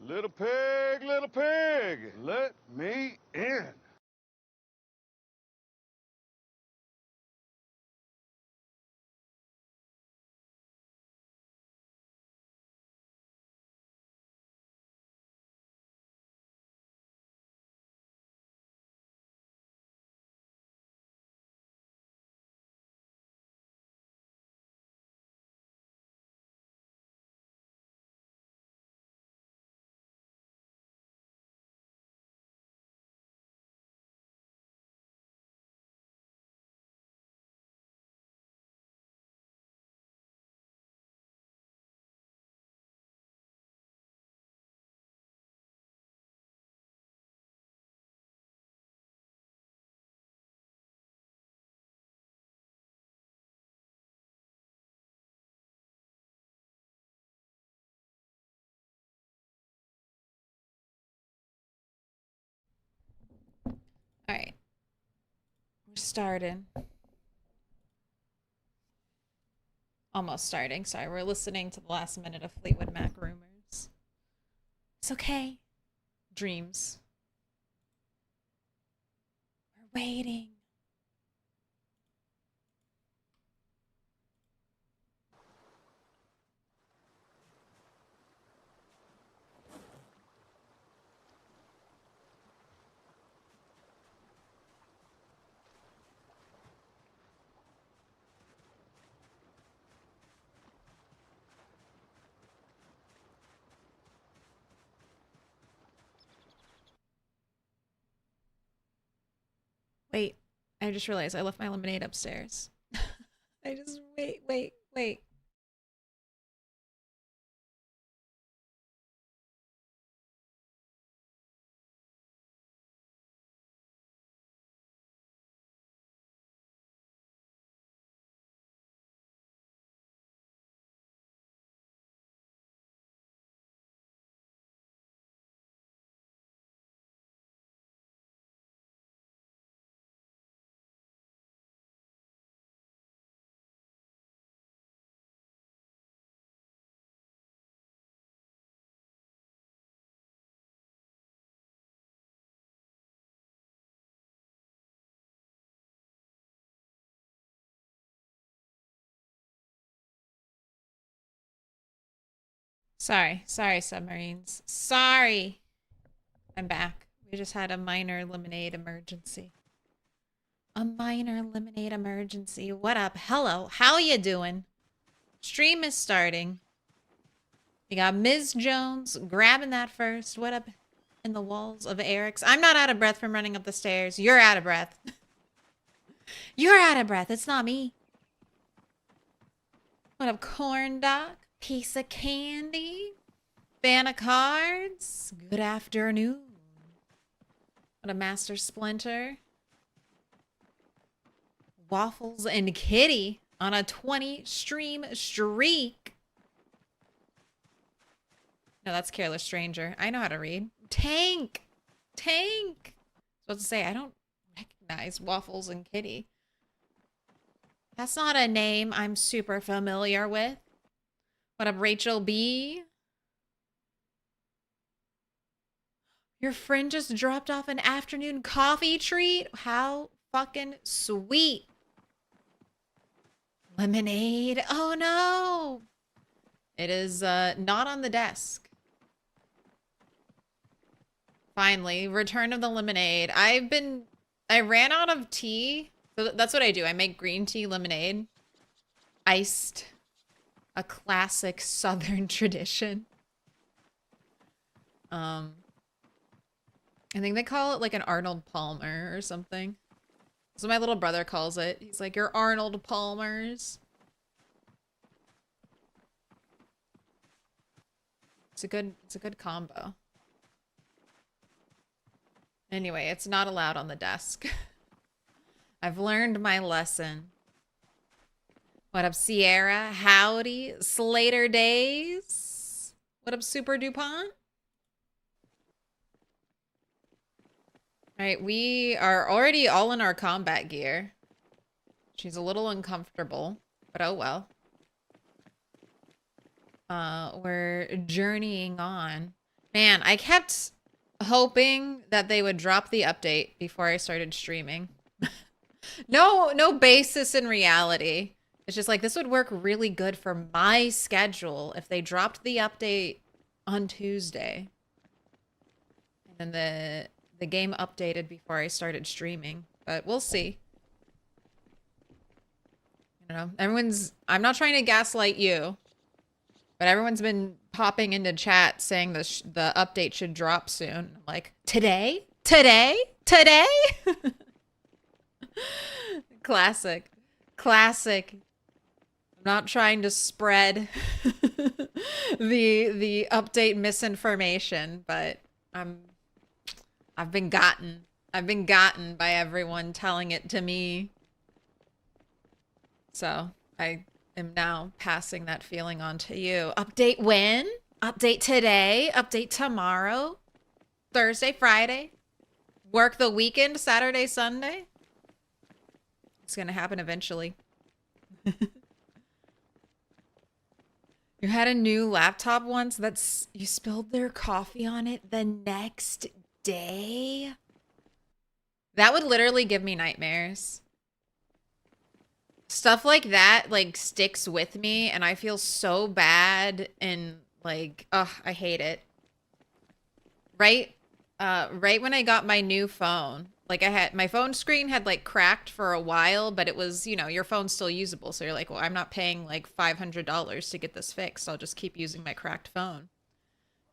little pig, let me in. All right, we're starting. Almost starting. Sorry, we're listening to the last minute of Fleetwood Mac rumors. It's okay. Dreams. We're waiting. Wait, I just realized I left my lemonade upstairs. Wait. Sorry, submarines. Sorry. I'm back. We just had a minor lemonade emergency. A minor lemonade emergency. What up? Hello. How you doing? Stream is starting. We got Ms. Jones grabbing that first. What up in the walls of Eric's? I'm not out of breath from running up the stairs. You're out of breath. You're out of breath. It's not me. What up, corn dog? Piece of candy? Fan of cards? Good afternoon. What a master splinter. Waffles and Kitty on a 20 stream streak. No, that's Careless Stranger. I know how to read. Tank. I was about to say, I don't recognize Waffles and Kitty. That's not a name I'm super familiar with. What up, Rachel B? Your friend just dropped off an afternoon coffee treat? How fucking sweet. Lemonade. Oh no. It is not on the desk. Finally, return of the lemonade. I ran out of tea. So that's what I do. I make green tea lemonade. Iced. A classic Southern tradition. I think they call it like an Arnold Palmer or something. So my little brother calls it. He's like, "You're Arnold Palmers." It's a good combo. Anyway, it's not allowed on the desk. I've learned my lesson. What up, Sierra? Howdy. Slater Days. What up, Super DuPont? All right, we are already all in our combat gear. She's a little uncomfortable, but oh well. We're journeying on. Man, I kept hoping that they would drop the update before I started streaming. No basis in reality. It's just like, this would work really good for my schedule if they dropped the update on Tuesday. And then the game updated before I started streaming. But we'll see. You know, I'm not trying to gaslight you, but everyone's been popping into chat saying the update should drop soon. I'm like, today? Today? Today? Classic. Classic. I'm not trying to spread the update misinformation, but I've been gotten. I've been gotten by everyone telling it to me. So I am now passing that feeling on to you. Update when? Update today? Update tomorrow? Thursday, Friday? Work the weekend, Saturday, Sunday? It's gonna happen eventually. You had a new laptop once that's you spilled their coffee on it the next day? That would literally give me nightmares. Stuff like that, like, sticks with me, and I feel so bad, and, like, ugh, I hate it. Right when I got my new phone, like, my phone screen had, like, cracked for a while, but it was, you know, your phone's still usable, so you're like, well, I'm not paying, like, $500 to get this fixed. I'll just keep using my cracked phone.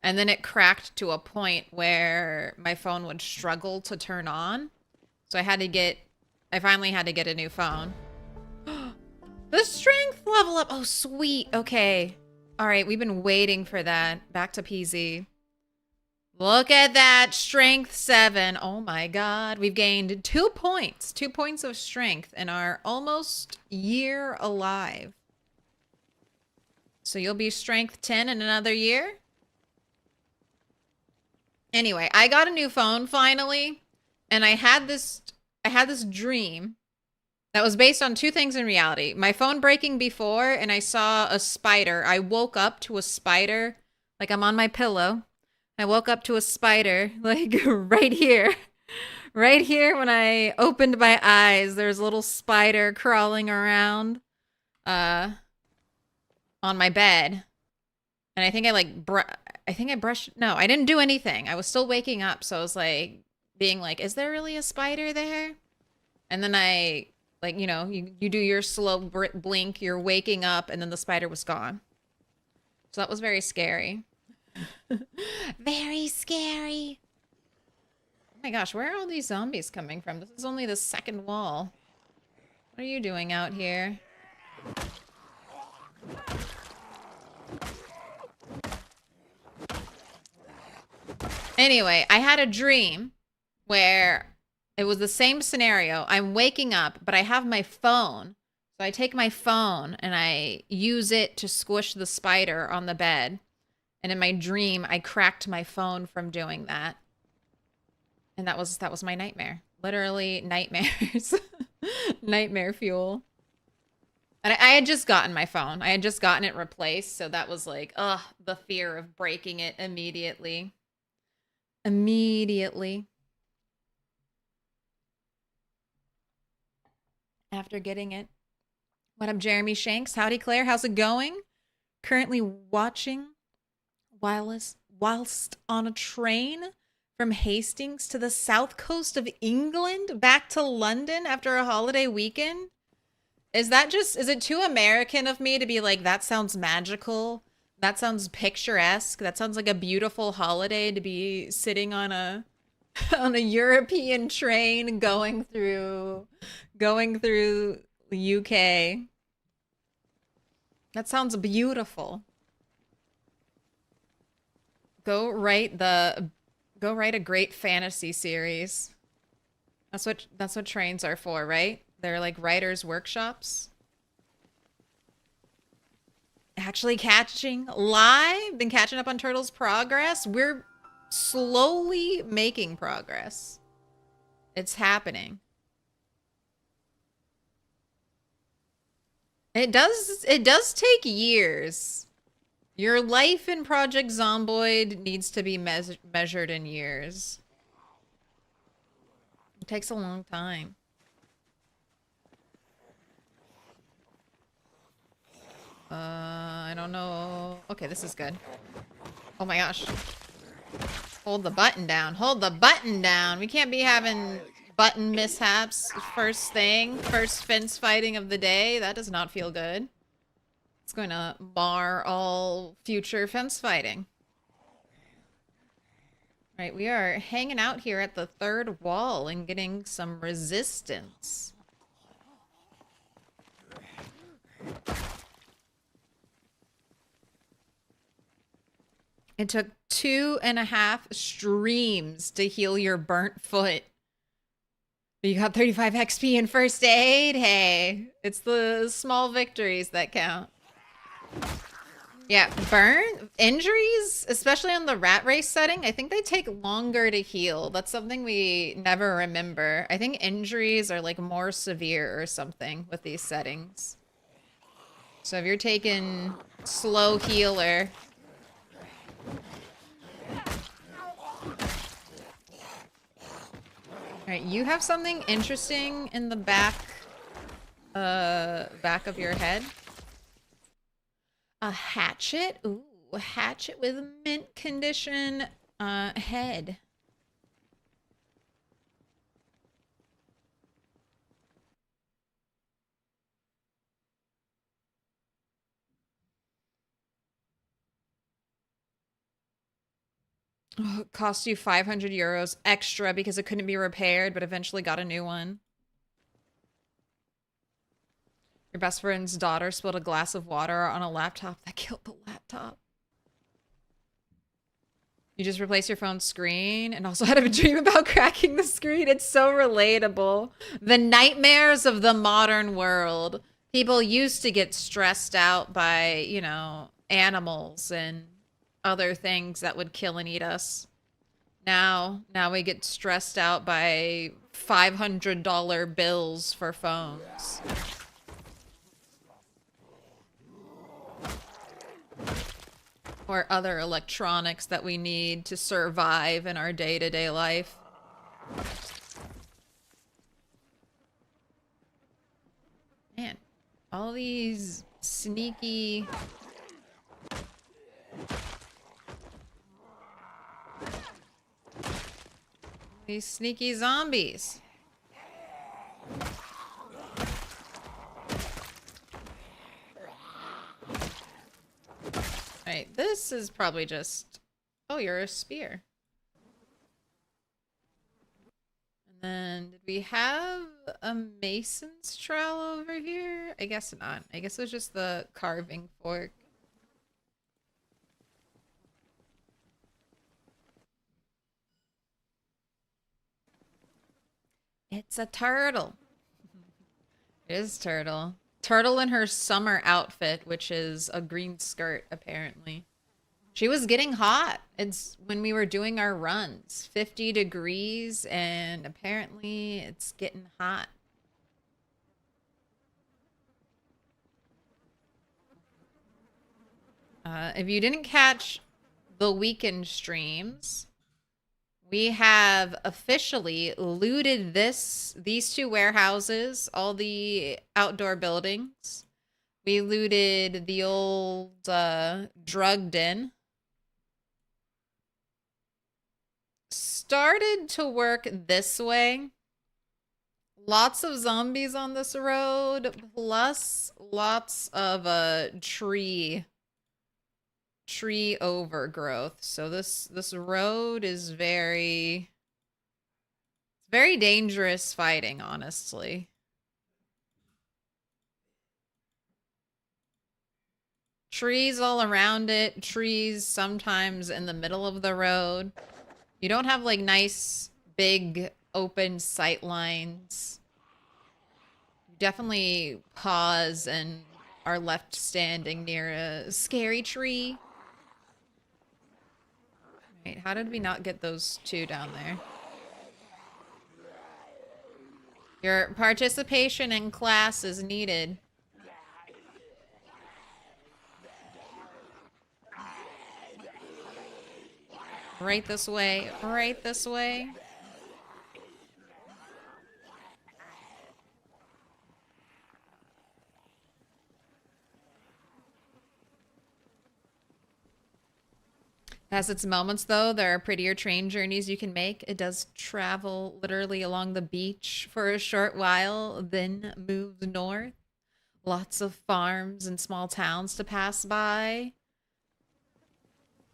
And then it cracked to a point where my phone would struggle to turn on, so I finally had to get a new phone. The strength level up. Oh, sweet. Okay. All right. We've been waiting for that. Back to PZ. Look at that. Strength 7. Oh my God. We've gained 2 points. 2 points of strength in our almost year alive. So you'll be strength 10 in another year? Anyway, I got a new phone finally. And I had this dream that was based on 2 things in reality. My phone breaking before, and I saw a spider. I woke up to a spider. Like, I'm on my pillow. I woke up to a spider, like, right here. Right here when I opened my eyes, there's a little spider crawling around on my bed. And I think I brushed... No, I didn't do anything. I was still waking up, so I was, like, being like, is there really a spider there? And then I... Like, you know, you do your slow blink, you're waking up, and then the spider was gone. So that was very scary. Very scary. Oh my gosh, where are all these zombies coming from? This is only the second wall. What are you doing out here? Anyway, I had a dream where... It was the same scenario. I'm waking up, but I have my phone. So I take my phone and I use it to squish the spider on the bed. And in my dream, I cracked my phone from doing that. And that was my nightmare. Literally nightmares. Nightmare fuel. And I had just gotten my phone. I had just gotten it replaced. So that was like, ugh, the fear of breaking it immediately. Immediately. After getting it. What up, Jeremy Shanks? Howdy, Claire. How's it going? Currently watching whilst on a train from Hastings to the south coast of England back to London after a holiday weekend. Is it too American of me to be like, that sounds magical? That sounds picturesque. That sounds like a beautiful holiday to be sitting on a European train going through the UK. That sounds beautiful. Go write a great fantasy series. That's what trains are for, right? They're like writers' workshops. Actually catching live, been catching up on Turtles Progress. We're slowly making progress. It's happening. It does take years. Your life in Project Zomboid needs to be measured in years. It takes a long time. I don't know. Okay, this is good. Oh my gosh. Hold the button down. Hold the button down. We can't be having button mishaps first thing. First fence fighting of the day. That does not feel good. It's going to bar all future fence fighting. Right, we are hanging out here at the third wall and getting some resistance. It took 2.5 streams to heal your burnt foot. You got 35 XP in first aid. Hey, it's the small victories that count. Yeah, burn injuries, especially on the rat race setting, I think they take longer to heal. That's something we never remember. I think injuries are like more severe or something with these settings. So if you're taking slow healer. All right, you have something interesting in the back of your head. A hatchet? Ooh, a hatchet with mint condition head. Oh, it cost you 500 euros extra because it couldn't be repaired, but eventually got a new one. Your best friend's daughter spilled a glass of water on a laptop that killed the laptop. You just replaced your phone screen and also had a dream about cracking the screen. It's so relatable. The nightmares of the modern world. People used to get stressed out by, you know, animals and other things that would kill and eat us. Now we get stressed out by $500 bills for phones. Or other electronics that we need to survive in our day-to-day life. Man, all these sneaky... These sneaky zombies. Right, this is probably just... Oh, you're a spear. And then, did we have a mason's trowel over here? I guess not. I guess it was just the carving fork. It's a turtle. It is turtle. Turtle in her summer outfit, which is a green skirt, apparently. She was getting hot. It's when we were doing our runs. 50 degrees, and apparently it's getting hot. If you didn't catch the weekend streams, we have officially looted these two warehouses, all the outdoor buildings. We looted the old drug den. Started to work this way. Lots of zombies on this road, plus lots of tree overgrowth. So this road is very dangerous fighting, honestly. Trees all around it, trees sometimes in the middle of the road. You don't have like nice big open sight lines. You definitely pause and are left standing near a scary tree. Wait, how did we not get those two down there? Your participation in class is needed. Right this way. Right this way. Has its moments, though. There are prettier train journeys you can make. It does travel literally along the beach for a short while, then moves north. Lots of farms and small towns to pass by.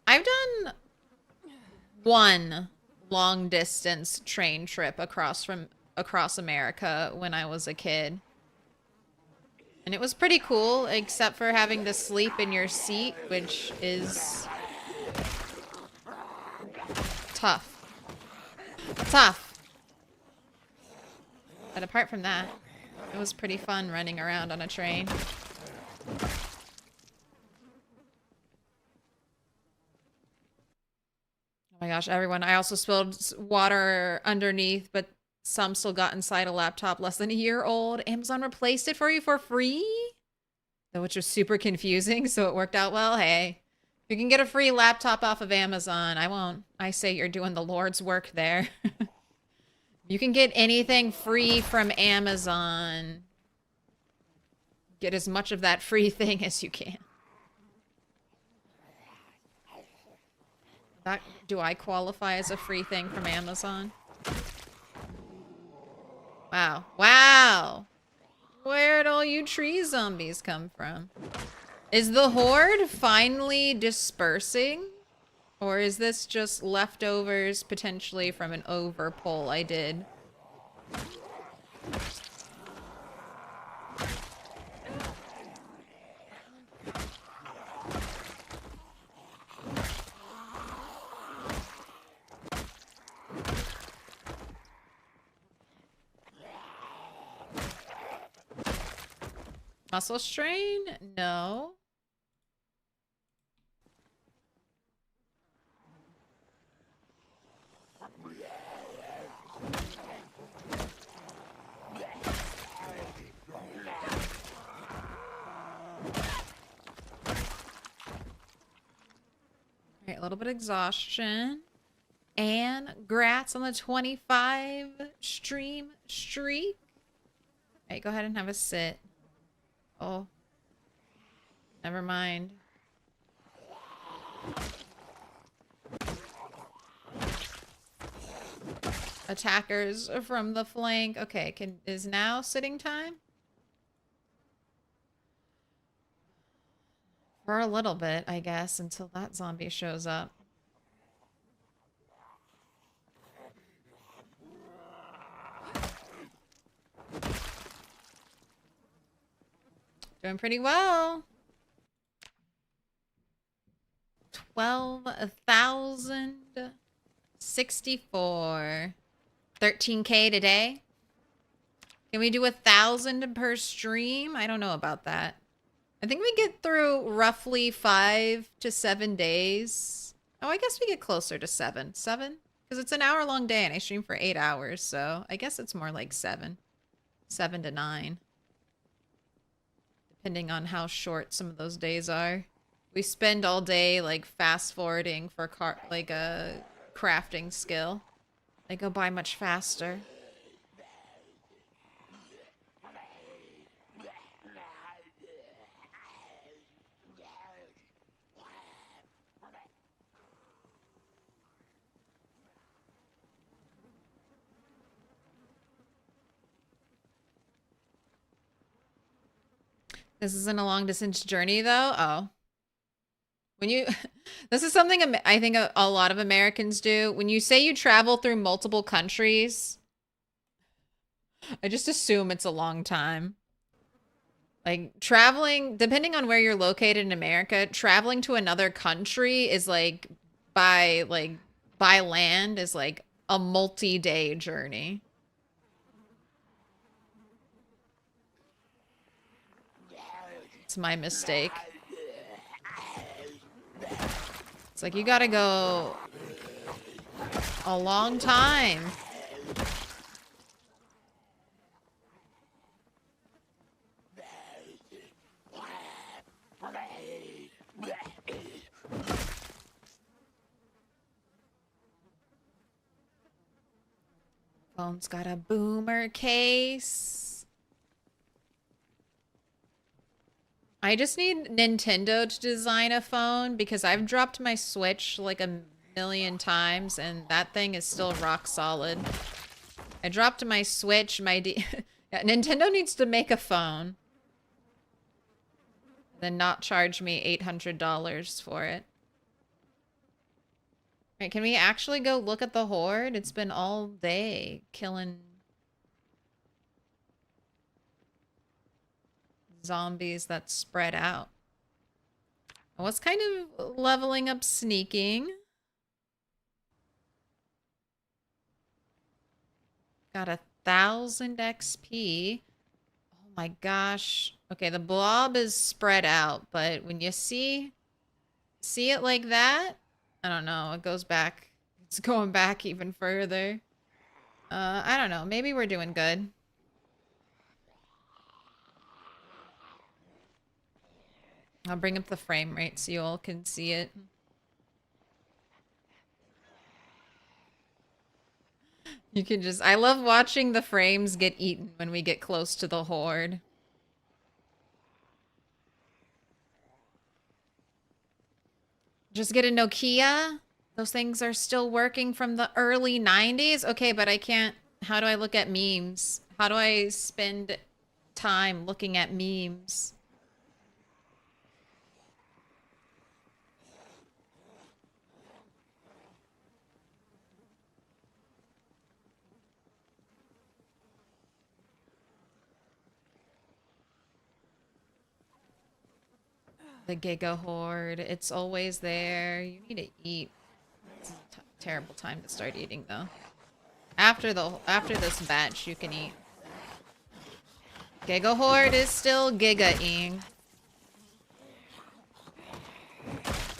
I've done one long distance train trip across America when I was a kid. And it was pretty cool, except for having to sleep in your seat, which is tough. Tough. But apart from that, it was pretty fun running around on a train. Oh my gosh, everyone. I also spilled water underneath, but some still got inside a laptop less than a year old. Amazon replaced it for you for free? Which was super confusing, so it worked out well. Hey, if you can get a free laptop off of Amazon, I won't. I say you're doing the Lord's work there. You can get anything free from Amazon. Get as much of that free thing as you can. Do I qualify as a free thing from Amazon? Wow. Wow. Where'd all you tree zombies come from? Is the horde finally dispersing? Or is this just leftovers potentially from an overpull I did? Muscle strain? No. Alright, a little bit of exhaustion. And grats on the 25 stream streak. Alright, go ahead and have a sit. Oh. Never mind. Attackers from the flank. Okay, is now sitting time? For a little bit, I guess, until that zombie shows up. Doing pretty well. 12,064. 13K today. Can we do 1,000 per stream? I don't know about that. I think we get through roughly 5 to 7 days. Oh, I guess we get closer to 7. 7? Because it's an hour-long day and I stream for 8 hours, so I guess it's more like 7. 7 to 9. Depending on how short some of those days are. We spend all day, like, fast-forwarding for, a crafting skill. They go by much faster. This isn't a long distance journey though. Oh. When you, this is something I think a lot of Americans do. When you say you travel through multiple countries, I just assume it's a long time. Like traveling, depending on where you're located in America, traveling to another country is like by land is like a multi-day journey. It's my mistake. It's like you gotta go a long time. Phone's got a boomer case. I just need Nintendo to design a phone because I've dropped my Switch like a million times and that thing is still rock solid. I dropped my Switch, yeah, Nintendo needs to make a phone. Then not charge me $800 for it. Right, can we actually go look at the Horde? It's been all day killing zombies that spread out. I was kind of leveling up sneaking. Got 1,000 XP. Oh my gosh. Okay, the blob is spread out, but when you see it like that, I don't know, it goes back. It's going back even further. I don't know. Maybe we're doing good. I'll bring up the frame rate so you all can see it. You can just... I love watching the frames get eaten when we get close to the Horde. Just get a Nokia? Those things are still working from the early 90s? Okay, but I can't... How do I look at memes? How do I spend time looking at memes? The Giga Horde. It's always there. You need to eat. It's a terrible time to start eating, though. After this batch, you can eat. Giga Horde is still Giga-ing.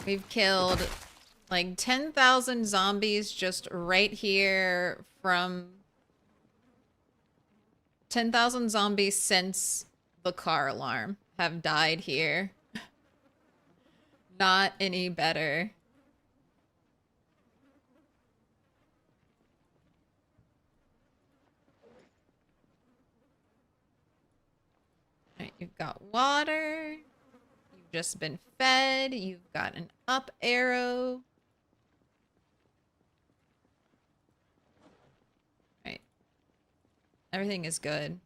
We've killed like 10,000 zombies just right here from 10,000 zombies since the car alarm have died here. Not any better. Alright, you've got water. You've just been fed. You've got an up arrow. Right. Everything is good.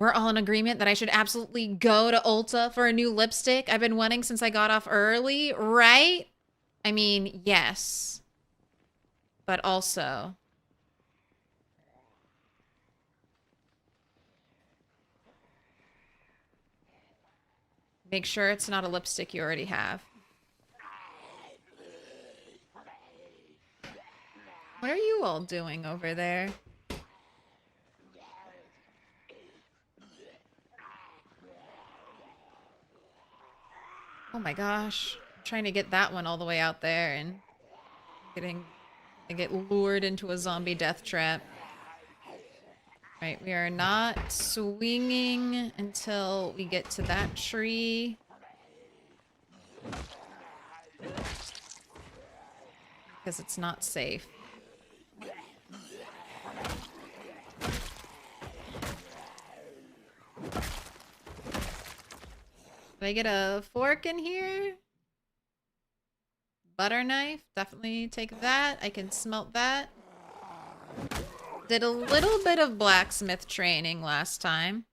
We're all in agreement that I should absolutely go to Ulta for a new lipstick. I've been wanting since I got off early, right? I mean, yes. But also... make sure it's not a lipstick you already have. What are you all doing over there? Oh my gosh. I'm trying to get that one all the way out there and I get lured into a zombie death trap. Right, we are not swinging until we get to that tree. Because it's not safe. Did I get a fork in here? Butter knife, definitely take that. I can smelt that. Did a little bit of blacksmith training last time.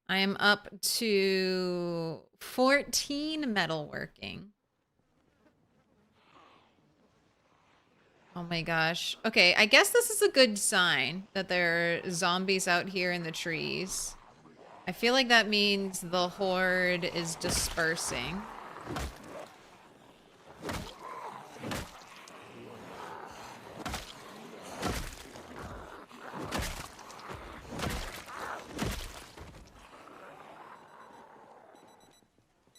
I am up to 14 metalworking. Oh my gosh. Okay, I guess this is a good sign that there are zombies out here in the trees. I feel like that means the horde is dispersing.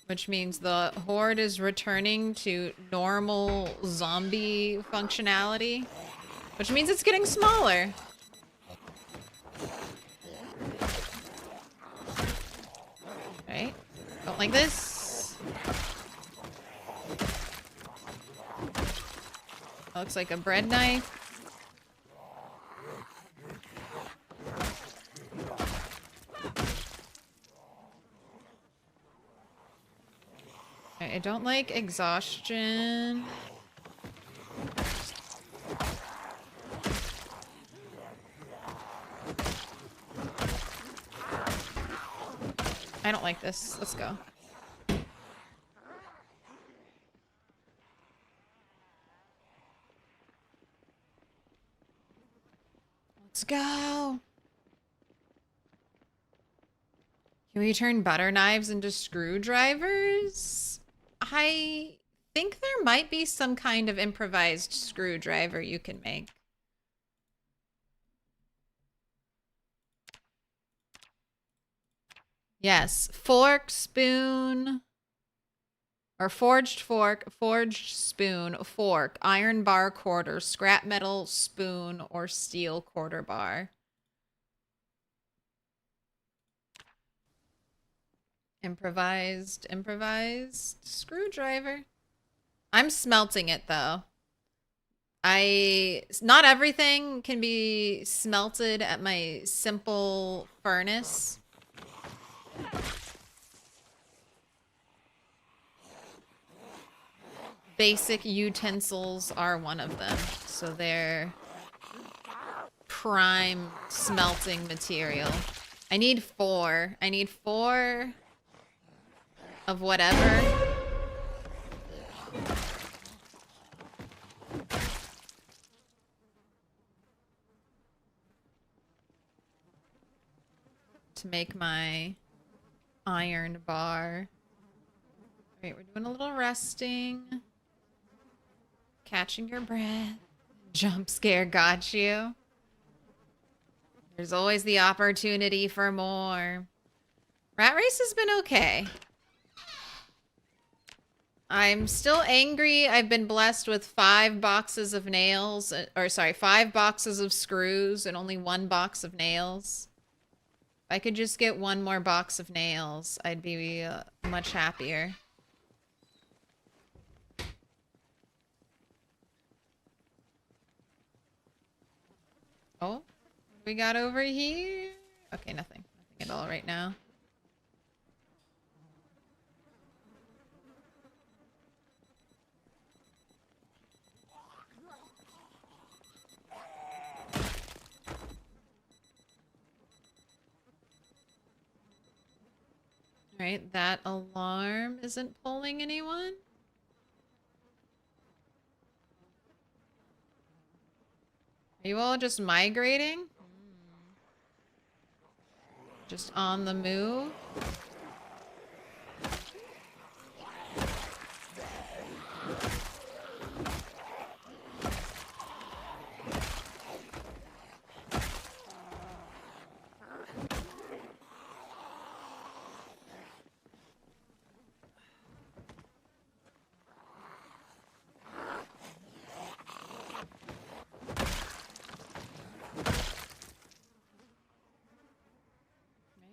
Which means the horde is returning to normal zombie functionality. Which means it's getting smaller. Right? Don't like this. That looks like a bread knife. don't like exhaustion. I don't like this. Let's go. Let's go. Can we turn butter knives into screwdrivers? I think there might be some kind of improvised screwdriver you can make. Yes, fork, spoon, or forged fork, forged spoon, fork, iron bar quarter, scrap metal spoon, or steel quarter bar. Improvised screwdriver. I'm smelting it though. Not everything can be smelted at my simple furnace. Basic utensils are one of them. So they're prime smelting material. I need 4. I need 4 of whatever. To make my iron bar. Alright, we're doing a little resting. Catching your breath. Jump scare got you. There's always the opportunity for more. Rat Race has been okay. I'm still angry. I've been blessed with 5 boxes of nails. Or sorry, 5 boxes of screws and only 1 box of nails. If I could just get 1 more box of nails, I'd be much happier. Oh, what do we got over here? Okay, nothing. Nothing at all right now. Alright, that alarm isn't pulling anyone. Are you all just migrating? Just on the move?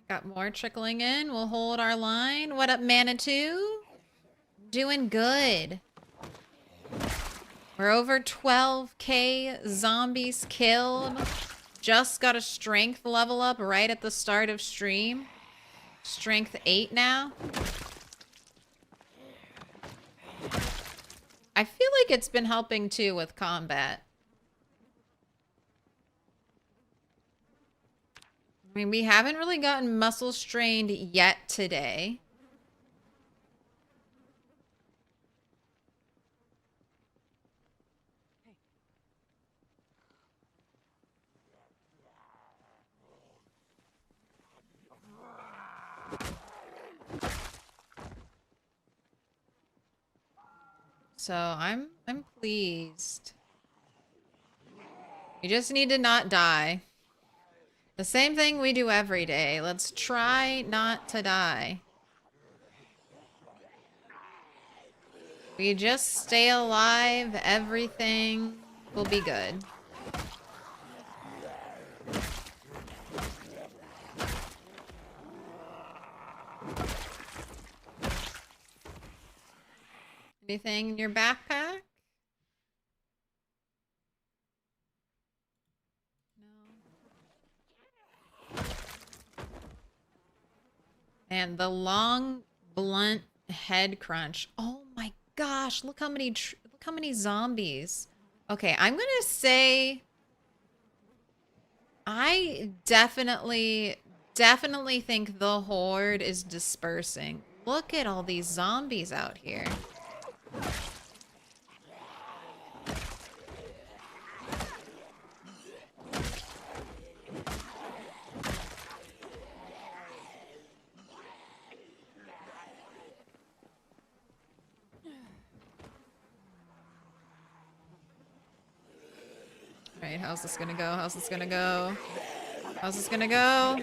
Got more trickling in. We'll hold our line. What up, Manitou? Doing good. We're over 12k zombies killed. Just got a strength level up right at the start of stream. Strength 8 now. I feel like it's been helping too with combat. I mean, we haven't really gotten muscle strained yet today. So I'm pleased. You just need to not die. The same thing we do every day. Let's try not to die. We just stay alive, everything will be good. Anything in your backpack? And the long, blunt head crunch. Oh my gosh, look how many zombies. Okay, I'm gonna say I definitely think the Horde is dispersing. Look at all these zombies out here. Alright, how's this gonna go? How's this gonna go? How's this gonna go?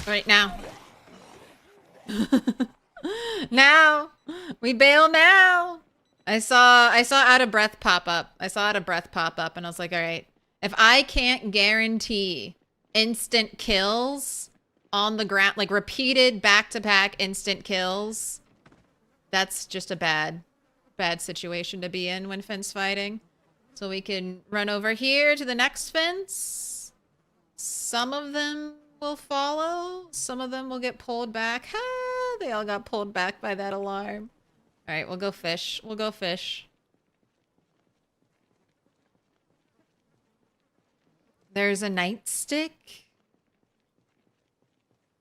Right now. Now! We bail now! I saw out of breath pop up. I saw out of breath pop up and I was like, alright. If I can't guarantee instant kills on the ground, like repeated back-to-back instant kills, that's just a bad situation to be in when fence fighting. So we can run over here to the next fence. Some of them will follow. Some of them will get pulled back. Ha! They all got pulled back by that alarm. Alright, we'll go fish. We'll go fish. There's a nightstick.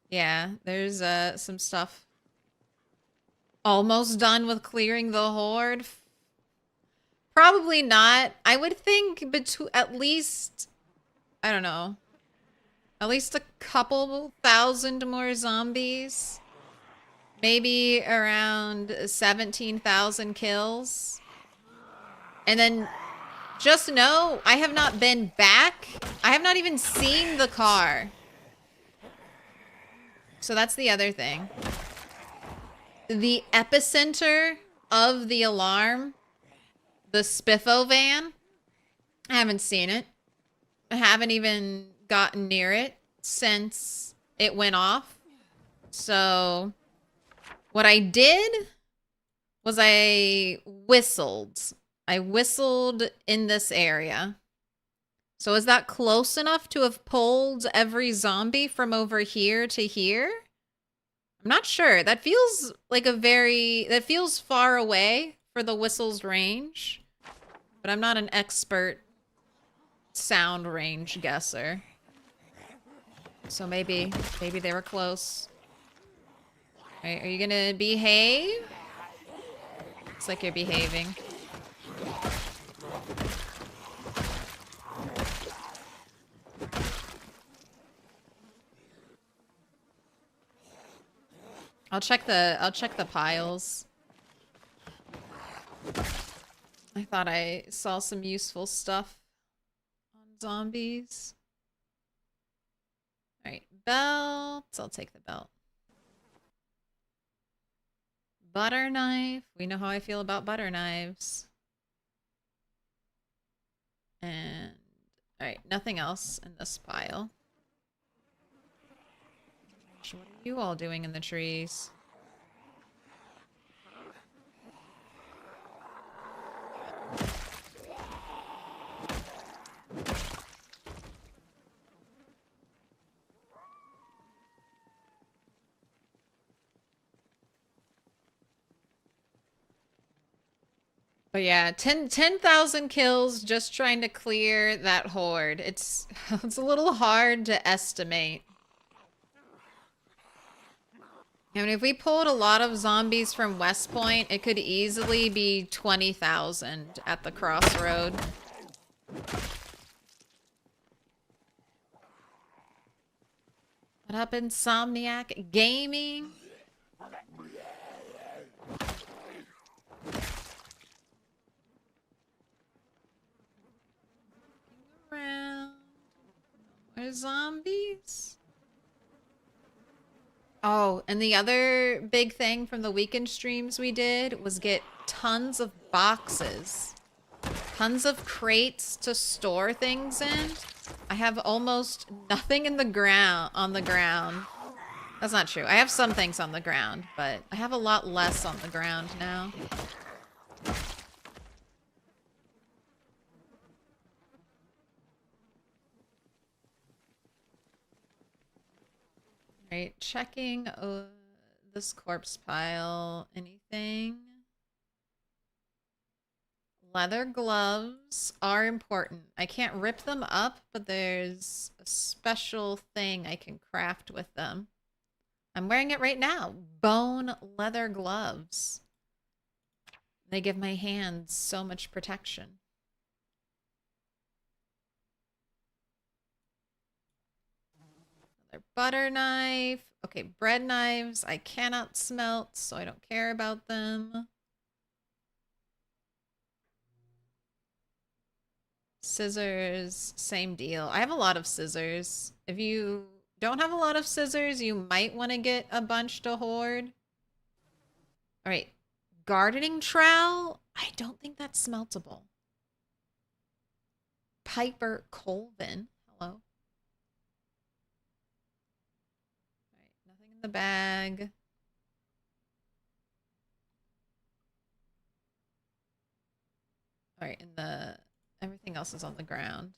Yeah, there's some stuff. Almost done with clearing the Horde. Probably not. I would think at least, I don't know, at least a couple thousand more zombies. Maybe around 17,000 kills. And then just know, I have not been back. I have not even seen the car. So that's the other thing. The epicenter of the alarm, the Spiffo van, I haven't seen it. I haven't even gotten near it since it went off. So what I did was I whistled. I whistled in this area. So is that close enough to have pulled every zombie from over here to here? I'm not sure. That feels like that feels far away for the whistle's range. But I'm not an expert sound range guesser. So maybe they were close. Alright, are you gonna behave? Looks like you're behaving. I'll check the piles. I thought I saw some useful stuff on zombies. Alright, belts. I'll take the belt. Butter knife. We know how I feel about butter knives. And alright, nothing else in this pile. What are you all doing in the trees? But yeah, 10,000 kills just trying to clear that Horde. It's a little hard to estimate. I mean, if we pulled a lot of zombies from West Point, it could easily be 20,000 at the crossroad. What up, Insomniac Gaming? Around. More zombies. Oh, and the other big thing from the weekend streams we did was get tons of boxes. Tons of crates to store things in. I have almost nothing on the ground. That's not true. I have some things on the ground, but I have a lot less on the ground now. Right, checking this corpse pile. Anything? Leather gloves are important. I can't rip them up, but there's a special thing I can craft with them. I'm wearing it right now. Bone leather gloves. They give my hands so much protection. Another butter knife. Okay, bread knives. I cannot smelt, so I don't care about them. Scissors, same deal. I have a lot of scissors. If you don't have a lot of scissors, you might want to get a bunch to hoard. All right, gardening trowel. I don't think that's smeltable. Piper Colvin. Hello. All right, nothing in the bag. All right, and everything else is on the ground.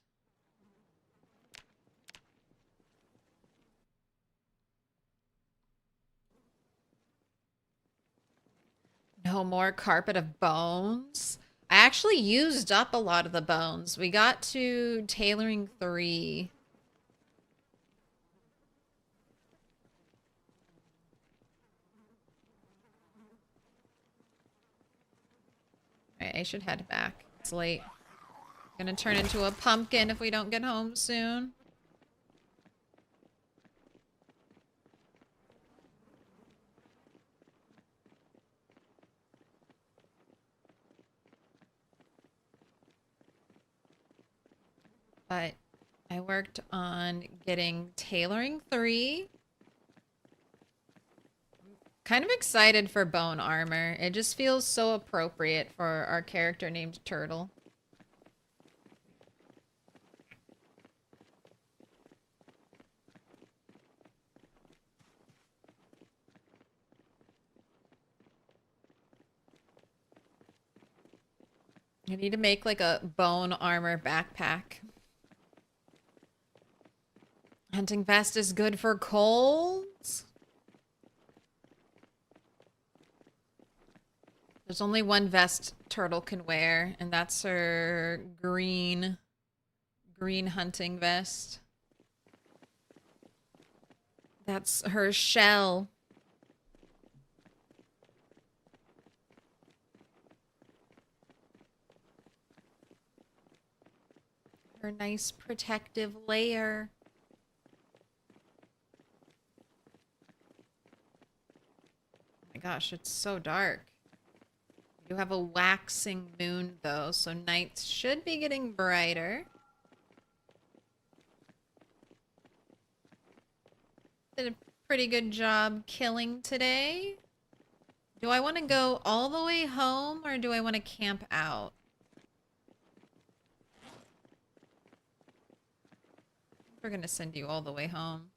No more carpet of bones. I actually used up a lot of the bones. We got to tailoring 3. All right, I should head back. It's late. Gonna turn into a pumpkin if we don't get home soon. But I worked on getting tailoring 3. Kind of excited for bone armor. It just feels so appropriate for our character named Turtle. I need to make like a bone armor backpack. Hunting vest is good for colds. There's only one vest Turtle can wear, and that's her green hunting vest. That's her shell. Her nice protective layer. Oh my gosh, it's so dark. You have a waxing moon though, so nights should be getting brighter. Did a pretty good job killing today. Do I want to go all the way home or do I want to camp out? We're gonna send you all the way home.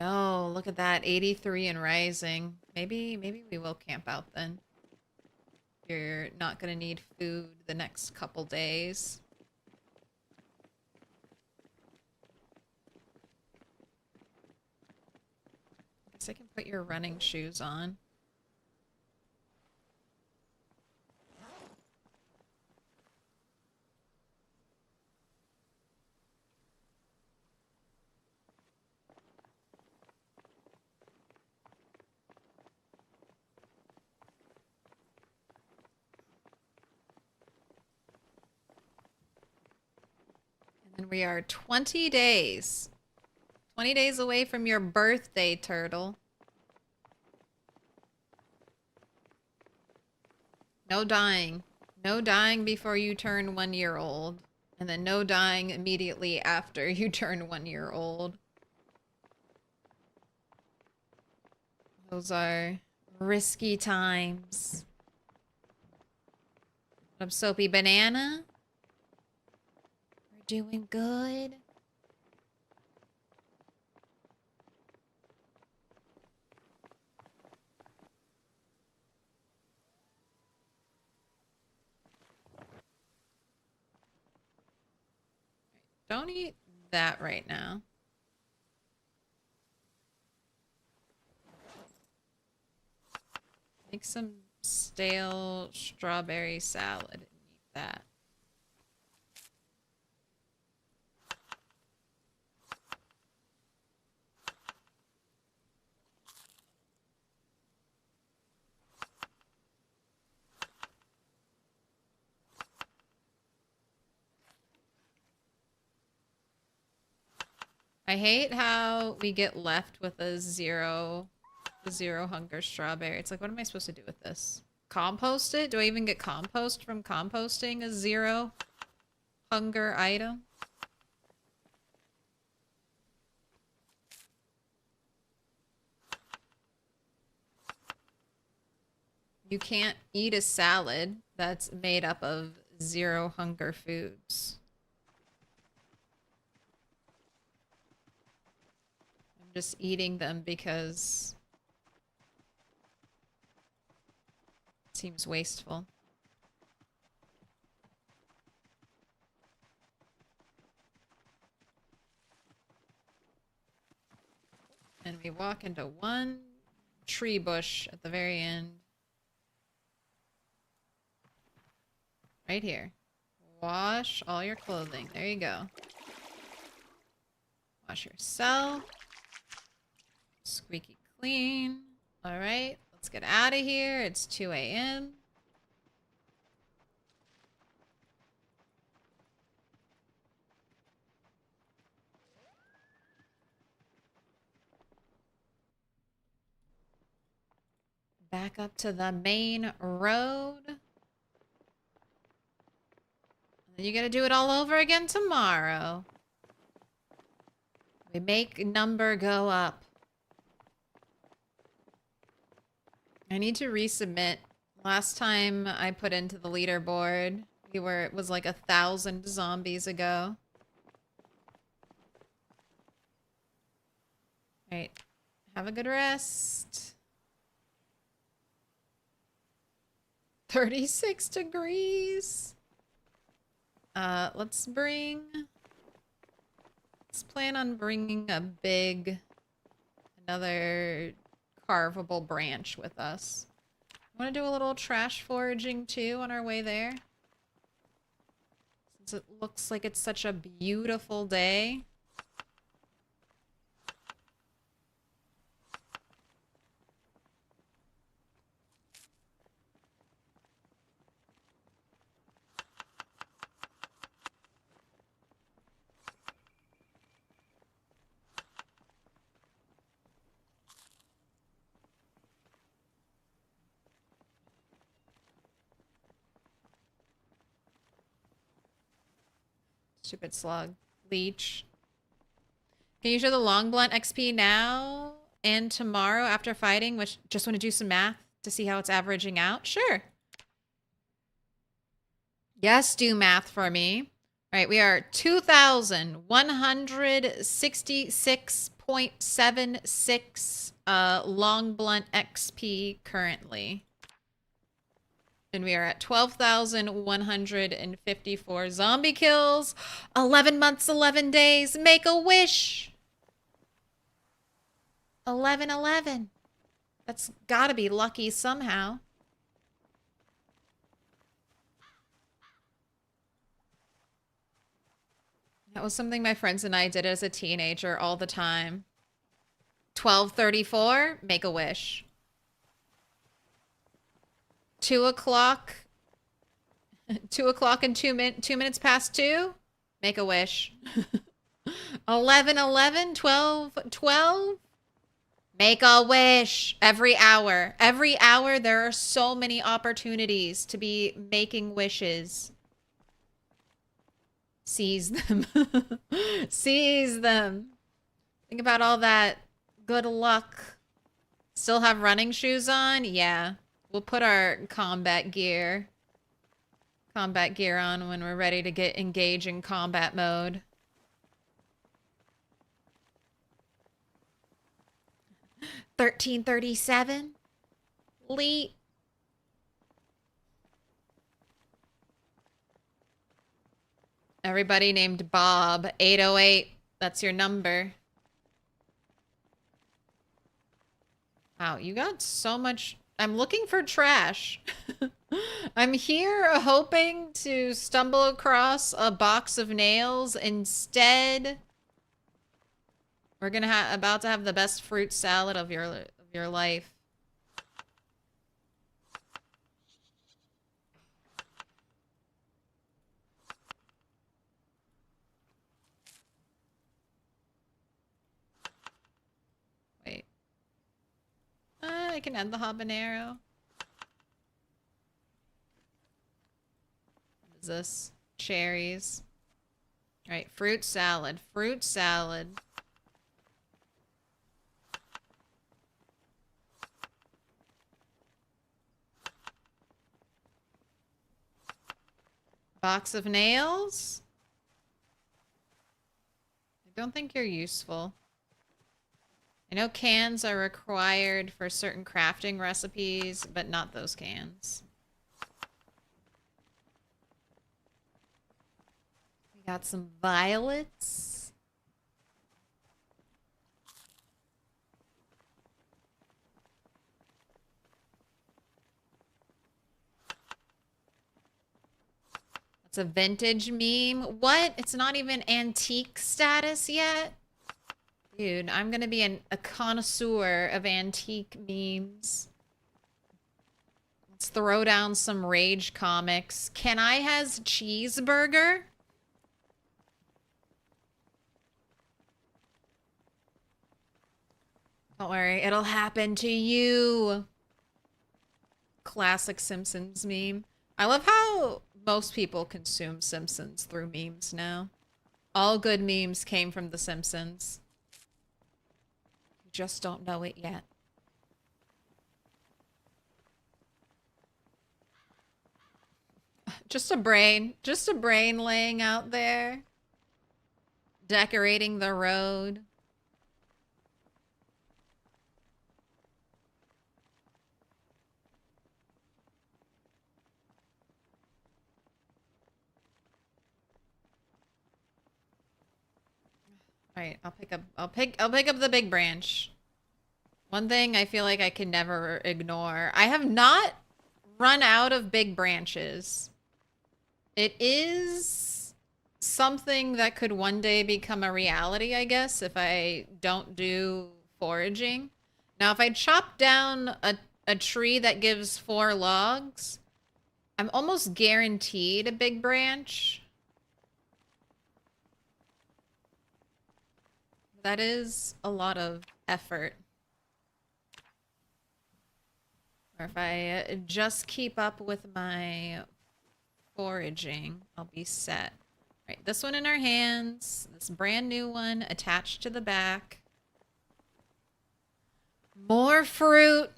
Oh no, look at that. 83 and rising. Maybe we will camp out then. You're not gonna need food the next couple days. Guess I can put your running shoes on. And we are 20 days. 20 days away from your birthday, Turtle. No dying. No dying before you turn 1 year old. And then no dying immediately after you turn 1 year old. Those are risky times. What up, Soapy Banana? We're doing good. Don't eat that right now. Make some stale strawberry salad and eat that. I hate how we get left with a zero hunger strawberry. It's like, what am I supposed to do with this? Compost it? Do I even get compost from composting a 0 hunger item? You can't eat a salad that's made up of 0 hunger foods. I'm just eating them because it seems wasteful. And we walk into one tree bush at the very end. Right here. Wash all your clothing. There you go. Wash yourself. Squeaky clean. Alright, let's get out of here. It's 2 a.m. Back up to the main road. And you gotta do it all over again tomorrow. We make number go up. I need to resubmit. Last time I put into the leaderboard, it was like 1,000 zombies ago. Alright. Have a good rest. 36 degrees. Let's plan on bringing another carvable branch with us. Want to do a little trash foraging too on our way there? Since it looks like it's such a beautiful day. Stupid slug. Leech. Can you show the long blunt XP now and tomorrow after fighting? Which just want to do some math to see how it's averaging out? Sure. Yes, do math for me. All right, we are 2,166.76 long blunt XP currently. And we are at 12,154 zombie kills. 11 months, 11 days. Make a wish. 11/11. That's gotta be lucky somehow. That was something my friends and I did as a teenager all the time. 12:34, make a wish. 2 o'clock. 2 o'clock and 2 minutes past 2, make a wish. 11:11, 12:12, make a wish. Every hour. Every hour there are so many opportunities to be making wishes. Seize them. Seize them. Think about all that good luck. Still have running shoes on? Yeah. We'll put our combat gear on when we're ready to engage in combat mode. $13.37. Leet. Everybody named Bob. 808. That's your number. Wow, you got so much I'm looking for trash. I'm here hoping to stumble across a box of nails. Instead, we're gonna about to have the best fruit salad of your life. Wait. I can add the habanero. What is this? Cherries. All right, fruit salad. Fruit salad. Box of nails? I don't think you're useful. I know cans are required for certain crafting recipes, but not those cans. We got some violets. It's a vintage meme. What? It's not even antique status yet? Dude, I'm gonna be a connoisseur of antique memes. Let's throw down some Rage comics. Can I has cheeseburger? Don't worry, it'll happen to you. Classic Simpsons meme. I love how most people consume Simpsons through memes now. All good memes came from The Simpsons. You just don't know it yet. Just a brain laying out there. Decorating the road. All right, I'll pick up the big branch. One thing I feel like I can never ignore. I have not run out of big branches. It is something that could one day become a reality, I guess, if I don't do foraging. Now, if I chop down a tree that gives 4 logs, I'm almost guaranteed a big branch. That is a lot of effort. Or if I just keep up with my foraging, I'll be set. All right, this one in our hands. This brand new one attached to the back. More fruit.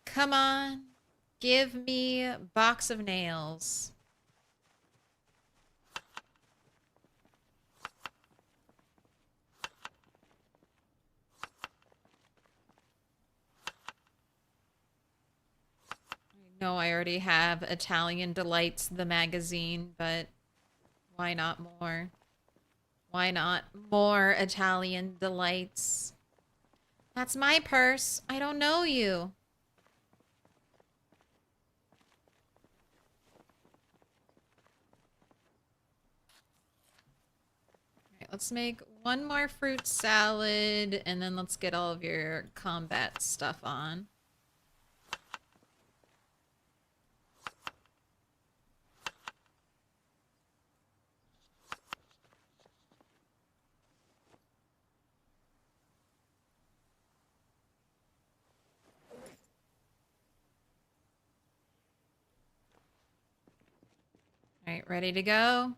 Come on. Give me a box of nails. No, I already have Italian Delights, the magazine, but why not more? Why not more Italian Delights? That's my purse. I don't know you. All right, let's make one more fruit salad, and then let's get all of your combat stuff on. All right, ready to go?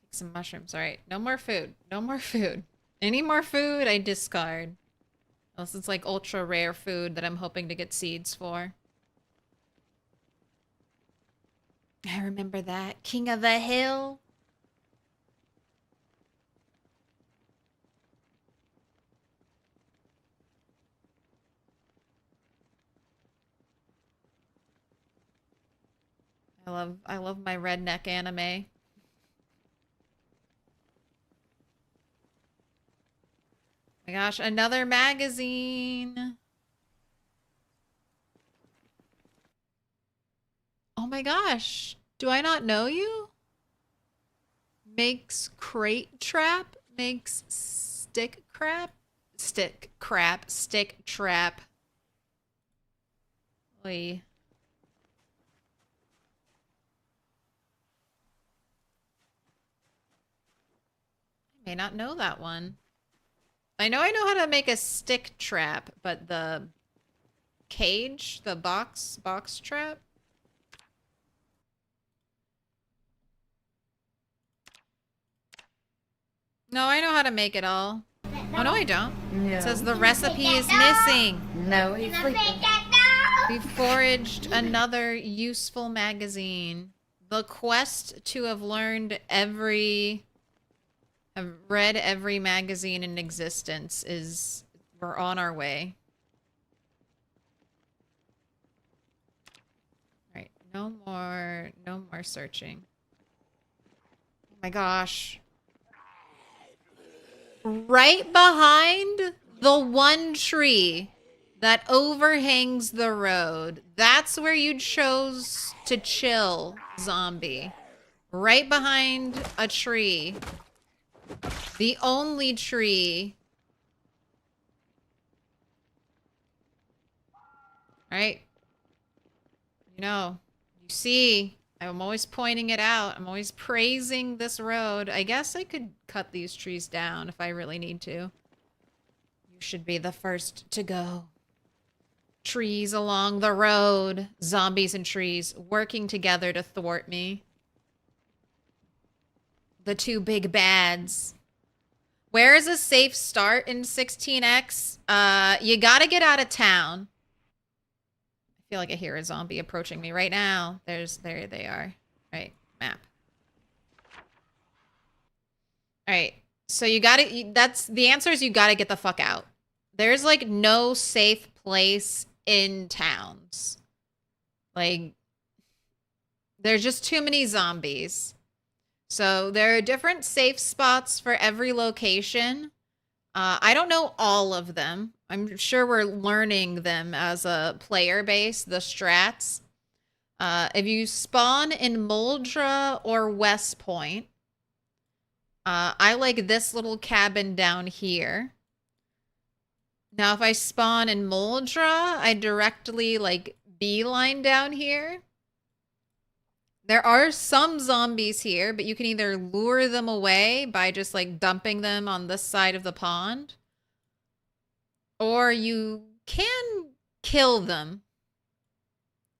Take some mushrooms. All right, no more food. No more food. Any more food, I discard. Unless it's like ultra rare food that I'm hoping to get seeds for. I remember that. King of the Hill. I love my redneck anime. My gosh, another magazine. Oh my gosh. Do I not know you? Makes crate trap. Makes stick crap. Stick crap. Stick trap. Oy. I may not know that one. I know how to make a stick trap, but the cage, the box trap? No, I know how to make it all. Oh, no, I don't. No. It says the recipe is missing. No, he's sleeping. We foraged another useful magazine. The quest to have read every magazine in existence is, we're on our way. All right, no more searching. Oh my gosh. Right behind the one tree that overhangs the road. That's where you chose to chill, zombie. Right behind a tree. The only tree. Right? You know, you see, I'm always pointing it out. I'm always praising this road. I guess I could cut these trees down if I really need to. You should be the first to go. Trees along the road. Zombies and trees working together to thwart me. The two big bads. Where is a safe start in 16x? You gotta get out of town. I feel like I hear a zombie approaching me right now. There they are. Right, map. All right, so you gotta, that's, the answer is you gotta get the fuck out. There's like no safe place in towns. Like, there's just too many zombies. So there are different safe spots for every location. I don't know all of them. I'm sure we're learning them as a player base, the strats. If you spawn in Muldra or West Point, I like this little cabin down here. Now, if I spawn in Muldra, I directly, like, beeline down here. There are some zombies here, but you can either lure them away by just, like, dumping them on this side of the pond. Or you can kill them.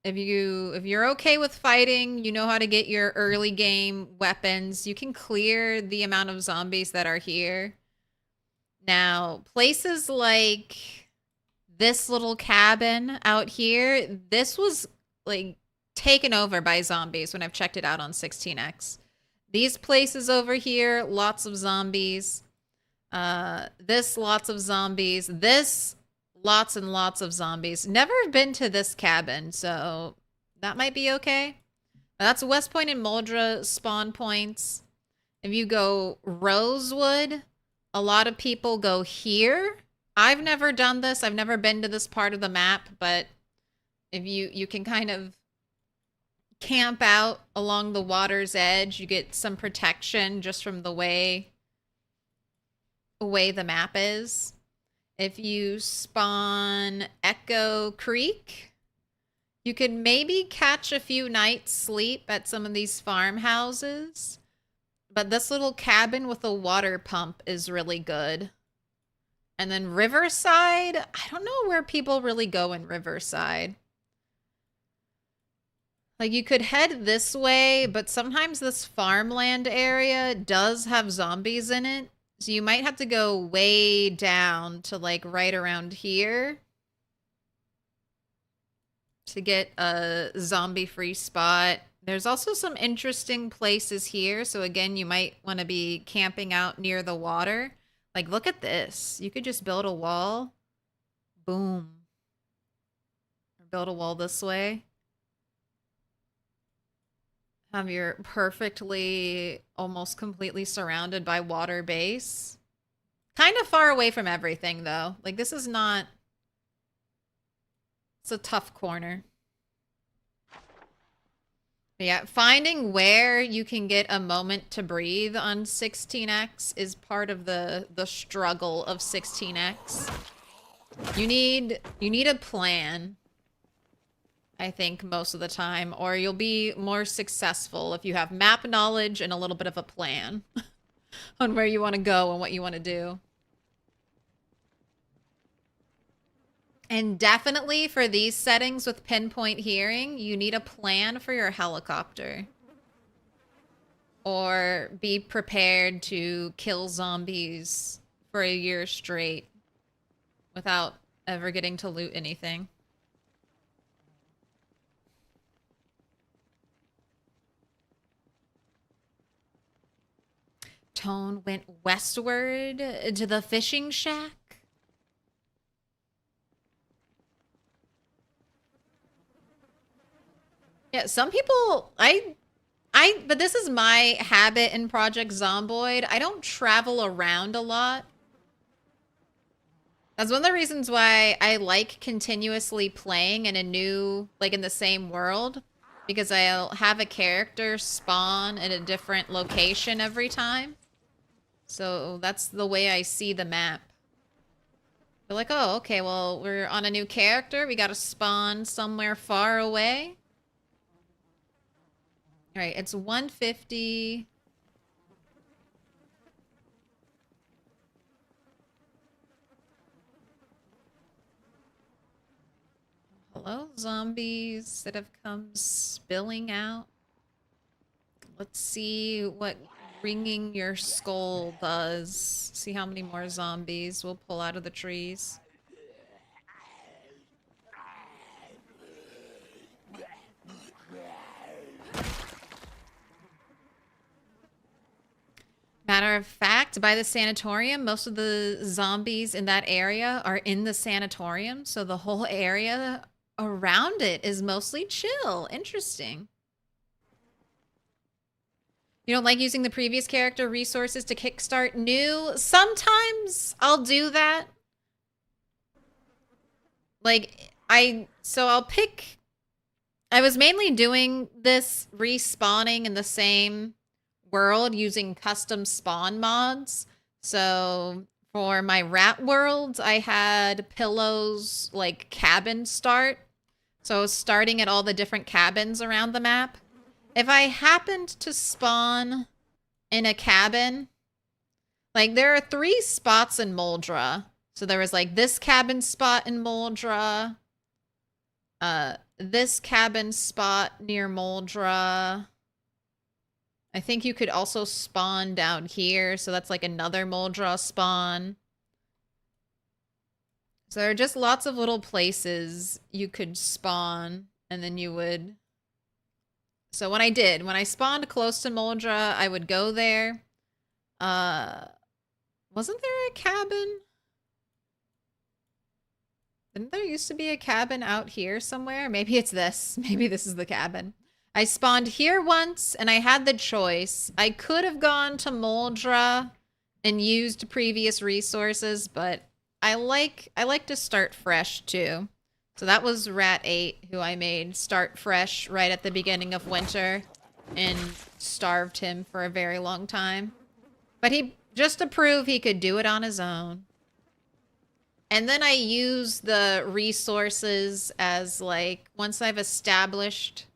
If you're okay with fighting, you know how to get your early game weapons, you can clear the amount of zombies that are here. Now, places like this little cabin out here, this was like taken over by zombies when I've checked it out on 16x. These places over here, lots of zombies. This, lots of zombies. This, lots and lots of zombies. Never been to this cabin, so that might be okay. That's West Point and Muldra spawn points. If you go Rosewood, a lot of people go here. I've never done this. I've never been to this part of the map, but if you can kind of camp out along the water's edge, you get some protection just from the way the map is. If you spawn Echo Creek, you could maybe catch a few nights sleep at some of these farmhouses. But this little cabin with a water pump is really good. And then Riverside, I don't know where people really go in Riverside. Like, you could head this way, but sometimes this farmland area does have zombies in it. So you might have to go way down to, like, right around here to get a zombie-free spot. There's also some interesting places here. So again, you might want to be camping out near the water. Like, look at this. You could just build a wall. Boom. Or build a wall this way. Have your perfectly, almost completely surrounded by water base. Kind of far away from everything, though. Like, this is not... It's a tough corner. But yeah, finding where you can get a moment to breathe on 16x is part of the struggle of 16x. You need a plan, I think, most of the time, or you'll be more successful if you have map knowledge and a little bit of a plan on where you want to go and what you want to do. And definitely for these settings with pinpoint hearing, you need a plan for your helicopter. Or be prepared to kill zombies for a year straight without ever getting to loot anything. Tone went westward to the fishing shack. Yeah, some people, but this is my habit in Project Zomboid. I don't travel around a lot. That's one of the reasons why I like continuously playing in a new, like in the same world. Because I'll have a character spawn in a different location every time. So that's the way I see the map. They're like, oh, okay, well, we're on a new character. We gotta spawn somewhere far away. All right, it's 150. Hello, zombies that have come spilling out. Let's see what ringing your skull does. See how many more zombies we'll pull out of the trees. Matter of fact, by the sanatorium, most of the zombies in that area are in the sanatorium, so the whole area around it is mostly chill. Interesting. You don't like using the previous character resources to kickstart new? Sometimes I'll do that. Like, I'll pick... I was mainly doing this respawning in the same world using custom spawn mods. So for my rat worlds, I had Pillow's like cabin start. So I was starting at all the different cabins around the map. If I happened to spawn in a cabin, like there are 3 spots in Moldra. So there was like this cabin spot in Moldra, this cabin spot near Moldra. I think you could also spawn down here, so that's like another Moldra spawn. So there are just lots of little places you could spawn, and then you would... So when I spawned close to Moldra, I would go there. Wasn't there a cabin? Didn't there used to be a cabin out here somewhere? Maybe it's this. Maybe this is the cabin. I spawned here once, and I had the choice. I could have gone to Moldra and used previous resources, but I like to start fresh too. So that was Rat 8, who I made start fresh right at the beginning of winter and starved him for a very long time. But he, just to prove he could do it on his own. And then I use the resources as like, once I've established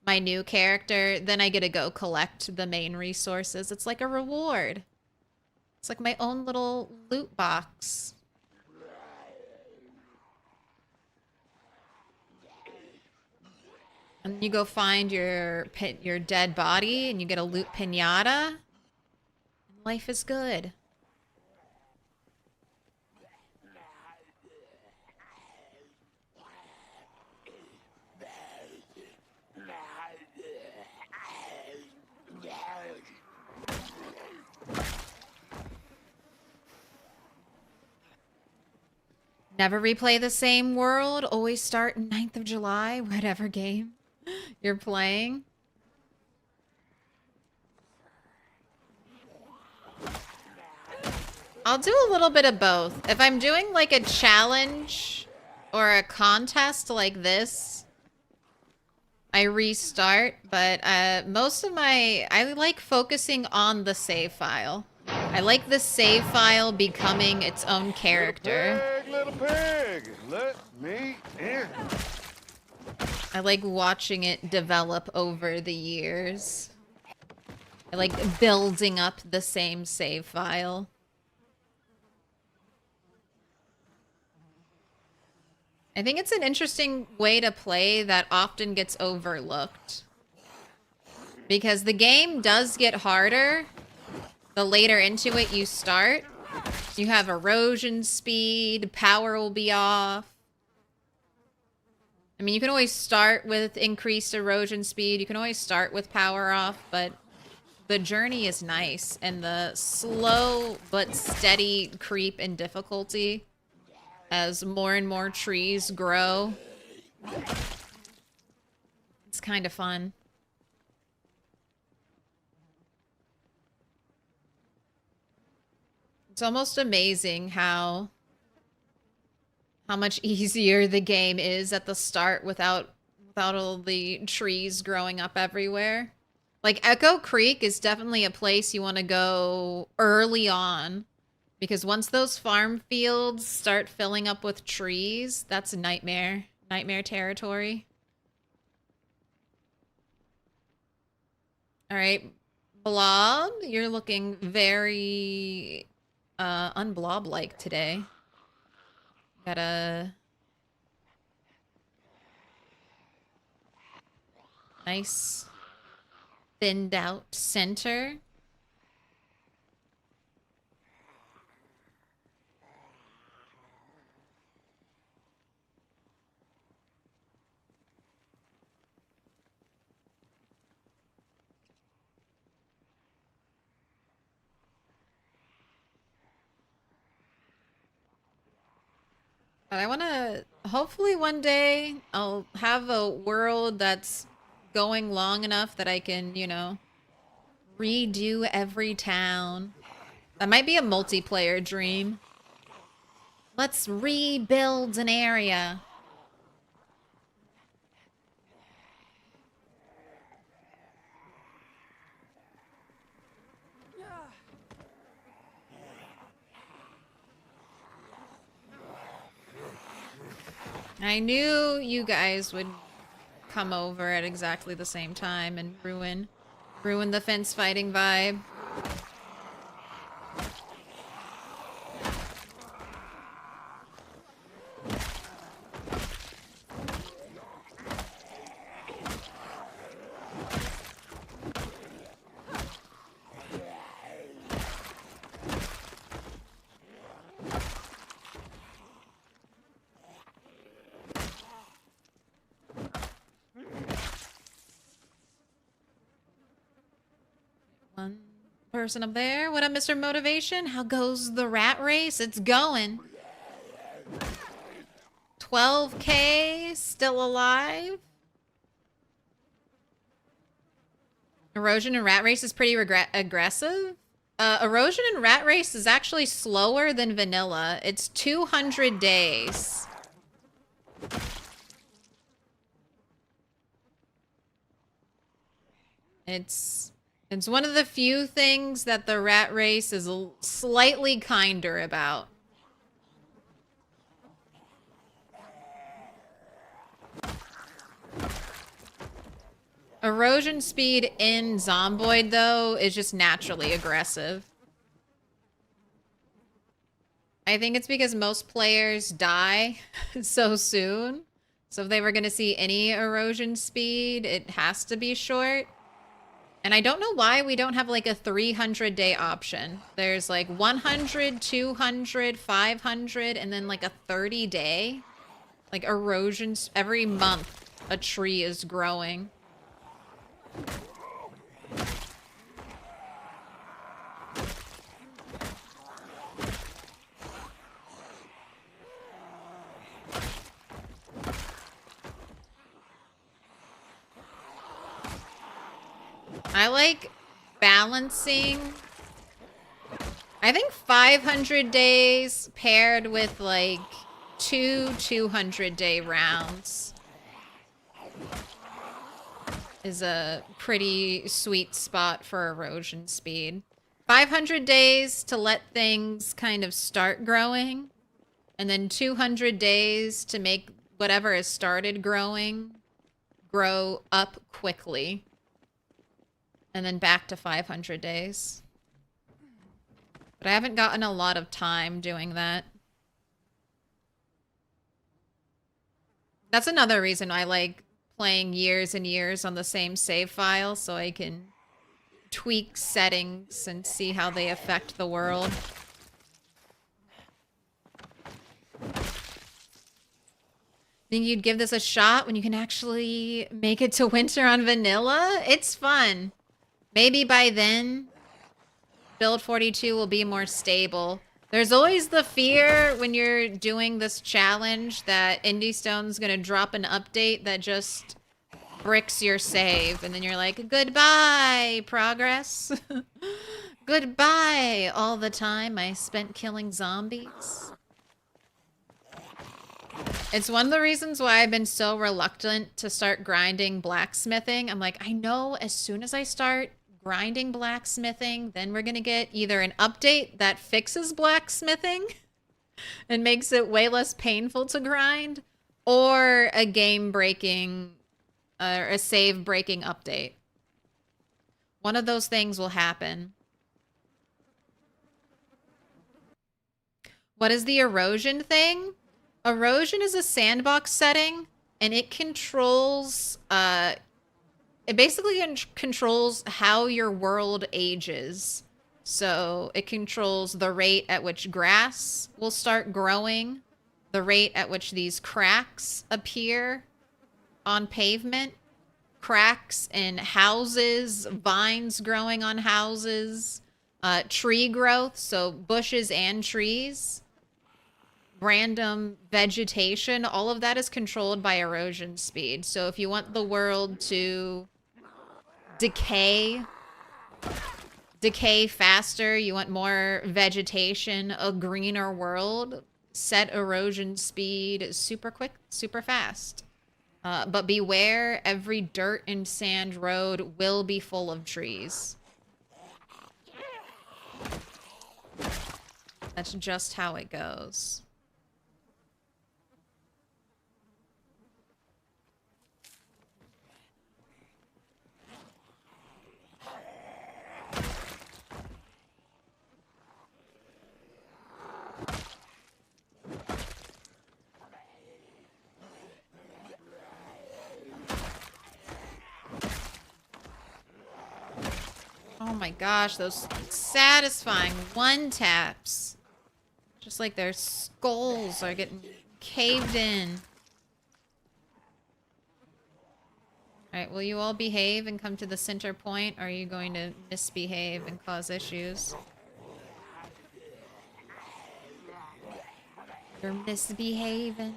my new character, then I get to go collect the main resources. It's like a reward. It's like my own little loot box. And you go find your dead body and you get a loot piñata. And life is good. Never replay the same world. Always start 9th of July, whatever game you're playing. I'll do a little bit of both. If I'm doing like a challenge or a contest like this, I restart, but most of I like focusing on the save file. I like the save file becoming its own character. Little pig, let me in. I like watching it develop over the years. I like building up the same save file. I think it's an interesting way to play that often gets overlooked. Because the game does get harder the later into it you start. You have erosion speed, power will be off. I mean, you can always start with increased erosion speed. You can always start with power off, but the journey is nice. And the slow but steady creep in difficulty as more and more trees grow. It's kind of fun. It's almost amazing how much easier the game is at the start without all the trees growing up everywhere. Like, Echo Creek is definitely a place you want to go early on. Because once those farm fields start filling up with trees, that's a nightmare. Nightmare territory. Alright. Blob, you're looking very unblob-like today. Got a nice thinned out center. But I want to, hopefully one day, I'll have a world that's going long enough that I can, you know, redo every town. That might be a multiplayer dream. Let's rebuild an area. I knew you guys would come over at exactly the same time and ruin the fence fighting vibe. One person up there. What up, Mr. Motivation? How goes the rat race? It's going. 12K still alive. Erosion and rat race is pretty aggressive. Erosion and rat race is actually slower than vanilla. It's 200 days. It's one of the few things that the rat race is slightly kinder about. Erosion speed in Zomboid, though, is just naturally aggressive. I think it's because most players die so soon. So if they were going to see any erosion speed, it has to be short. And I don't know why we don't have like a 300-day option. There's like 100, 200, 500, and then like a 30-day. Like erosions, every month a tree is growing. I like balancing. I think 500 days paired with like 200-day rounds is a pretty sweet spot for erosion speed. 500 days to let things kind of start growing, and then 200 days to make whatever has started growing grow up quickly. And then back to 500 days. But I haven't gotten a lot of time doing that. That's another reason I like playing years and years on the same save file, so I can tweak settings and see how they affect the world. Think you'd give this a shot when you can actually make it to winter on vanilla? It's fun. Maybe by then, build 42 will be more stable. There's always the fear when you're doing this challenge that Indiestone's gonna drop an update that just bricks your save, and then you're like, goodbye, progress. Goodbye, all the time I spent killing zombies. It's one of the reasons why I've been so reluctant to start grinding blacksmithing. I'm like, I know as soon as I start grinding blacksmithing, then we're gonna get either an update that fixes blacksmithing and makes it way less painful to grind, or a game-breaking or a save-breaking update. One of those things will happen. What is the erosion thing? Erosion is a sandbox setting, and it controls, it basically controls how your world ages. So it controls the rate at which grass will start growing, the rate at which these cracks appear on pavement, cracks in houses, vines growing on houses, tree growth, so bushes and trees, random vegetation, all of that is controlled by erosion speed. So if you want the world to decay faster, you want more vegetation, a greener world, set erosion speed super quick, super fast. But beware, every dirt and sand road will be full of trees. That's just how it goes. Oh my gosh, those satisfying one taps. Just like their skulls are getting caved in. Alright, will you all behave and come to the center point, or are you going to misbehave and cause issues? You're misbehaving.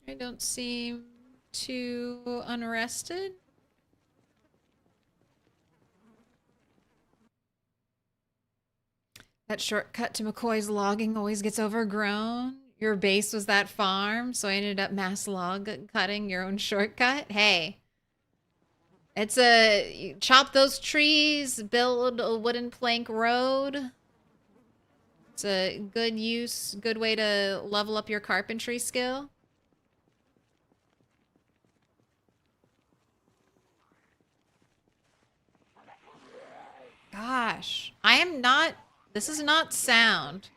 I don't seem too unrested. That shortcut to McCoy's logging always gets overgrown. Your base was that farm, so I ended up mass log cutting your own shortcut. Hey, it's a chop those trees, build a wooden plank road. It's a good use, good way to level up your carpentry skill. Gosh, I am not, this is not sound.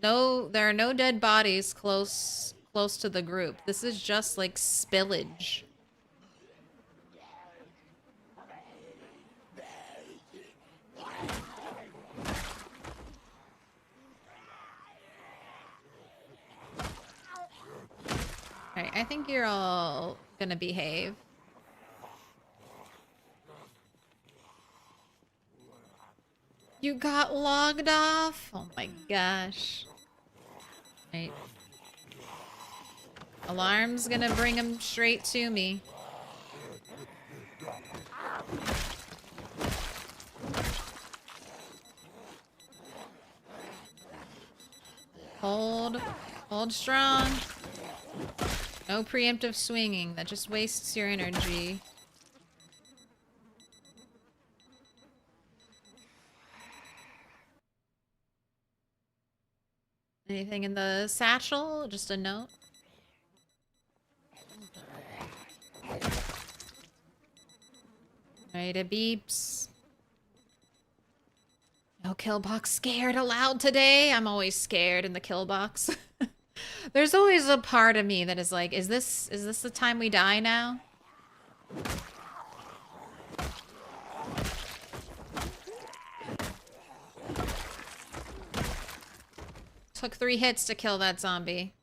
No, there are no dead bodies close to the group. This is just like spillage. Alright, I think you're all gonna behave. You got logged off? Oh my gosh. Right. Alarm's gonna bring him straight to me. Hold. Hold strong. No preemptive swinging. That just wastes your energy. Anything in the satchel? Just a note. Alright, it beeps. No kill box scared aloud today. I'm always scared in the kill box. There's always a part of me that is like, is this the time we die now? Took 3 hits to kill that zombie.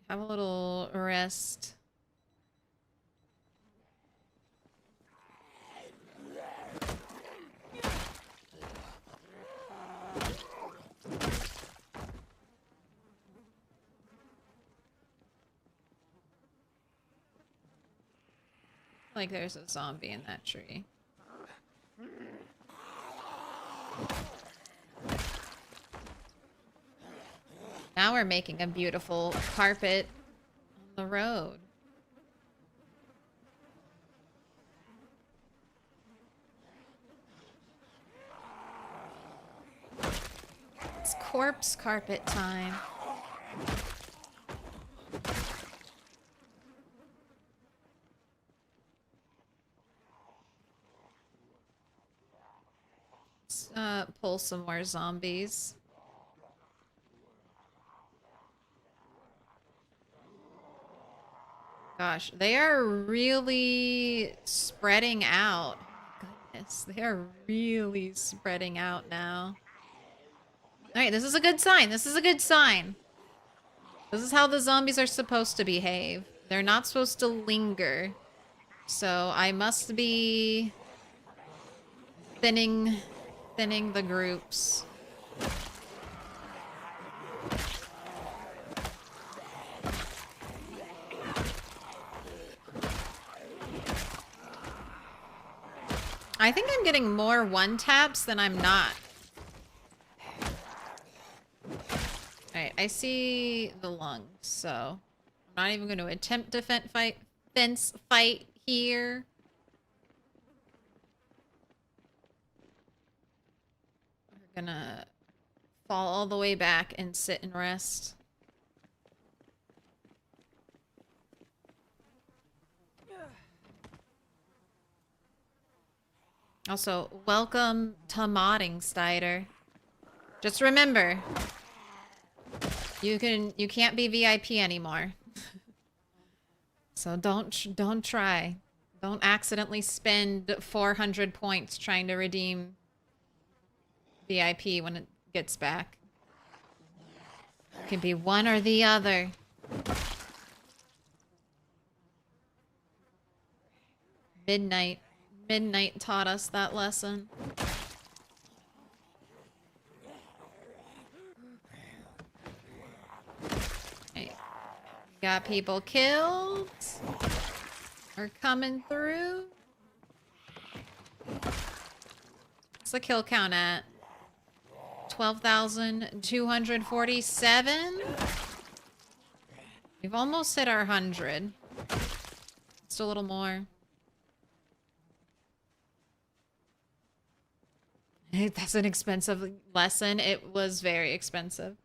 Have a little rest. Like there's a zombie in that tree. Now we're making a beautiful carpet on the road. It's corpse carpet time. Let's pull some more zombies. Gosh, they are really spreading out. Goodness, they are really spreading out now. Alright, this is a good sign. This is a good sign. This is how the zombies are supposed to behave. They're not supposed to linger. So I must be thinning the groups. I think I'm getting more one-taps than I'm not. Alright, I see the lungs, so I'm not even going to attempt to fence fight here. We're gonna fall all the way back and sit and rest. Also, welcome to modding, Stider. Just remember, you can't be VIP anymore. So don't try. Don't accidentally spend 400 points trying to redeem VIP when it gets back. It can be one or the other. Midnight taught us that lesson. Okay. Got people killed. We're coming through. What's the kill count at? 12,247? We've almost hit our 100. Just a little more. That's an expensive lesson. It was very expensive.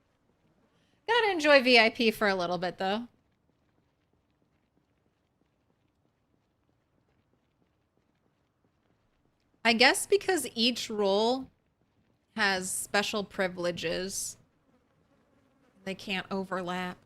Gotta enjoy VIP for a little bit, though. I guess because each role has special privileges, they can't overlap.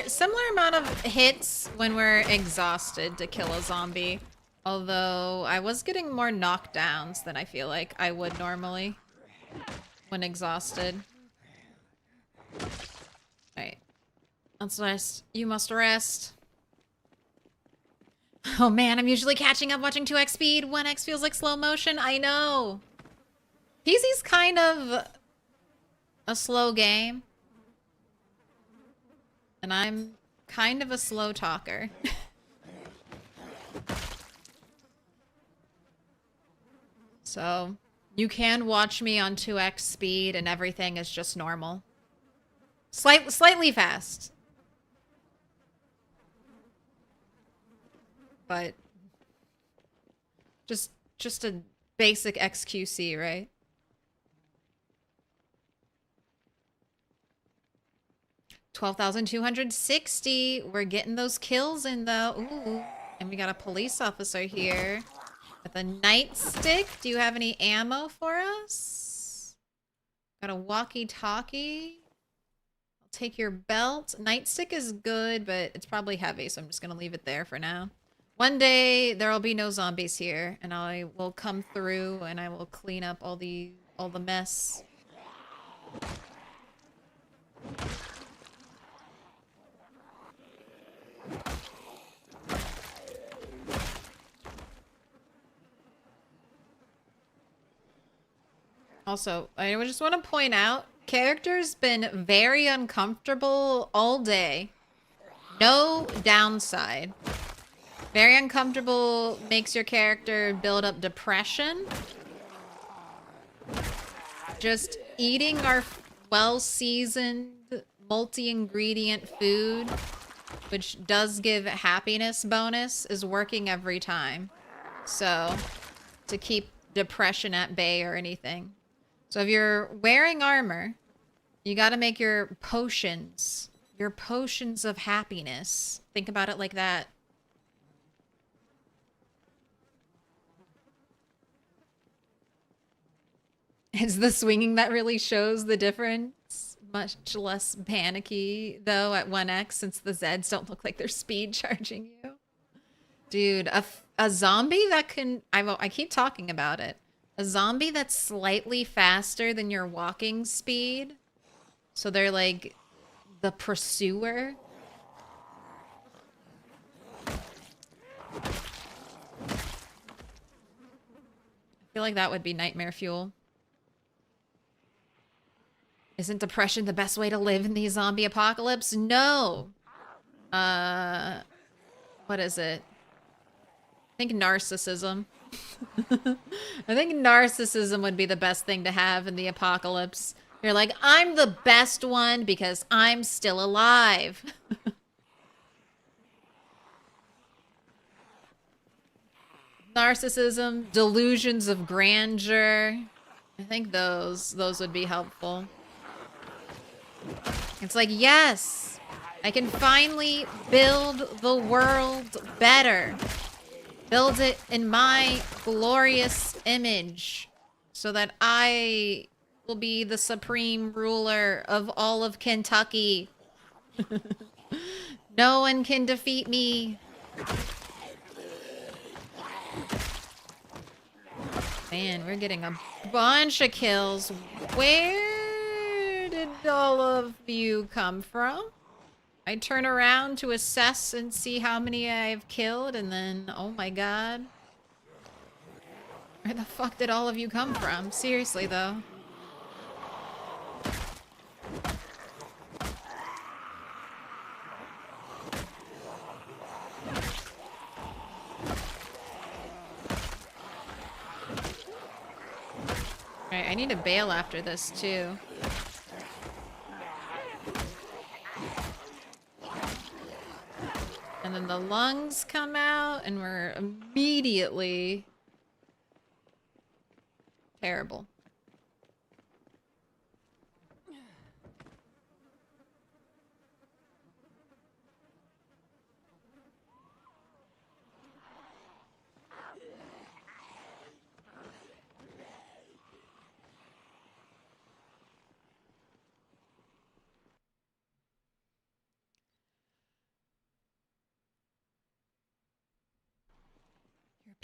similar amount of hits when we're exhausted to kill a zombie. Although I was getting more knockdowns than I feel like I would normally when exhausted. Alright. Let's rest. You must rest. Oh man, I'm usually catching up watching 2x speed. 1x feels like slow motion. I know. PC's kind of a slow game. And I'm kind of a slow talker. So, you can watch me on 2x speed and everything is just normal. Slightly fast. But just a basic XQC, right? $12,260. We're getting those kills in though. Ooh. And we got a police officer here with a nightstick. Do you have any ammo for us? Got a walkie-talkie. I'll take your belt. Nightstick is good, but it's probably heavy, so I'm just gonna leave it there for now. One day there will be no zombies here, and I will come through and I will clean up all the mess. Also, I just want to point out, character's been very uncomfortable all day. No downside. Very uncomfortable makes your character build up depression. Just eating our well-seasoned, multi-ingredient food, which does give happiness bonus, is working every time. So, to keep depression at bay or anything. So if you're wearing armor, you gotta make your potions of happiness. Think about it like that. It's the swinging that really shows the difference. Much less panicky, though, at 1x, since the Zeds don't look like they're speed charging you. Dude, a zombie that can... I keep talking about it. A zombie that's slightly faster than your walking speed. So they're like the pursuer. I feel like that would be nightmare fuel. Isn't depression the best way to live in the zombie apocalypse? No. What is it? I think narcissism. I think narcissism would be the best thing to have in the apocalypse. You're like, I'm the best one because I'm still alive. Narcissism, delusions of grandeur. I think those would be helpful. It's like, yes, I can finally build the world better. Build it in my glorious image so that I will be the supreme ruler of all of Kentucky. No one can defeat me. Man, we're getting a bunch of kills. Where did all of you come from? I turn around to assess and see how many I've killed, and then, oh my god. Where the fuck did all of you come from? Seriously, though. Alright, I need to bail after this, too. And then the lungs come out, and we're immediately terrible.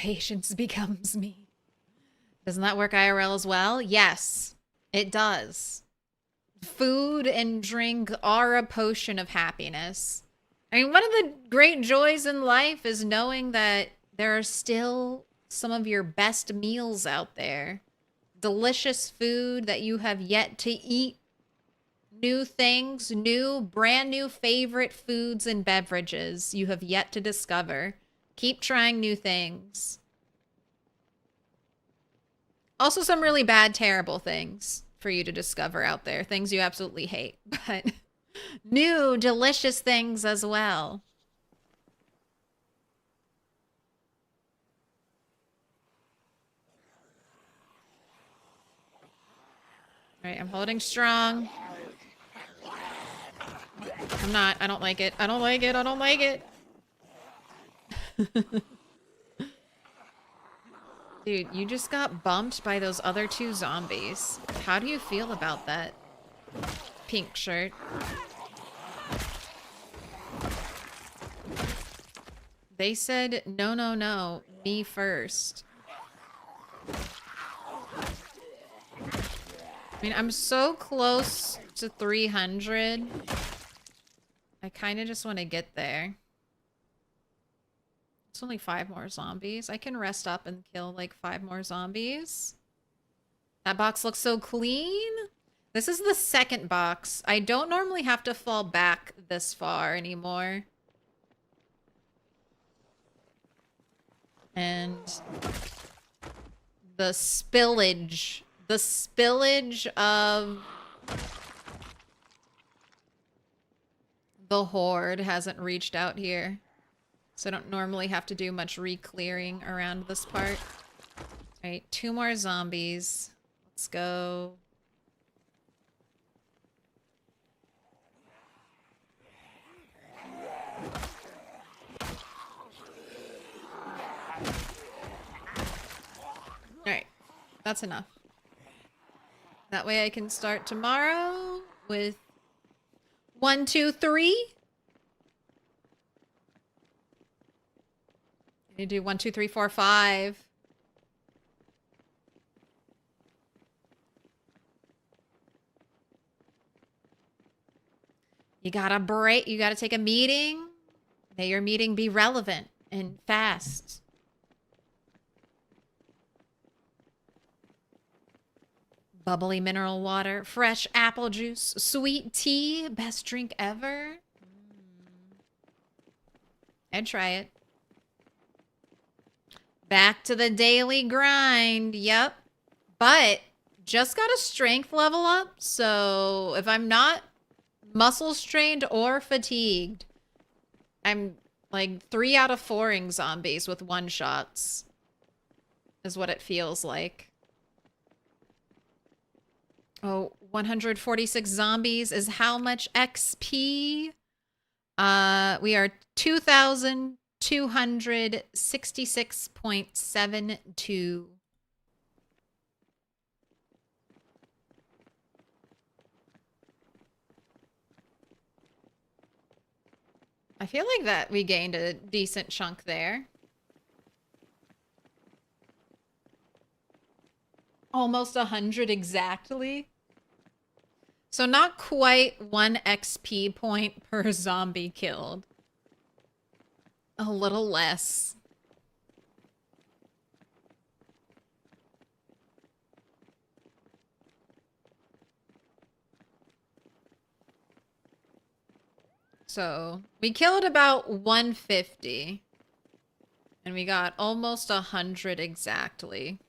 Patience becomes me. Doesn't that work IRL as well? Yes, it does. Food and drink are a potion of happiness. I mean, one of the great joys in life is knowing that there are still some of your best meals out there. Delicious food that you have yet to eat. New things, brand new favorite foods and beverages you have yet to discover. Keep trying new things. Also some really bad, terrible things for you to discover out there. Things you absolutely hate, but new, delicious things as well. All right, I'm holding strong. I'm not. I don't like it. I don't like it. I don't like it. Dude, you just got bumped by those other two zombies. How do you feel about that? Pink shirt. They said, no, no, no, me first. I mean, I'm so close to 300. I kind of just want to get there. It's only 5 more zombies. I can rest up and kill like 5 more zombies. That box looks so clean. This is the second box. I don't normally have to fall back this far anymore. And the spillage of the Horde hasn't reached out here. So I don't normally have to do much re-clearing around this part. Alright, 2 more zombies. Let's go. Alright, that's enough. That way I can start tomorrow with 1, 2, 3. You do 1, 2, 3, 4, 5. You gotta break. You gotta take a meeting. May your meeting be relevant and fast. Bubbly mineral water, fresh apple juice, sweet tea, best drink ever. I'd try it. Back to the daily grind. Yep. But just got a strength level up. So if I'm not muscle strained or fatigued, I'm like 3 out of 4ing zombies with 1-shots. Is what it feels like. Oh, 146 zombies is how much XP? We are 2,266.72. I feel like that we gained a decent chunk there. Almost 100 exactly. So not quite 1 XP point per zombie killed. A little less. So we killed about 150. And we got almost 100 exactly.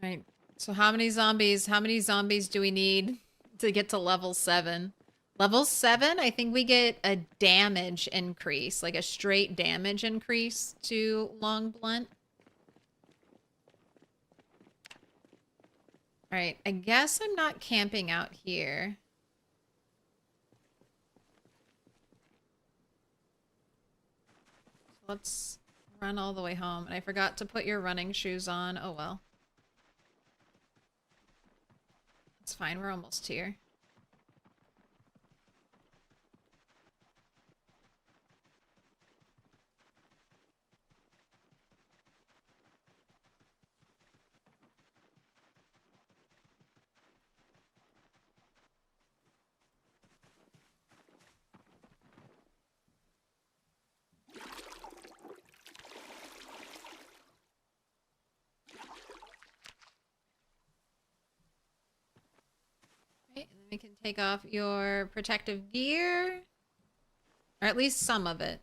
Right. So how many zombies do we need to get to level 7? Level 7, I think we get a damage increase, like a straight damage increase to long blunt. All right, I guess I'm not camping out here. Let's run all the way home, and I forgot to put your running shoes on. Oh well. It's fine, we're almost here. Right, and then we can take off your protective gear. Or at least some of it.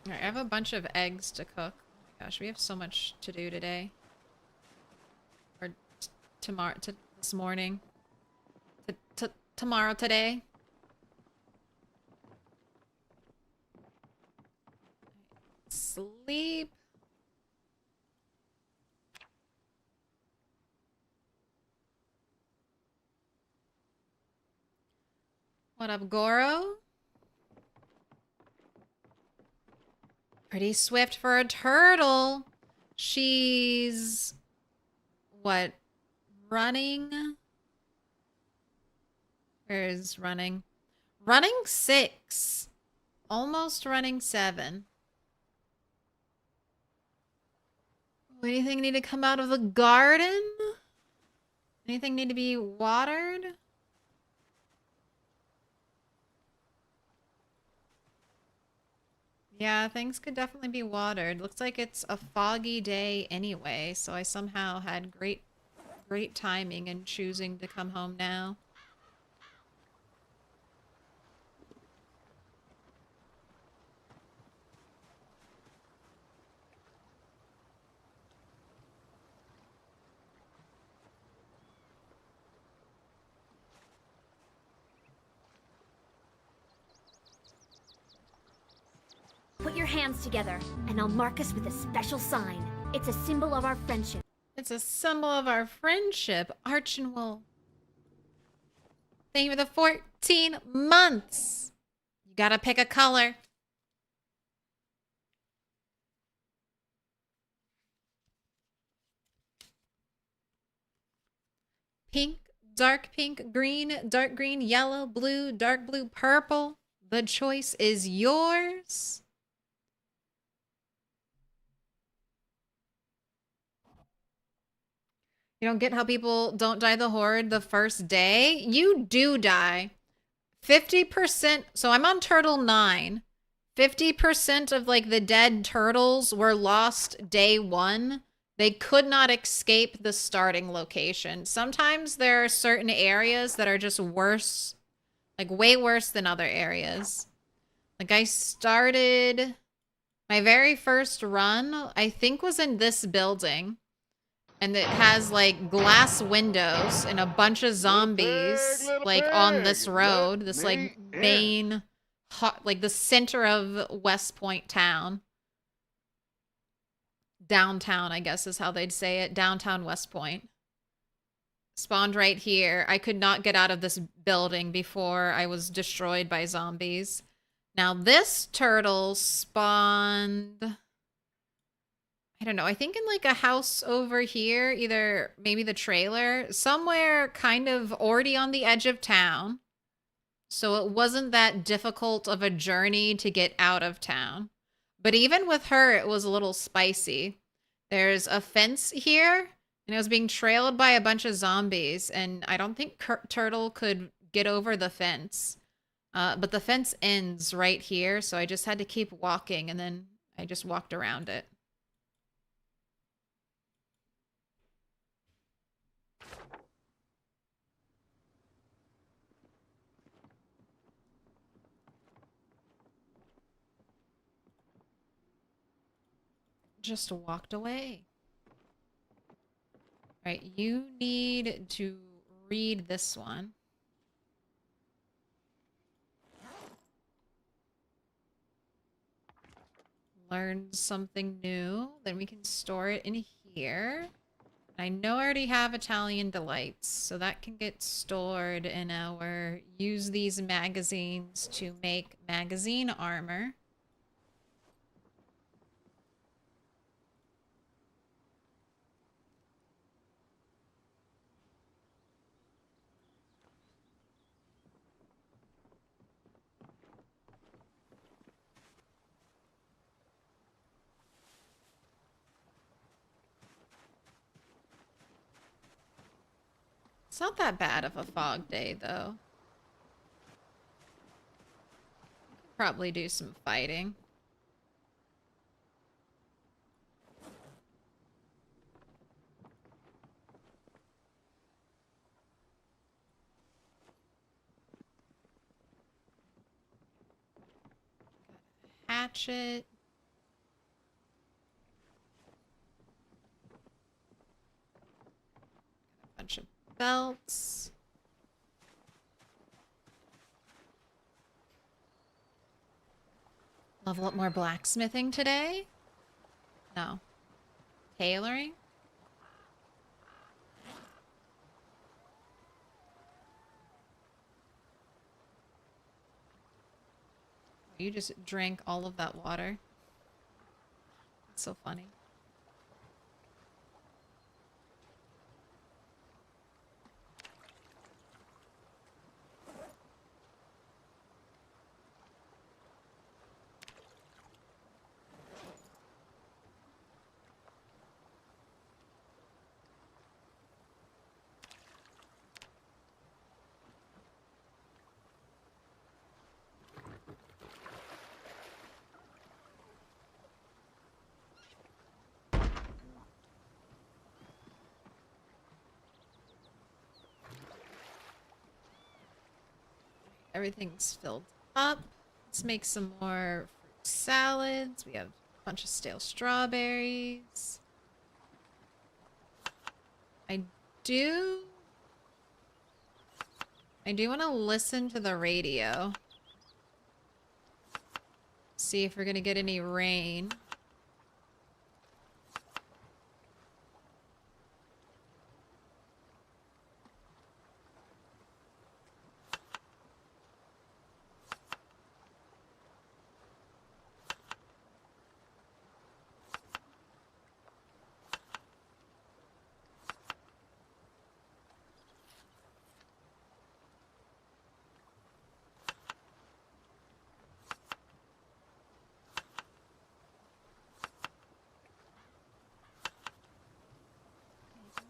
Alright, I have a bunch of eggs to cook. Oh my gosh, we have so much to do today. Or tomorrow, this morning. Tomorrow, today. Sleep. What up, Goro? Pretty swift for a turtle. She's... what? Running? Where is running? Running 6. Almost running 7. Anything need to come out of the garden? Anything need to be watered? Yeah, things could definitely be watered. Looks like it's a foggy day anyway, so I somehow had great timing in choosing to come home now. Put your hands together, and I'll mark us with a special sign. It's a symbol of our friendship. It's a symbol of our friendship, Archinwool. Thank you for the 14 months. You gotta pick a color. Pink, dark pink, green, dark green, yellow, blue, dark blue, purple. The choice is yours. You don't get how people don't die the Horde the first day? You do die. 50%. So I'm on turtle 9. 50% of like the dead turtles were lost day 1. They could not escape the starting location. Sometimes there are certain areas that are just worse, like way worse than other areas. Like I started my very first run, I think was in this building. And it has like glass windows and a bunch of zombies like on this road, this like main hot, like the center of West Point town. Downtown, I guess is how they'd say it. Downtown West Point. Spawned right here. I could not get out of this building before I was destroyed by zombies. Now this turtle spawned... I don't know. I think in like a house over here, either maybe the trailer, somewhere kind of already on the edge of town. So it wasn't that difficult of a journey to get out of town. But even with her, it was a little spicy. There's a fence here, and it was being trailed by a bunch of zombies, and I don't think Turtle could get over the fence. But the fence ends right here, so I just had to keep walking, and then I just walked around it. Just walked away. Right, you need to read this one. learn something new. Then we can store it in here. I know I already have Italian Delights, so that can get stored in our use these magazines to make magazine armor. It's not that bad of a fog day, though. Probably do some fighting. Hatchet. A bunch of belts. Level up more blacksmithing today? No. Tailoring? You just drank all of that water. That's so funny. Everything's filled up. Let's make some more fruit salads. We have a bunch of stale strawberries. I do want to listen to the radio. See if we're going to get any rain.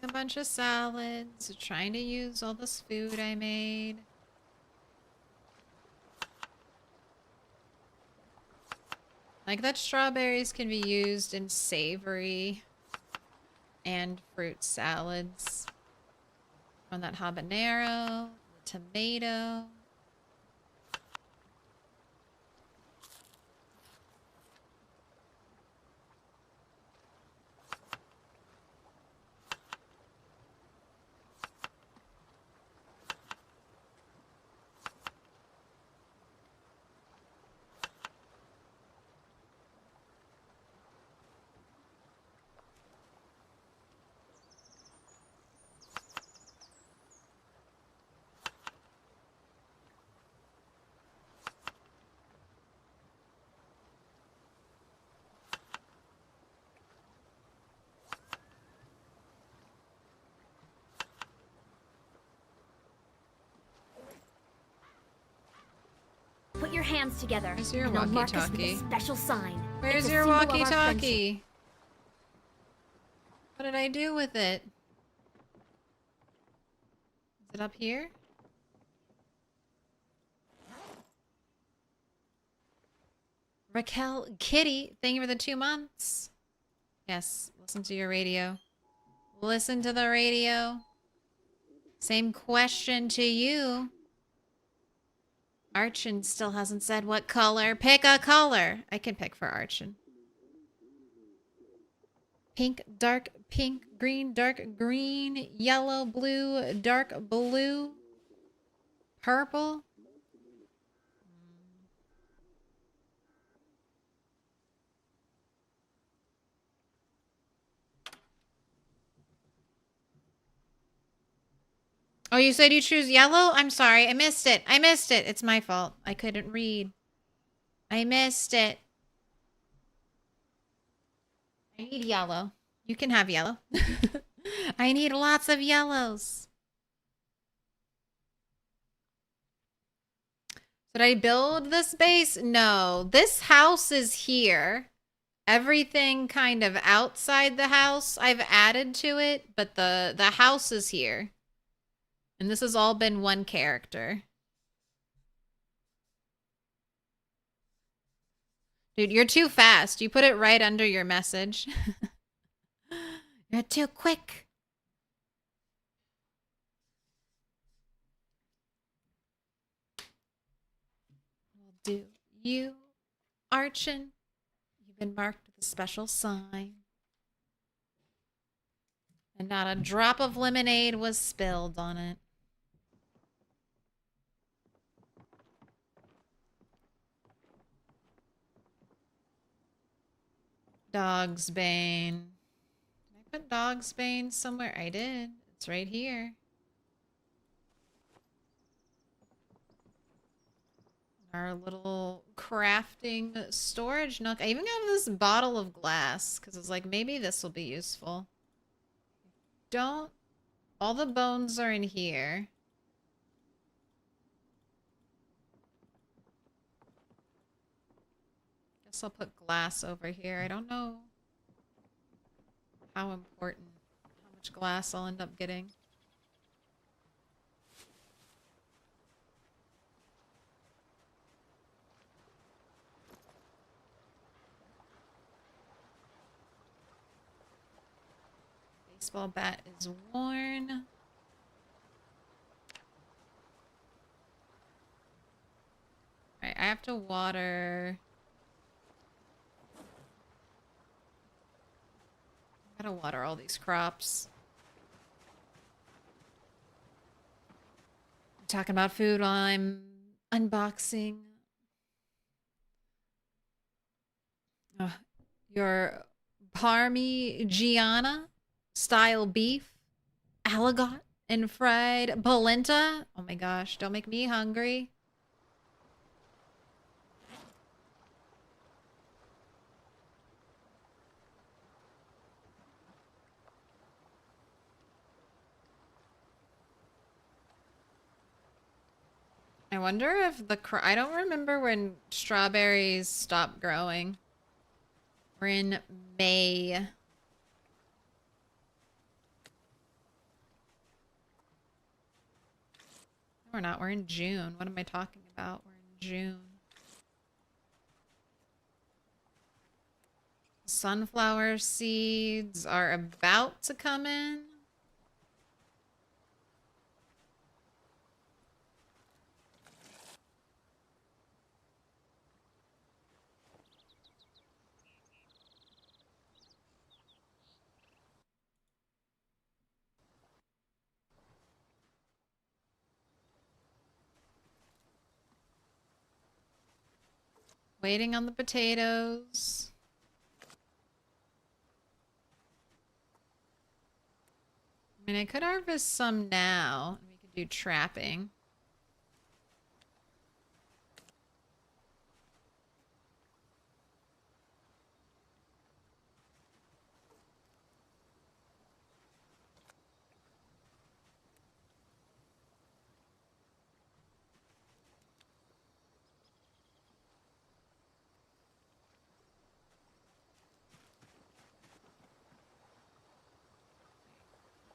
A bunch of salads, trying to use all this food I made. Like that strawberries can be used in savory and fruit salads. On that habanero, the tomato. Put your hands together, Where's your and I'll mark us with walkie-talkie? a special sign. Where's It's a your symbol of our walkie-talkie? What did I do with it? Is it up here? Raquel Kitty, thank you for the 2 months. Yes, listen to your radio. Listen to the radio. Same question to you. Archon still hasn't said what color. Pick a color. I can pick for Archon. Pink, dark pink, green, dark green, yellow, blue, dark blue, purple. Oh, you said you choose yellow? I'm sorry. I missed it. I missed it. It's my fault. I couldn't read. I missed it. I need yellow. You can have yellow. I need lots of yellows. Did I build this base? No. This house is here. Everything kind of outside the house I've added to it, but the house is here. And this has all been one character. Dude, you're too fast. You put it right under your message. You're too quick. Will do. You, Archon, you've been marked with a special sign. And not a drop of lemonade was spilled on it. Dog's Bane. Did I put Dog's Bane somewhere? I did. It's right here. Our little crafting storage nook. I even have this bottle of glass because it's like maybe this will be useful. Don't. All the bones are in here. Guess I'll put glass over here. I don't know how important, how much glass I'll end up getting. Baseball bat is worn. Alright, I have to water. I gotta water all these crops. I'm talking about food while I'm unboxing. Your Parmigiana style beef, aligot, and fried polenta. Oh my gosh, don't make me hungry. I wonder if I don't remember when strawberries stopped growing. We're in May. No, we're not. We're in June. What am I talking about? We're in June. Sunflower seeds are about to come in. Waiting on the potatoes. I mean, I could harvest some now. We could do trapping.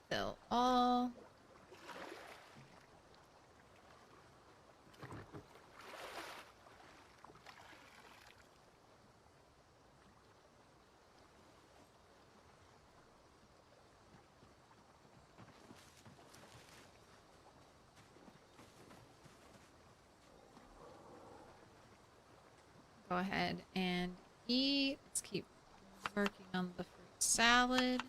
Fill all. Go ahead and eat. Let's keep working on the fruit salad.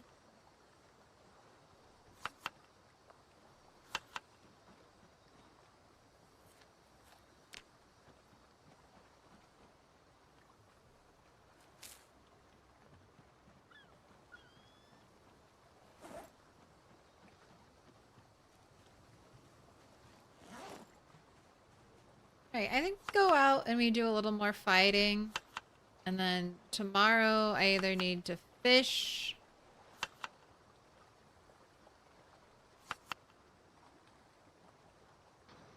Alright, I think go out and we do a little more fighting. And then tomorrow I either need to fish.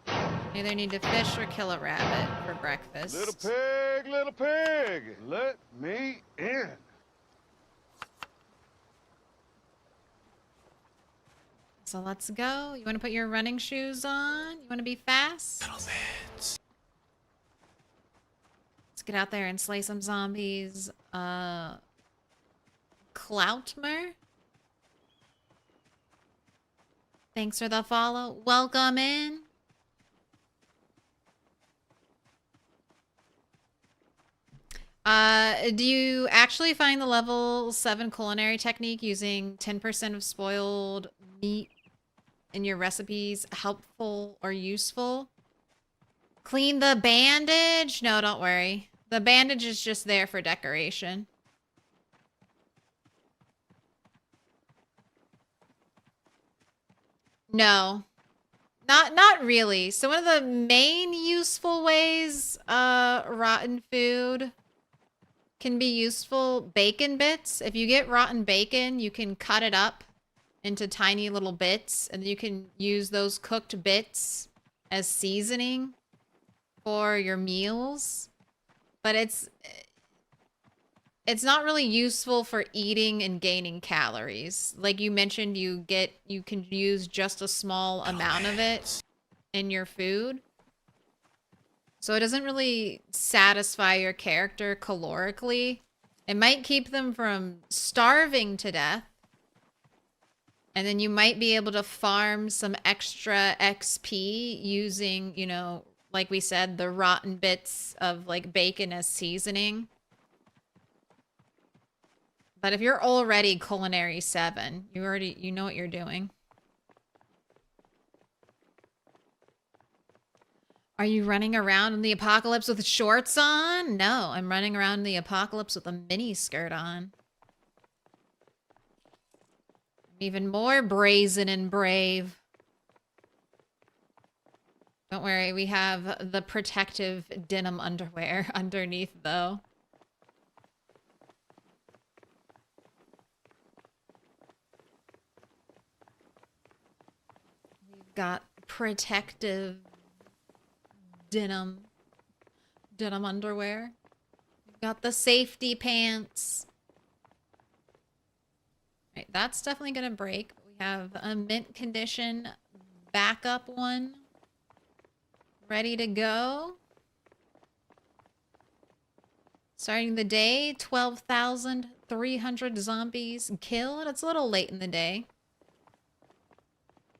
Either need to fish or kill a rabbit for breakfast. Little pig, let me in. So let's go. You want to put your running shoes on? You want to be fast? Let's get out there and slay some zombies. Cloutmer? Thanks for the follow. Welcome in. Do you actually find the level 7 culinary technique using 10% of spoiled meat in your recipes helpful or useful? Clean the bandage? No, don't worry. The bandage is just there for decoration. No. Not really. So one of the main useful ways rotten food can be useful, bacon bits. If you get rotten bacon, you can cut it up into tiny little bits, and you can use those cooked bits as seasoning for your meals. But it's not really useful for eating and gaining calories. Like you mentioned, you can use just a small amount of it in your food. So it doesn't really satisfy your character calorically. It might keep them from starving to death. And then you might be able to farm some extra XP using, you know, like we said, the rotten bits of like bacon as seasoning. But if you're already culinary 7, you know what you're doing. Are you running around in the apocalypse with shorts on? No, I'm running around in the apocalypse with a mini skirt on. Even more brazen and brave. Don't worry, we have the protective denim underwear underneath, though. We've got protective denim underwear. We've got the safety pants. Right, that's definitely gonna break. We have a mint condition backup one ready to go. Starting the day, 12,300 zombies killed. It's a little late in the day.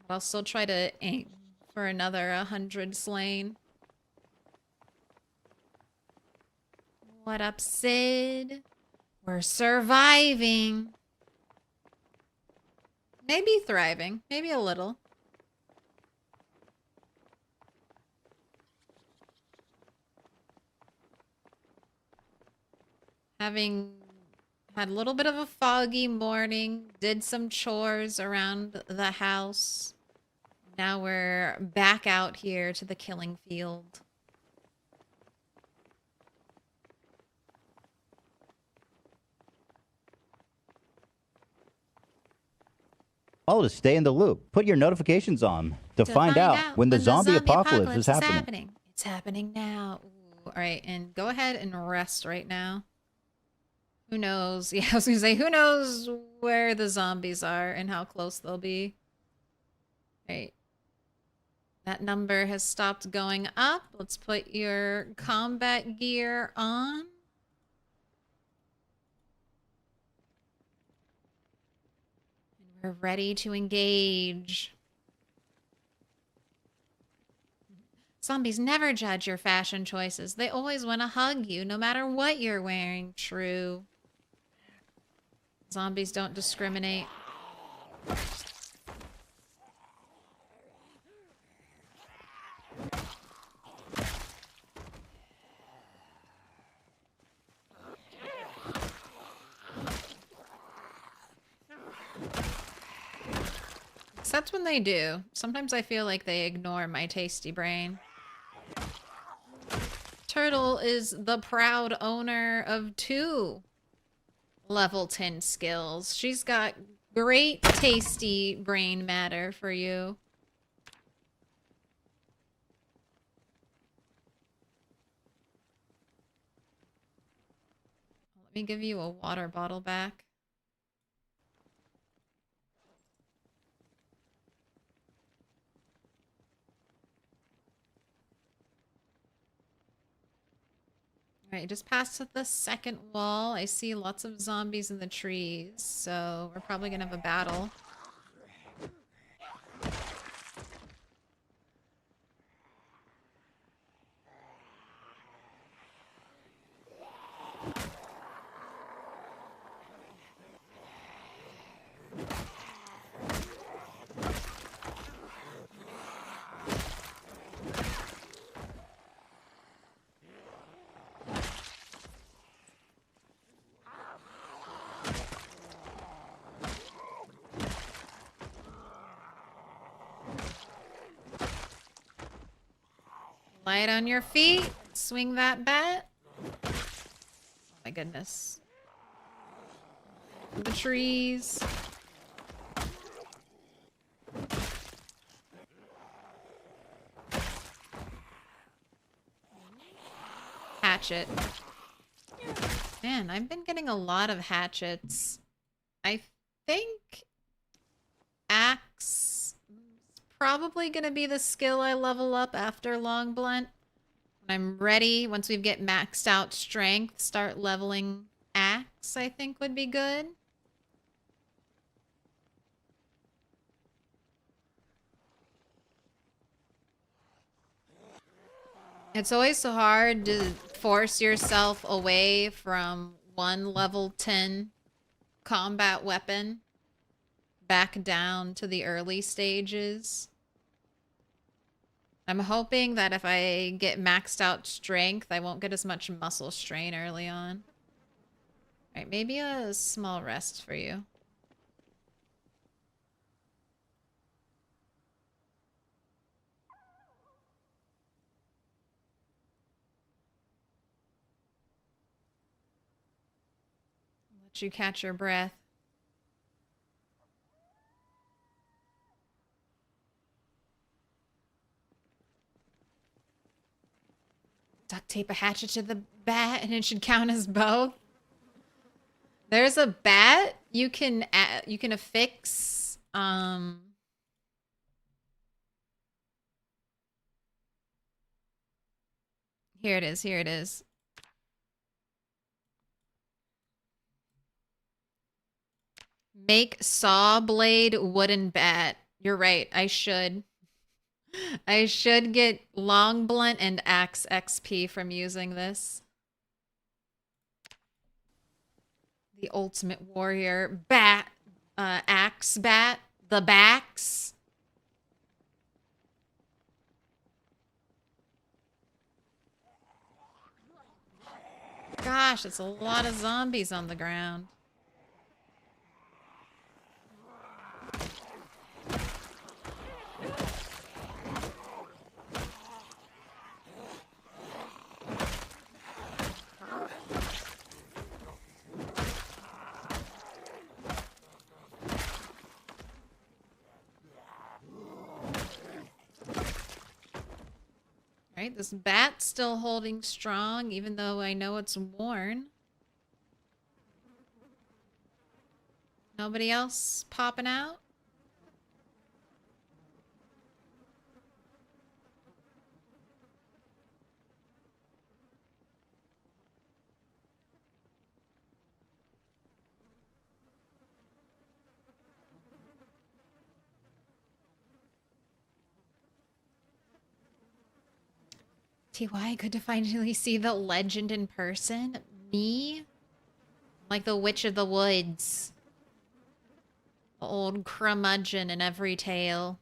But I'll still try to aim for another 100 slain. What up, Sid? We're surviving. Maybe thriving. Maybe a little. Having had a little bit of a foggy morning, did some chores around the house. Now we're back out here to the killing field. Oh, to stay in the loop. Put your notifications on to find out when the zombie apocalypse is happening. It's happening now. Ooh, all right, and go ahead and rest right now. Who knows? Yeah, I was gonna say, who knows where the zombies are and how close they'll be. Right. That number has stopped going up. Let's put your combat gear on. And we're ready to engage. Zombies never judge your fashion choices. They always want to hug you, no matter what you're wearing. True. Zombies don't discriminate. Except when they do. Sometimes I feel like they ignore my tasty brain. Turtle is the proud owner of 2 level 10 skills. She's got great tasty brain matter for you. Let me give you a water bottle back. Alright, just past the second wall. I see lots of zombies in the trees, so we're probably gonna have a battle. Light on your feet. Swing that bat. Oh my goodness. The trees. Hatchet. Man, I've been getting a lot of hatchets. I think axe is probably gonna be the skill I level up after long blunt. When I'm ready, once we get maxed out strength, start leveling axe, I think would be good. It's always so hard to force yourself away from one level 10 combat weapon back down to the early stages. I'm hoping that if I get maxed out strength, I won't get as much muscle strain early on. Alright, maybe a small rest for you. Let you catch your breath. Duct tape a hatchet to the bat and it should count as both. There's a bat you can affix here it is, here it is. Make saw blade wooden bat. You're right, I should. I should get long blunt and axe XP from using this. The ultimate warrior bat, axe bat, the backs. Gosh, it's a lot of zombies on the ground. Right, this bat's still holding strong, even though I know it's worn. Nobody else popping out? TY, good to finally see the legend in person. Me? Like the Witch of the Woods. The old curmudgeon in every tale.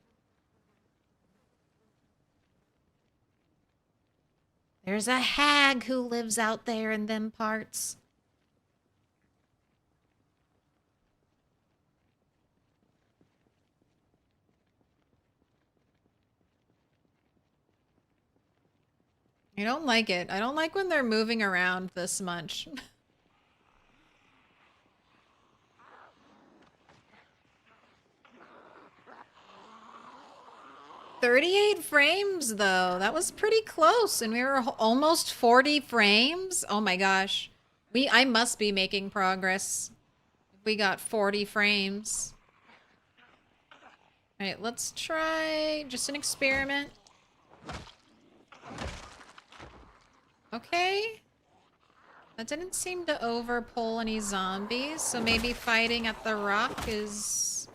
There's a hag who lives out there in them parts. I don't like it. I don't like when they're moving around this much. 38 frames though. That was pretty close and we were almost 40 frames. Oh my gosh. I must be making progress. We got 40 frames. All right, let's try just an experiment. Okay. That didn't seem to overpull any zombies, so maybe fighting at the rock is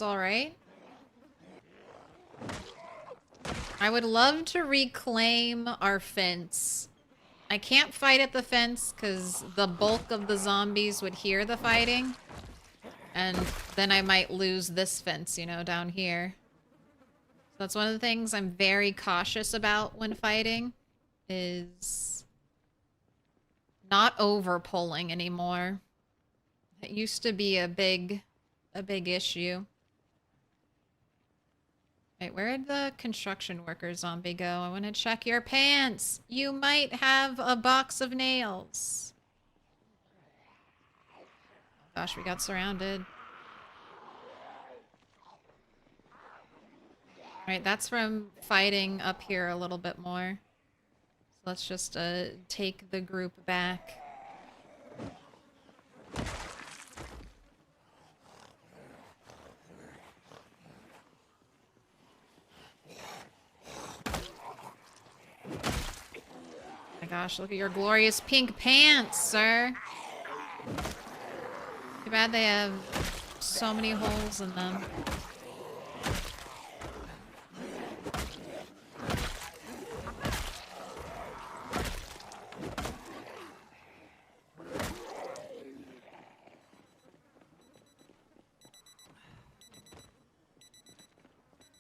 all right. I would love to reclaim our fence. I can't fight at the fence because the bulk of the zombies would hear the fighting. And then I might lose this fence, you know, down here. So that's one of the things I'm very cautious about when fighting, is not over pulling anymore. It used to be a big issue. Wait, where did the construction worker zombie go? I want to check your pants. You might have a box of nails. Gosh, we got surrounded. Alright, that's from fighting up here a little bit more. So let's just take the group back. Oh my gosh, look at your glorious pink pants, sir. Too bad they have so many holes in them.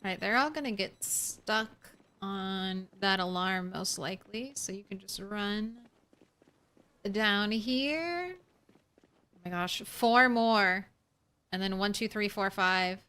Alright, they're all gonna get stuck on that alarm most likely, so you can just run down here. Oh my gosh, 4 more. And then 1, 2, 3, 4, 5.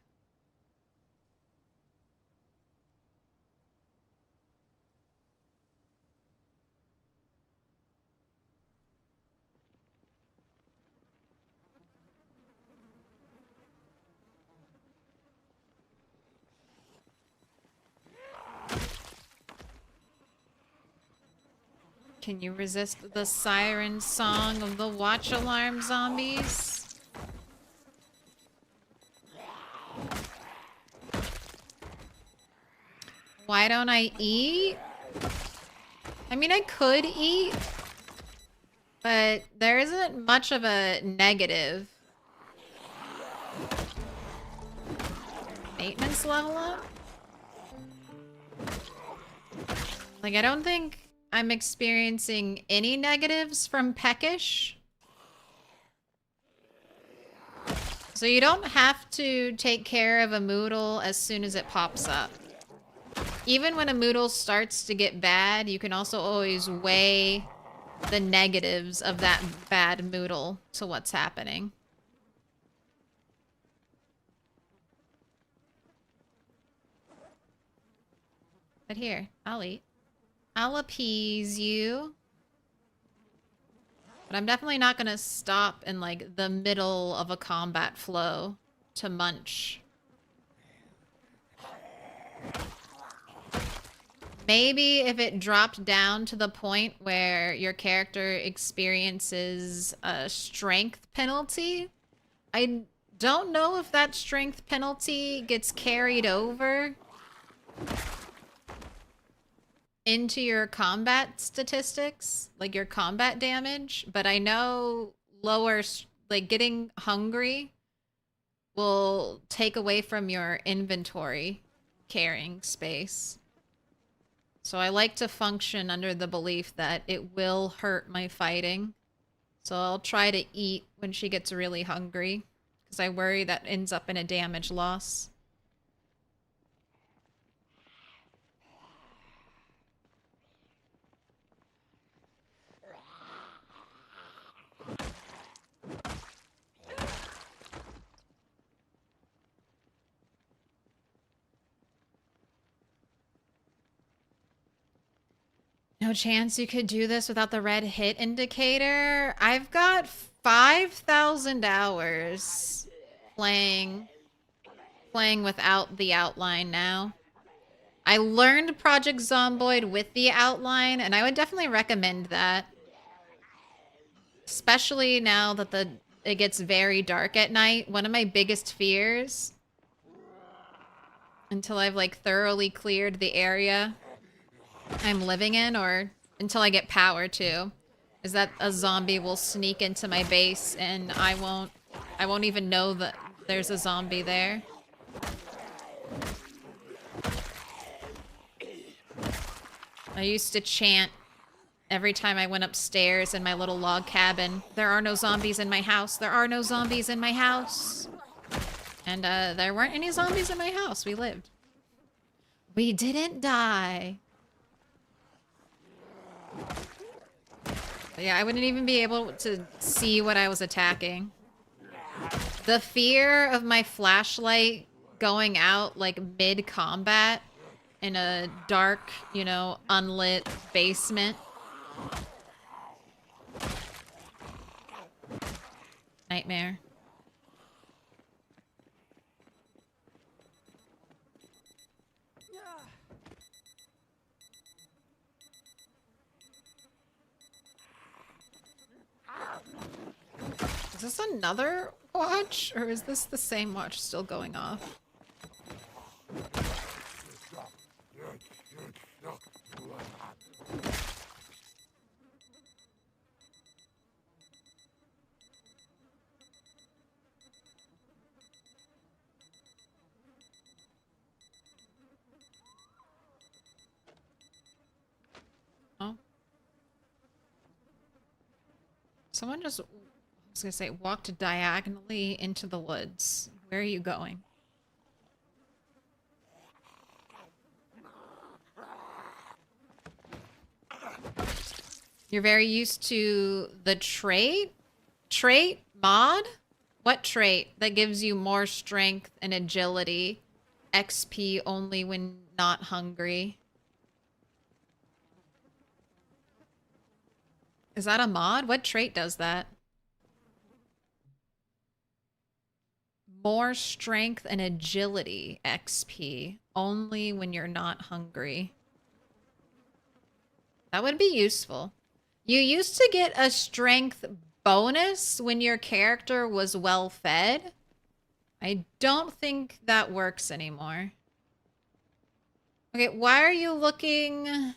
Can you resist the siren song of the watch alarm zombies? Why don't I eat? I mean, I could eat, but there isn't much of a negative. Maintenance level up? Like, I don't think I'm experiencing any negatives from peckish. So you don't have to take care of a moodle as soon as it pops up. Even when a moodle starts to get bad, you can also always weigh the negatives of that bad moodle to what's happening. But here, I'll eat. I'll appease you. But I'm definitely not gonna stop in like the middle of a combat flow to munch. Maybe if it dropped down to the point where your character experiences a strength penalty. I don't know if that strength penalty gets carried over into your combat statistics, like your combat damage, but I know lower, like getting hungry will take away from your inventory carrying space. So I like to function under the belief that it will hurt my fighting. So I'll try to eat when she gets really hungry, because I worry that ends up in a damage loss. No chance you could do this without the red hit indicator. I've got 5,000 hours playing without the outline now. I learned Project Zomboid with the outline, and I would definitely recommend that. Especially now that it gets very dark at night. One of my biggest fears, until I've like thoroughly cleared the area I'm living in, or until I get power to, is that a zombie will sneak into my base and I won't even know that there's a zombie there. I used to chant every time I went upstairs in my little log cabin, "There are no zombies in my house. There are no zombies in my house." And there weren't any zombies in my house. We lived. We didn't die. But yeah, I wouldn't even be able to see what I was attacking. The fear of my flashlight going out like mid-combat in a dark, you know, unlit basement. Nightmare. Is this another watch, or is this the same watch still going off? Oh. Someone just, I was gonna say, walked diagonally into the woods. Where are you going? You're very used to the trait mod? What trait that gives you more strength and agility? XP only when not hungry. Is that a mod? What trait does that? More strength and agility XP only when you're not hungry. That would be useful. You used to get a strength bonus when your character was well fed. I don't think that works anymore. Okay, why are you looking...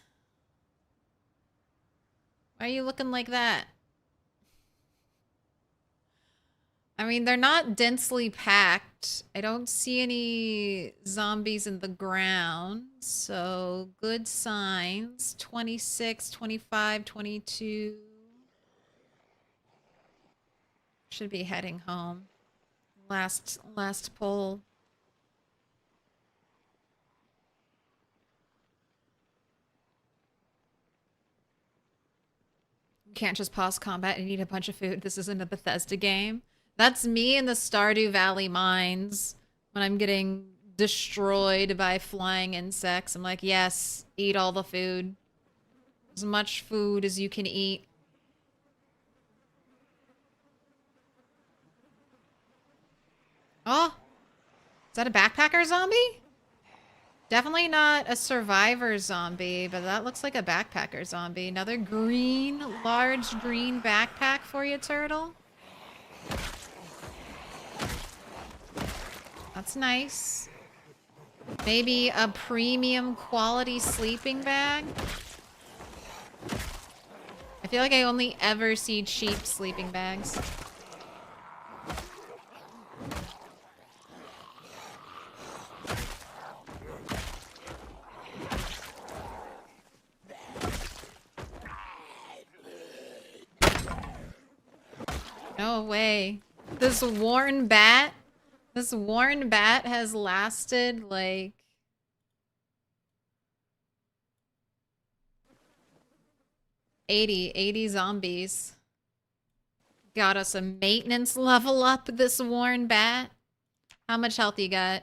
Why are you looking like that? I mean, they're not densely packed. I don't see any zombies in the ground. So, good signs. 26, 25, 22. Should be heading home. Last pull. You can't just pause combat and eat a bunch of food. This isn't a Bethesda game. That's me in the Stardew Valley mines when I'm getting destroyed by flying insects. I'm like, yes, eat all the food. As much food as you can eat. Oh, is that a backpacker zombie? Definitely not a survivor zombie, but that looks like a backpacker zombie. Another green, large green backpack for you, turtle. That's nice. Maybe a premium quality sleeping bag. I feel like I only ever see cheap sleeping bags. No way. This worn bat has lasted like 80 zombies. Got us a maintenance level up, this worn bat. How much health you got?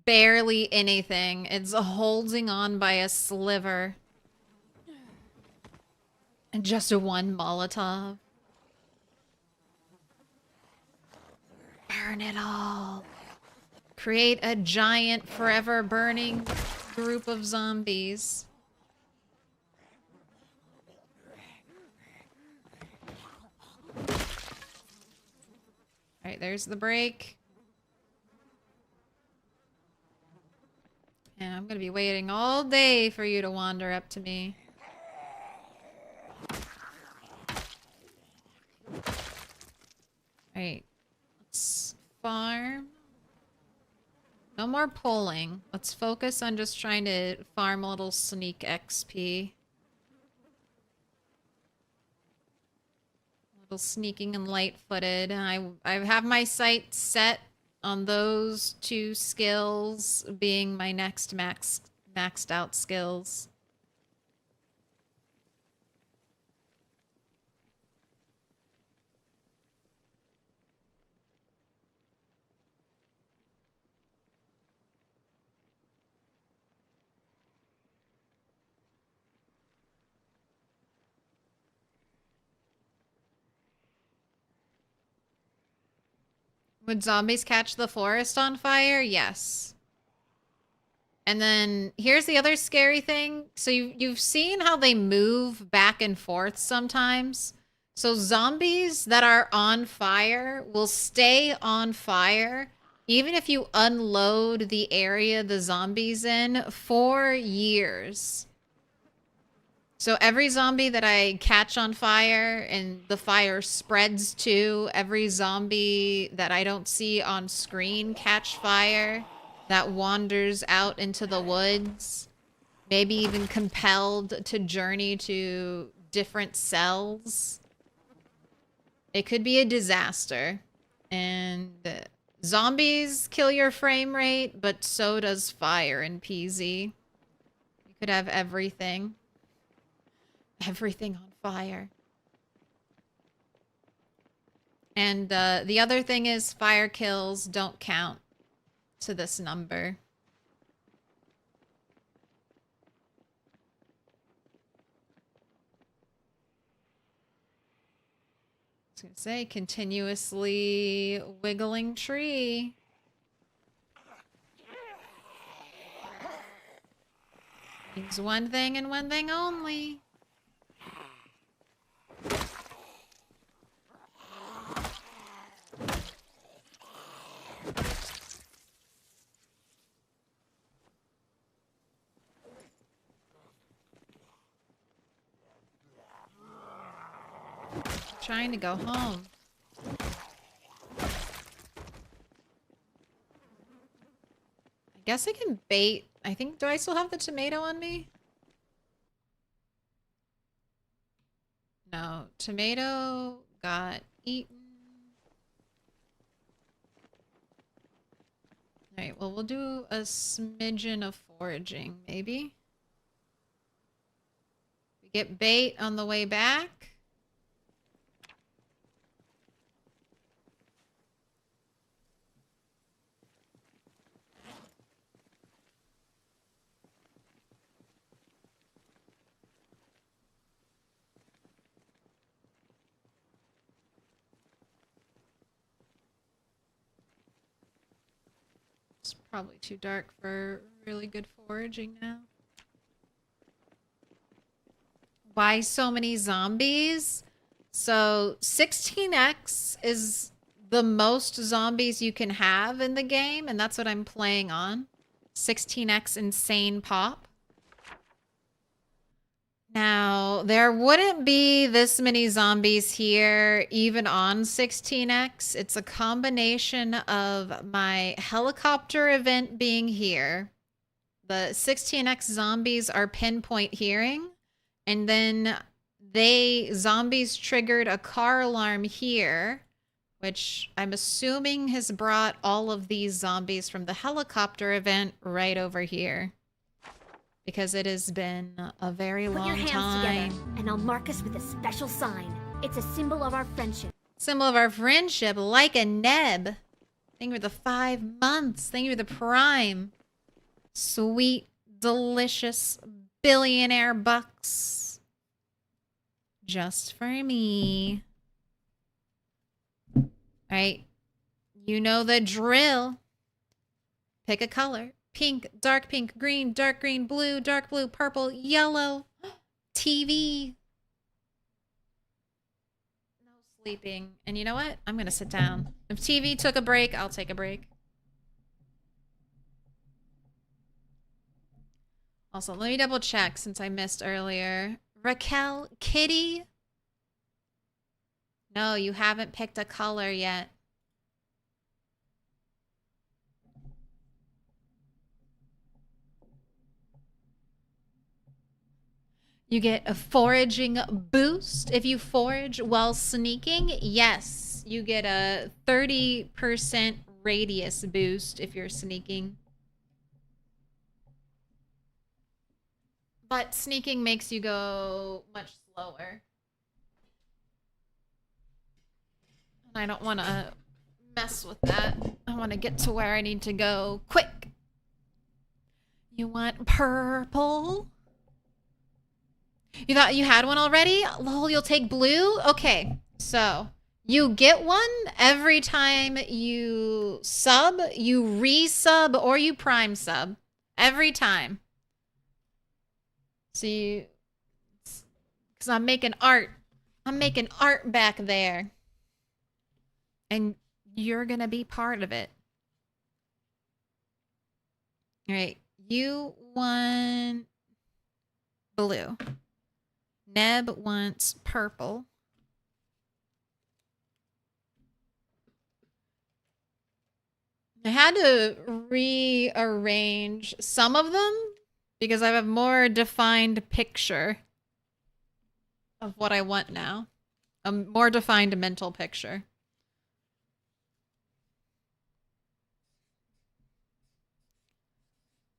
Barely anything. It's holding on by a sliver. And just a one Molotov. Burn it all. Create a giant, forever burning group of zombies. Alright, there's the break. And I'm gonna be waiting all day for you to wander up to me. Alright. Let's farm. No more pulling. Let's focus on just trying to farm a little sneak XP. A little sneaking and light-footed. I have my sights set on those two skills being my next maxed out skills. Would zombies catch the forest on fire? Yes. And then here's the other scary thing. So you've seen how they move back and forth sometimes. So zombies that are on fire will stay on fire even if you unload the area the zombies in for years. So every zombie that I catch on fire and the fire spreads to, every zombie that I don't see on screen catch fire, that wanders out into the woods, maybe even compelled to journey to different cells. It could be a disaster. And zombies kill your frame rate, but so does fire in PZ. You could have everything. Everything on fire. And the other thing is fire kills don't count to this number. I was gonna say, continuously wiggling tree. Means one thing and one thing only. Trying to go home. I guess I can bait. I think, do I still have the tomato on me? No, tomato got eaten. Alright, well, we'll do a smidgen of foraging, maybe. We get bait on the way back. It's probably too dark for really good foraging now. Why so many zombies? So 16x is the most zombies you can have in the game, and that's what I'm playing on. 16x insane pop. Now, there wouldn't be this many zombies here, even on 16x. It's a combination of my helicopter event being here. The 16x zombies are pinpoint hearing. And then zombies triggered a car alarm here, which I'm assuming has brought all of these zombies from the helicopter event right over here. Because it has been a very long time. Put your hands together, and I'll mark us with a special sign. It's a symbol of our friendship. Symbol of our friendship, like a neb. Thank you for the 5 months. Thank you for the prime. Sweet, delicious, billionaire bucks. Just for me. All right. You know the drill. Pick a color. Pink, dark pink, green, dark green, blue, dark blue, purple, yellow. TV. No sleeping. And you know what? I'm going to sit down. If TV took a break, I'll take a break. Also, let me double check since I missed earlier. Raquel, Kitty? No, you haven't picked a color yet. You get a foraging boost if you forage while sneaking. Yes, you get a 30% radius boost if you're sneaking. But sneaking makes you go much slower. I don't want to mess with that. I want to get to where I need to go quick. You want purple? You thought you had one already? Lol, you'll take blue? Okay, so you get one every time you sub, you resub, or you prime sub. Every time. So you... Because I'm making art. I'm making art back there. And you're gonna be part of it. Alright, you want blue. Neb wants purple. I had to rearrange some of them because I have a more defined picture of what I want now. A more defined mental picture.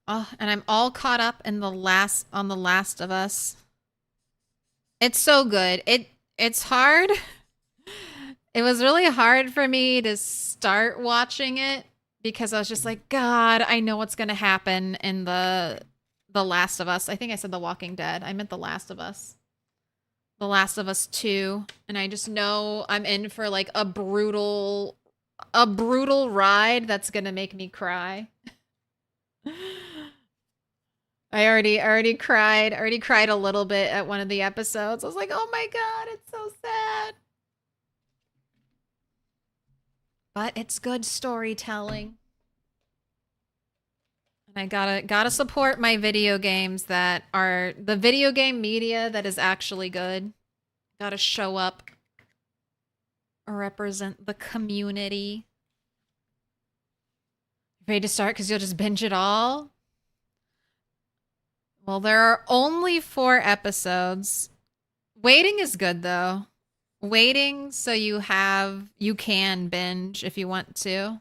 Oh, and I'm all caught up in The Last of Us. It's so good. It's hard. It was really hard for me to start watching it because I was just like, God, I know what's gonna happen in The Last of Us. I think I said The Walking Dead. I meant The Last of Us. The Last of Us 2. And I just know I'm in for like a brutal ride that's gonna make me cry. I already cried a little bit at one of the episodes. I was like, oh my God, it's so sad. But it's good storytelling. And I gotta support my video games that are the video game media that is actually good. Gotta show up or represent the community. Ready to start because you'll just binge it all? Well, there are only 4 episodes. Waiting is good, though. Waiting so you can binge if you want to.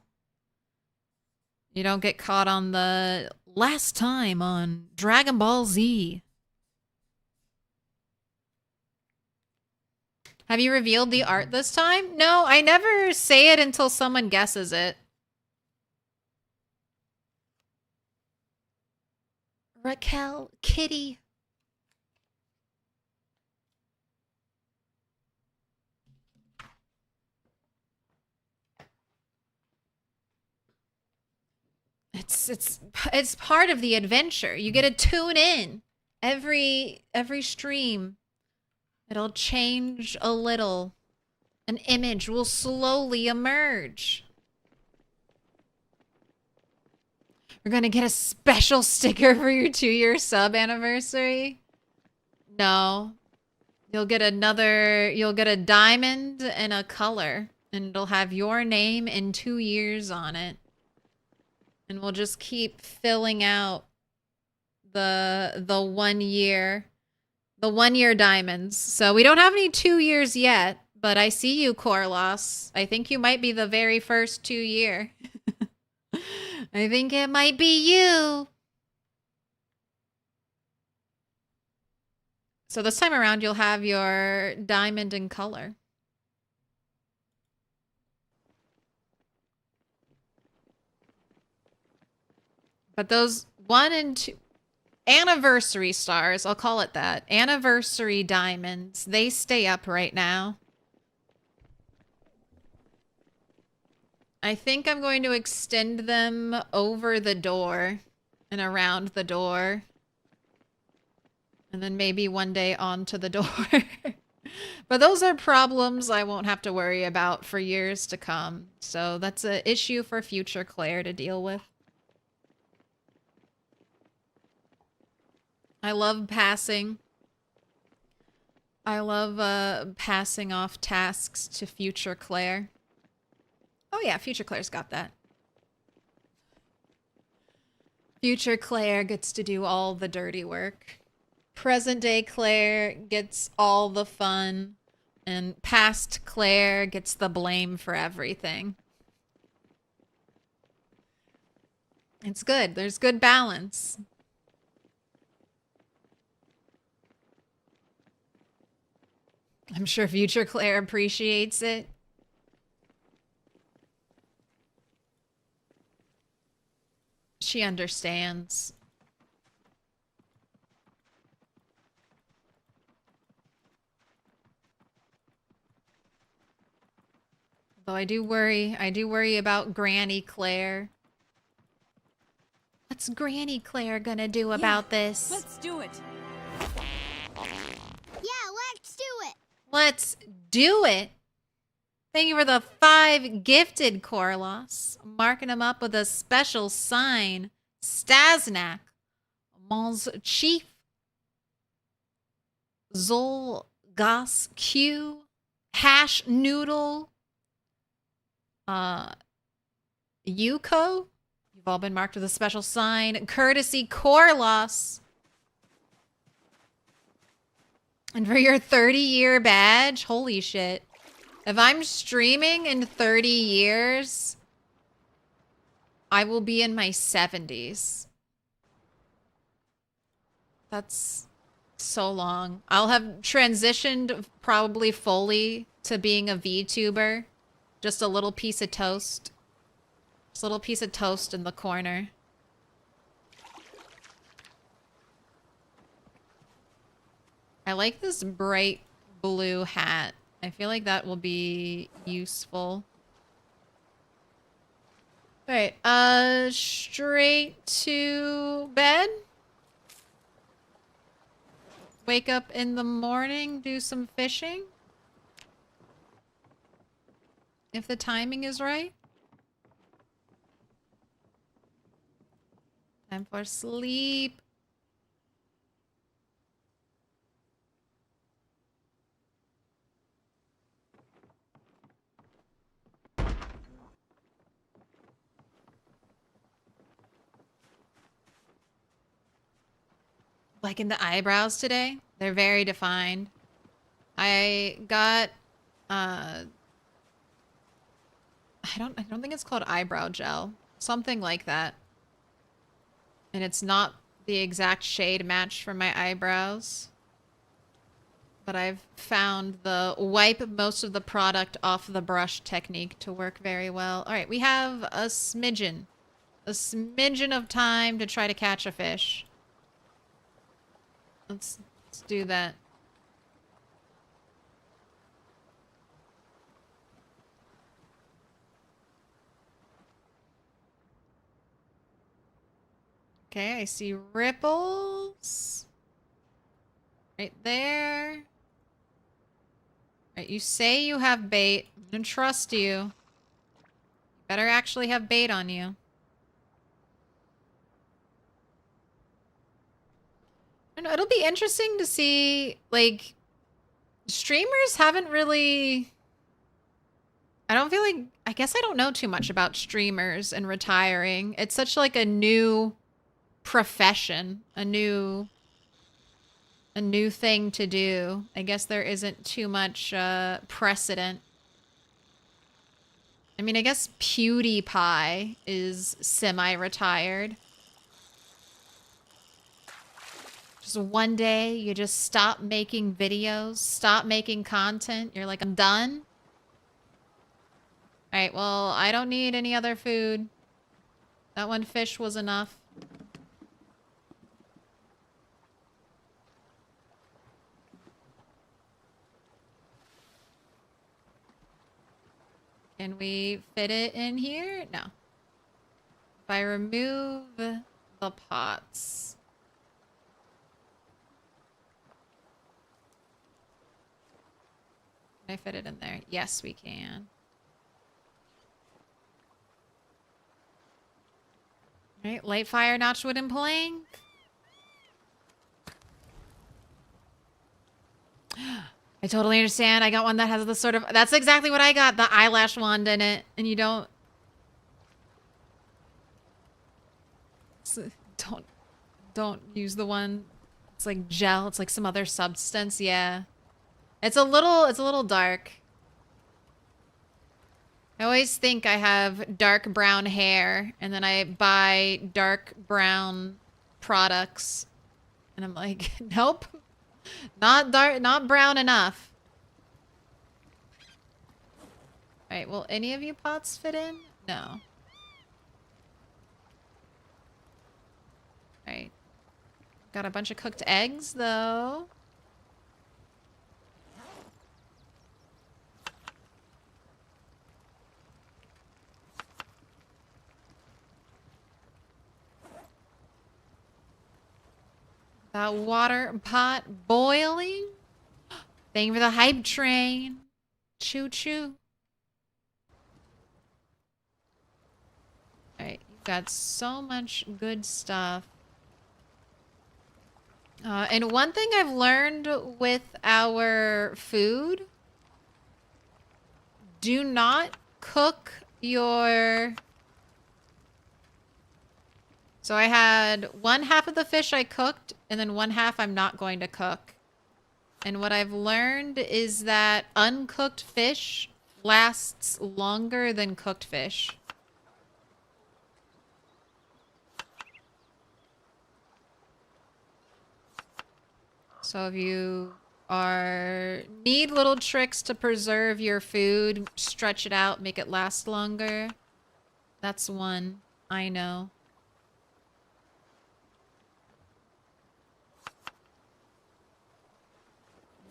You don't get caught on the last time on Dragon Ball Z. Have you revealed the art this time? No, I never say it until someone guesses it. Raquel, Kitty. It's part of the adventure. You get to tune in every stream. It'll change a little. An image will slowly emerge. We're gonna get a special sticker for your 2-year sub anniversary. No. You'll get a diamond and a color. And it'll have your name and 2 years on it. And we'll just keep filling out the 1 year. The 1 year diamonds. So we don't have any 2 years yet. But I see you, Corlos. I think you might be the very first 2 year. I think it might be you. So this time around, you'll have your diamond in color. But those 1 and 2... anniversary stars, I'll call it that. Anniversary diamonds. They stay up right now. I think I'm going to extend them over the door and around the door. And then maybe one day onto the door. But those are problems I won't have to worry about for years to come. So that's an issue for future Claire to deal with. I love passing. I love passing off tasks to future Claire. Oh yeah, future Claire's got that. Future Claire gets to do all the dirty work. Present day Claire gets all the fun. And past Claire gets the blame for everything. It's good. There's good balance. I'm sure future Claire appreciates it. She understands. Though I do worry about Granny Claire. What's Granny Claire gonna do about this? Let's do it. Yeah, let's do it. Let's do it. Thank you for the 5 gifted, Corlos. Marking them up with a special sign. Stasnak. Mons Chief. Zolgas Q. Hash Noodle. Yuko. You've all been marked with a special sign. Courtesy Corlos. And for your 30-year badge, holy shit. If I'm streaming in 30 years, I will be in my 70s. That's so long. I'll have transitioned probably fully to being a VTuber. Just a little piece of toast. Just a little piece of toast in the corner. I like this bright blue hat. I feel like that will be useful. Alright, straight to bed. Wake up in the morning, do some fishing. If the timing is right. Time for sleep. Liking the eyebrows today? They're very defined. I got I don't think it's called eyebrow gel. Something like that. And it's not the exact shade match for my eyebrows. But I've found the wipe most of the product off the brush technique to work very well. All right, we have a smidgen of time to try to catch a fish. Let's do that. Okay, I see ripples. Right there. Right, you say you have bait. I'm gonna trust you. You better actually have bait on you. I don't know, it'll be interesting to see, like, streamers haven't really... I don't feel like... I guess I don't know too much about streamers and retiring. It's such, like, a new profession. A new thing to do. I guess there isn't too much precedent. I mean, I guess PewDiePie is semi-retired. Just one day, you just stop making videos, stop making content. You're like, I'm done. All right, well, I don't need any other food. That one fish was enough. Can we fit it in here? No. If I remove the pots. Can I fit it in there? Yes, we can. All right, light fire, notch wood, and plank. I totally understand. I got one that has the sort of... That's exactly what I got. The eyelash wand in it. And you don't... Don't use the one. It's like gel. It's like some other substance. Yeah. It's a little dark. I always think I have dark brown hair. And then I buy dark brown products. And I'm like, nope. Not dark, not brown enough. Alright, will any of you pots fit in? No. Alright. Got a bunch of cooked eggs, though. That water pot boiling. Thank you for the hype train. Choo choo. Alright, you've got so much good stuff. And one thing I've learned with our food, do not cook your... So I had one half of the fish I cooked, and then one half I'm not going to cook. And what I've learned is that uncooked fish lasts longer than cooked fish. So if you need little tricks to preserve your food, stretch it out, make it last longer, that's one I know.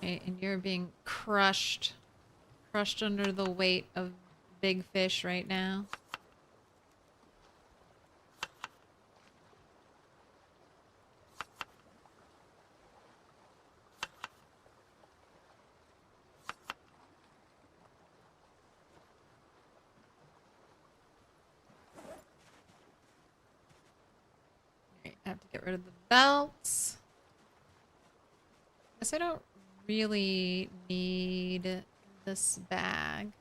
Okay, and you're being crushed under the weight of big fish right now. I have to get rid of the belts. Guess I don't really need this bag.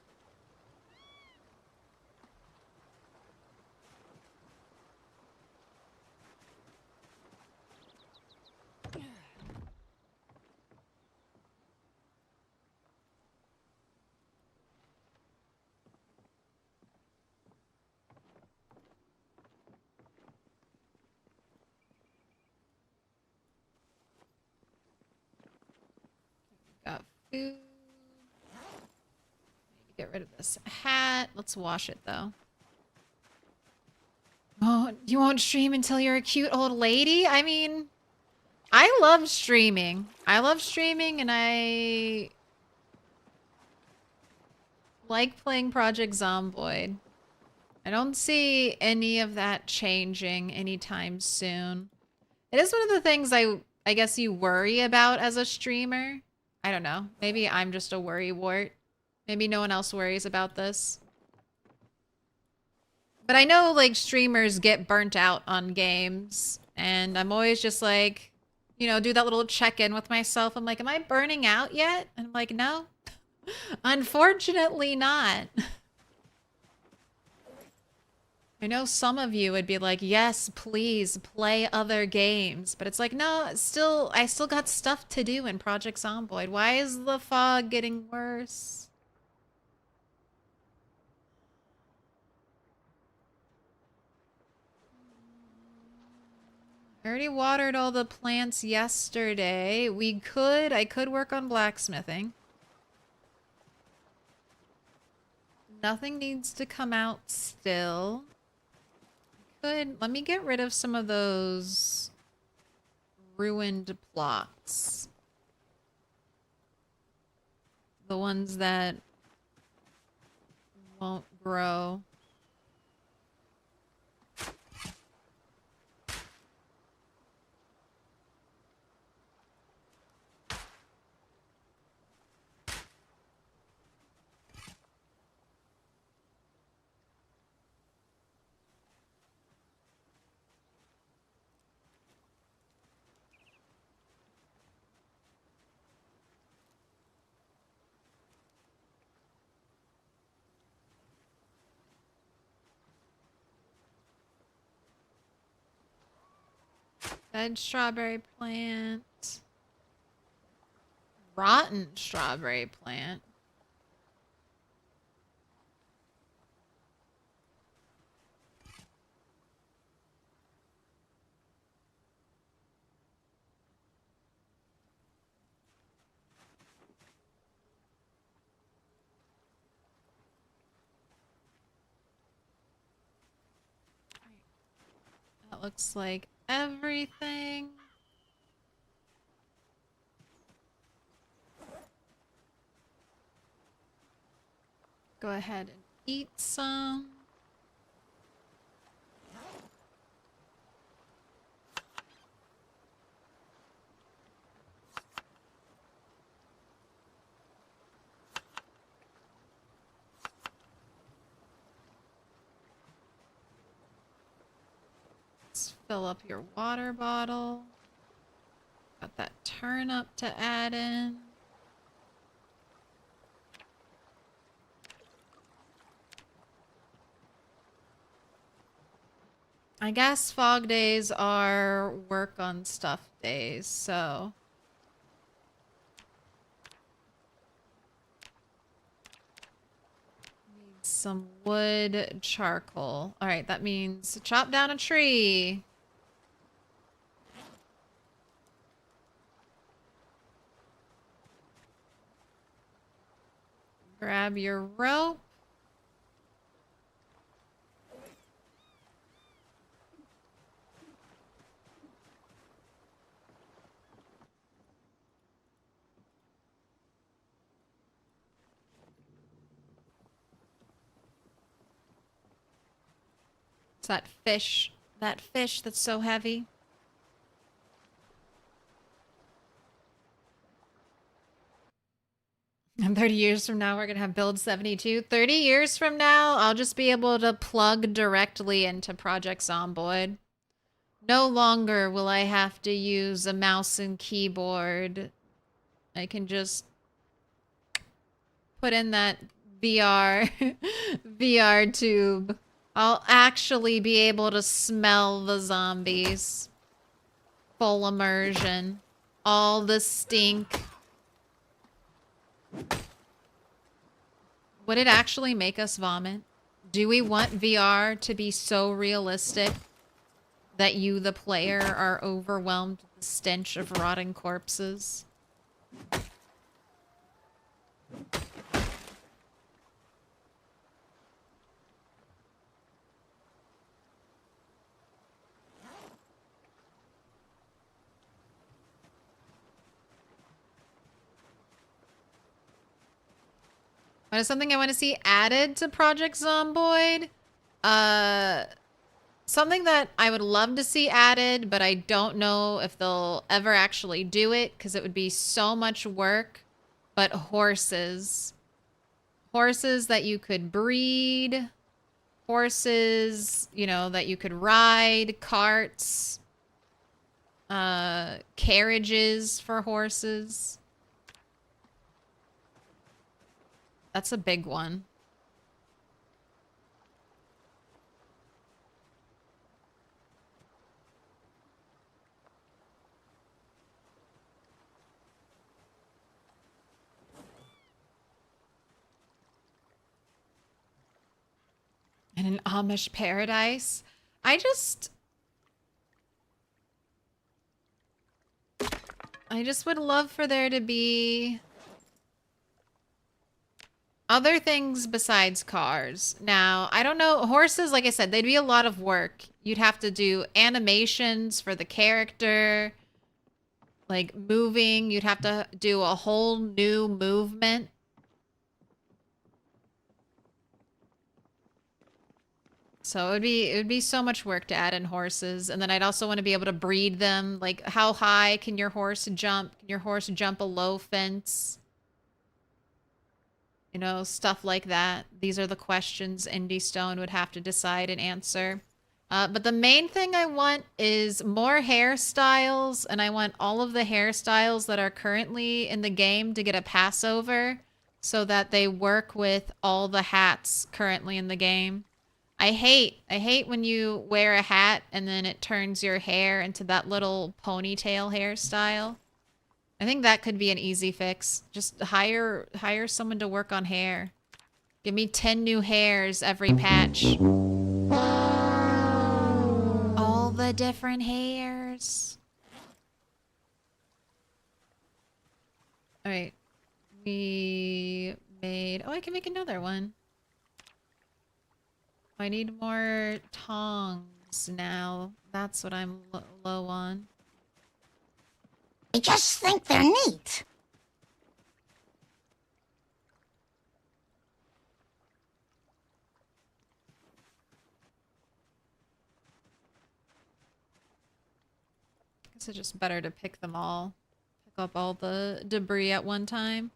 Got food. Need to get rid of this hat. Let's wash it though. Oh, you won't stream until you're a cute old lady? I mean, I love streaming. I love streaming and I like playing Project Zomboid. I don't see any of that changing anytime soon. It is one of the things I guess you worry about as a streamer. I don't know. Maybe I'm just a worrywart. Maybe no one else worries about this. But I know, like, streamers get burnt out on games. And I'm always just like, you know, do that little check-in with myself. I'm like, am I burning out yet? And I'm like, no. Unfortunately not. I know some of you would be like, yes, please play other games. But it's like, no, I still got stuff to do in Project Zomboid. Why is the fog getting worse? I already watered all the plants yesterday. I could work on blacksmithing. Nothing needs to come out still. Let me get rid of some of those ruined plots. The ones that won't grow. Dead strawberry plant. Rotten strawberry plant. That looks like everything. Go ahead and eat some. Let's fill up your water bottle. Got that turnip to add in. I guess fog days are work on stuff days, so. Need some wood, charcoal. All right, that means chop down a tree. Grab your rope. It's that fish that's so heavy. And 30 years from now, we're going to have build 72. 30 years from now, I'll just be able to plug directly into Project Zomboid. No longer will I have to use a mouse and keyboard. I can just put in that VR, VR tube. I'll actually be able to smell the zombies. Full immersion. All the stink. Would it actually make us vomit? Do we want VR to be so realistic that you, the player, are overwhelmed with the stench of rotting corpses? What is something I want to see added to Project Zomboid? Something that I would love to see added, but I don't know if they'll ever actually do it because it would be so much work. But horses. Horses that you could breed. Horses, you know, that you could ride. Carts. Carriages for horses. That's a big one. And an Amish paradise. I just would love for there to be other things besides cars. Now, I don't know. Horses, like I said, they'd be a lot of work. You'd have to do animations for the character. Like moving. You'd have to do a whole new movement. So it would be so much work to add in horses, and then I'd also want to be able to breed them. Like, how high can your horse jump? Can your horse jump a low fence? You know, stuff like that. These are the questions Indie Stone would have to decide and answer. But the main thing I want is more hairstyles, and I want all of the hairstyles that are currently in the game to get a passover so that they work with all the hats currently in the game. I hate when you wear a hat and then it turns your hair into that little ponytail hairstyle. I think that could be an easy fix. Just hire someone to work on hair. Give me 10 new hairs every patch. All the different hairs. All right. We made... Oh, I can make another one. I need more tongs now. That's what I'm low on. I just think they're neat. Guess it's just better to pick them all. Pick up all the debris at one time.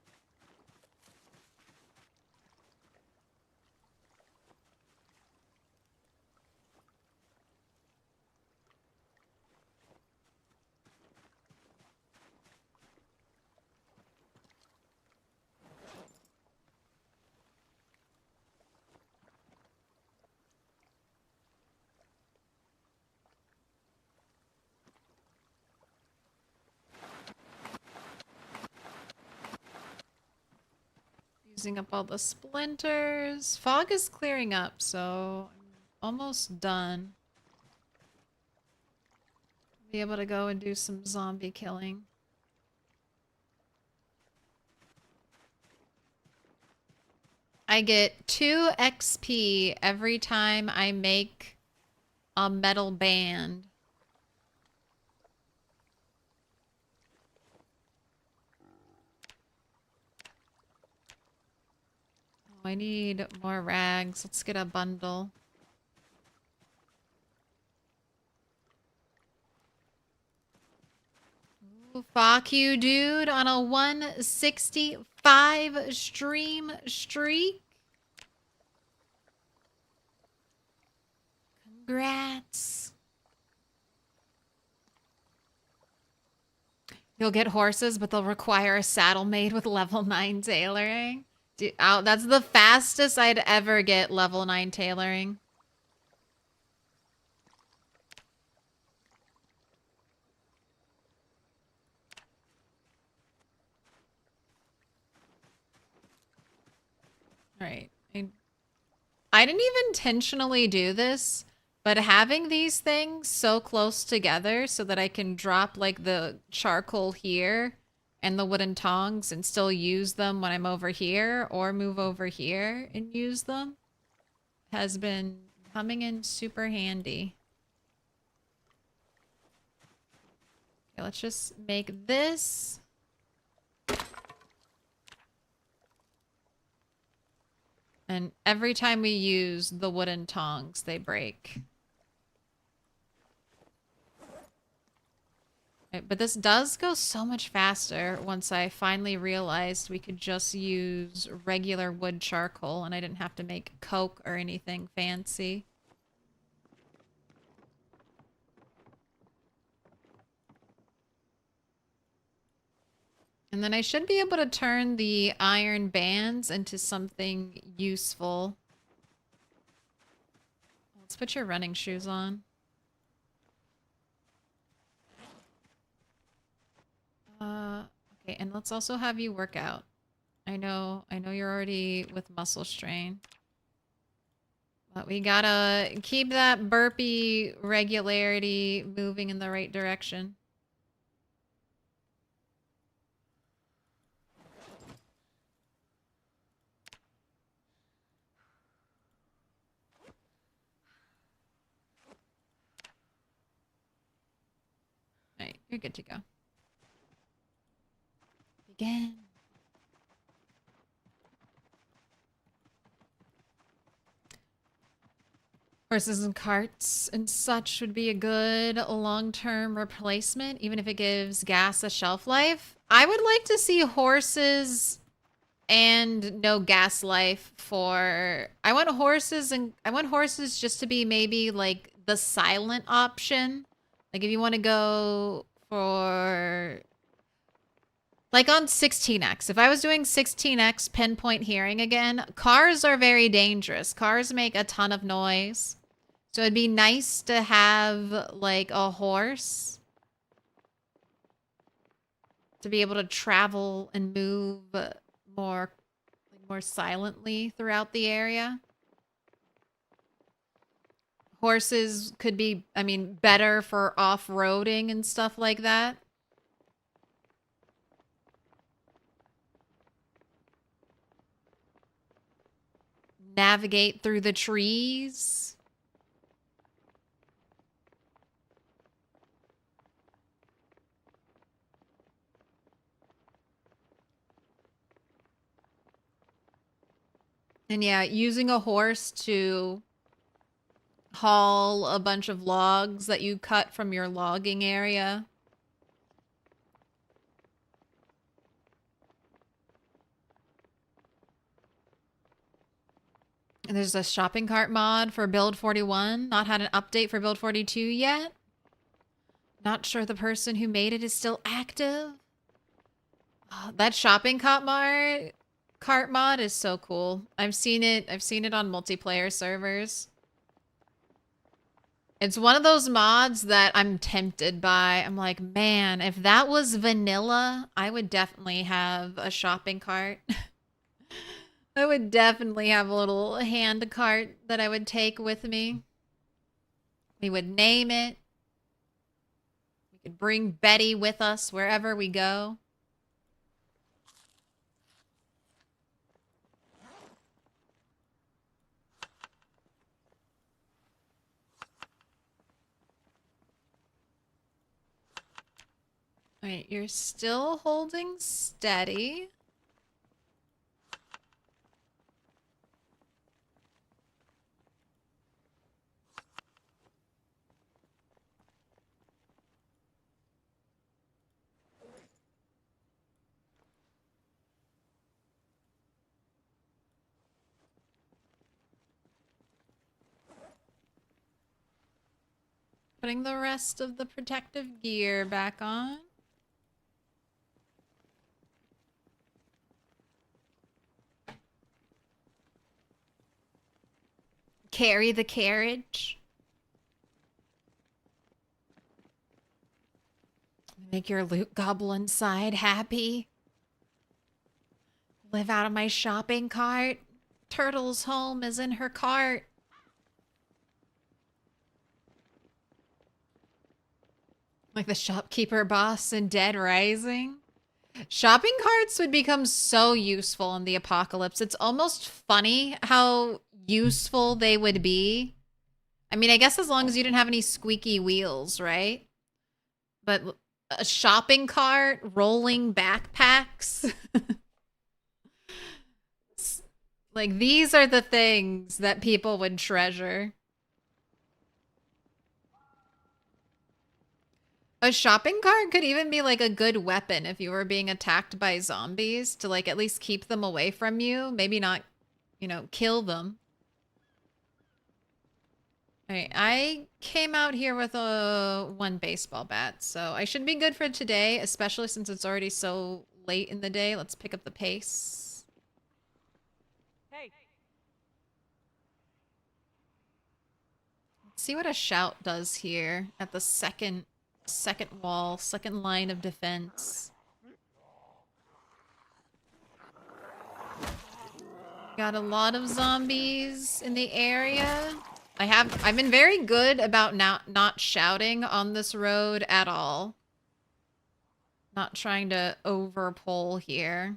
Using up all the splinters. Fog is clearing up, so I'm almost done. Be able to go and do some zombie killing. I get 2 XP every time I make a metal band. I need more rags. Let's get a bundle. Ooh, fuck you, dude, on a 165 stream streak. Congrats. You'll get horses, but they'll require a saddle made with level 9 tailoring. Dude, that's the fastest I'd ever get level 9 tailoring. Alright. I didn't even intentionally do this, but having these things so close together so that I can drop like the charcoal here and the wooden tongs and still use them when I'm over here or move over here and use them has been coming in super handy. Okay, let's just make this. And every time we use the wooden tongs, they break. But this does go so much faster once I finally realized we could just use regular wood charcoal and I didn't have to make coke or anything fancy. And then I should be able to turn the iron bands into something useful. Let's put your running shoes on. Okay, and let's also have you work out. I know you're already with muscle strain. But we gotta keep that burpee regularity moving in the right direction. Alright, you're good to go. Again. Horses and carts and such would be a good long-term replacement, even if it gives gas a shelf life. I would like to see horses and no gas life for... I want horses just to be maybe like the silent option. Like if you want to go for... Like on 16x, if I was doing 16x pinpoint hearing again, cars are very dangerous. Cars make a ton of noise. So it'd be nice to have like a horse to be able to travel and move more silently throughout the area. Horses could be, I mean, better for off-roading and stuff like that. Navigate through the trees. And yeah, using a horse to haul a bunch of logs that you cut from your logging area. And there's a shopping cart mod for build 41. Not had an update for build 42 yet. Not sure the person who made it is still active. Oh, that shopping cart mod is so cool. I've seen it on multiplayer servers. It's one of those mods that I'm tempted by. I'm like, man, if that was vanilla, I would definitely have a shopping cart. I would definitely have a little hand cart that I would take with me. We would name it. We could bring Betty with us wherever we go. All right, you're still holding steady. Putting the rest of the protective gear back on. Carry the carriage. Make your loot goblin side happy. Live out of my shopping cart. Turtle's home is in her cart. Like the shopkeeper boss in Dead Rising. Shopping carts would become so useful in the apocalypse. It's almost funny how useful they would be. I mean, I guess as long as you didn't have any squeaky wheels, right? But a shopping cart, rolling backpacks. Like, these are the things that people would treasure. A shopping cart could even be like a good weapon if you were being attacked by zombies to like at least keep them away from you. Maybe not, you know, kill them. All right, I came out here with one baseball bat, so I should be good for today, especially since it's already so late in the day. Let's pick up the pace. Hey. Let's see what a shout does here at the second wall, second line of defense. Got a lot of zombies in the area. I've been very good about not shouting on this road at all. Not trying to overpull here.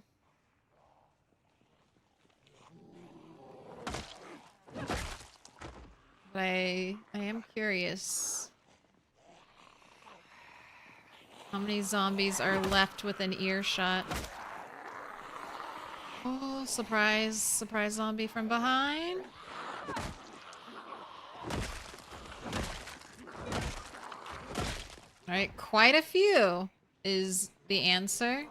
But I am curious. How many zombies are left within earshot? Oh, surprise. Surprise zombie from behind. Alright, quite a few is the answer.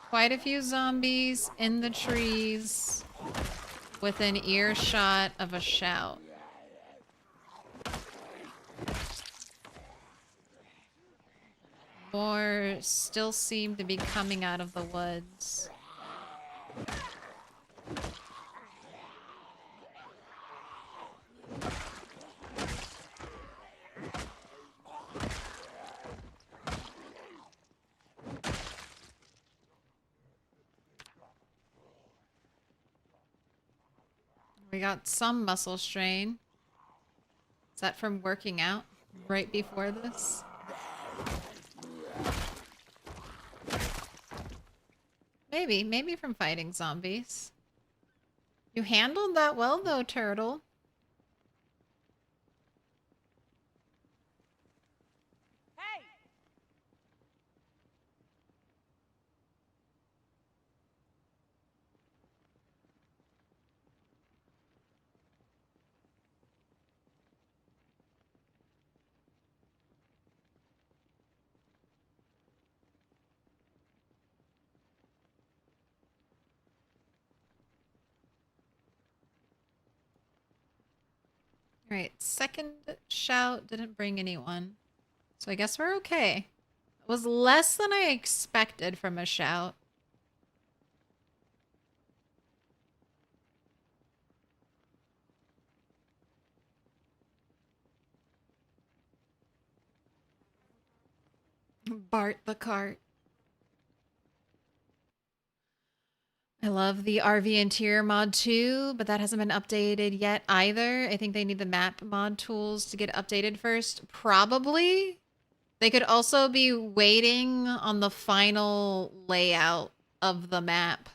Quite a few zombies in the trees within earshot of a shout. More still seem to be coming out of the woods. We got some muscle strain. Is that from working out right before this? Maybe from fighting zombies. You handled that well though, Turtle. Hey! Alright, second shout didn't bring anyone. So I guess we're okay. It was less than I expected from a shout. Bart the cart. I love the RV interior mod too, but that hasn't been updated yet either. I think they need the map mod tools to get updated first. Probably. They could also be waiting on the final layout of the map.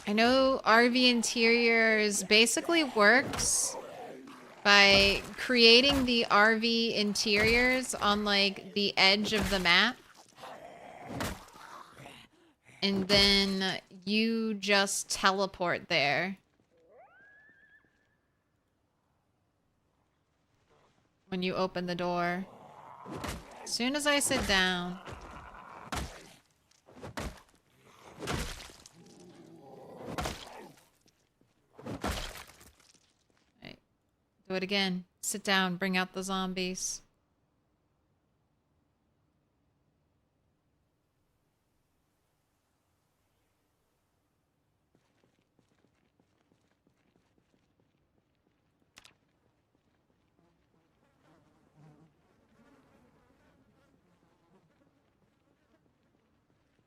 I know RV interiors basically works by creating the RV interiors on like the edge of the map. And then you just teleport there. When you open the door. As soon as I sit down. Right. Do it again. Sit down, bring out the zombies.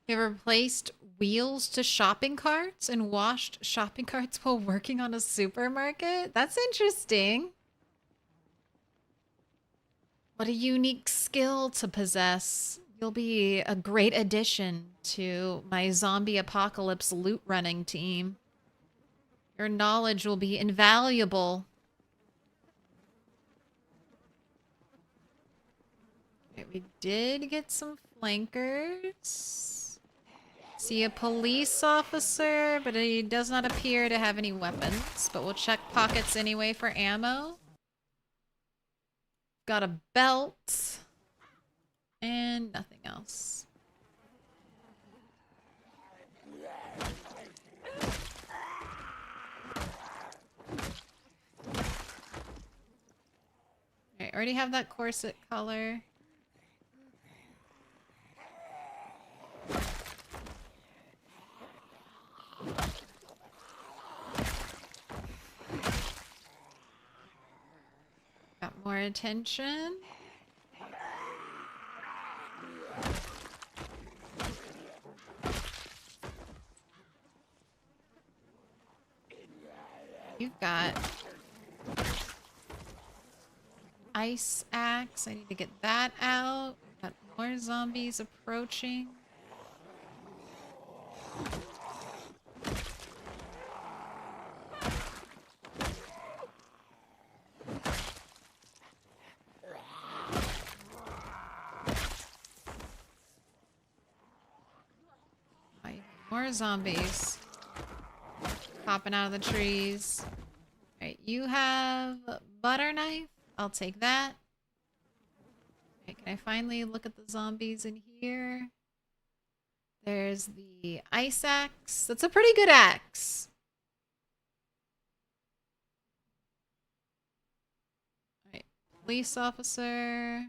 You ever placed wheels to shopping carts and washed shopping carts while working on a supermarket? That's interesting. What a unique skill to possess. You'll be a great addition to my zombie apocalypse loot running team. Your knowledge will be invaluable. Okay, we did get some flankers. See a police officer, but he does not appear to have any weapons. But we'll check pockets anyway for ammo. Got a belt. And nothing else. Alright, already have that corset color. Got more attention. You've got ice axe. I need to get that out. Got more zombies approaching. More zombies popping out of the trees. you have butter knife? I'll take that. Okay, can I finally look at the zombies in here? There's the ice axe. That's a pretty good axe. Alright, police officer.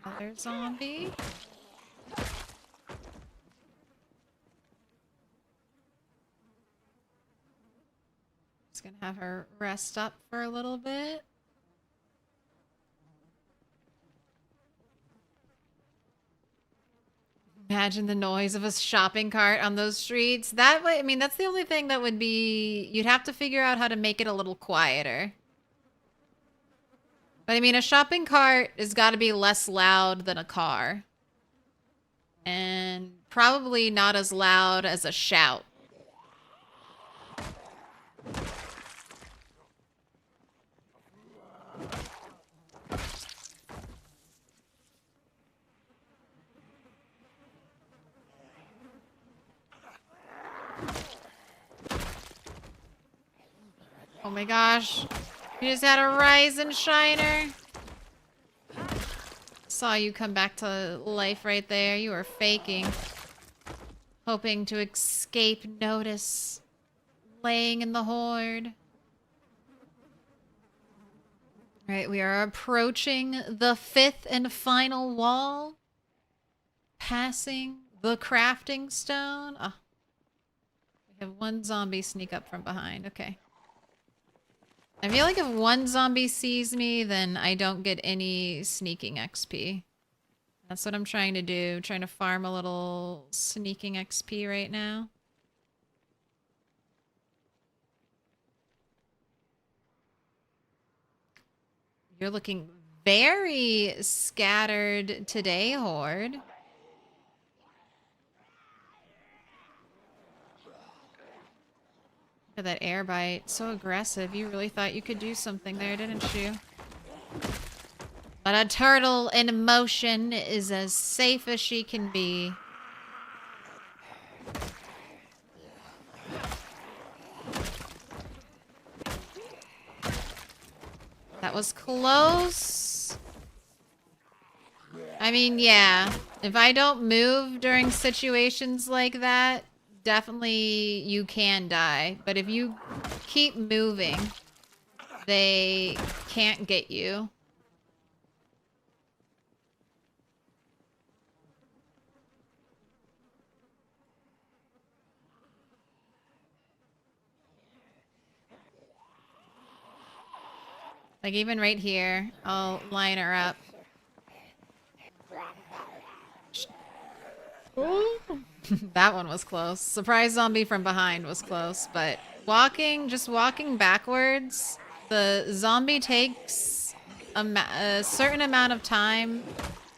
Another zombie. Just gonna have her rest up for a little bit. Imagine the noise of a shopping cart on those streets. That way, I mean, that's the only thing that would be... You'd have to figure out how to make it a little quieter. But I mean, a shopping cart has got to be less loud than a car. And probably not as loud as a shout. Oh my gosh. You just had a rise and shiner. Saw you come back to life right there. You were faking. Hoping to escape notice. Laying in the Horde. Alright, we are approaching the 5th and final wall. Passing the crafting stone. Oh. We have one zombie sneak up from behind. Okay. I feel like if one zombie sees me, then I don't get any sneaking XP. That's what I'm trying to do. Trying to farm a little sneaking XP right now. You're looking very scattered today, Horde. Look at that air bite. So aggressive. You really thought you could do something there, didn't you? But a turtle in motion is as safe as she can be. That was close. I mean, yeah. If I don't move during situations like that, definitely you can die. But if you keep moving, they can't get you. Like even right here, I'll line her up. That one was close. Surprise zombie from behind was close, but just walking backwards, the zombie takes a certain amount of time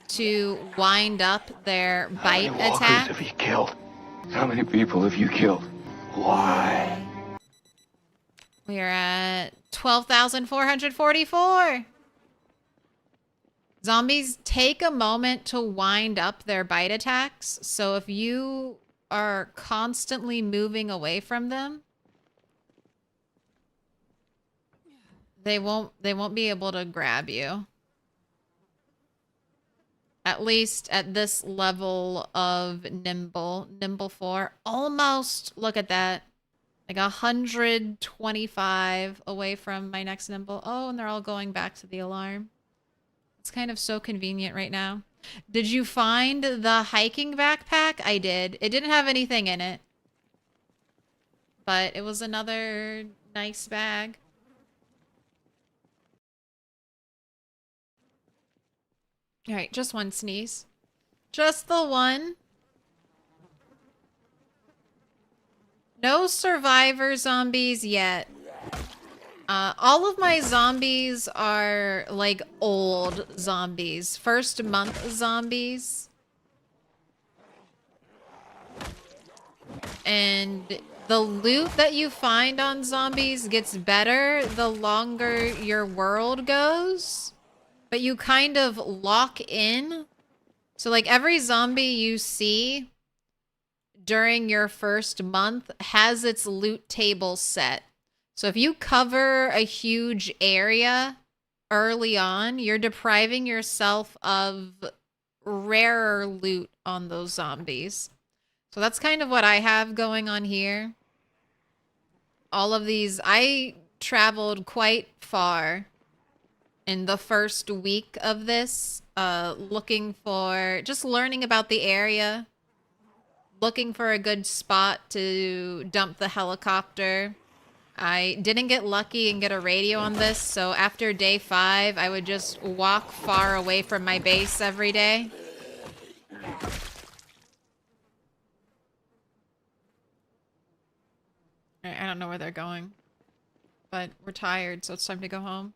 to wind up their bite How many walkers attack. have you killed? How many people have you killed? Why? We are at 12,444. Zombies take a moment to wind up their bite attacks, so if you are constantly moving away from them, they won't be able to grab you. At least at this level of nimble 4. Almost, look at that. Like 125 away from my next nimble. Oh, and they're all going back to the alarm. It's kind of so convenient right now. Did you find the hiking backpack? I did. It didn't have anything in it. But it was another nice bag. Alright, just one sneeze. Just the one. No survivor zombies yet. All of my zombies are like old zombies, first month zombies. And the loot that you find on zombies gets better the longer your world goes. But you kind of lock in. So like every zombie you see during your first month has its loot table set. So if you cover a huge area early on, you're depriving yourself of rarer loot on those zombies. So that's kind of what I have going on here. All of these, I traveled quite far in the first week of this, looking for, just learning about the area, looking for a good spot to dump the helicopter. I didn't get lucky and get a radio on this, so after day 5, I would just walk far away from my base every day. I don't know where they're going, but we're tired, so it's time to go home.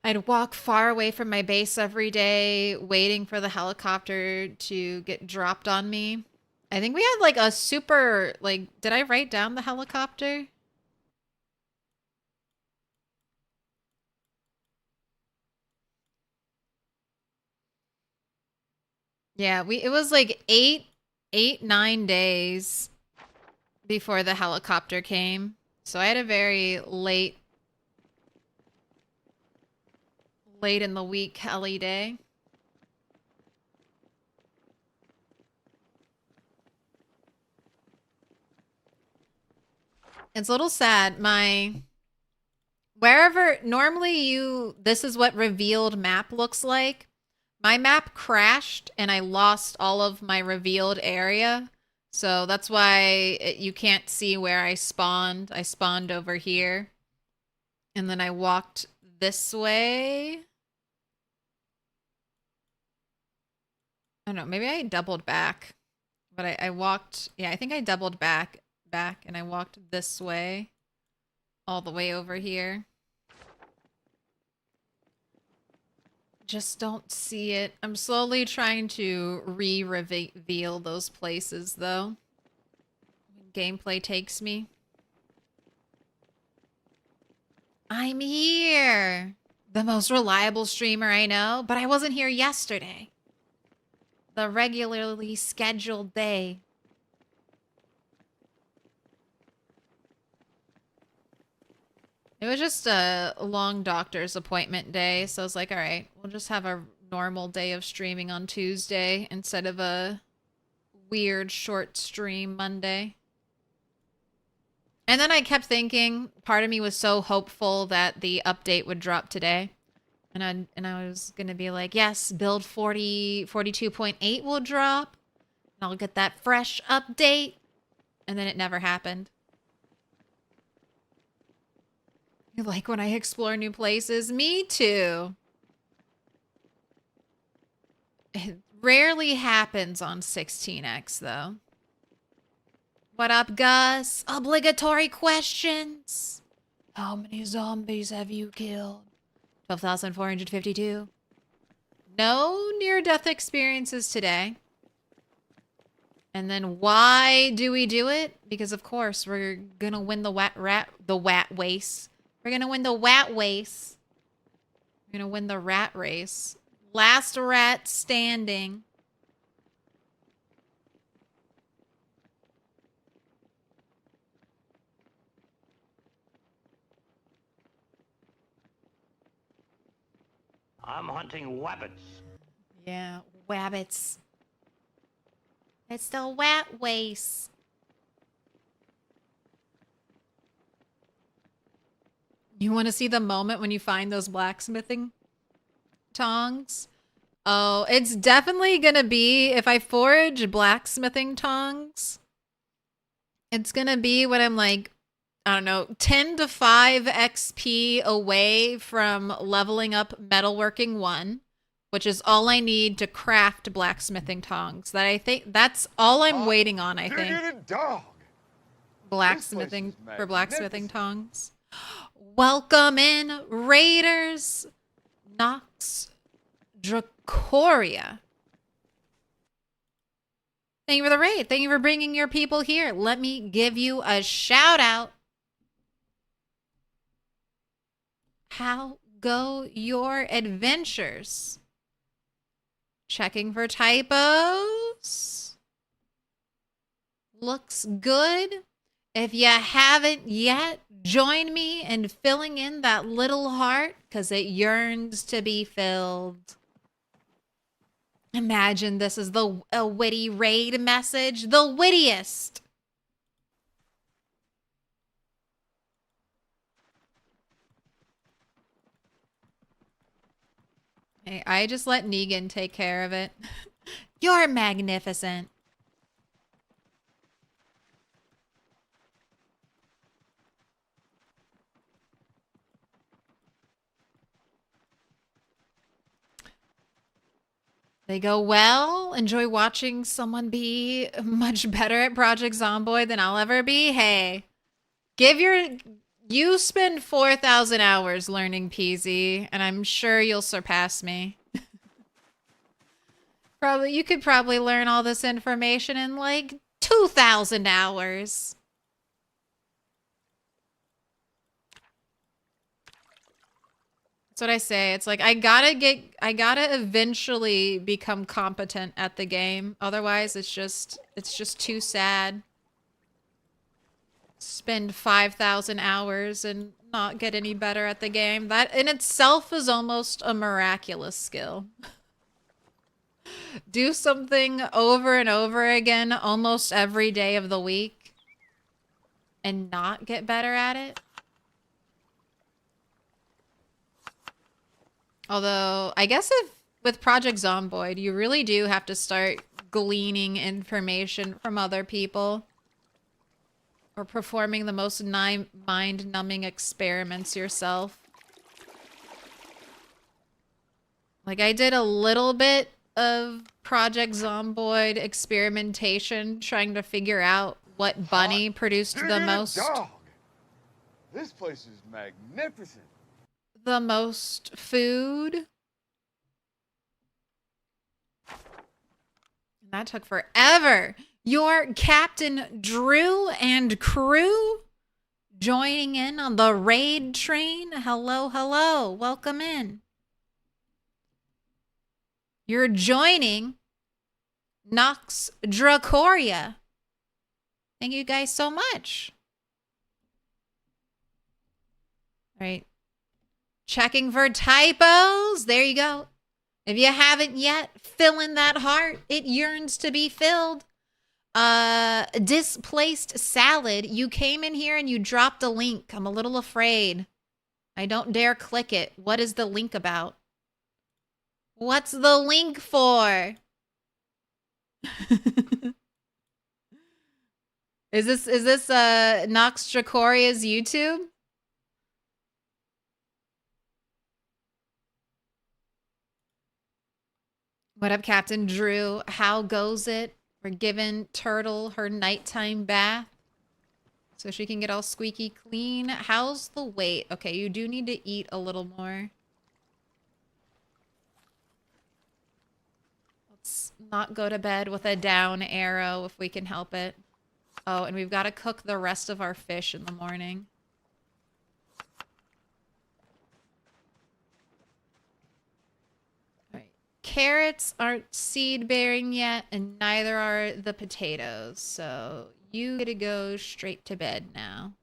I'd walk far away from my base every day, waiting for the helicopter to get dropped on me. I think we had like a super, like, did I write down the helicopter? Yeah, it was like 9 days before the helicopter came. So I had a very late in the week heli day. It's a little sad. Wherever normally this is what revealed map looks like. My map crashed and I lost all of my revealed area. So that's why you can't see where I spawned. I spawned over here. And then I walked this way. I don't know, maybe I doubled back. But I walked, yeah, I think I doubled back and I walked this way. All the way over here. Just don't see it. I'm slowly trying to reveal those places, though. When gameplay takes me. I'm here! The most reliable streamer I know, but I wasn't here yesterday. The regularly scheduled day. It was just a long doctor's appointment day, so I was like, all right, we'll just have a normal day of streaming on Tuesday instead of a weird short stream Monday. And then I kept thinking, part of me was so hopeful that the update would drop today. And I was going to be like, yes, build 42.8 will drop. And I'll get that fresh update. And then it never happened. You like when I explore new places? Me too. It rarely happens on 16x, though. What up, Gus? Obligatory questions. How many zombies have you killed? 12,452. No near-death experiences today. And then why do we do it? Because, of course, we're gonna win the wat race. We're gonna win the wat race. We're gonna win the rat race. Last rat standing. I'm hunting wabbits. Yeah, wabbits. It's the wat race. You want to see the moment when you find those blacksmithing tongs? Oh, it's definitely gonna be, if I forage blacksmithing tongs, it's gonna be when I'm like, I don't know, 10 to 5 XP away from leveling up metalworking 1, which is all I need to craft blacksmithing tongs. That I think that's all I'm waiting on, I think. Dog. Blacksmithing for blacksmithing tongs. Welcome in, Raiders. Nox Dracoria. Thank you for the raid. Thank you for bringing your people here. Let me give you a shout out. How go your adventures? Checking for typos. Looks good. If you haven't yet, join me in filling in that little heart because it yearns to be filled. Imagine this is a witty raid message, the wittiest. Hey, I just let Negan take care of it. You're magnificent. They go well. Enjoy watching someone be much better at Project Zomboid than I'll ever be. Hey, you spend 4,000 hours learning PZ, and I'm sure you'll surpass me. You could probably learn all this information in like 2,000 hours. That's what I say. It's like I gotta eventually become competent at the game. Otherwise, it's just too sad. Spend 5,000 hours and not get any better at the game. That in itself is almost a miraculous skill. Do something over and over again almost every day of the week and not get better at it. Although, I guess with Project Zomboid, you really do have to start gleaning information from other people. Or performing the most mind-numbing experiments yourself. Like, I did a little bit of Project Zomboid experimentation, trying to figure out what bunny produced the most. Dog. This place is magnificent. The most food. And that took forever. Your Captain Drew and crew joining in on the raid train. Hello, hello. Welcome in. You're joining Nox Dracoria. Thank you guys so much. All right. Checking for typos. There you go. If you haven't yet, fill in that heart. It yearns to be filled. Displaced salad. You came in here and you dropped a link. I'm a little afraid. I don't dare click it. What is the link about? What's the link for? Is this Nox Dracoria's YouTube? What up, Captain Drew? How goes it? We're giving Turtle her nighttime bath so she can get all squeaky clean. How's the weight? Okay, you do need to eat a little more. Let's not go to bed with a down arrow if we can help it. Oh, and we've got to cook the rest of our fish in the morning. Carrots aren't seed bearing yet, and neither are the potatoes. So you get to go straight to bed now.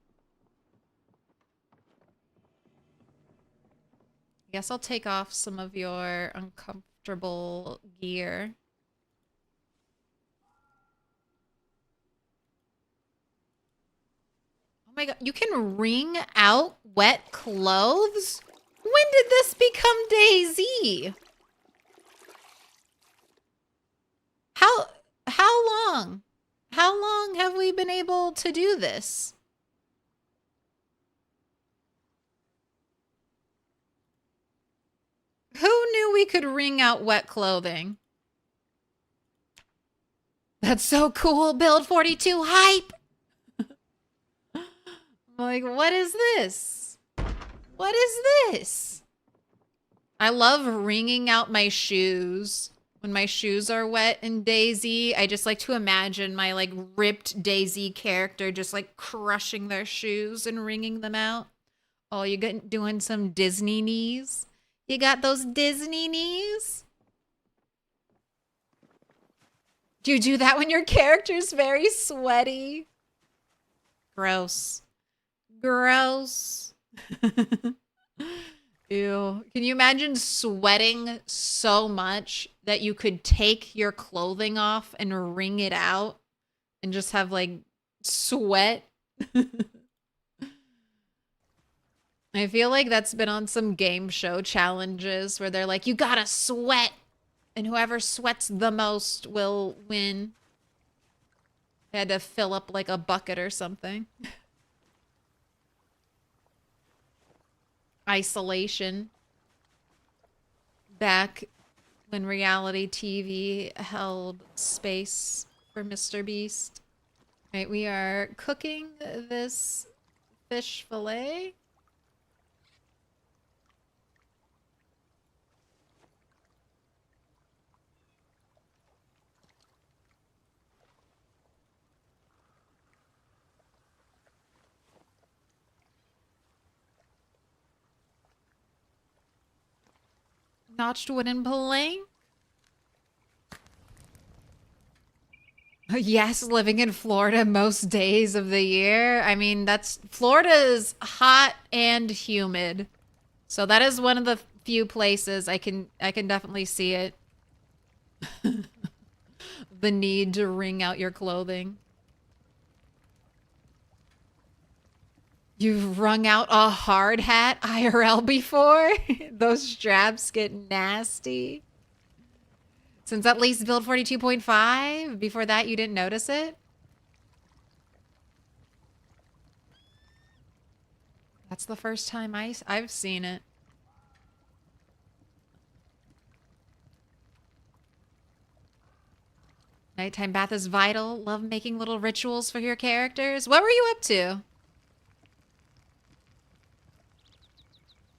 I guess I'll take off some of your uncomfortable gear. Oh my god, you can wring out wet clothes? When did this become DayZ? How long? How long have we been able to do this? Who knew we could wring out wet clothing? That's so cool. Build 42 hype. I'm like, what is this? What is this? I love wringing out my shoes. When my shoes are wet in Daisy, I just like to imagine my like ripped Daisy character just like crushing their shoes and wringing them out. Oh, you got doing some Disney knees? You got those Disney knees? Do you do that when your character's very sweaty? Gross. Gross. Ew. Can you imagine sweating so much that you could take your clothing off and wring it out and just have like sweat? I feel like that's been on some game show challenges where they're like, you gotta sweat, and whoever sweats the most will win. They had to fill up like a bucket or something. Isolation. Back when reality TV held space for Mr. Beast. Right, we are cooking this fish fillet. Notched wooden plank. Yes, living in Florida most days of the year. I mean, that's Florida is hot and humid. So that is one of the few places I can definitely see it. The need to wring out your clothing. You've wrung out a hard hat IRL before? Those straps get nasty. Since at least build 42.5? Before that, you didn't notice it? That's the first time I've seen it. Nighttime bath is vital. Love making little rituals for your characters. What were you up to?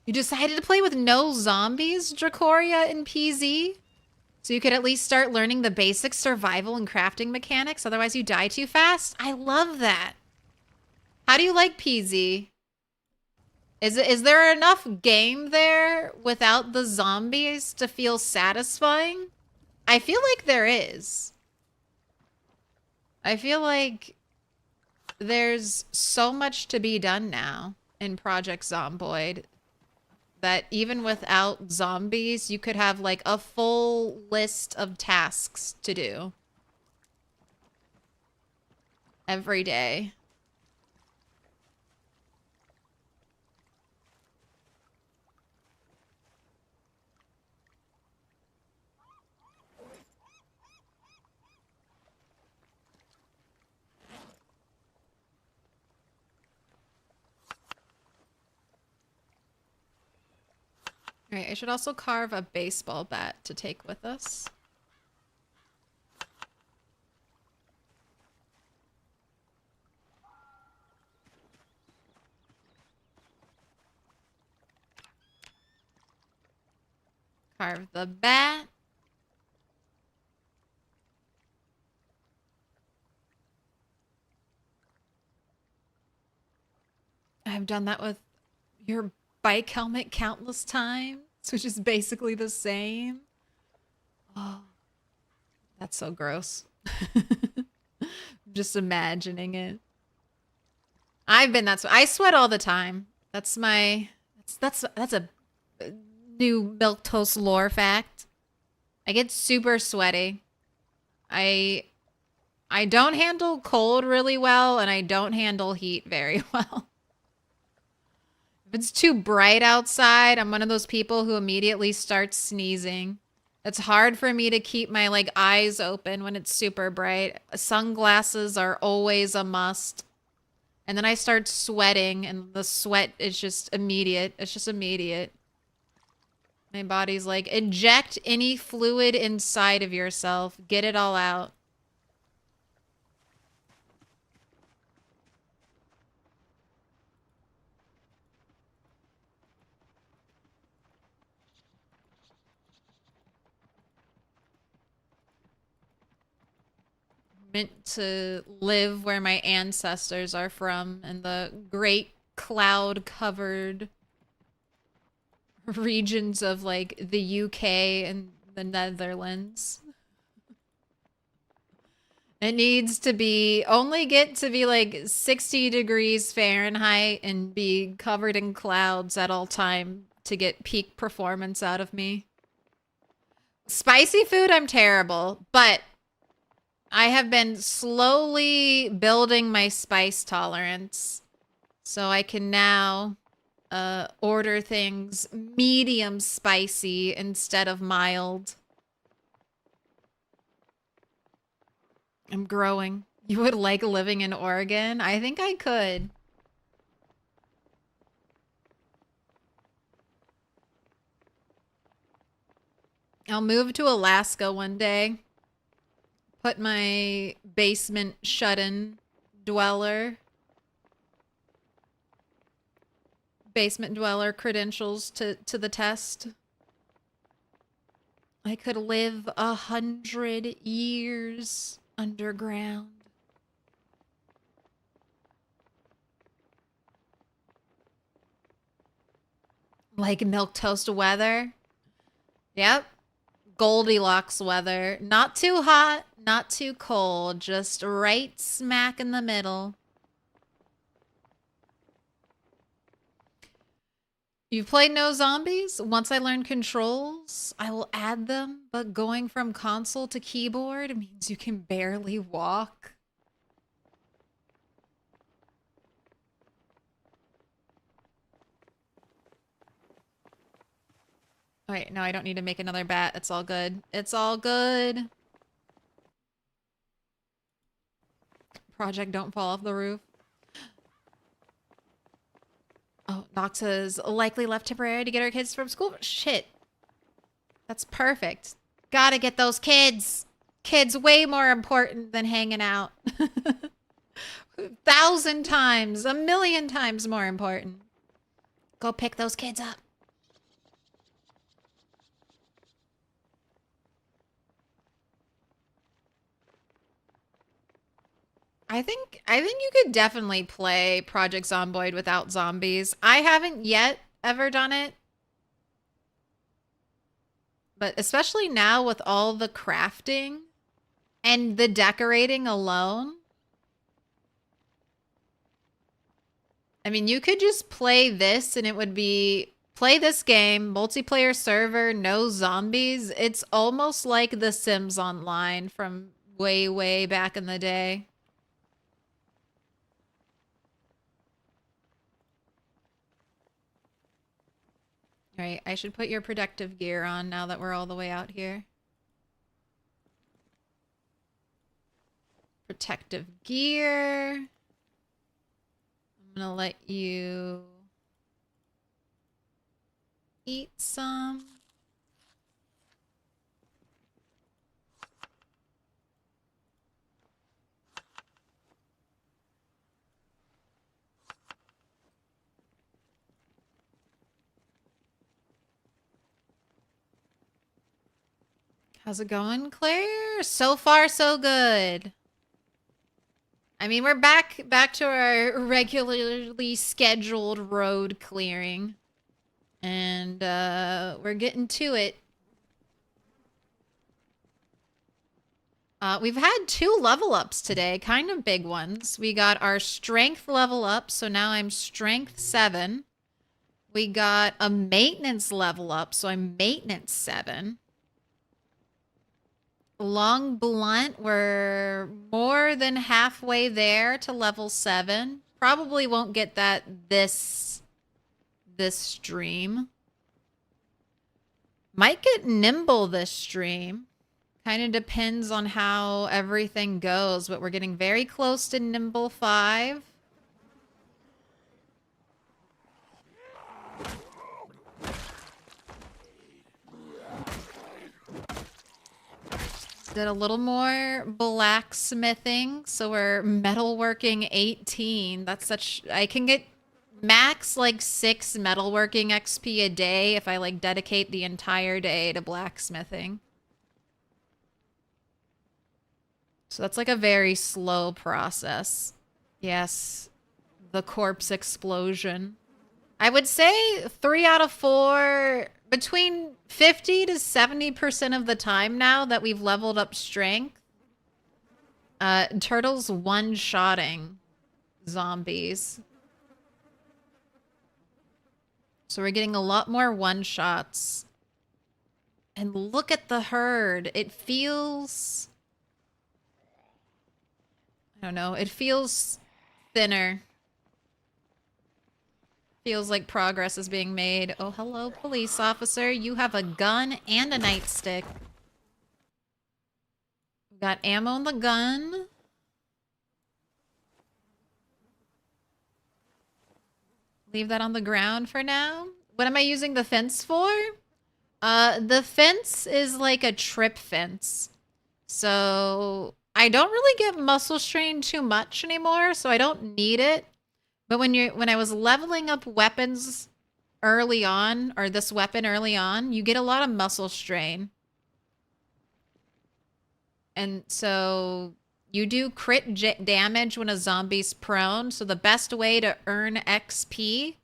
You decided to play with no zombies, Dracoria and PZ? So you could at least start learning the basic survival and crafting mechanics, otherwise you die too fast? I love that. How do you like PZ? Is there enough game there without the zombies to feel satisfying? I feel like there is. I feel like there's so much to be done now in Project Zomboid that even without zombies, you could have like a full list of tasks to do every day. Right, I should also carve a baseball bat to take with us. Carve the bat. I've done that with your bike helmet countless times, which is basically the same. Oh, that's so gross. Just imagining it. I've been I sweat all the time. That's my that's a new Milquetoast lore fact. I get super sweaty. I don't handle cold really well, and I don't handle heat very well. If it's too bright outside, I'm one of those people who immediately starts sneezing. It's hard for me to keep my like eyes open when it's super bright. Sunglasses are always a must. And then I start sweating, and the sweat is just immediate. It's just immediate. My body's like, eject any fluid inside of yourself. Get it all out. meant to live where my ancestors are from in the great cloud-covered regions of like the UK and the Netherlands. It needs to be only get to be like 60 degrees Fahrenheit and be covered in clouds at all time to get peak performance out of me. Spicy food, I'm terrible, but I have been slowly building my spice tolerance so I can now order things medium spicy instead of mild. I'm growing. You would like living in Oregon? I think I could. I'll move to Alaska one day. Put my basement shut-in basement dweller credentials to the test. I could live 100 years underground. Like milquetoast weather. Yep. Goldilocks weather. Not too hot, not too cold. Just right smack in the middle. You've played No Zombies? Once I learn controls, I will add them, but going from console to keyboard means you can barely walk. Wait, no, I don't need to make another bat. It's all good. It's all good. Project Don't Fall Off the Roof. Oh, Noxa's likely left temporary to get her kids from school. Shit. That's perfect. Gotta get those kids. Kids way more important than hanging out. 1,000 times, 1,000,000 times more important. Go pick those kids up. I think you could definitely play Project Zomboid without zombies. I haven't yet ever done it. But especially now with all the crafting and the decorating alone. I mean, you could just play this and it would be play this game, multiplayer server, no zombies. It's almost like The Sims Online from way, way back in the day. All right, I should put your protective gear on now that we're all the way out here. Protective gear. I'm gonna let you eat some. How's it going, Claire? So far, so good. I mean, we're back to our regularly scheduled road clearing. And we're getting to it. We've had 2 level ups today, kind of big ones. We got our strength level up, so now I'm strength 7. We got a maintenance level up, so I'm maintenance 7. Long blunt, we're more than halfway there to level 7. Probably won't get that this stream. Might get nimble this stream. Kind of depends on how everything goes, but we're getting very close to nimble 5. Did a little more blacksmithing, so we're metalworking 18. That's such... I can get max like 6 metalworking XP a day if I like dedicate the entire day to blacksmithing. So that's like a very slow process. Yes, the corpse explosion. I would say 3 out of 4, between 50 to 70% of the time now that we've leveled up strength, Turtle's one-shotting zombies. So we're getting a lot more one-shots. And look at the herd. It feels... I don't know. It feels thinner. Feels like progress is being made. Oh, hello, police officer. You have a gun and a nightstick. We got ammo on the gun. Leave that on the ground for now. What am I using the fence for? The fence is like a trip fence. So I don't really get muscle strain too much anymore, so I don't need it. But when I was leveling up weapons early on, or this weapon early on, you get a lot of muscle strain. And so you do crit damage when a zombie's prone. So the best way to earn XP,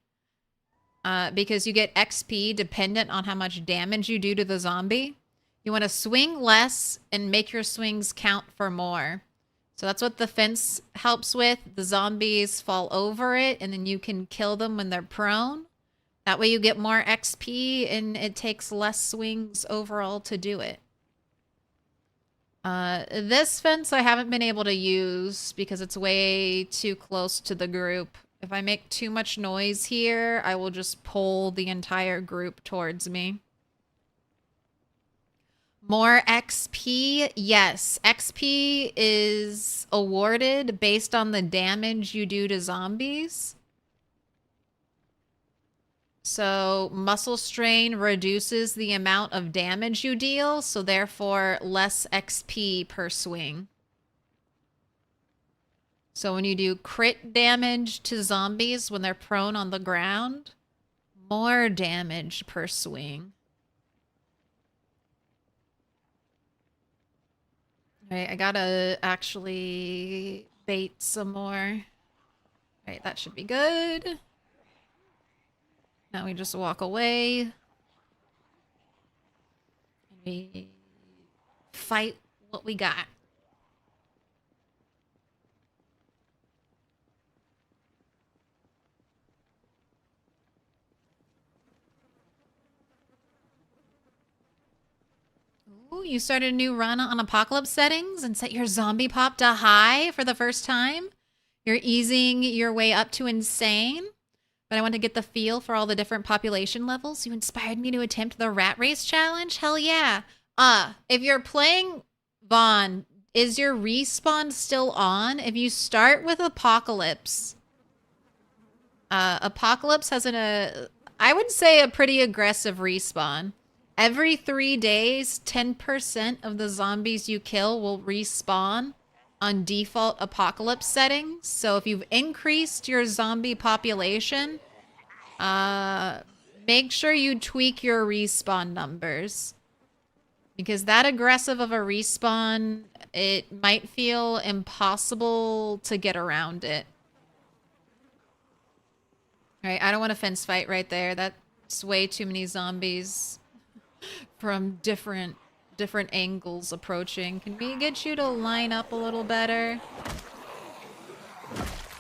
because you get XP dependent on how much damage you do to the zombie, you want to swing less and make your swings count for more. So that's what the fence helps with. The zombies fall over it, and then you can kill them when they're prone. That way you get more XP, and it takes less swings overall to do it. This fence I haven't been able to use because it's way too close to the group. If I make too much noise here, I will just pull the entire group towards me. More XP? Yes. XP is awarded based on the damage you do to zombies. So muscle strain reduces the amount of damage you deal, so therefore less XP per swing. So when you do crit damage to zombies when they're prone on the ground, more damage per swing. Alright, I gotta actually bait some more. Alright, that should be good. Now we just walk away. And we fight what we got. Ooh, you started a new run on apocalypse settings and set your zombie pop to high for the first time? You're easing your way up to insane? But I want to get the feel for all the different population levels. You inspired me to attempt the rat race challenge? Hell yeah. If you're playing Vaughn, is your respawn still on? If you start with Apocalypse, Apocalypse has I would say a pretty aggressive respawn. Every 3 days, 10% of the zombies you kill will respawn on default Apocalypse settings. So if you've increased your zombie population, make sure you tweak your respawn numbers. Because that aggressive of a respawn, it might feel impossible to get around it. Alright, I don't want a fence fight right there. That's way too many zombies from different angles approaching. Can we get you to line up a little better?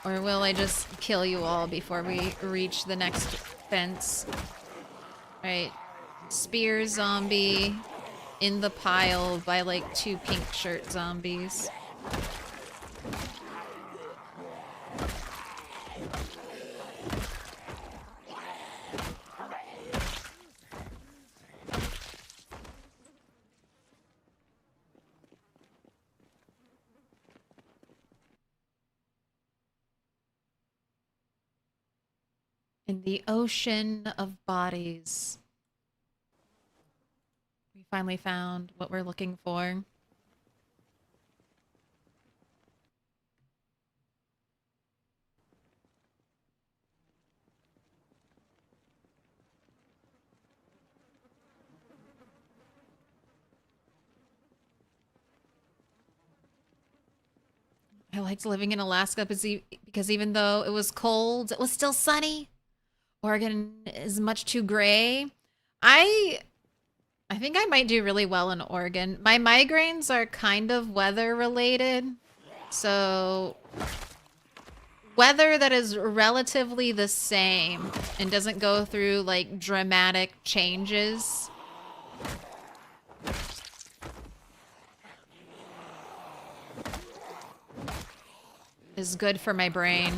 Or will I just kill you all before we reach the next fence? Right. Spear zombie in the pile by like 2 pink shirt zombies. In the ocean of bodies, we finally found what we're looking for. I liked living in Alaska because even though it was cold, it was still sunny. Oregon is much too gray. I think I might do really well in Oregon. My migraines are kind of weather related. So weather that is relatively the same and doesn't go through like dramatic changes is good for my brain.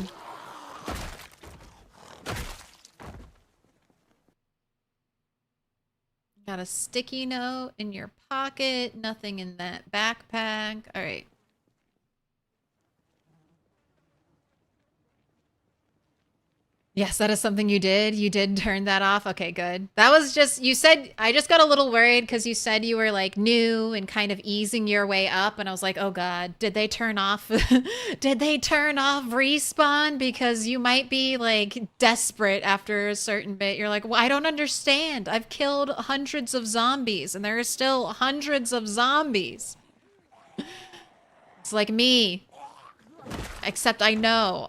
Got a sticky note in your pocket, nothing in that backpack. All right. Yes, that is something you did. You did turn that off. Okay, good. That was just, you said, I just got a little worried because you said you were like new and kind of easing your way up. And I was like, oh God, did they turn off? Did they turn off respawn? Because you might be like desperate after a certain bit. You're like, well, I don't understand. I've killed hundreds of zombies and there are still hundreds of zombies. It's like me. Except I know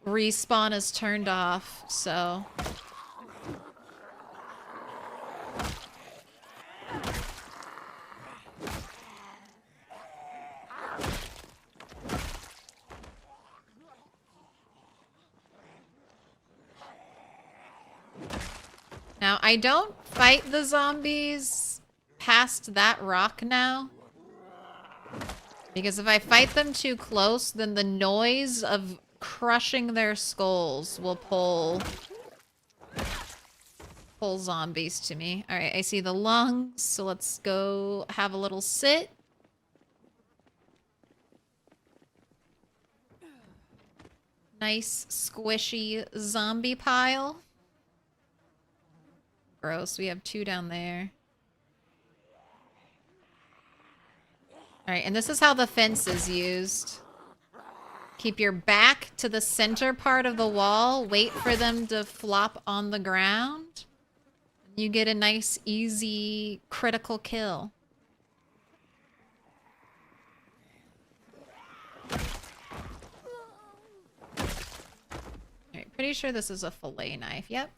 respawn is turned off, so. Now, I don't fight the zombies past that rock now. Because if I fight them too close, then the noise of crushing their skulls will pull zombies to me. All right, I see the lungs, so let's go have a little sit. Nice squishy zombie pile. Gross, we have 2 down there. All right, and this is how the fence is used. Keep your back to the center part of the wall. Wait for them to flop on the ground. You get a nice, easy, critical kill. All right, pretty sure this is a fillet knife. Yep.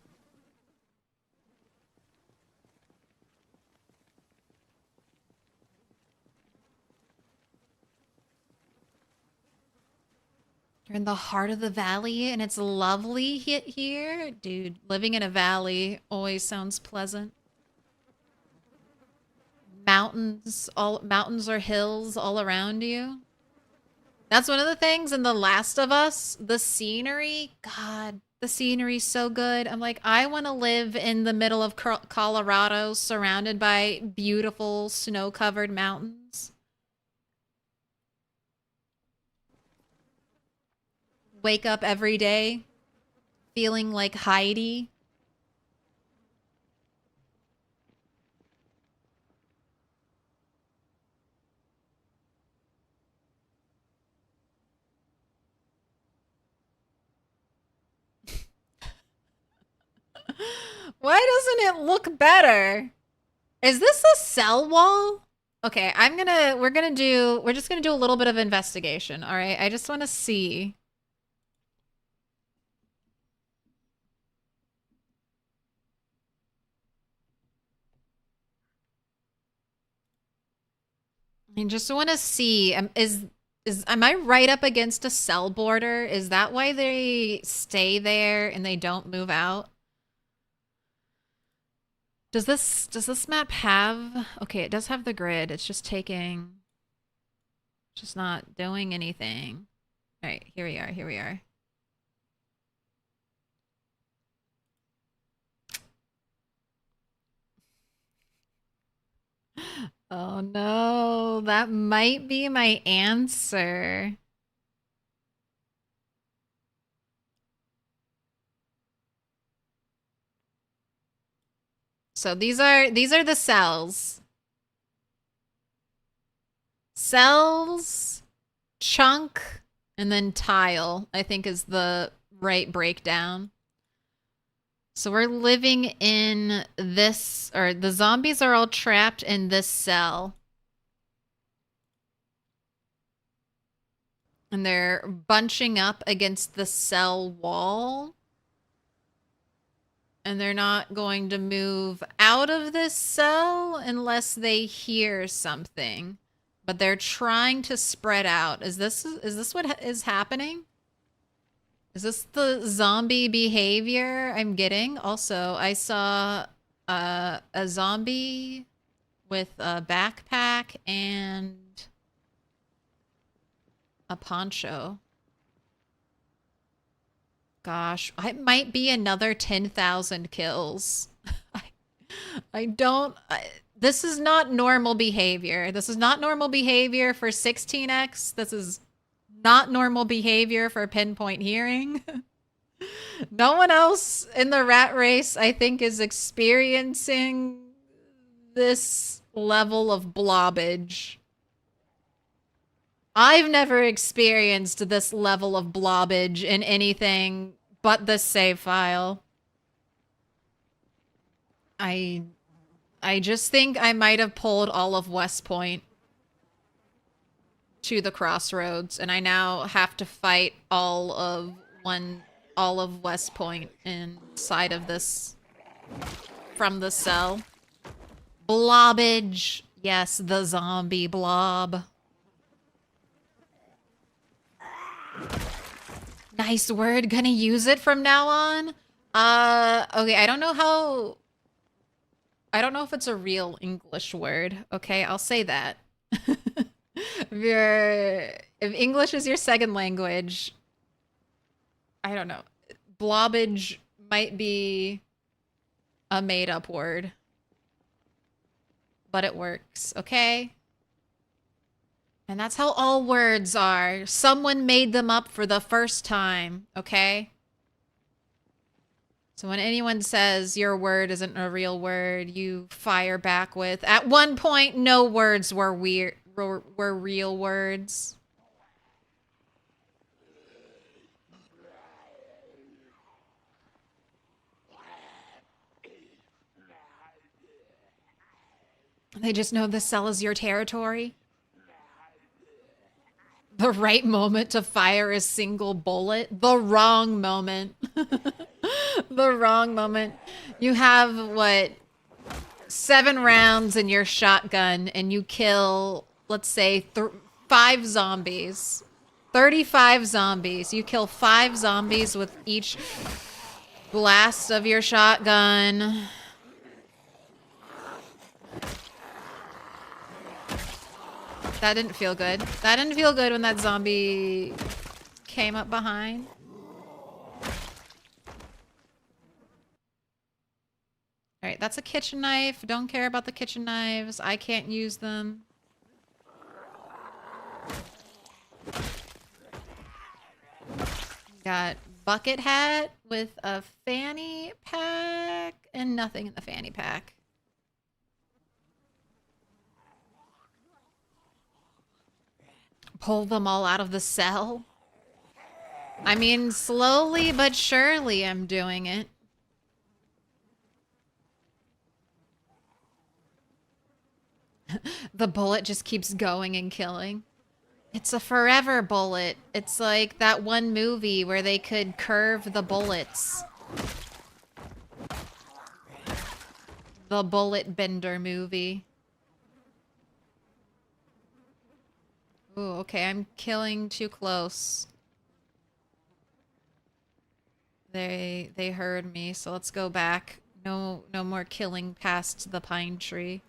You're in the heart of the valley and it's lovely here. Dude, living in a valley always sounds pleasant. Mountains or hills all around you. That's one of the things in The Last of Us, the scenery. God, the scenery's so good. I'm like, I want to live in the middle of Colorado surrounded by beautiful snow-covered mountains. Wake up every day feeling like Heidi. Why doesn't it look better? Is this a cell wall? Okay, we're just gonna do a little bit of investigation, all right? I just want to see. I just want to see, am I right up against a cell border? Is that why they stay there and they don't move out? Does this map have, okay, it does have the grid. It's just not doing anything. All right, here we are. Oh no, that might be my answer. So these are the cells. Cells, chunk, and then tile, I think is the right breakdown. So we're living in this, or the zombies are all trapped in this cell. And they're bunching up against the cell wall. And they're not going to move out of this cell unless they hear something. But they're trying to spread out. Is this what is happening? Is this the zombie behavior I'm getting? Also, I saw a zombie with a backpack and a poncho. Gosh, it might be another 10,000 kills. This is not normal behavior. This is not normal behavior for 16x. This is not normal behavior for pinpoint hearing. No one else in the rat race, I think, is experiencing this level of blobbage. I've never experienced this level of blobbage in anything but the save file. I just think I might have pulled all of West Point to the crossroads, and I now have to fight all of West Point inside of this from the cell. Blobbage. Yes, the zombie blob. Nice word. Gonna use it from now on. Okay, I don't know if it's a real English word. Okay, I'll say that. If English is your second language, I don't know. Blobbage might be a made-up word. But it works, okay? And that's how all words are. Someone made them up for the first time, okay? So when anyone says your word isn't a real word, you fire back with, at one point, no words were real words. They just know the cell is your territory. The right moment to fire a single bullet. The wrong moment. The wrong moment. You have, what, 7 rounds in your shotgun and you kill, let's say, 5 zombies. 35 zombies. You kill 5 zombies with each blast of your shotgun. That didn't feel good. That didn't feel good when that zombie came up behind. Alright, that's a kitchen knife. Don't care about the kitchen knives. I can't use them. Got bucket hat with a fanny pack and nothing in the fanny pack. Pull them all out of the cell. I mean, slowly but surely I'm doing it. The bullet just keeps going and killing. It's a forever bullet. It's like that one movie where they could curve the bullets. The Bullet Bender movie. Ooh, okay, I'm killing too close. They heard me, so let's go back. No more killing past the pine tree.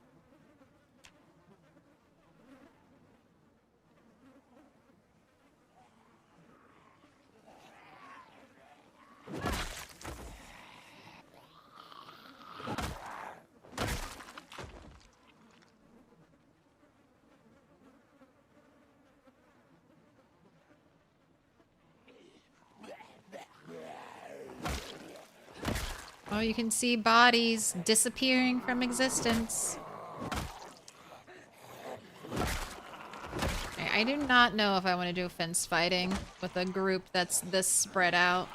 Oh, you can see bodies disappearing from existence. I do not know if I want to do fence fighting with a group that's this spread out.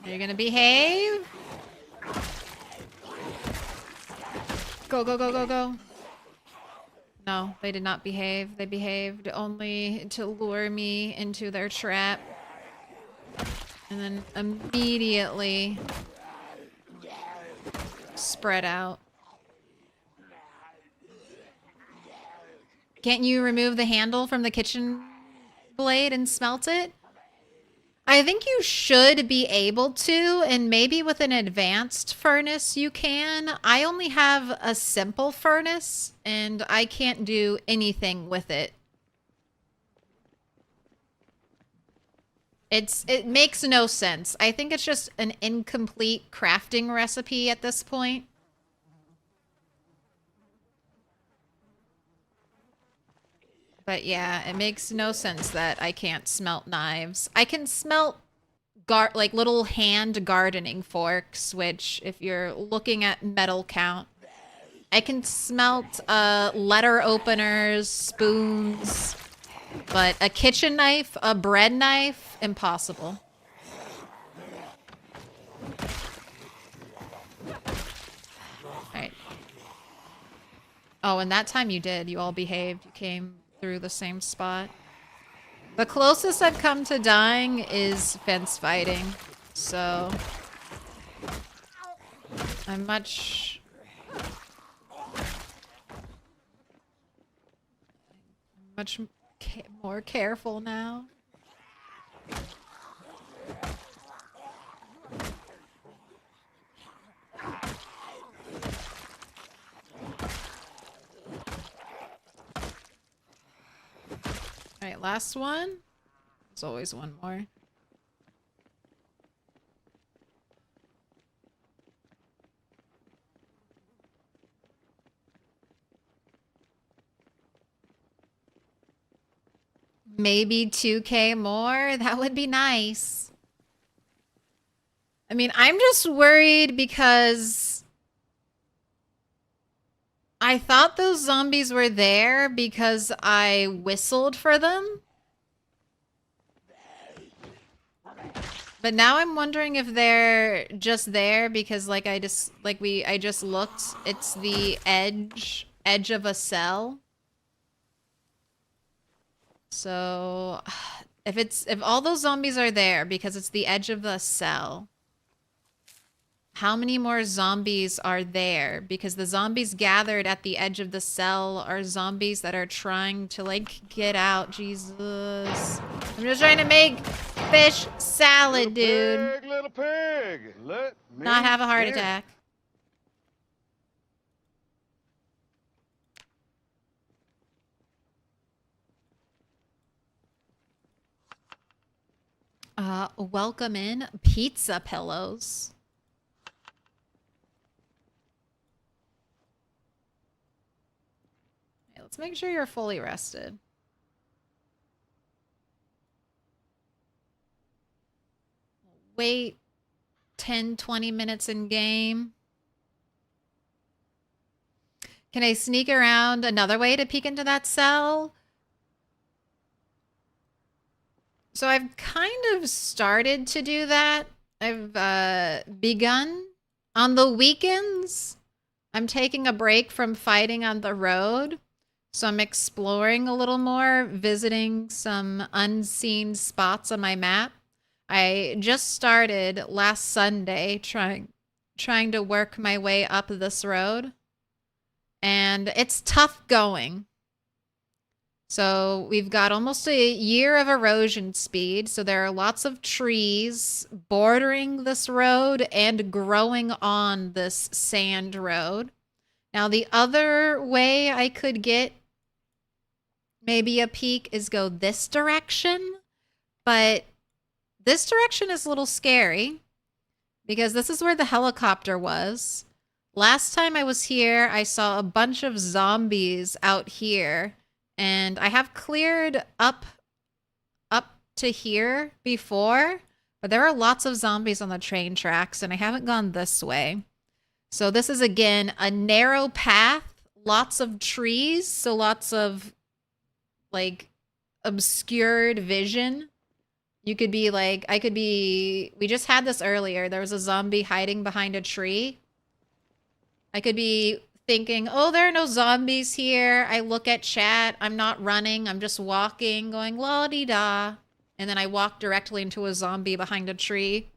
Are you gonna behave? Go, go, go, go, go. No, they did not behave. They behaved only to lure me into their trap. And then immediately spread out. Can't you remove the handle from the kitchen blade and smelt it? I think you should be able to, and maybe with an advanced furnace you can. I only have a simple furnace, and I can't do anything with it. It makes no sense. I think it's just an incomplete crafting recipe at this point. But yeah, it makes no sense that I can't smelt knives. I can smelt like little hand gardening forks, which if you're looking at metal count, I can smelt letter openers, spoons, but a kitchen knife, a bread knife, impossible. Alright. Oh, and that time you did. You all behaved. You came through the same spot. The closest I've come to dying is fence fighting, so I'm much more careful now. All right, last one. There's always one more. Maybe 2K more? That would be nice. I mean, I'm just worried because I thought those zombies were there because I whistled for them. But now I'm wondering if they're just there because I just looked, it's the edge of a cell. So if all those zombies are there because it's the edge of the cell, how many more zombies are there? Because the zombies gathered at the edge of the cell are zombies that are trying to, get out. Jesus. I'm just trying to make fish salad, dude. Little pig, let me Not have a heart in. attack. Welcome in pizza pillows. Okay, let's make sure you're fully rested. Wait 10, 20 minutes in game. Can I sneak around another way to peek into that cell? So I've kind of started to do that. I've begun. On the weekends, I'm taking a break from fighting on the road. So I'm exploring a little more, visiting some unseen spots on my map. I just started last Sunday trying to work my way up this road. And it's tough going. So we've got almost a year of erosion speed. So there are lots of trees bordering this road and growing on this sand road. Now the other way I could get maybe a peek is go this direction. But this direction is a little scary because this is where the helicopter was. Last time I was here, I saw a bunch of zombies out here. And I have cleared up to here before, but there are lots of zombies on the train tracks, and I haven't gone this way. So this is, again, a narrow path, lots of trees, so lots of, obscured vision. You could be like, we just had this earlier. There was a zombie hiding behind a tree. I could be thinking, oh, there are no zombies here. I look at chat. I'm not running. I'm just walking, going la-di-da. And then I walk directly into a zombie behind a tree.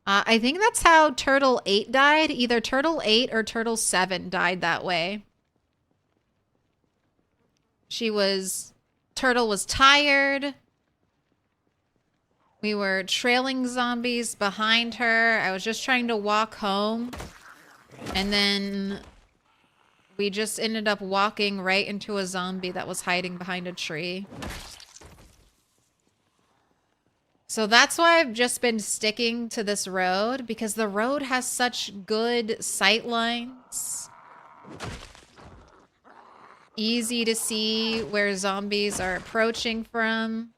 I think that's how Turtle 8 died. Either Turtle 8 or Turtle 7 died that way. Turtle was tired. We were trailing zombies behind her. I was just trying to walk home. And then we just ended up walking right into a zombie that was hiding behind a tree. So that's why I've just been sticking to this road, because the road has such good sight lines. Easy to see where zombies are approaching from.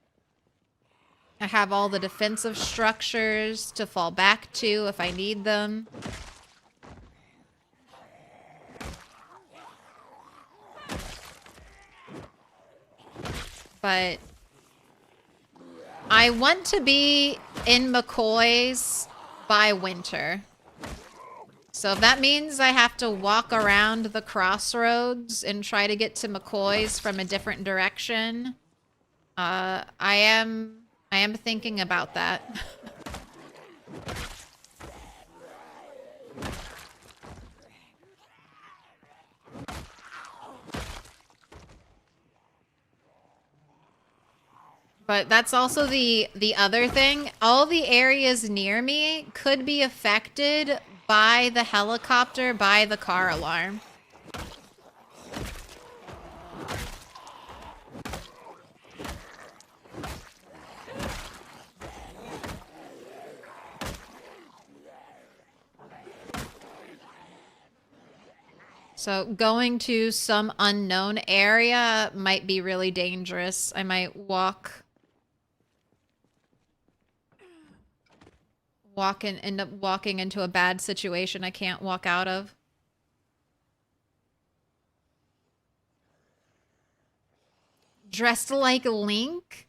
I have all the defensive structures to fall back to if I need them. But I want to be in McCoy's by winter. So if that means I have to walk around the crossroads and try to get to McCoy's from a different direction, I am thinking about that. But that's also the other thing. All the areas near me could be affected by the helicopter, by the car alarm. So going to some unknown area might be really dangerous. I might end up walking into a bad situation I can't walk out of. Dressed like Link?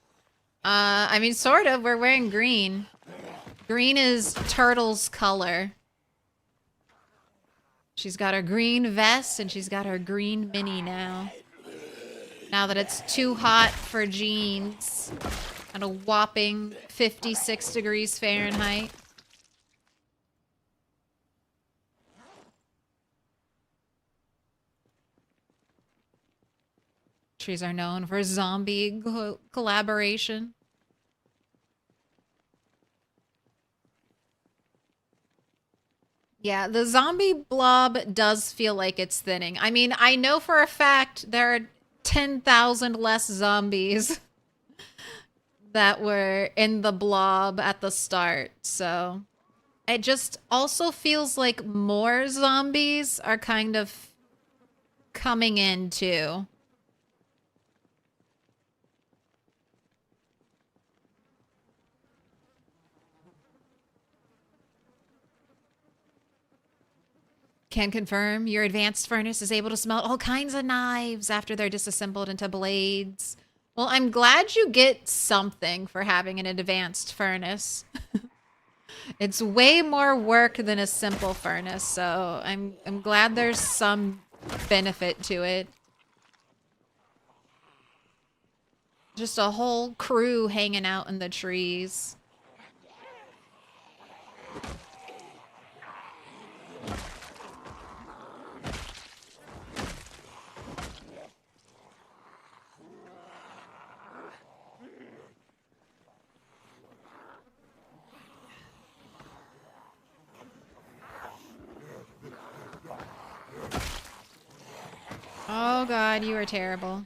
I mean, sort of. We're wearing green. Green is Turtle's color. She's got her green vest and she's got her green mini now. Now that it's too hot for jeans. At a whopping 56 degrees Fahrenheit. Trees are known for zombie collaboration. Yeah, the zombie blob does feel like it's thinning. I mean, I know for a fact there are 10,000 less zombies that were in the blob at the start, so it just also feels like more zombies are kind of coming in too. Can confirm your advanced furnace is able to smelt all kinds of knives after they're disassembled into blades. Well, I'm glad you get something for having an advanced furnace. It's way more work than a simple furnace, so I'm glad there's some benefit to it. Just a whole crew hanging out in the trees. Oh god, you are terrible.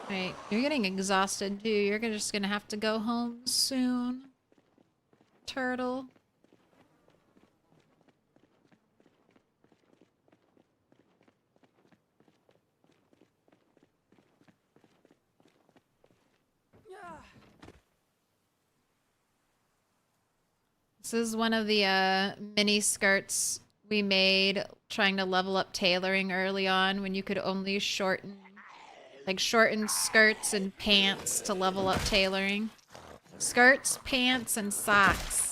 Right, you're getting exhausted too. You're just gonna have to go home soon. Turtle. This is one of the mini skirts we made trying to level up tailoring early on when you could only shorten skirts and pants to level up tailoring. Skirts, pants, and socks.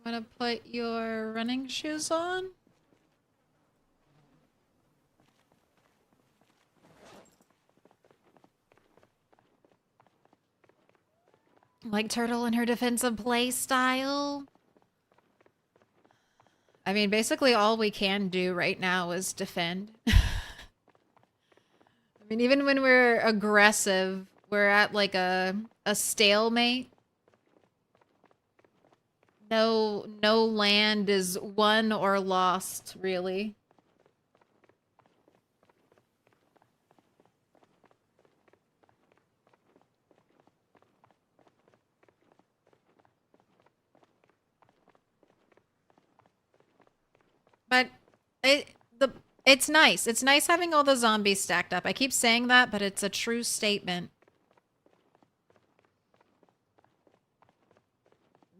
Want to put your running shoes on? Like Turtle and her defensive play style. I mean, basically all we can do right now is defend. I mean, even when we're aggressive, we're at like a stalemate. No land is won or lost, really. But it's nice. It's nice having all the zombies stacked up. I keep saying that, but it's a true statement.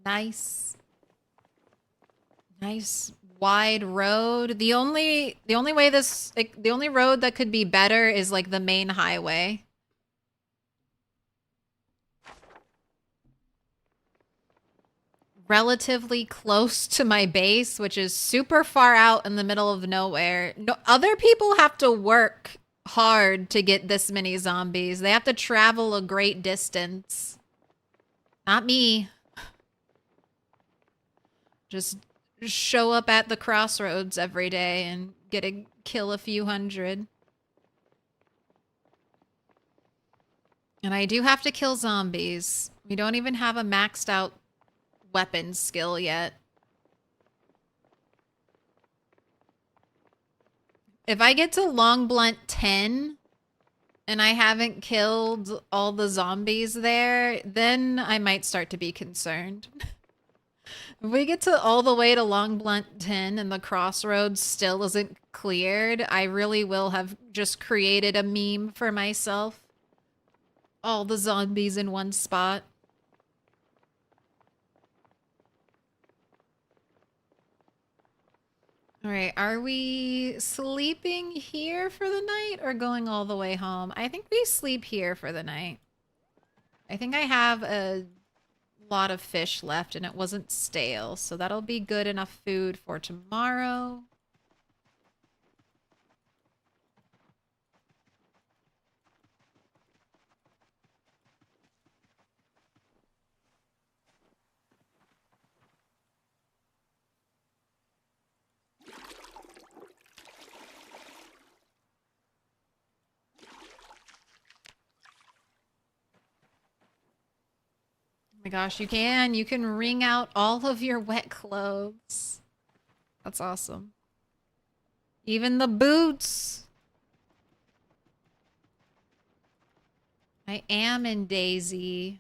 Nice wide road. The only road that could be better is like the main highway. Relatively close to my base, which is super far out in the middle of nowhere. No, other people have to work hard to get this many zombies. They have to travel a great distance. Not me. Just show up at the crossroads every day and kill a few hundred. And I do have to kill zombies. We don't even have a maxed out weapon skill yet. If I get to long blunt 10 and I haven't killed all the zombies there, then I might start to be concerned. If we get to all the way to long blunt 10 and the crossroads still isn't cleared, I really will have just created a meme for myself. All the zombies in one spot. All right, are we sleeping here for the night or going all the way home? I think we sleep here for the night. I think I have a lot of fish left and it wasn't stale, so that'll be good enough food for tomorrow. Oh my gosh, you can wring out all of your wet clothes. That's awesome. Even the boots. I am in Daisy.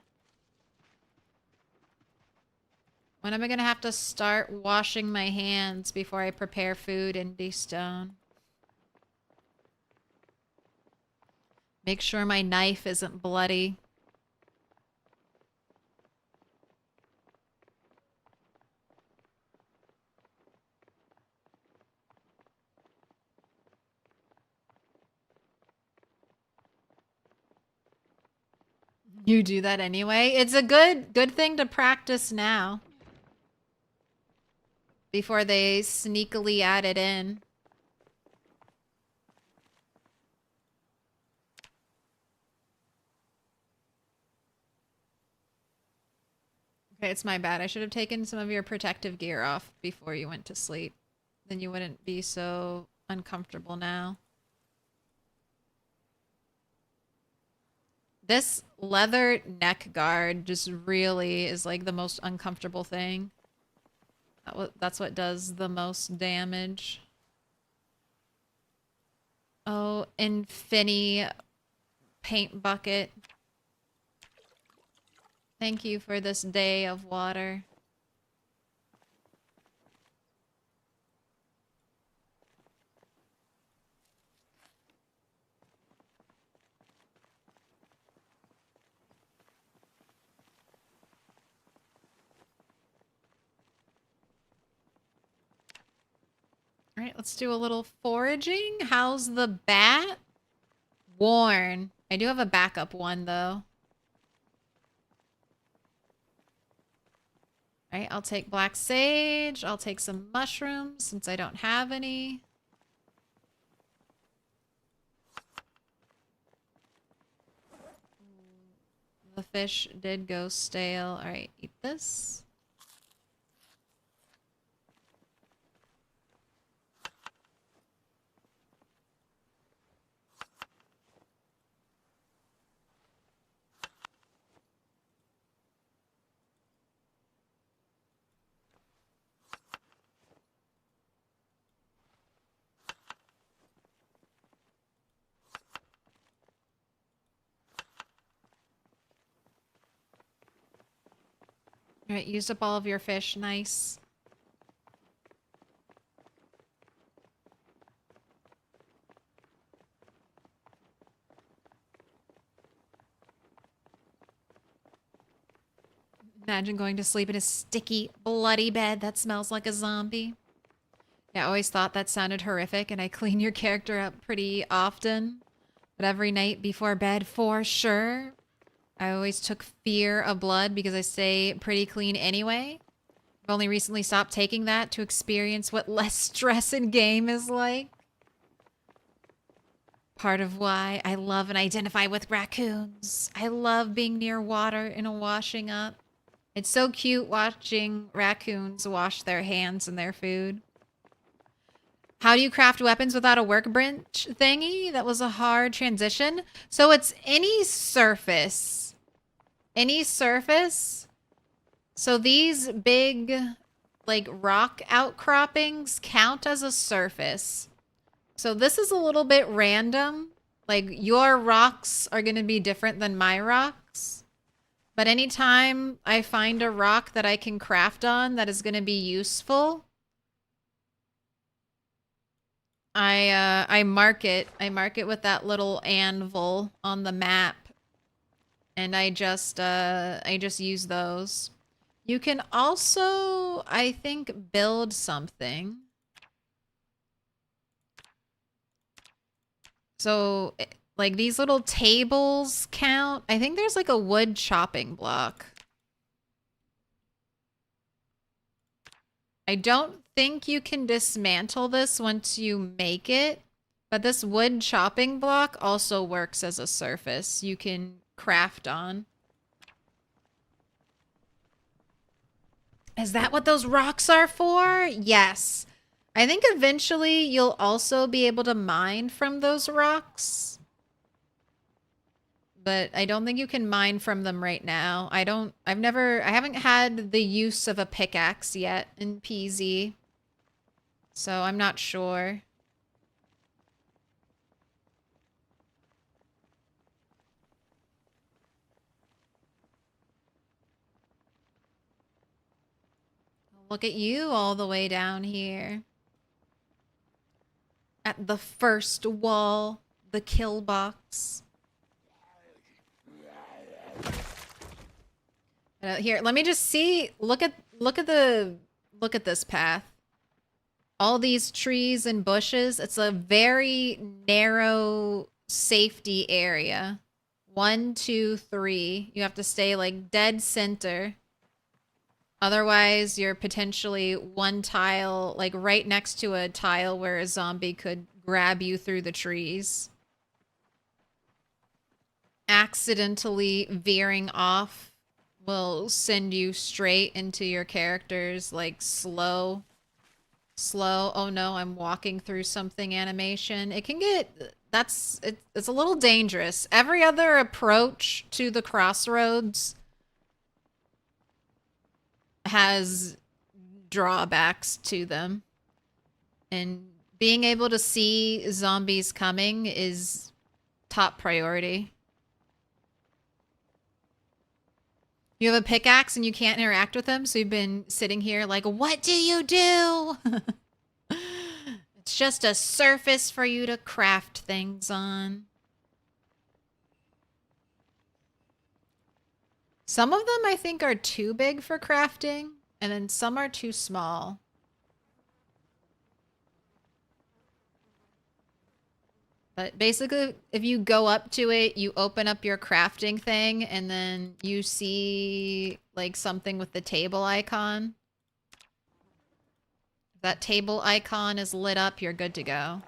When am I gonna have to start washing my hands before I prepare food in D-Stone? Make sure my knife isn't bloody. You do that anyway. It's a good thing to practice now. Before they sneakily add it in. Okay, it's my bad. I should have taken some of your protective gear off before you went to sleep. Then you wouldn't be so uncomfortable now. This leather neck guard just really is like the most uncomfortable thing. That's what does the most damage. Oh, Infinity paint bucket. Thank you for this day of water. All right, let's do a little foraging. How's the bat? Worn. I do have a backup one, though. All right, I'll take black sage. I'll take some mushrooms since I don't have any. The fish did go stale. All right, eat this. All right, used up all of your fish. Nice. Imagine going to sleep in a sticky, bloody bed that smells like a zombie. Yeah, I always thought that sounded horrific, and I clean your character up pretty often. But every night before bed, for sure. I always took fear of blood because I stay pretty clean anyway. I've only recently stopped taking that to experience what less stress in game is like. Part of why I love and identify with raccoons. I love being near water and washing up. It's so cute watching raccoons wash their hands and their food. How do you craft weapons without a workbench thingy? That was a hard transition. So it's any surface. Any surface. So these big, like, rock outcroppings count as a surface. So this is a little bit random. Like, your rocks are going to be different than my rocks. But anytime I find a rock that I can craft on that is going to be useful, I mark it. I mark it with that little anvil on the map. And I just use those. You can also, I think, build something. So, like, these little tables count. I think there's like a wood chopping block. I don't think you can dismantle this once you make it, but this wood chopping block also works as a surface you can craft on. Is that what those rocks are for? Yes. I think eventually you'll also be able to mine from those rocks. But I don't think you can mine from them right now. I haven't had the use of a pickaxe yet in PZ. So I'm not sure. Look at you all the way down here. At the first wall, the kill box. Here, let me just see. Look at this path. All these trees and bushes. It's a very narrow safety area. 1, 2, 3. You have to stay like dead center. Otherwise, you're potentially one tile, like right next to a tile where a zombie could grab you through the trees. Accidentally veering off will send you straight into your character's, like, slow, oh no, I'm walking through something animation. It can get it's a little dangerous. Every other approach to the crossroads has drawbacks to them. And being able to see zombies coming is top priority. You have a pickaxe and you can't interact with them, so you've been sitting here like, what do you do? It's just a surface for you to craft things on. Some of them I think are too big for crafting, and then some are too small. But basically, if you go up to it, you open up your crafting thing, and then you see like something with the table icon. If that table icon is lit up, you're good to go.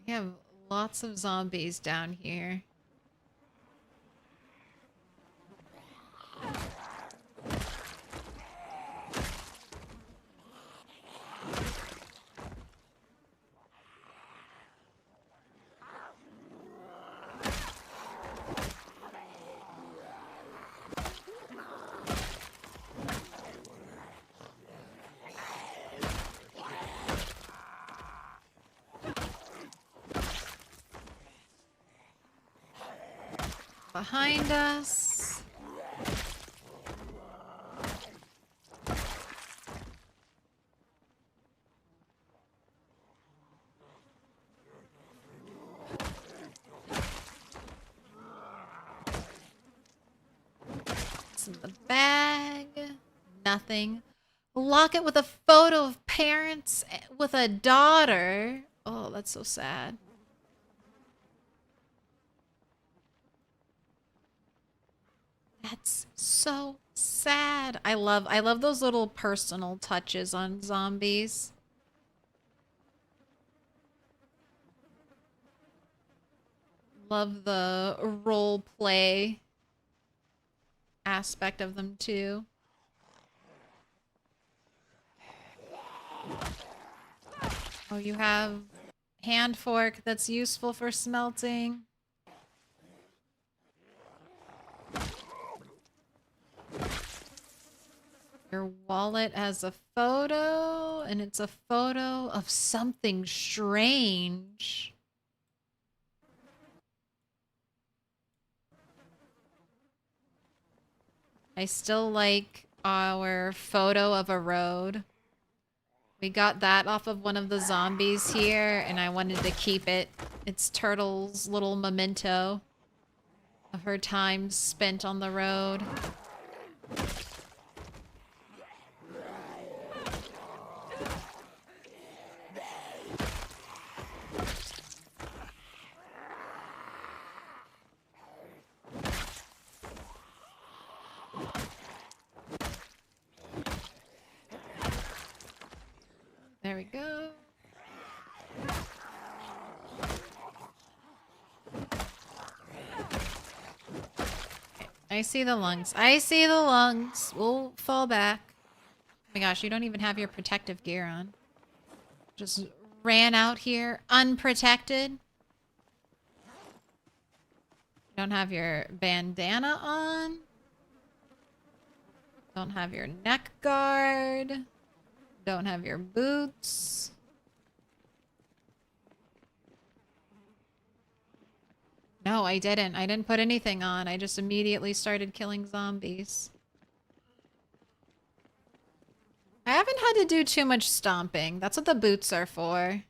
We have lots of zombies down here. Behind us. What's in the bag? Nothing. Lock it with a photo of parents with a daughter. Oh, that's so sad. That's so sad. I love those little personal touches on zombies. Love the role play aspect of them too. Oh, you have hand fork that's useful for smelting. Your wallet has a photo, and it's a photo of something strange. I still like our photo of a road. We got that off of one of the zombies here, and I wanted to keep it. It's Turtle's little memento of her time spent on the road. There we go. Okay, I see the lungs. I see the lungs. We'll fall back. Oh my gosh, you don't even have your protective gear on. Just ran out here unprotected. Don't have your bandana on. Don't have your neck guard. Don't have your boots. No, I didn't. I didn't put anything on. I just immediately started killing zombies. I haven't had to do too much stomping. That's what the boots are for.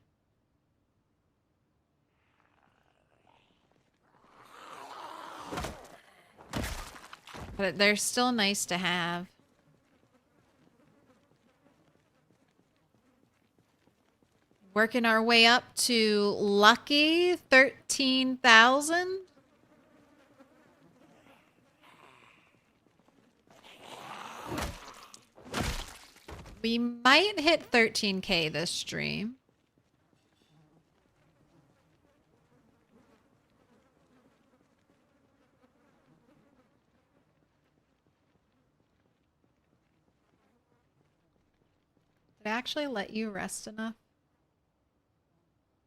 But they're still nice to have. Working our way up to lucky 13,000. We might hit 13K this stream. Did I actually let you rest enough?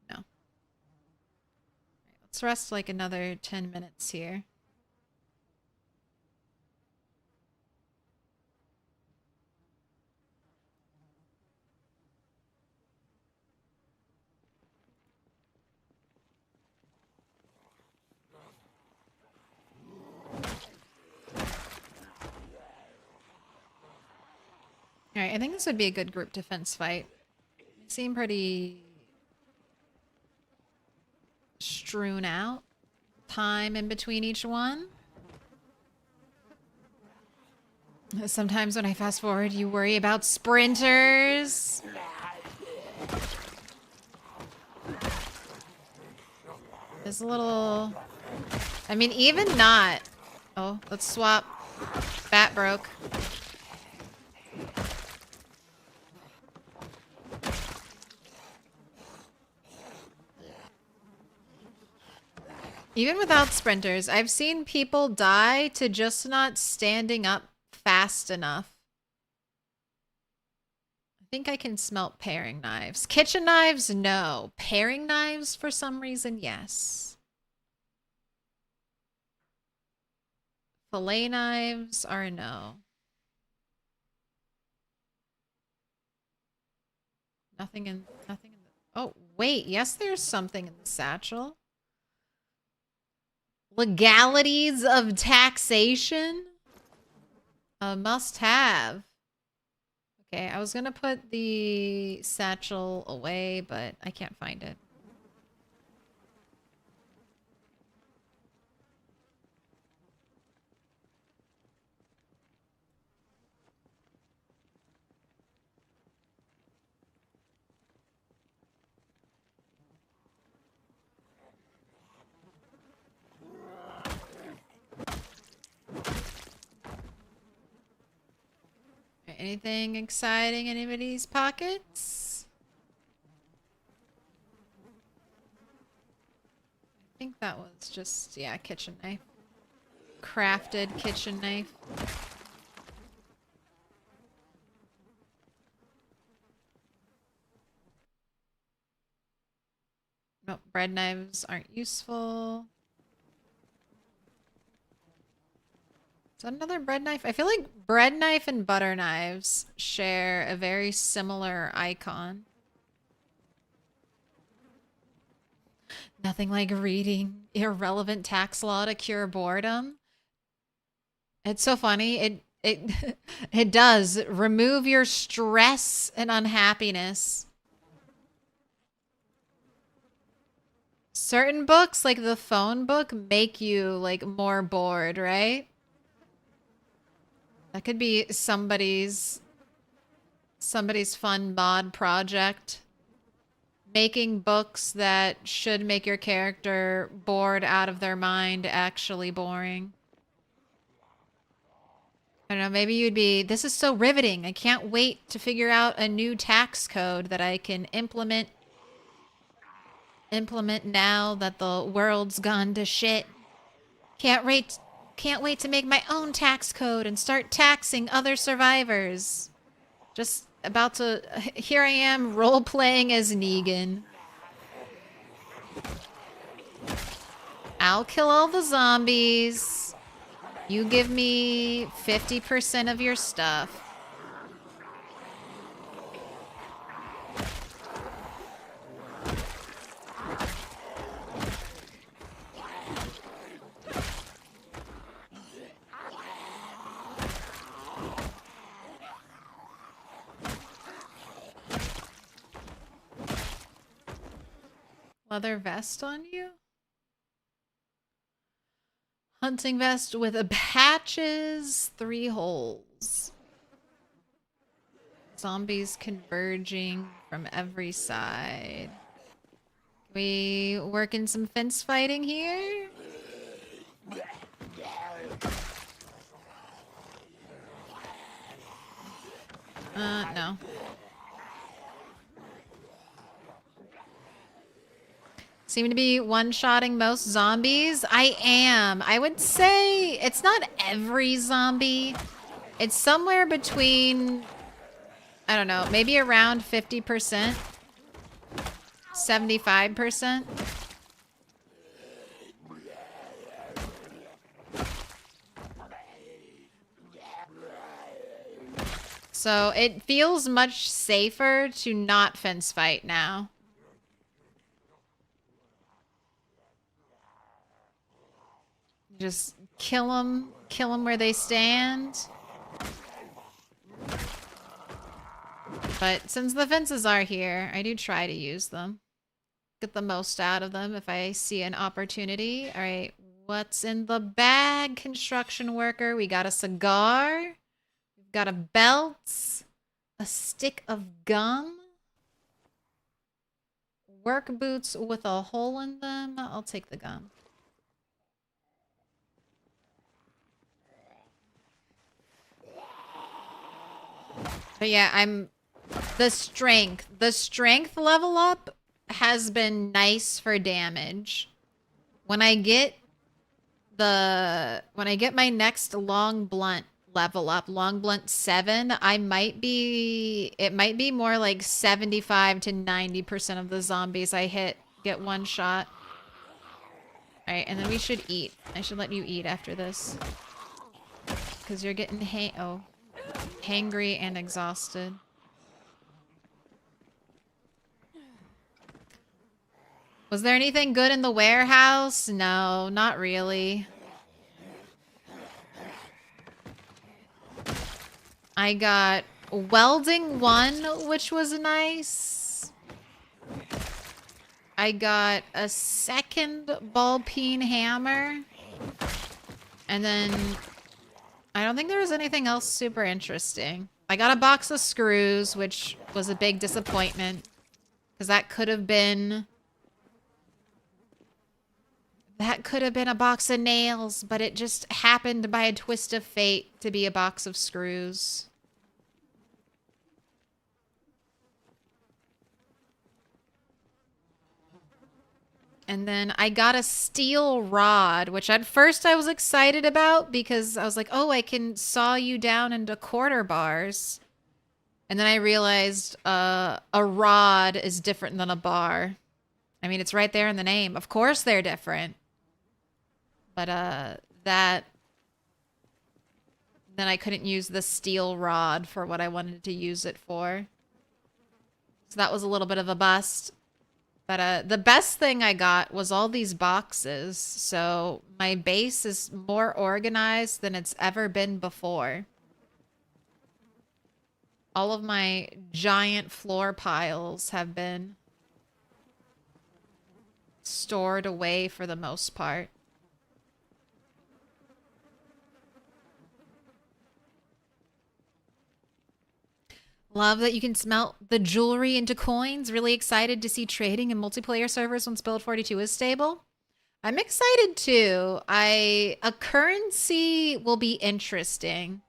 No. All right, let's rest like another 10 minutes here. Alright, I think this would be a good group defense fight. They seem pretty strewn out. Time in between each one. Sometimes when I fast forward, you worry about sprinters. There's a little... I mean, even not... Oh, let's swap. Bat broke. Even without sprinters, I've seen people die to just not standing up fast enough. I think I can smelt paring knives. Kitchen knives, no. Paring knives, for some reason, yes. Fillet knives are a no. Nothing in the... Oh, wait. Yes, there's something in the satchel. Legalities of taxation? A must have. Okay, I was gonna put the satchel away, but I can't find it. Anything exciting in anybody's pockets? I think that was just, yeah, kitchen knife. Crafted kitchen knife. Nope, bread knives aren't useful. Is that another bread knife? I feel like bread knife and butter knives share a very similar icon. Nothing like reading irrelevant tax law to cure boredom. It's so funny. It does remove your stress and unhappiness. Certain books, like the phone book, make you like more bored, right? That could be somebody's fun mod project. Making books that should make your character bored out of their mind actually boring. I don't know, maybe you'd be, this is so riveting. I can't wait to figure out a new tax code that I can implement now that the world's gone to shit. Can't wait to make my own tax code and start taxing other survivors. Just about to... Here I am, role-playing as Negan. I'll kill all the zombies. You give me 50% of your stuff. Leather vest on you? Hunting vest with a patches, 3 holes. Zombies converging from every side. We working some fence fighting here? No. Seem to be one-shotting most zombies. I am. I would say it's not every zombie. It's somewhere between I don't know, maybe around 50%, 75%. So it feels much safer to not fence fight now. Just kill them where they stand. But since the fences are here, I do try to use them. Get the most out of them if I see an opportunity. All right, what's in the bag, construction worker? We got a cigar. We've got a belt. A stick of gum. Work boots with a hole in them. I'll take the gum. But yeah, the strength level up has been nice for damage. When I get my next long blunt level up, long blunt 7, it might be more like 75 to 90% of the zombies I hit get one shot. All right, and then we should eat. I should let you eat after this. Cuz you're getting hangry and exhausted. Was there anything good in the warehouse? No, not really. I got welding 1, which was nice. I got a second ball peen hammer. And then I don't think there was anything else super interesting. I got a box of screws, which was a big disappointment. Because that could have been a box of nails, but it just happened by a twist of fate to be a box of screws. And then I got a steel rod, which at first I was excited about because I was like, oh, I can saw you down into quarter bars. And then I realized a rod is different than a bar. I mean, it's right there in the name. Of course they're different. But then I couldn't use the steel rod for what I wanted to use it for. So that was a little bit of a bust. But the best thing I got was all these boxes. So my base is more organized than it's ever been before. All of my giant floor piles have been stored away for the most part. Love that you can smelt the jewelry into coins. Really excited to see trading in multiplayer servers once Build 42 is stable. I'm excited too. A currency will be interesting.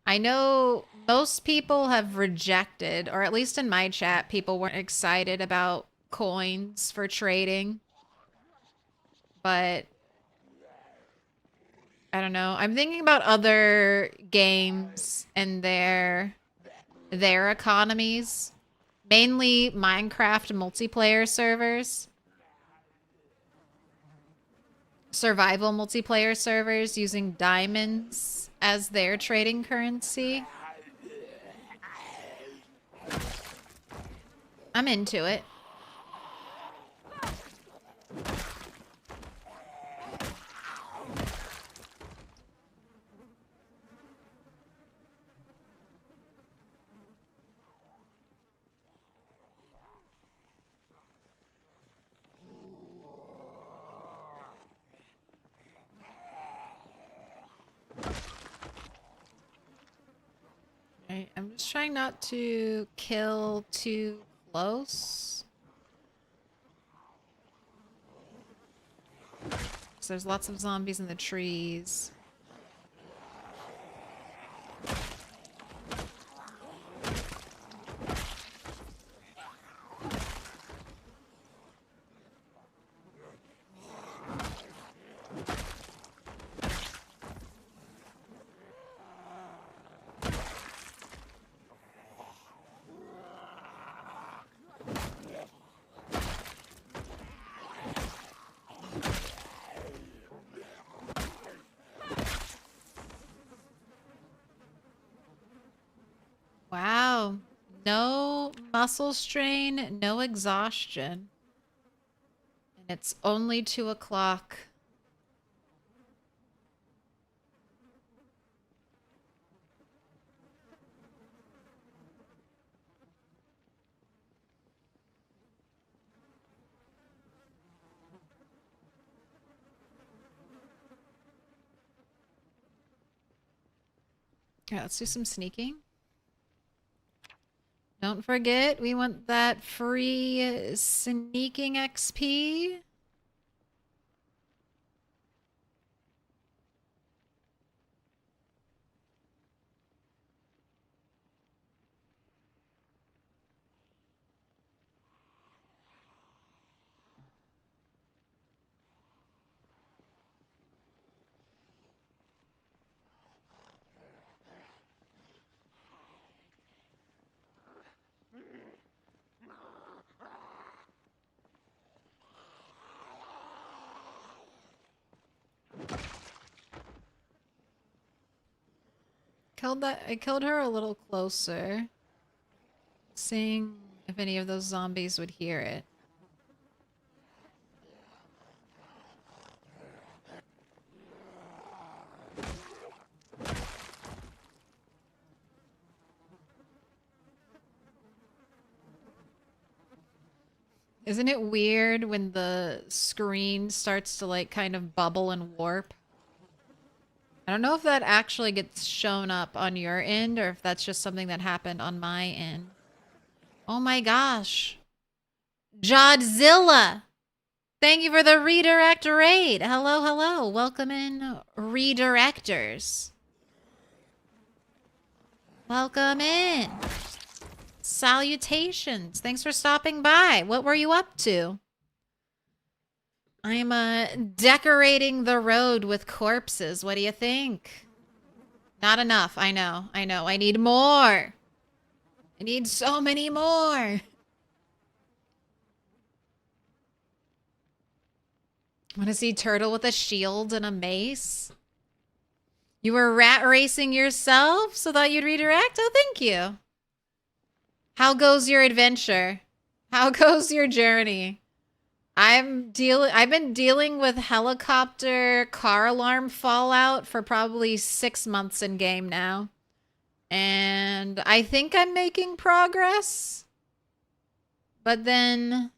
I know most people have rejected, or at least in my chat, people weren't excited about coins for trading. But I don't know. I'm thinking about other games and their economies, mainly Minecraft multiplayer servers, survival multiplayer servers using diamonds as their trading currency. I'm into it. I'm just trying not to kill too close. So there's lots of zombies in the trees. go. No muscle strain, no exhaustion. And it's only 2 o'clock. Yeah, let's do some sneaking. Don't forget, we want that free sneaking XP. I killed her a little closer. Seeing if any of those zombies would hear it. Isn't it weird when the screen starts to like kind of bubble and warp? I don't know if that actually gets shown up on your end or if that's just something that happened on my end. Oh my gosh. Jodzilla! Thank you for the redirect raid. Hello, hello. Welcome in, redirectors. Welcome in. Salutations. Thanks for stopping by. What were you up to? I'm decorating the road with corpses. What do you think? Not enough. I know. I know. I need more. I need so many more. Want to see Turtle with a shield and a mace? You were rat racing yourself, so thought you'd redirect? Oh, thank you. How goes your adventure? How goes your journey? I've been dealing with helicopter car alarm fallout for probably 6 months in game now. And I think I'm making progress. But then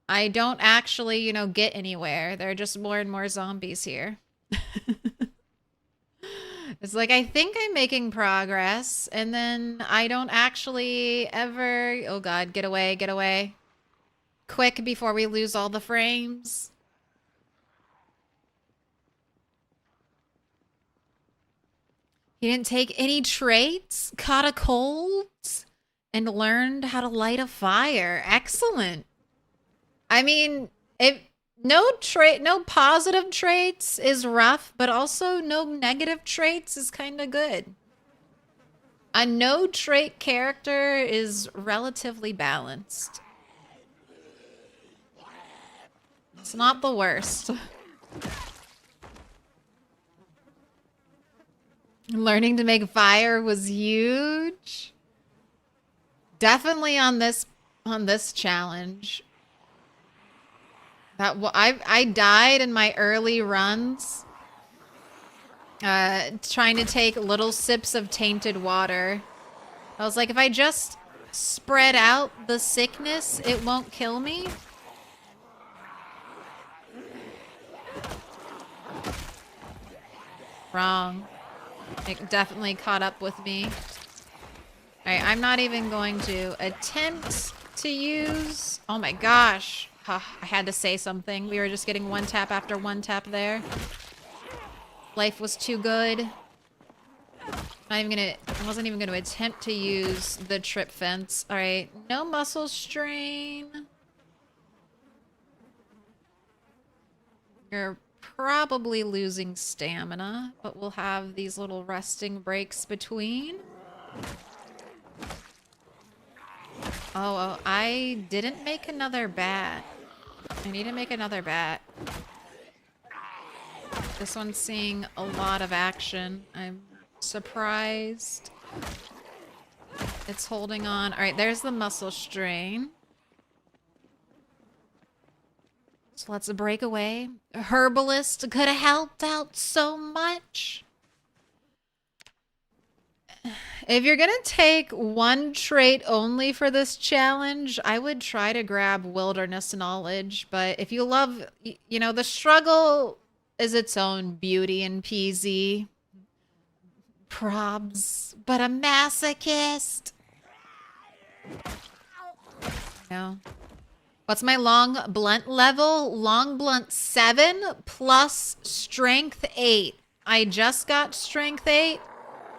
I don't actually, you know, get anywhere. There are just more and more zombies here. It's like, I think I'm making progress, and then I don't actually ever... Oh god, get away, get away. Quick, before we lose all the frames. He didn't take any traits, caught a cold, and learned how to light a fire. Excellent. I mean, no positive traits is rough, but also no negative traits is kind of good. A no trait character is relatively balanced. It's not the worst. Learning to make fire was huge. Definitely on this challenge. I died in my early runs trying to take little sips of tainted water. I was like, if I just spread out the sickness, it won't kill me. Wrong. It definitely caught up with me. Alright, I'm not even going to attempt to use... Oh my gosh. I had to say something. We were just getting one tap after one tap there. Life was too good. I wasn't even gonna attempt to use the trip fence. Alright, no muscle strain. You're probably losing stamina, but we'll have these little resting breaks between. Oh, I didn't make another bat. I need to make another bat. This one's seeing a lot of action. I'm surprised. It's holding on. All right, there's the muscle strain. So let's break away. Herbalist could have helped out so much. If you're gonna take one trait only for this challenge, I would try to grab wilderness knowledge. But if you love, you know, the struggle is its own beauty and PZ. Probs, but a masochist. No. What's my long blunt level? Long blunt 7 plus strength 8. I just got strength 8.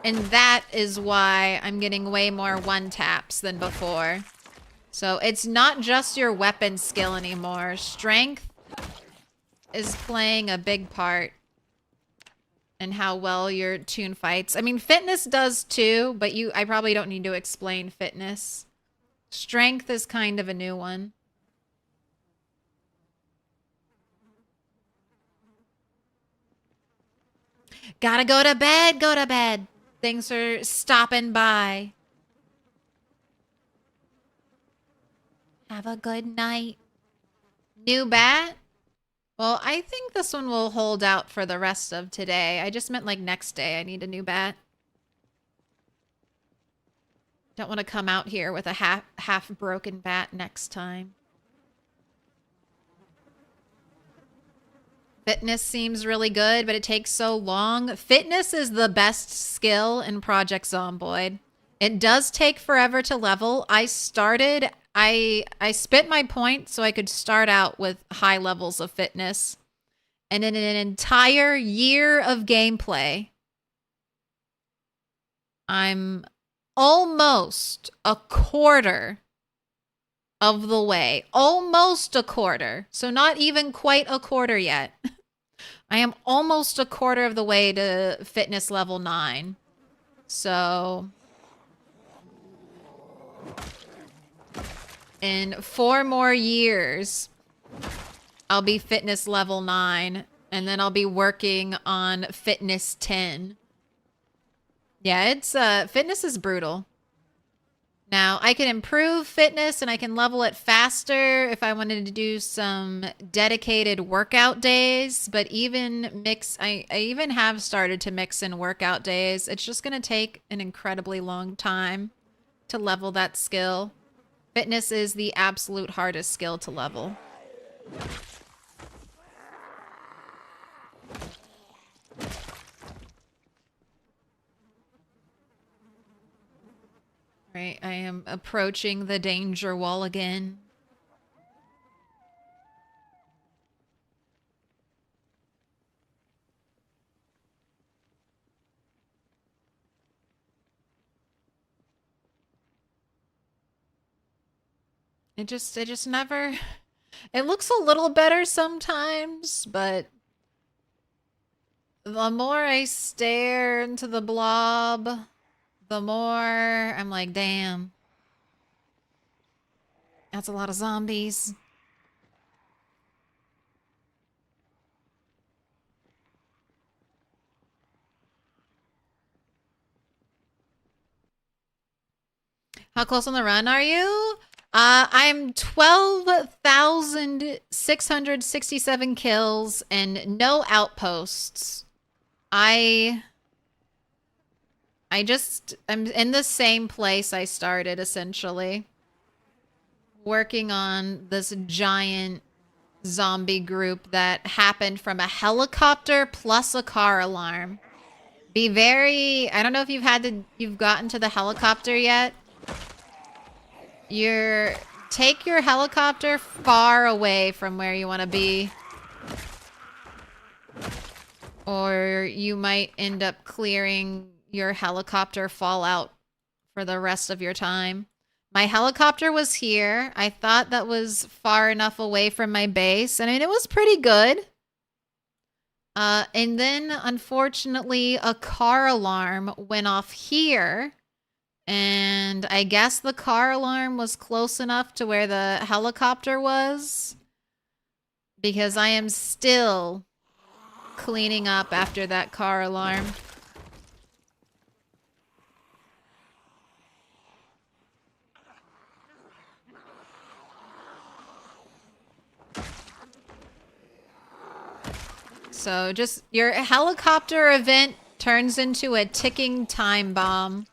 And that is why I'm getting way more one taps than before. So it's not just your weapon skill anymore. Strength is playing a big part in how well your tune fights. I mean, fitness does too, but I probably don't need to explain fitness. Strength is kind of a new one. Gotta go to bed, go to bed. Things are stopping by. Have a good night. New bat? Well, I think this one will hold out for the rest of today. I just meant like next day I need a new bat. Don't want to come out here with a half broken bat next time. Fitness seems really good, but it takes so long. Fitness is the best skill in Project Zomboid. It does take forever to level. I spit my point so I could start out with high levels of fitness. And in an entire year of gameplay, I'm almost a quarter of the way. Almost a quarter. So not even quite a quarter yet. I am almost a quarter of the way to fitness level 9. So in 4 more years, I'll be fitness level 9, and then I'll be working on fitness 10. Yeah, it's fitness is brutal. Now, I can improve fitness and I can level it faster if I wanted to do some dedicated workout days, but I even have started to mix in workout days. It's just going to take an incredibly long time to level that skill. Fitness is the absolute hardest skill to level. Right, I am approaching the danger wall again. It just never... It looks a little better sometimes, but the more I stare into the blob, the more I'm like, damn. That's a lot of zombies. How close on the run are you? I'm 12,667 kills and no outposts. I'm in the same place I started, essentially. Working on this giant zombie group that happened from a helicopter plus a car alarm. I don't know if you've gotten to the helicopter yet. Take your helicopter far away from where you want to be. Or you might end up clearing your helicopter fallout for the rest of your time. My helicopter was here. I thought that was far enough away from my base. I mean, it was pretty good. And then, unfortunately, a car alarm went off here. And I guess the car alarm was close enough to where the helicopter was. Because I am still cleaning up after that car alarm. So just your helicopter event turns into a ticking time bomb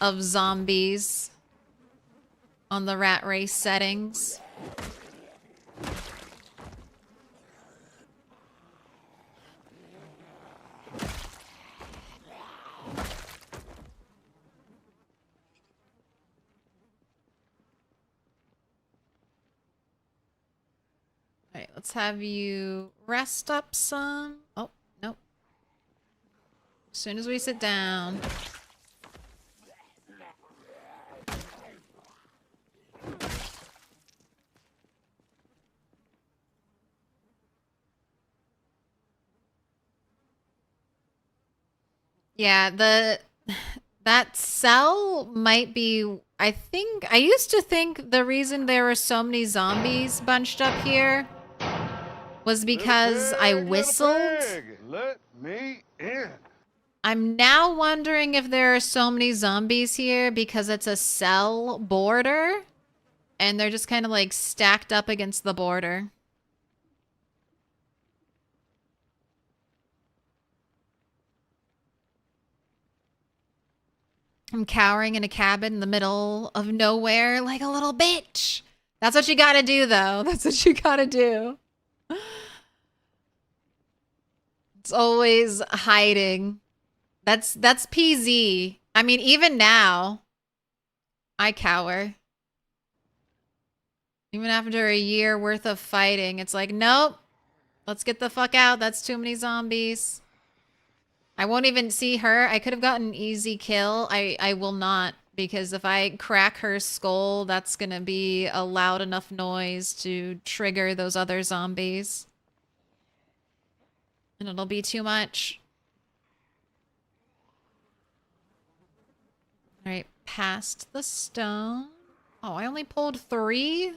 of zombies on the rat race settings. Alright, let's have you rest up some. Oh, nope. As soon as we sit down. Yeah, that cell might be, I used to think the reason there were so many zombies bunched up here was because I whistled. Let me in. I'm now wondering if there are so many zombies here because it's a cell border and they're just kind of like stacked up against the border. I'm cowering in a cabin in the middle of nowhere like a little bitch. That's what you gotta do, though. That's what you gotta do. It's always hiding. That's PZ. I mean, even now, I cower. Even after a year worth of fighting, it's like, nope. Let's get the fuck out. That's too many zombies. I won't even see her. I could have gotten an easy kill. I will not, because if I crack her skull, that's gonna be a loud enough noise to trigger those other zombies. And it'll be too much. Alright, past the stone. Oh, I only pulled 3?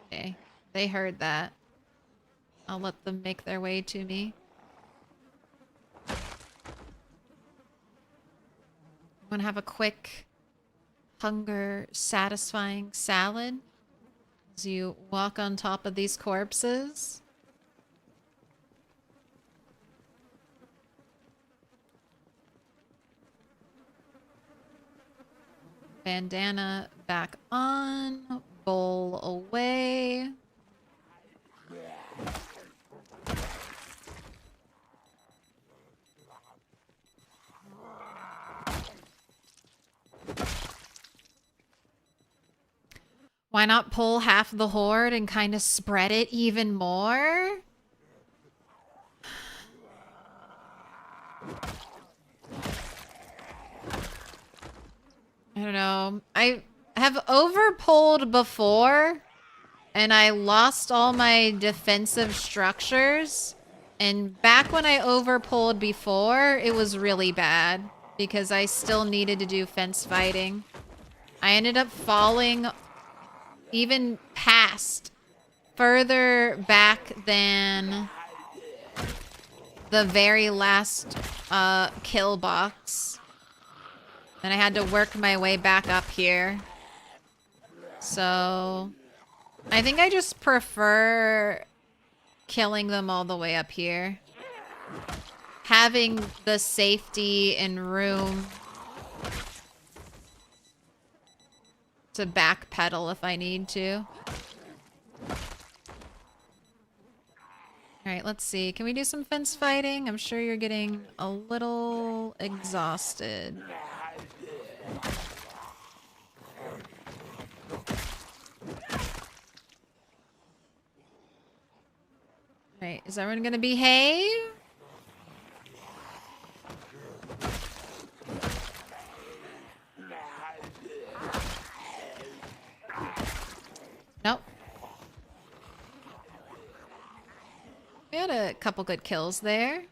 Okay, they heard that. I'll let them make their way to me. I'm gonna have a quick hunger satisfying salad as you walk on top of these corpses. Bandana back on. Bowl away. Why not pull half the horde and kind of spread it even more? I don't know. I have overpulled before, and I lost all my defensive structures. And back when I overpulled before, it was really bad because I still needed to do fence fighting. I ended up falling even past, further back than the very last kill box. And I had to work my way back up here. So I think I just prefer killing them all the way up here. Having the safety and room to backpedal if I need to. Alright, let's see. Can we do some fence fighting? I'm sure you're getting a little exhausted. Alright, is everyone gonna behave? Nope. We had a couple good kills there.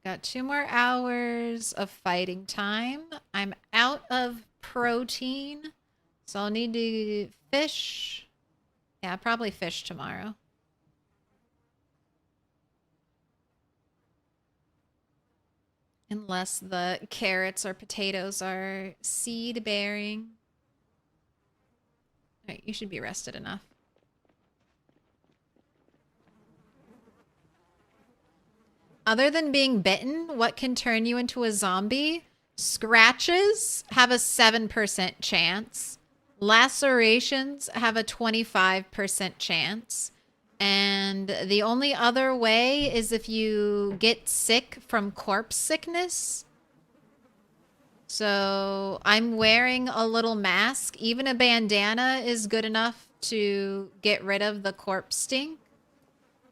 got 2 more hours of fighting time. I'm out of protein, so I'll need to fish. Yeah, probably fish tomorrow. Unless the carrots or potatoes are seed bearing. All right, you should be rested enough. Other than being bitten, what can turn you into a zombie? Scratches have a 7% chance. Lacerations have a 25% chance. And the only other way is if you get sick from corpse sickness. So I'm wearing a little mask. Even a bandana is good enough to get rid of the corpse stink.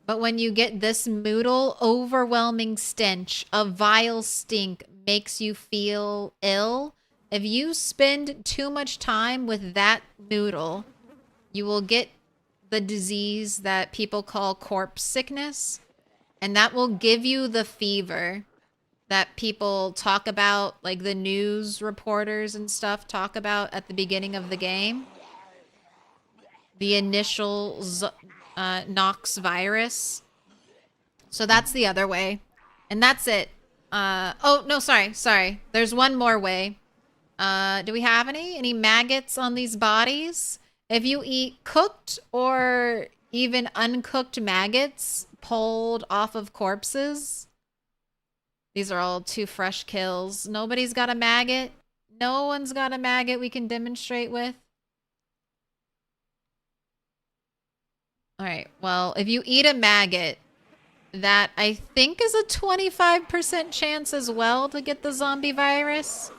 But when you get this moodle, overwhelming stench, a vile stink makes you feel ill. If you spend too much time with that noodle, you will get the disease that people call corpse sickness. And that will give you the fever that people talk about, like the news reporters and stuff talk about at the beginning of the game. The initial Nox virus. So that's the other way. And that's it. Oh, no, sorry. There's one more way. Do we have any maggots on these bodies? If you eat cooked or even uncooked maggots pulled off of corpses, these are all 2 fresh kills. Nobody's got a maggot. No one's got a maggot we can demonstrate with. All right, well, if you eat a maggot, that I think is a 25% chance as well to get the zombie virus.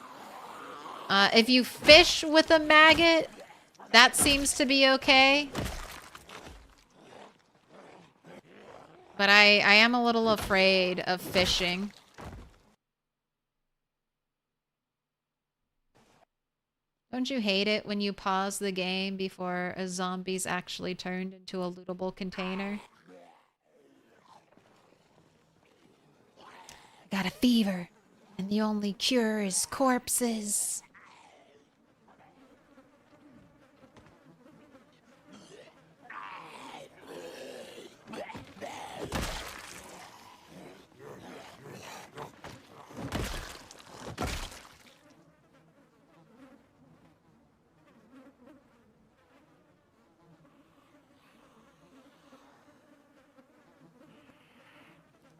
If you fish with a maggot, that seems to be okay. But I am a little afraid of fishing. Don't you hate it when you pause the game before a zombie's actually turned into a lootable container? I got a fever, and the only cure is corpses.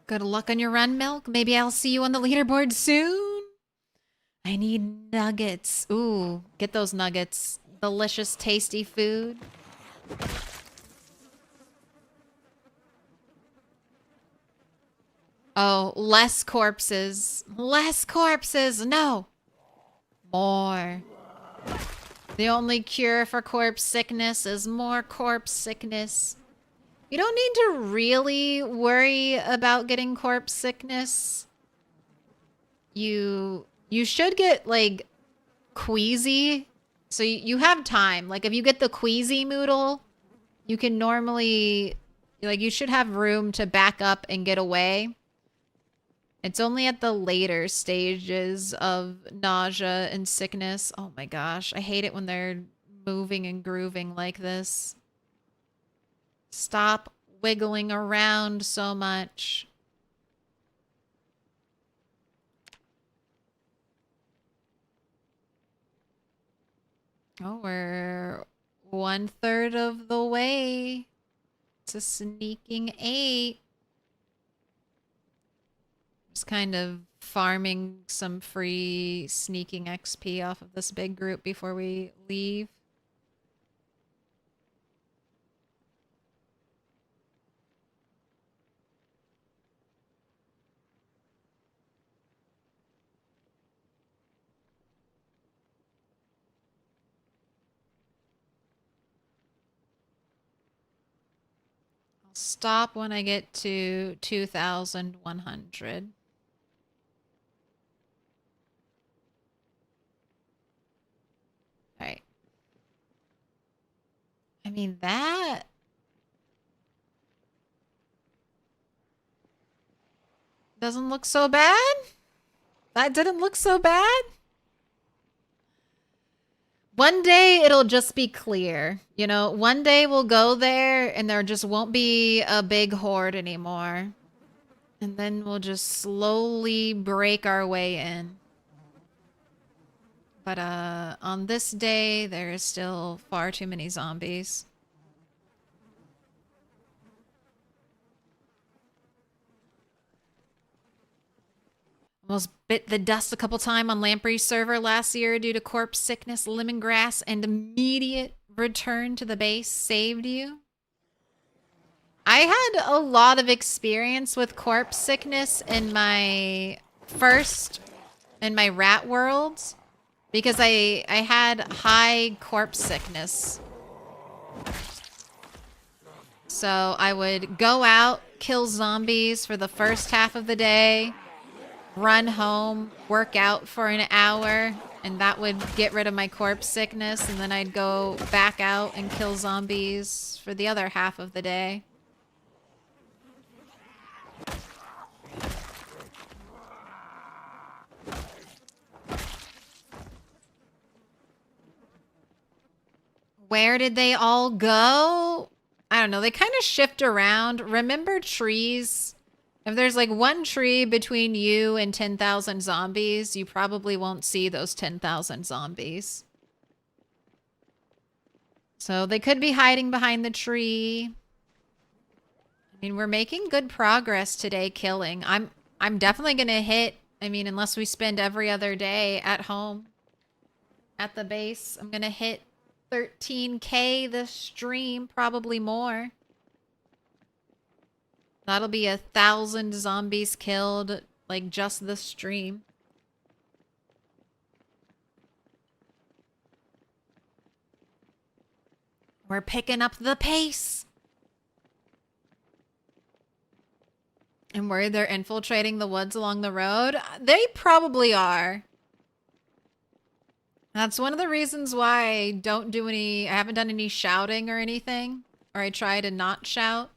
Good luck on your run, Milk. Maybe I'll see you on the leaderboard soon. I need nuggets. Ooh, get those nuggets. Delicious, tasty food. Oh, less corpses. Less corpses. No. More. The only cure for corpse sickness is more corpse sickness. You don't need to really worry about getting corpse sickness. You should get, like, queasy. So you have time. Like, if you get the queasy moodle, you can normally, like, you should have room to back up and get away. It's only at the later stages of nausea and sickness. Oh my gosh, I hate it when they're moving and grooving like this. Stop wiggling around so much. Oh, we're 1/3 of the way to sneaking 8. Just kind of farming some free sneaking XP off of this big group before we leave. Stop when I get to 2,100. All right. I mean, doesn't look so bad. That didn't look so bad. One day it'll just be clear. You know, one day we'll go there and there just won't be a big horde anymore. And then we'll just slowly break our way in. But on this day, there is still far too many zombies. Almost bit the dust a couple times on Lamprey's server last year due to corpse sickness, lemongrass, and immediate return to the base saved you. I had a lot of experience with corpse sickness in my rat worlds because I had high corpse sickness. So I would go out, kill zombies for the first half of the day, run home, work out for an hour, and that would get rid of my corpse sickness, and then I'd go back out and kill zombies for the other half of the day. Where did they all go? I don't know. They kind of shift around. Remember trees? If there's like one tree between you and 10,000 zombies, you probably won't see those 10,000 zombies. So they could be hiding behind the tree. I mean, we're making good progress today killing. I'm definitely going to hit, I mean, unless we spend every other day at home at the base, I'm going to hit 13K this stream, probably more. That'll be 1,000 zombies killed, like just this stream. We're picking up the pace. And where they're infiltrating the woods along the road, they probably are. That's one of the reasons why I haven't done any shouting or anything, or I try to not shout.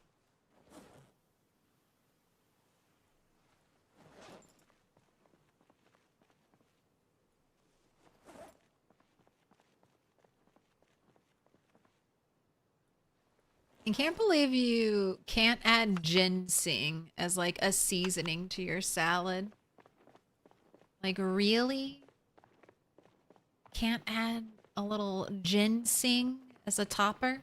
I can't believe you can't add ginseng as like a seasoning to your salad. Like, really? Can't add a little ginseng as a topper?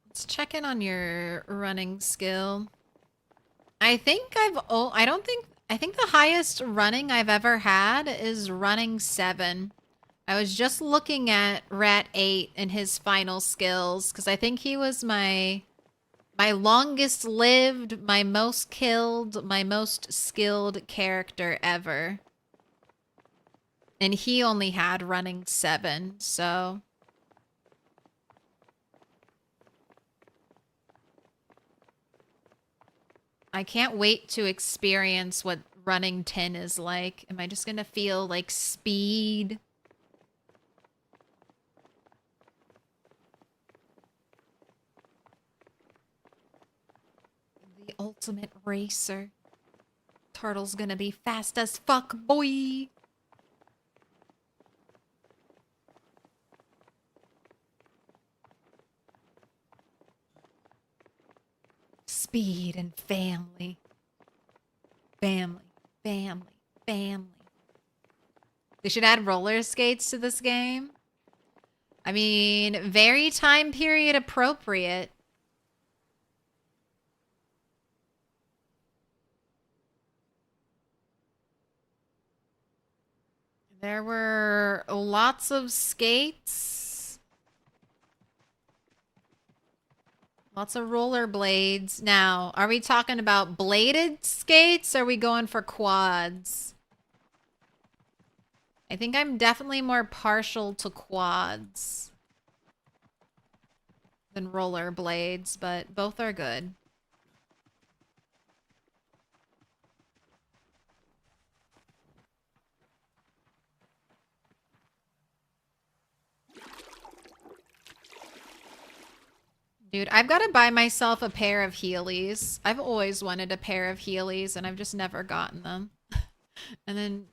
Let's check in on your running skill. I think I think the highest running I've ever had is running 7. I was just looking at Rat 8 and his final skills because I think he was my longest lived, my most killed, my most skilled character ever. And he only had running 7, so I can't wait to experience what running 10 is like. Am I just gonna feel like speed? The ultimate racer. Turtle's gonna be fast as fuck, boy. Speed and family. Family, family, family. They should add roller skates to this game. I mean, very time period appropriate. There were lots of skates. Lots of rollerblades. Now, are we talking about bladed skates? Or are we going for quads? I think I'm definitely more partial to quads than roller blades, but both are good. Dude, I've got to buy myself a pair of Heelys. I've always wanted a pair of Heelys, and I've just never gotten them. And then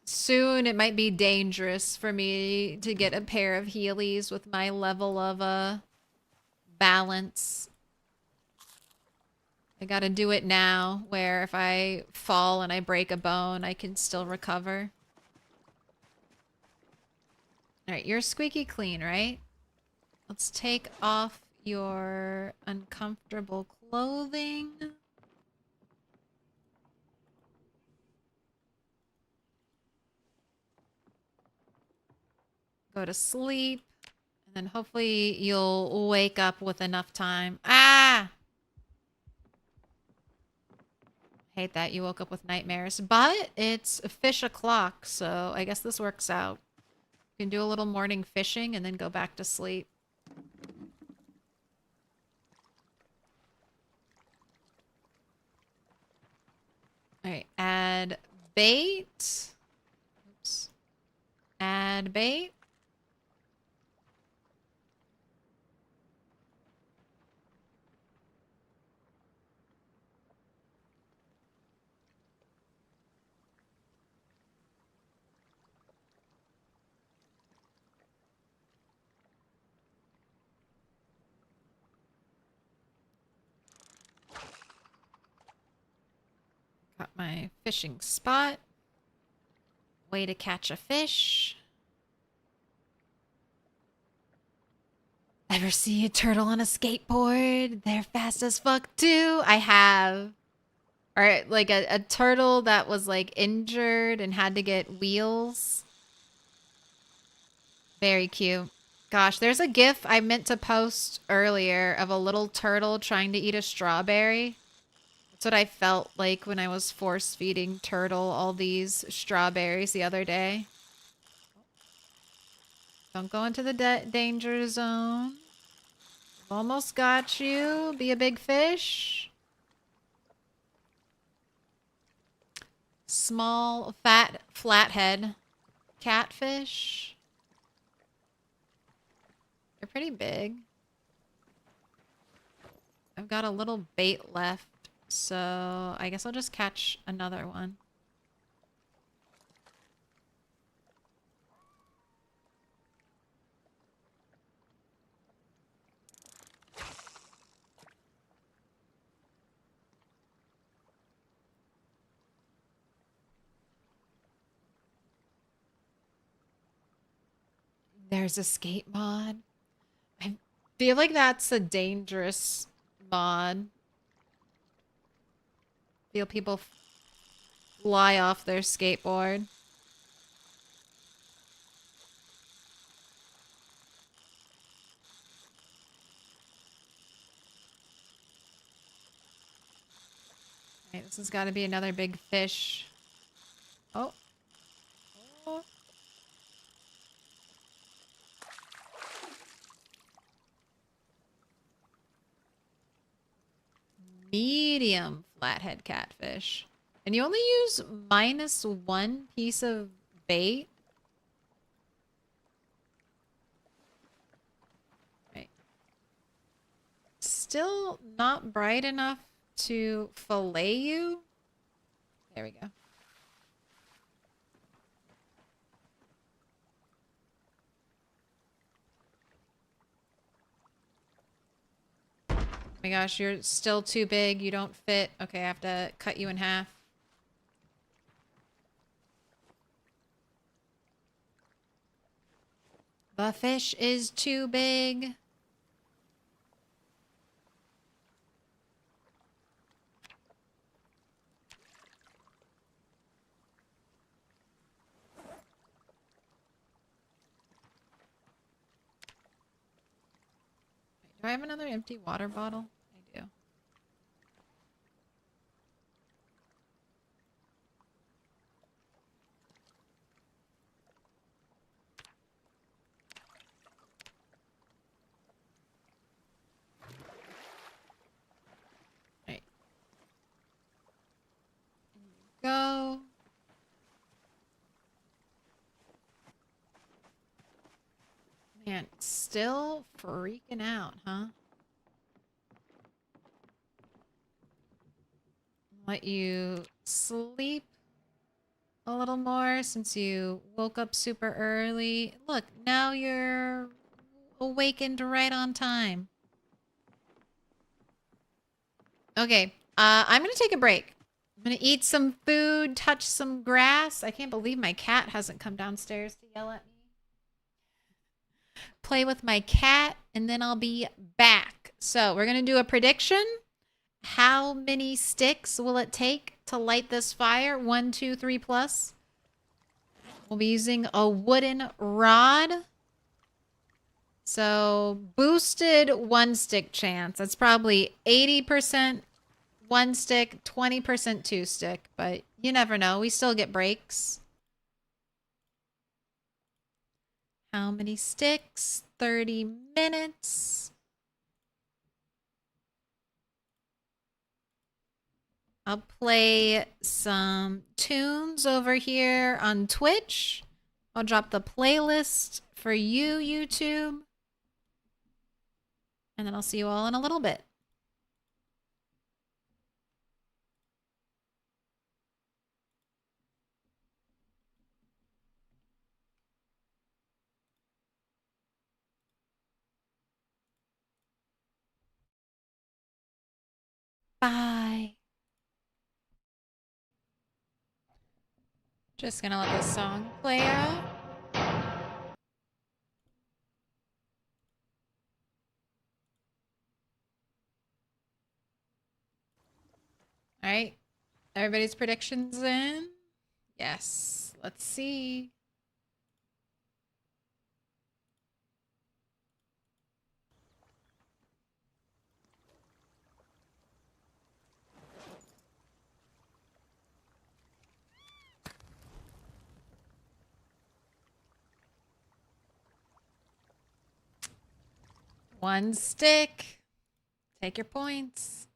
soon it might be dangerous for me to get a pair of Heelys with my level of balance. I gotta do it now, where if I fall and I break a bone, I can still recover. Alright, you're squeaky clean, right? Let's take off your uncomfortable clothing. Go to sleep. And then hopefully you'll wake up with enough time. Ah! Hate that you woke up with nightmares. But it's fish o'clock, so I guess this works out. You can do a little morning fishing and then go back to sleep. Alright, add bait. Oops. Add bait. Got my fishing spot. Way to catch a fish. Ever see a turtle on a skateboard? They're fast as fuck too. I have. Or like a turtle that was like injured and had to get wheels. Very cute. Gosh, there's a GIF I meant to post earlier of a little turtle trying to eat a strawberry. That's what I felt like when I was force feeding Turtle all these strawberries the other day. Don't go into the danger zone. Almost got you. Be a big fish. Small, fat, flathead catfish. They're pretty big. I've got a little bait left. So I guess I'll just catch another one. There's a skate mod. I feel like that's a dangerous mod. Feel people fly off their skateboard. Okay, this has got to be another big fish. Oh. Oh. Medium flathead catfish. And you only use -1 piece of bait? Right. Still not bright enough to fillet you? There we go. Oh my gosh, you're still too big. You don't fit. Okay, I have to cut you in half. The fish is too big. Do I have another empty water bottle? I do. Still freaking out, huh? Let you sleep a little more since you woke up super early. Look, now you're awakened right on time. Okay, I'm gonna take a break. I'm gonna eat some food, touch some grass. I can't believe my cat hasn't come downstairs to yell at me. Play with my cat, and then I'll be back. So we're gonna do a prediction. How many sticks will it take to light this fire? 1, 2, 3 plus. We'll be using a wooden rod. So boosted 1 stick chance. That's probably 80% 1 stick, 20% 2 stick, but you never know. We still get breaks. How many sticks? 30 minutes. I'll play some tunes over here on Twitch. I'll drop the playlist for you, YouTube. And then I'll see you all in a little bit. Bye. Just gonna let this song play out. All right. Everybody's predictions in? Yes. Let's see. One stick. Take your points.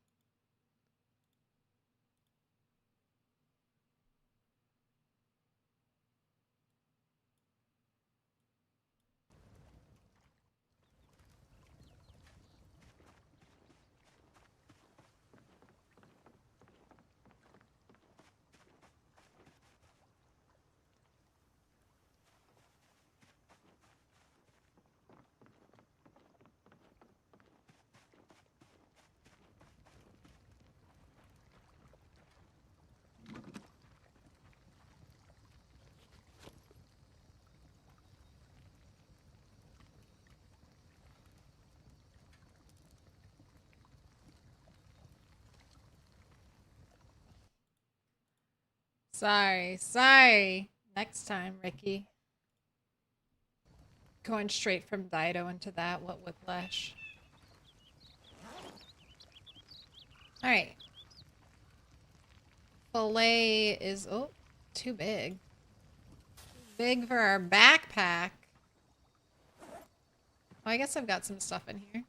Sorry. Next time, Ricky. Going straight from Dido into that, what whiplash. Alright. Filet is, oh, too big. Big for our backpack. Well, I guess I've got some stuff in here.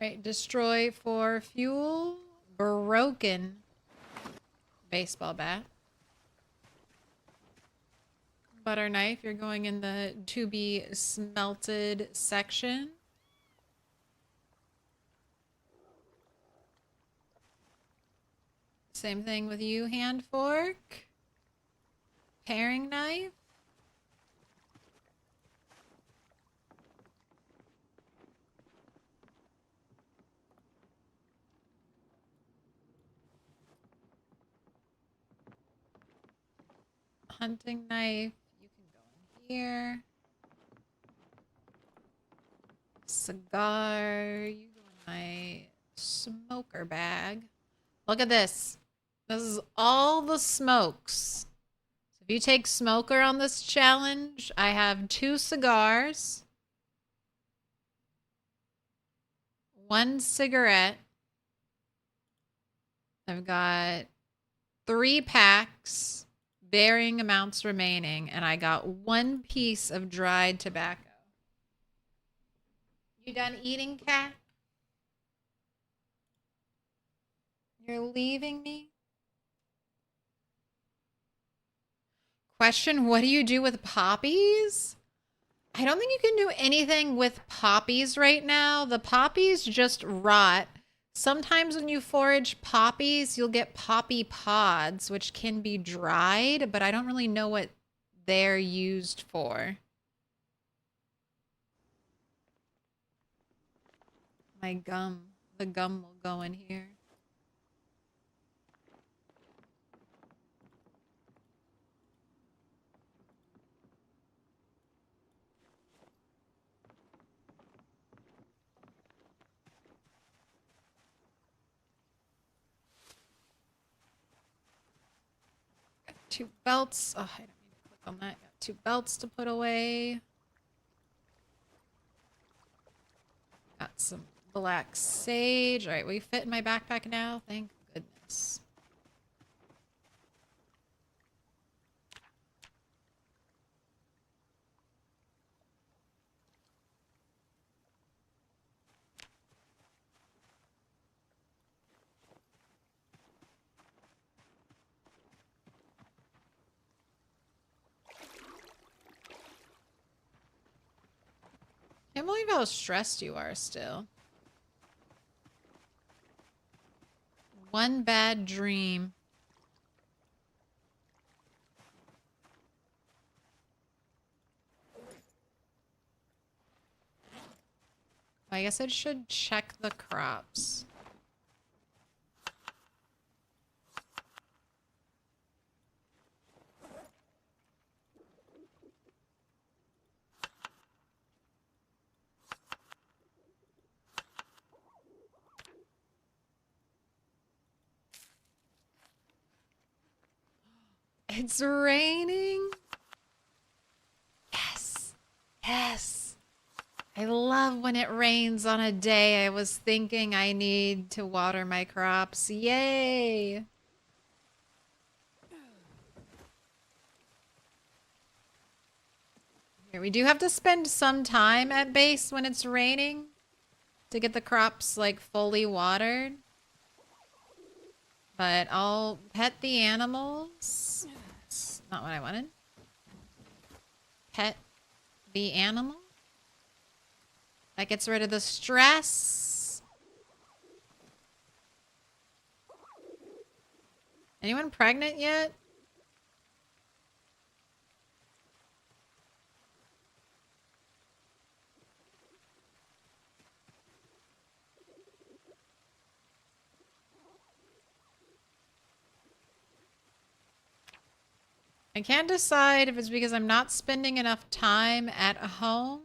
Right, destroy for fuel. Broken baseball bat. Butter knife, you're going in the to be smelted section. Same thing with you, hand fork. Paring knife. Hunting knife, you can go in here. Cigar, you go in my smoker bag. Look at this. This is all the smokes. So if you take smoker on this challenge, I have 2 cigars, 1 cigarette. I've got 3 packs. Varying amounts remaining, and I got 1 piece of dried tobacco. You done eating, cat? You're leaving me? Question, what do you do with poppies? I don't think you can do anything with poppies right now. The poppies just rot. Sometimes when you forage poppies, you'll get poppy pods, which can be dried, but I don't really know what they're used for. My gum. The gum will go in here. Got 2 belts. Oh, I don't need to click on that. Got 2 belts to put away. Got some black sage. All right, will you fit in my backpack now? Thank goodness. Can't believe how stressed you are still. One bad dream. I guess I should check the crops. It's raining. Yes. Yes. I love when it rains on a day I was thinking I need to water my crops. Yay. Here, we do have to spend some time at base when it's raining to get the crops like fully watered. But I'll pet the animals. That's not what I wanted. Pet the animal. That gets rid of the stress. Anyone pregnant yet? I can't decide if it's because I'm not spending enough time at home.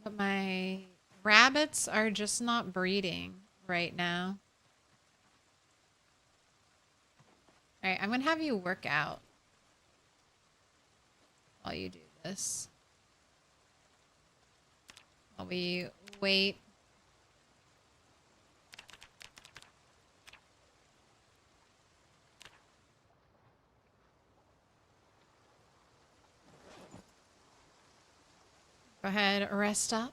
But my rabbits are just not breeding right now. Alright, I'm gonna have you work out while you do this. While we wait. Go ahead, rest up.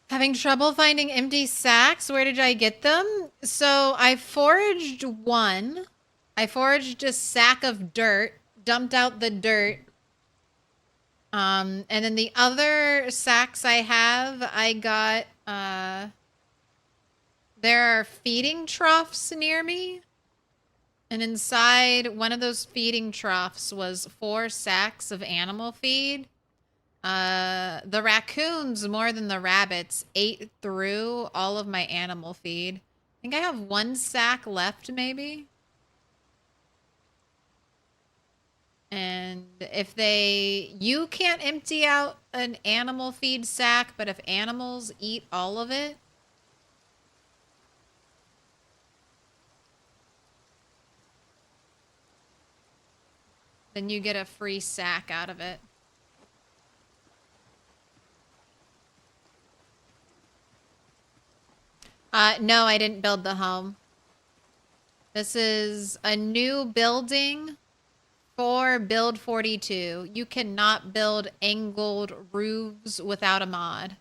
Having trouble finding empty sacks? Where did I get them? So I foraged one. I foraged a sack of dirt, dumped out the dirt. And then the other sacks I have, I got, there are feeding troughs near me. And inside one of those feeding troughs was 4 sacks of animal feed. The raccoons, more than the rabbits, ate through all of my animal feed. I think I have 1 sack left, maybe. And if you can't empty out an animal feed sack, but if animals eat all of it, then you get a free sack out of it. No, I didn't build the home. This is a new building for build 42. You cannot build angled roofs without a mod.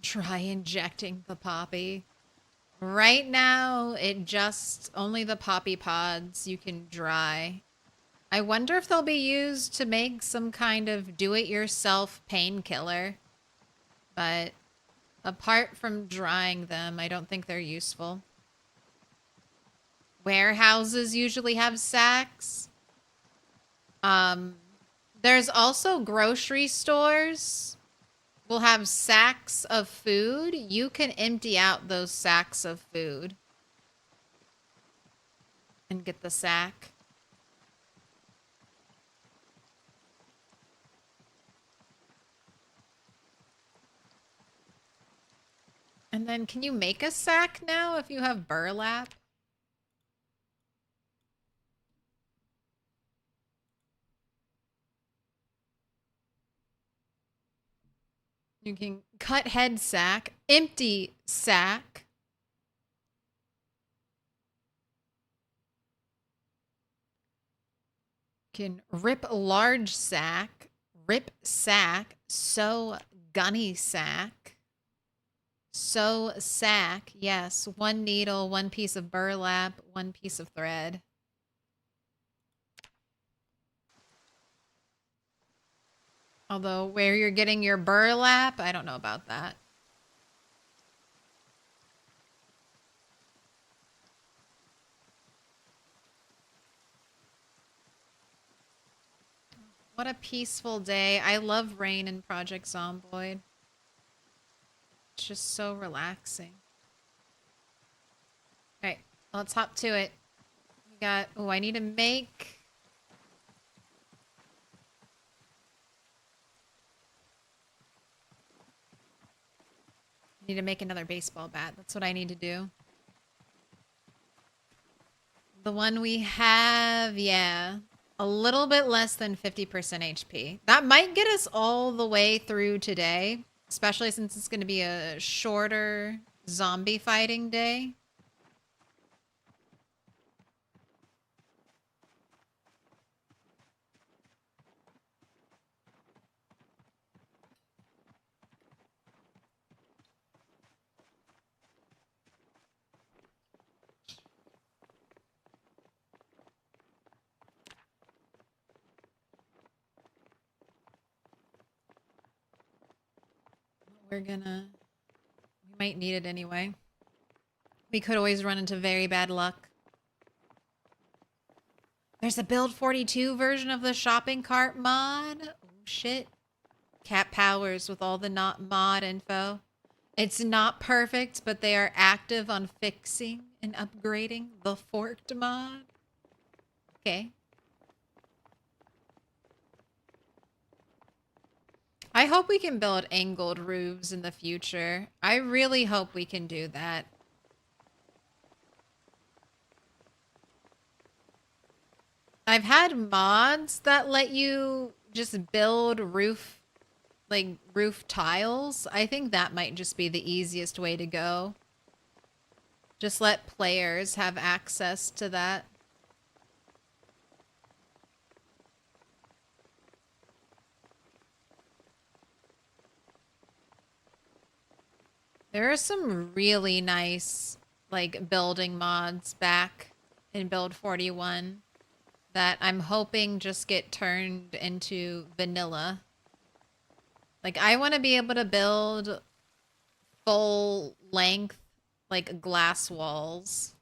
Try injecting the poppy. Right now, it just only the poppy pods you can dry. I wonder if they'll be used to make some kind of do-it-yourself painkiller. But apart from drying them, I don't think they're useful. Warehouses usually have sacks. There's also grocery stores will have sacks of food. You can empty out those sacks of food and get the sack. And then can you make a sack now if you have burlap? You can cut head sack, empty sack. You can rip large sack, rip sack, sew gunny sack, sew sack. Yes, one needle, one piece of burlap, one piece of thread. Although where you're getting your burlap, I don't know about that. What a peaceful day. I love rain in Project Zomboid. It's just so relaxing. Alright, let's hop to it. We got, oh, I need to make... Need to make another baseball bat. That's what I need to do. The one we have, yeah. A little bit less than 50% HP. That might get us all the way through today. Especially since it's going to be a shorter zombie fighting day. We might need it anyway. We could always run into very bad luck. There's a Build 42 version of the shopping cart mod. Oh shit. Cat Powers with all the not mod info. It's not perfect, but they are active on fixing and upgrading the forked mod. Okay. I hope we can build angled roofs in the future. I really hope we can do that. I've had mods that let you just build roof tiles. I think that might just be the easiest way to go. Just let players have access to that. There are some really nice, like, building mods back in Build 41 that I'm hoping just get turned into vanilla. Like, I want to be able to build full length, like, glass walls.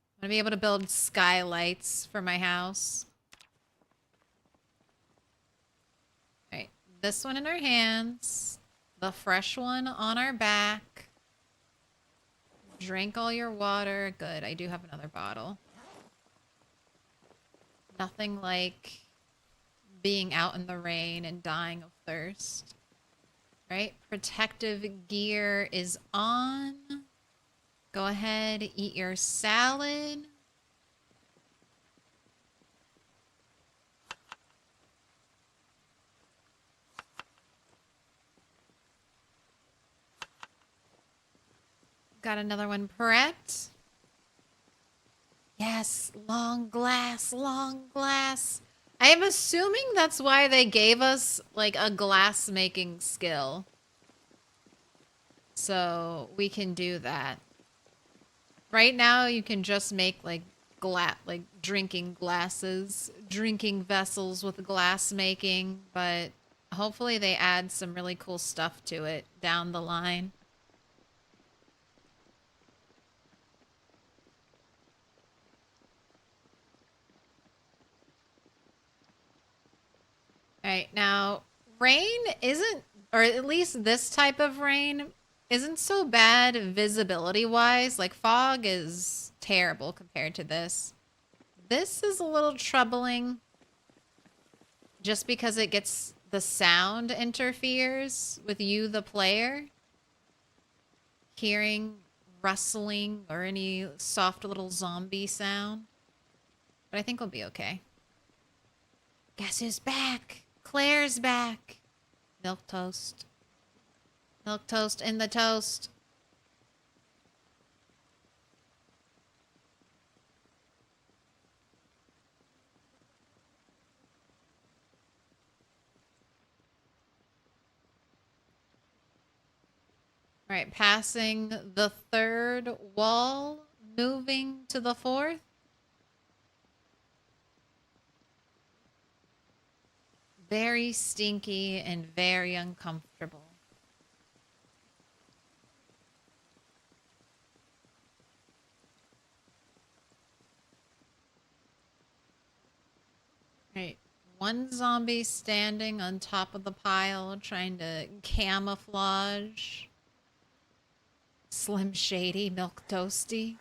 I want to be able to build skylights for my house. This one in our hands, the fresh one on our back. Drink all your water. Good, I do have another bottle. Nothing like being out in the rain and dying of thirst. Right? Protective gear is on. Go ahead, eat your salad. Got another one prepped. Yes, long glass, long glass. I'm assuming that's why they gave us, like, a glass making skill. So we can do that. Right now, you can just make, like, drinking glasses, drinking vessels with glass making, but hopefully they add some really cool stuff to it down the line. Alright, now, rain isn't, or at least this type of rain, isn't so bad visibility-wise. Like, fog is terrible compared to this. This is a little troubling just because it gets, the sound interferes with you, the player. Hearing rustling or any soft little zombie sound. But I think we'll be okay. Guess who's back? Claire's back. Milquetoast. Milquetoast in the toast. All right, passing the 3rd wall, moving to the 4th. Very stinky and very uncomfortable. Right. One zombie standing on top of the pile, trying to camouflage. Slim Shady, Milquetoasty.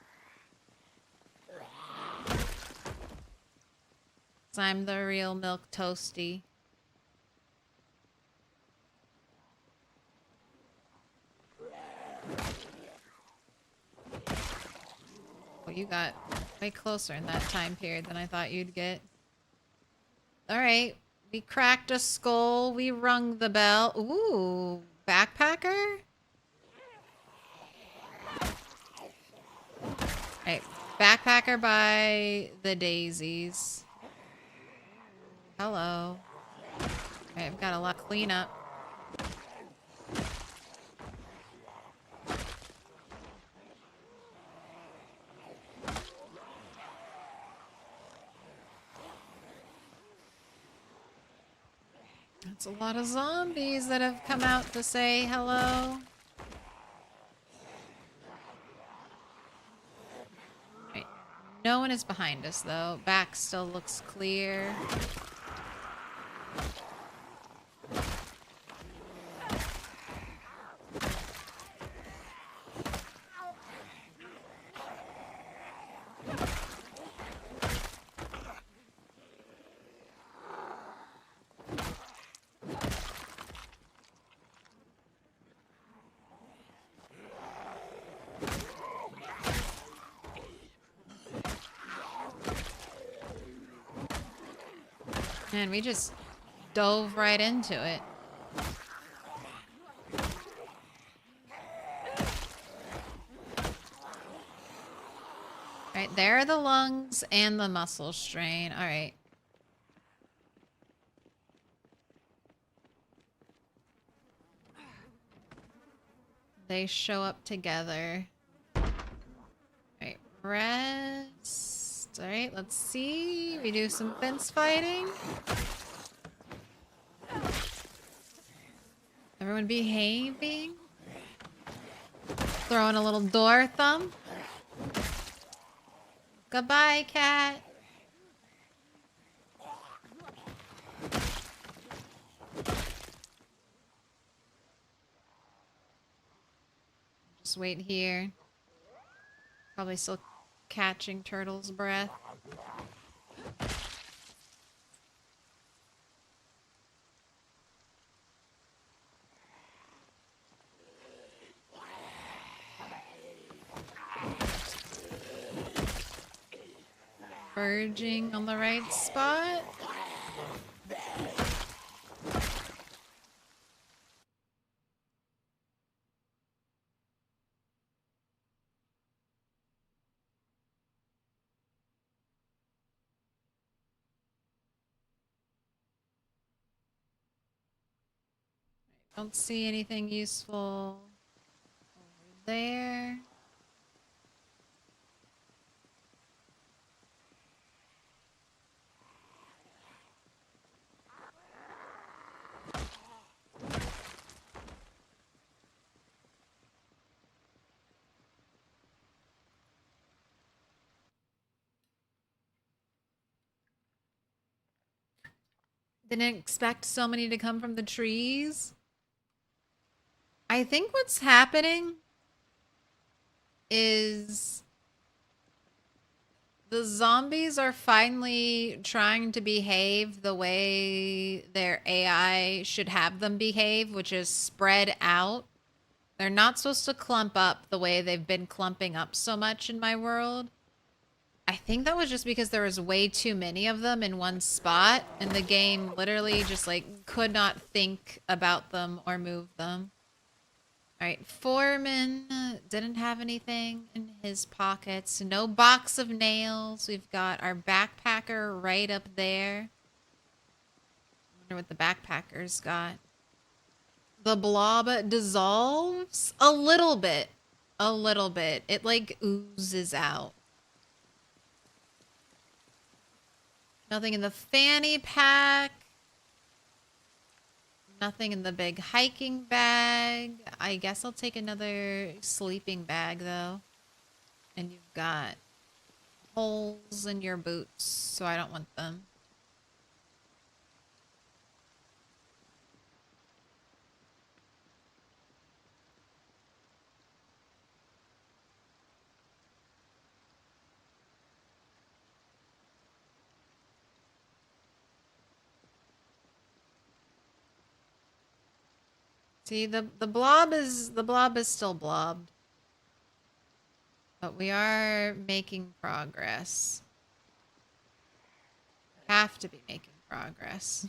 I'm the real Milquetoasty. Oh, you got way closer in that time period than I thought you'd get. Alright, we cracked a skull, we rung the bell. Ooh, backpacker? Alright, backpacker by the daisies. Hello. Alright, I've got a lot of cleanup. That's a lot of zombies that have come out to say hello. Right. No one is behind us, though. Back still looks clear. Man, we just dove right into it. Alright, there are the lungs and the muscle strain. Alright. They show up together. Alright, rest. Alright, let's see. We do some fence fighting. Everyone behaving. Throwing a little door thumb. Goodbye, cat. Just wait here. Probably still catching Turtle's breath. Foraging on the right spot. Don't see anything useful over there. Didn't expect so many to come from the trees. I think what's happening is the zombies are finally trying to behave the way their AI should have them behave, which is spread out. They're not supposed to clump up the way they've been clumping up so much in my world. I think that was just because there was way too many of them in one spot, and the game literally just like could not think about them or move them. All right, Foreman didn't have anything in his pockets. No box of nails. We've got our backpacker right up there. I wonder what the backpacker's got. The blob dissolves a little bit. A little bit. It like oozes out. Nothing in the fanny pack. Nothing in the big hiking bag. I guess I'll take another sleeping bag though. And you've got holes in your boots, so I don't want them. See, the blob is still blobbed. But we are making progress. Have to be making progress.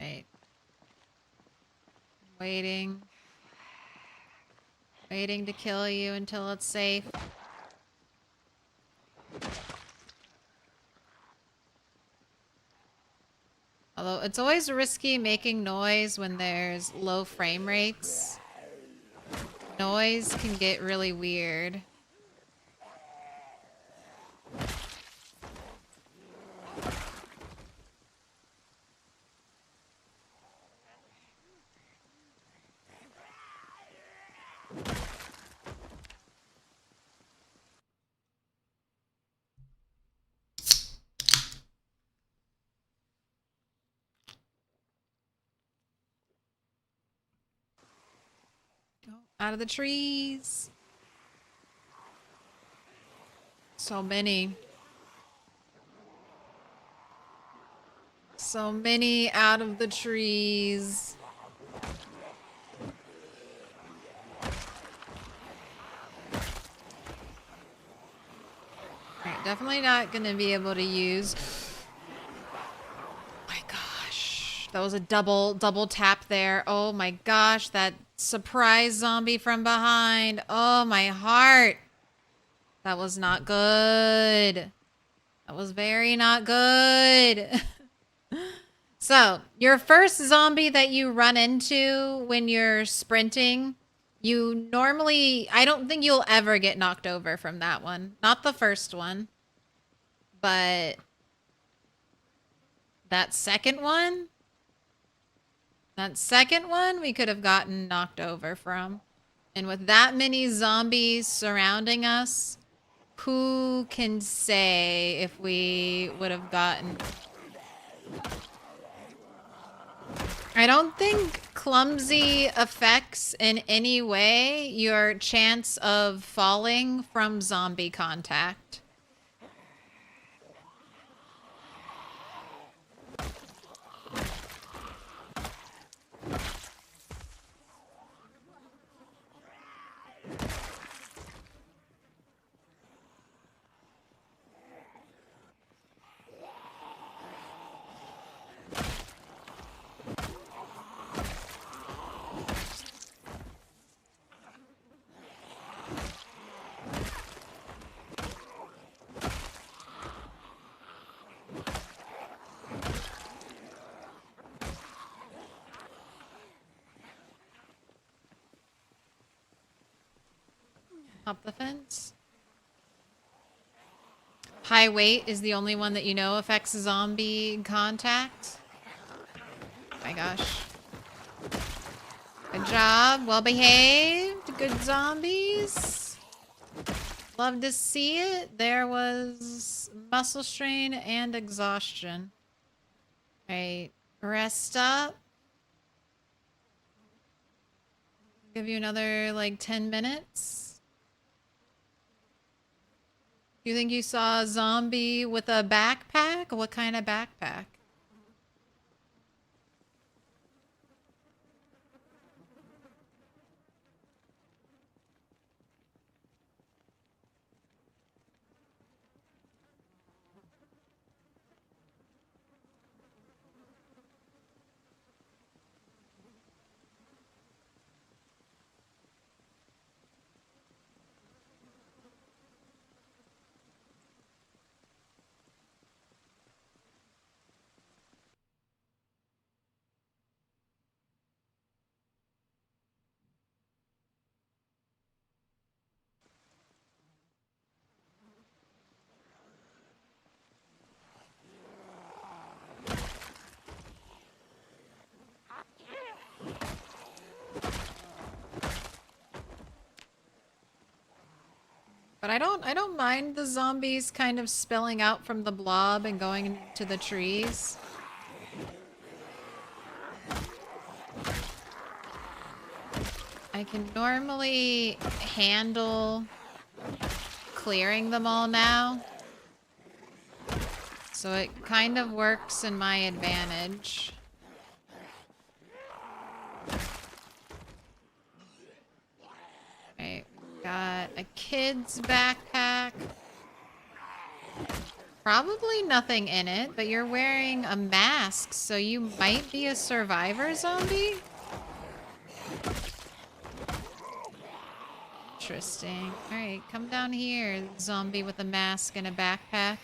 Right. Waiting. Waiting to kill you until it's safe. Although it's always risky making noise when there's low frame rates. Noise can get really weird. Out of the trees. So many. So many out of the trees. Alright, definitely not gonna be able to use. Oh my gosh. That was a double tap there. Oh my gosh, that surprise zombie from behind. Oh, my heart. That was not good. That was very not good. So, your first zombie that you run into when you're sprinting, you normally... I don't think you'll ever get knocked over from that one. Not the first one. But... that second one... that second one, we could have gotten knocked over from. And with that many zombies surrounding us, who can say if we would have gotten... I don't think clumsy affects in any way your chance of falling from zombie contact. Hop the fence. High weight is the only one that you know affects zombie contact. Oh my gosh. Good job. Well behaved. Good zombies. Love to see it. There was muscle strain and exhaustion. Right. Rest up. Give you another like 10 minutes. You think you saw a zombie with a backpack? What kind of backpack? But I don't mind the zombies kind of spilling out from the blob and going into the trees. I can normally handle clearing them all now. So it kind of works in my advantage. Right, got a kid's backpack. Probably nothing in it, but you're wearing a mask, so you might be a survivor zombie? Interesting. Alright, come down here, zombie with a mask and a backpack.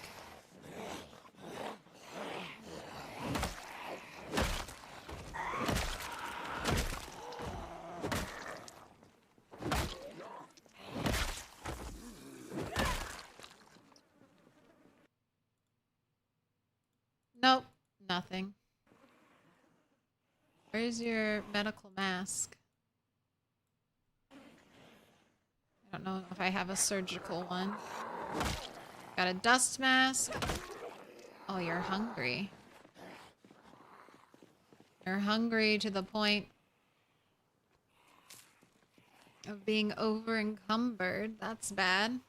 Nope, nothing. Where's your medical mask? I don't know if I have a surgical one. Got a dust mask. Oh, you're hungry. You're hungry to the point of being over encumbered. That's bad.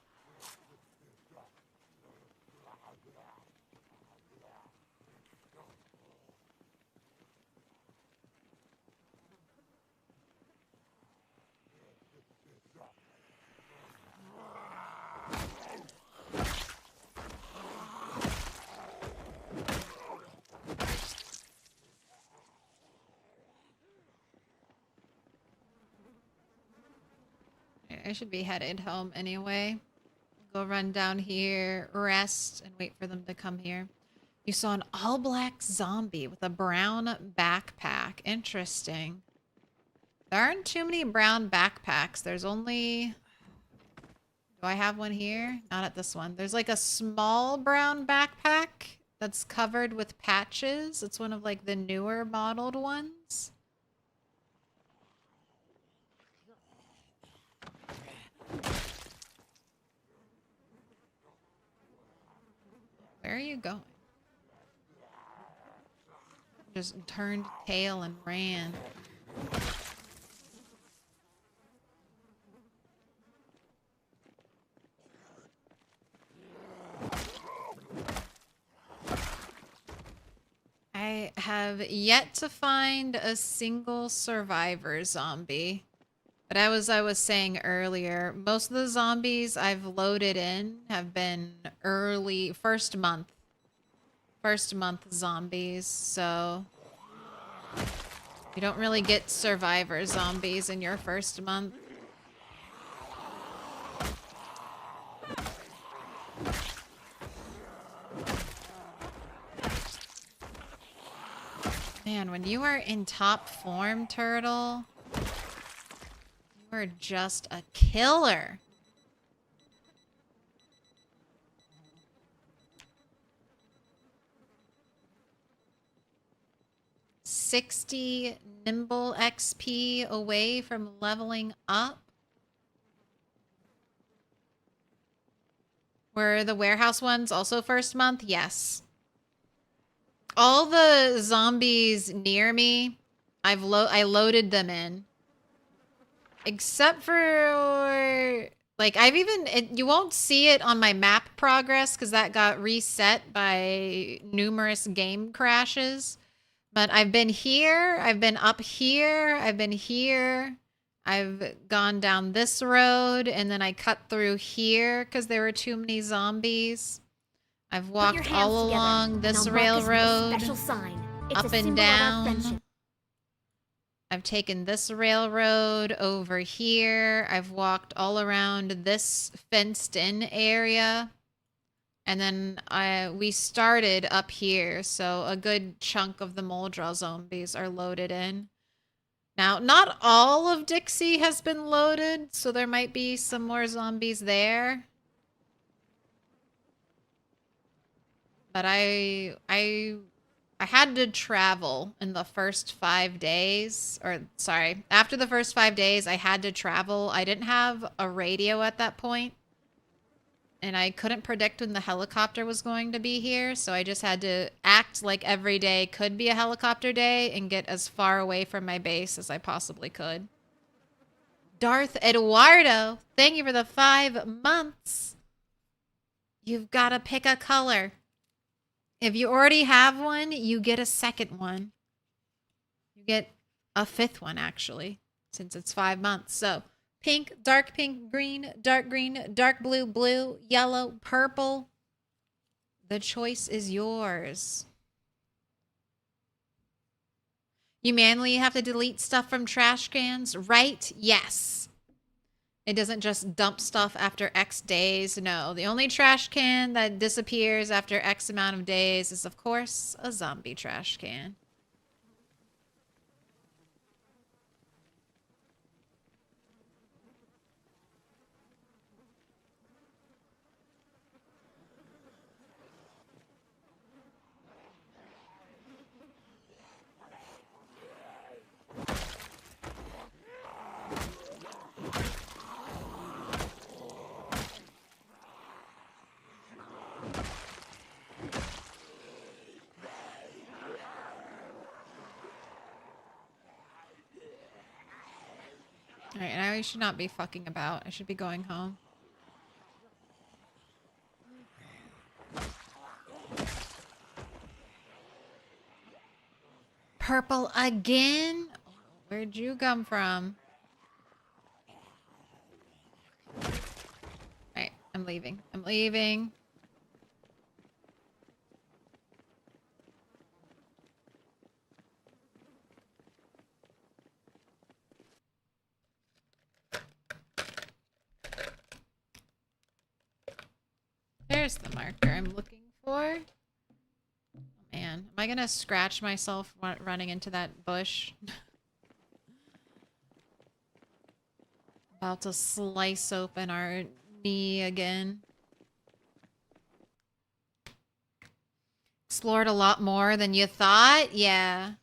I should be headed home anyway. Go run down here, rest, and wait for them to come here. You saw an all-black zombie with a brown backpack. Interesting. There aren't too many brown backpacks. There's only... Do I have one here? Not at this one. There's like a small brown backpack that's covered with patches. It's one of like the newer modeled ones. Where are you going? Just turned tail and ran. I have yet to find a single survivor zombie. But as I was saying earlier, most of the zombies I've loaded in have been early, first month zombies, so you don't really get survivor zombies in your first month. Man, when you are in top form, Turtle, you are just a killer. 60 nimble XP away from leveling up. Were the warehouse ones also first month? Yes. All the zombies near me, I loaded them in. Except for, like, you won't see it on my map progress because that got reset by numerous game crashes. But I've been here, I've been up here, I've been here. I've gone down this road, and then I cut through here because there were too many zombies. I've walked all along this railroad, up and down. I've taken this railroad over here. I've walked all around this fenced-in area. And then we started up here, so a good chunk of the Moldra zombies are loaded in. Now, not all of Dixie has been loaded, so there might be some more zombies there. But I had to travel in the first 5 days, or sorry, after the first 5 days, I had to travel. I didn't have a radio at that point, and I couldn't predict when the helicopter was going to be here, so I just had to act like every day could be a helicopter day and get as far away from my base as I possibly could. Darth Eduardo, thank you for the 5 months. You've got to pick a color. If you already have one, you get a second one. You get a 5th one, actually, since it's 5 months. So, pink, dark green, dark blue, blue, yellow, purple. The choice is yours. You manually have to delete stuff from trash cans, right? Yes. It doesn't just dump stuff after X days. No, the only trash can that disappears after X amount of days is, of course, a zombie trash can. Alright, and I should not be fucking about. I should be going home. Purple again? Where'd you come from? Alright, I'm leaving. I'm leaving. There's the marker I'm looking for. Oh, man, am I gonna scratch myself running into that bush? About to slice open our knee again. Explored a lot more than you thought? Yeah.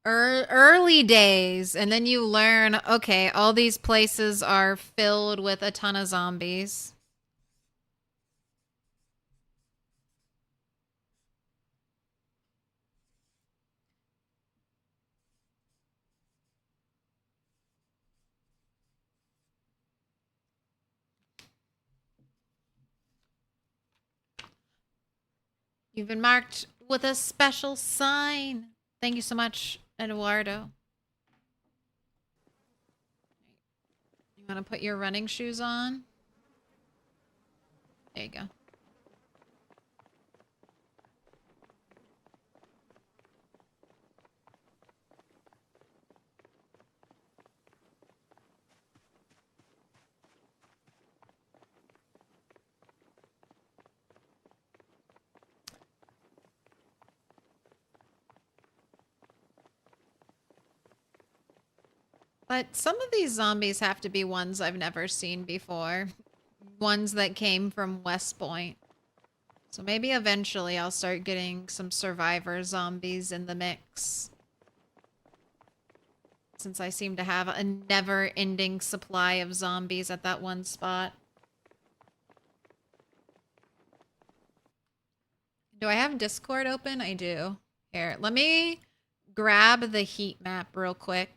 Early days, and then you learn, okay, all these places are filled with a ton of zombies. You've been marked with a special sign. Thank you so much, Eduardo. You want to put your running shoes on? There you go. But some of these zombies have to be ones I've never seen before. Ones that came from West Point. So maybe eventually I'll start getting some survivor zombies in the mix. Since I seem to have a never-ending supply of zombies at that one spot. Do I have Discord open? I do. Here, let me grab the heat map real quick.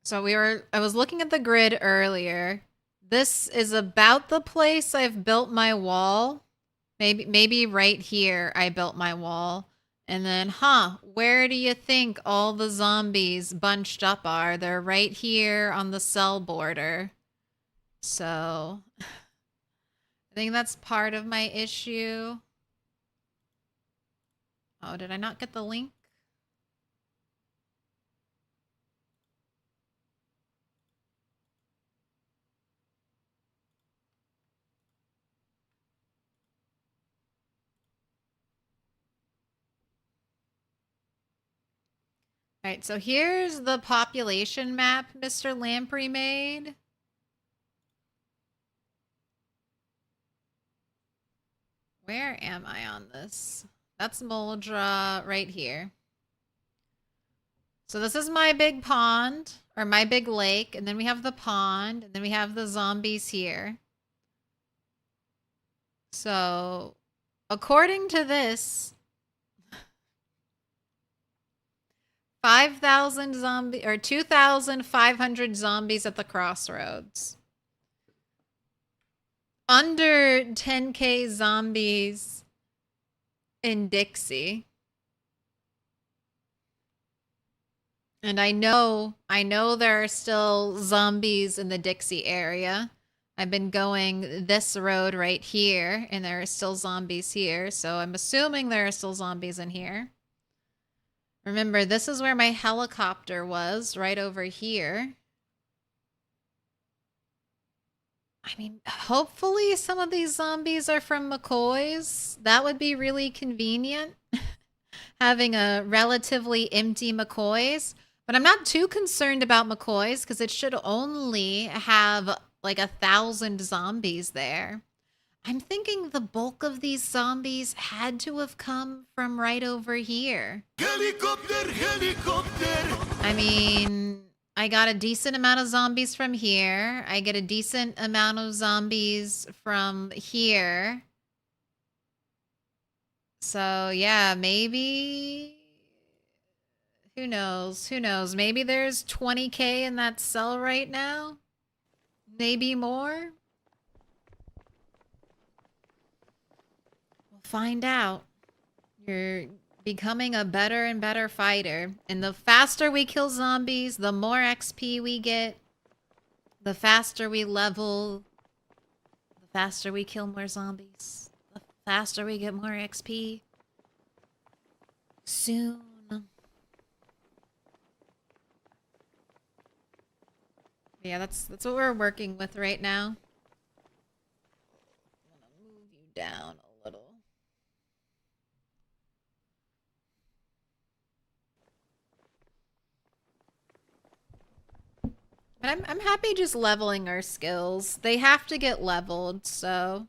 So I was looking at the grid earlier. This is about the place I've built my wall. Maybe right here I built my wall. And then, where do you think all the zombies bunched up are? They're right here on the cell border. So, I think that's part of my issue. Oh, did I not get the link? All right, so here's the population map Mr. Lamprey made. Where am I on this? That's Moldra right here. So this is my big pond, or my big lake, and then we have the pond, and then we have the zombies here. So, according to this, 5,000 zombies, or 2,500 zombies at the crossroads. Under 10k zombies in Dixie. And I know there are still zombies in the Dixie area. I've been going this road right here, and there are still zombies here. So I'm assuming there are still zombies in here. Remember, this is where my helicopter was, right over here. I mean, hopefully some of these zombies are from McCoy's. That would be really convenient, having a relatively empty McCoy's. But I'm not too concerned about McCoy's because it should only have like 1,000 zombies there. I'm thinking the bulk of these zombies had to have come from right over here. Helicopter, helicopter! I mean, I got a decent amount of zombies from here. I get a decent amount of zombies from here. So, yeah, maybe... Who knows? Who knows? Maybe there's 20k in that cell right now? Maybe more? We'll find out. You're becoming a better and better fighter. And the faster we kill zombies, the more XP we get. The faster we level. The faster we kill more zombies. The faster we get more XP. Soon. Yeah, that's what we're working with right now. I'm gonna move you down a little. But I'm happy just leveling our skills. They have to get leveled, so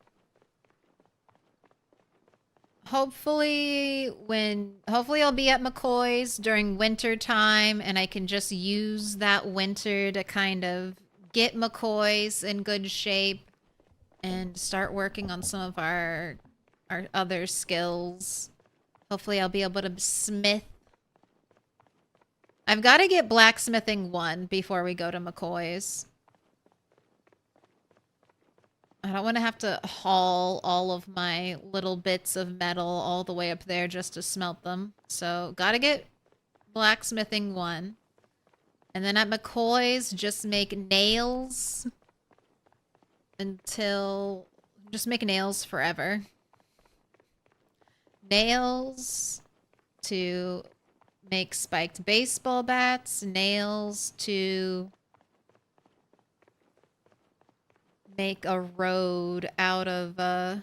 hopefully I'll be at McCoy's during winter time and I can just use that winter to kind of get McCoy's in good shape and start working on some of our other skills. Hopefully I'll be able to smith. I've got to get Blacksmithing 1 before we go to McCoy's. I don't want to have to haul all of my little bits of metal all the way up there just to smelt them. So, gotta get Blacksmithing 1. And then at McCoy's, just make nails until... Just make nails forever. Nails to make spiked baseball bats. Nails to make a road out of the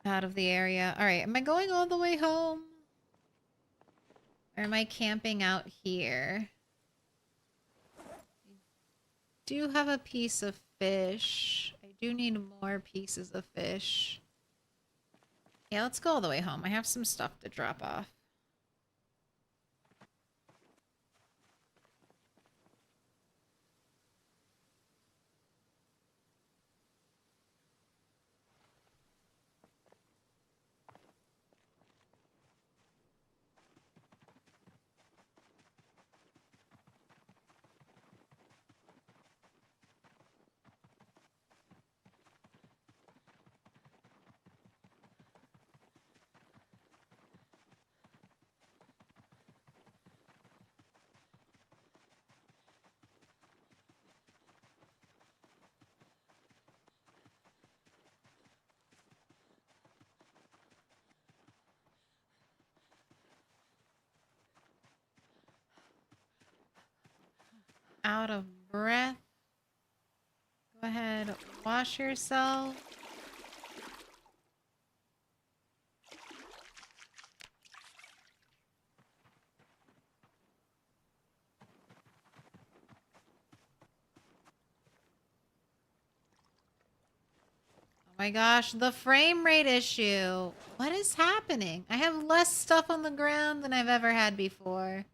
area. All right, am I going all the way home? Or am I camping out here? I do have a piece of fish. I do need more pieces of fish. Yeah, let's go all the way home. I have some stuff to drop off. Out of breath. Go ahead, wash yourself. Oh my gosh, the frame rate issue. What is happening? I have less stuff on the ground than I've ever had before.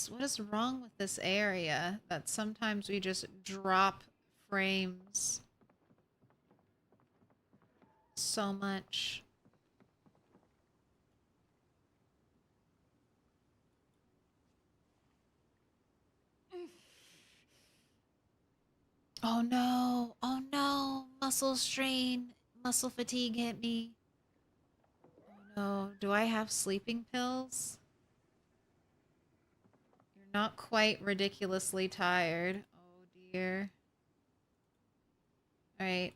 What is wrong with this area that sometimes we just drop frames so much? Oh no, oh no, muscle strain, muscle fatigue hit me. Oh no, do I have sleeping pills? You're not quite ridiculously tired. Oh dear. Alright.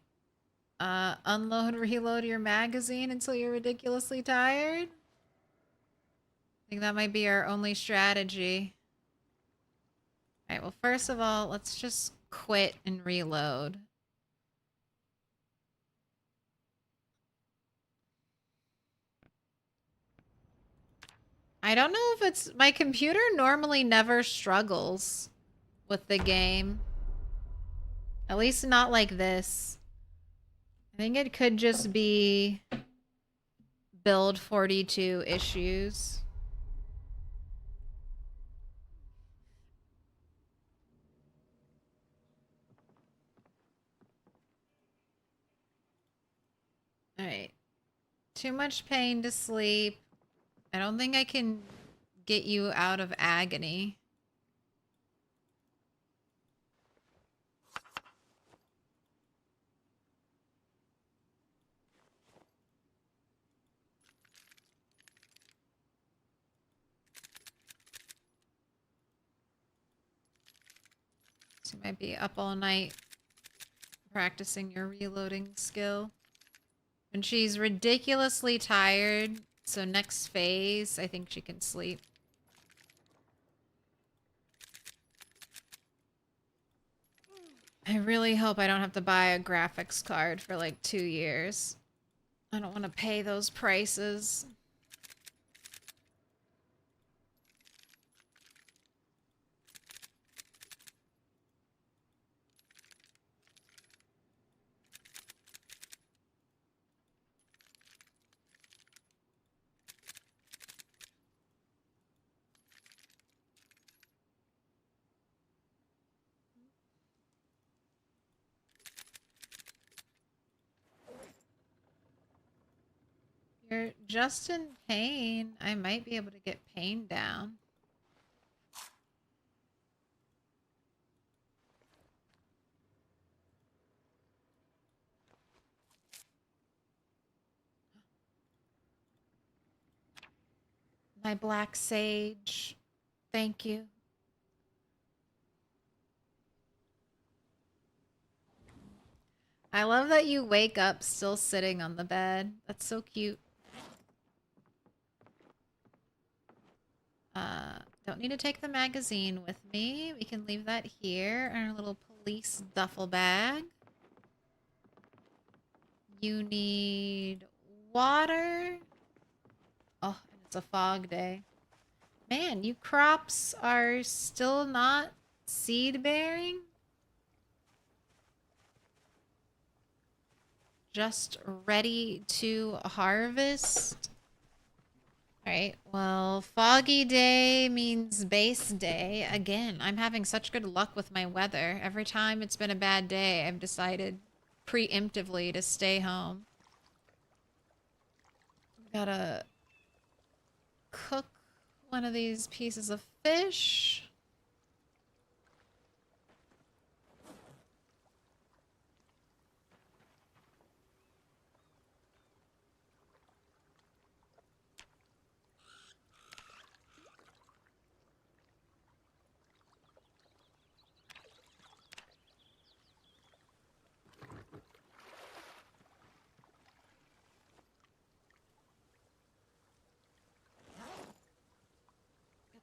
Unload, reload your magazine until you're ridiculously tired? I think that might be our only strategy. Alright, well first of all, let's just quit and reload. I don't know if it's... My computer normally never struggles with the game. At least not like this. I think it could just be build 42 issues. Alright. Too much pain to sleep. I don't think I can get you out of agony. So you might be up all night practicing your reloading skill. And she's ridiculously tired, so next phase, I think she can sleep. I really hope I don't have to buy a graphics card for like 2 years. I don't want to pay those prices. You're just in pain. I might be able to get pain down. My black sage. Thank you. I love that you wake up still sitting on the bed. That's so cute. Don't need to take the magazine with me. We can leave that here in our little police duffel bag. You need water. Oh, and it's a fog day. Man, you crops are still not seed bearing? Just ready to harvest? Alright, well, foggy day means base day. Again, I'm having such good luck with my weather. Every time it's been a bad day, I've decided preemptively to stay home. Gotta cook one of these pieces of fish.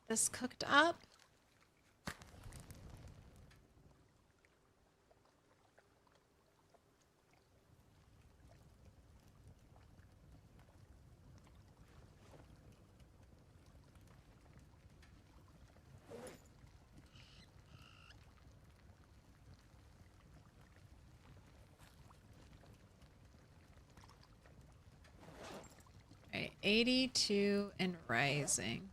This cooked up. All right, 82 and rising.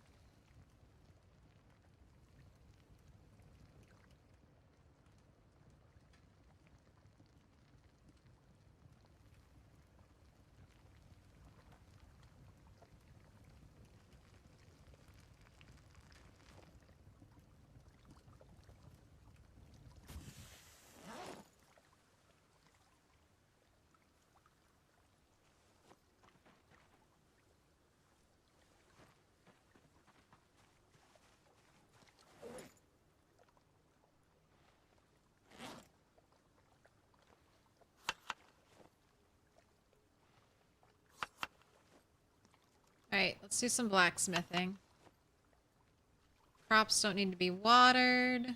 Alright, let's do some blacksmithing. Crops don't need to be watered.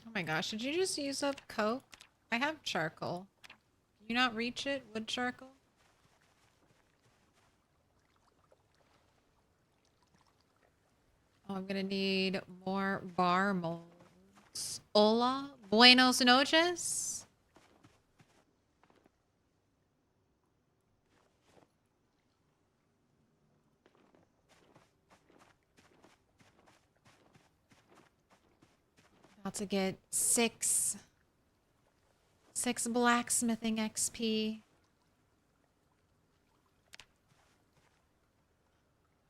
Oh my gosh, did you just use up coke? I have charcoal. Can you not reach it? Wood charcoal? Oh, I'm gonna need more bar molds. Hola, buenos noches. About to get six blacksmithing XP.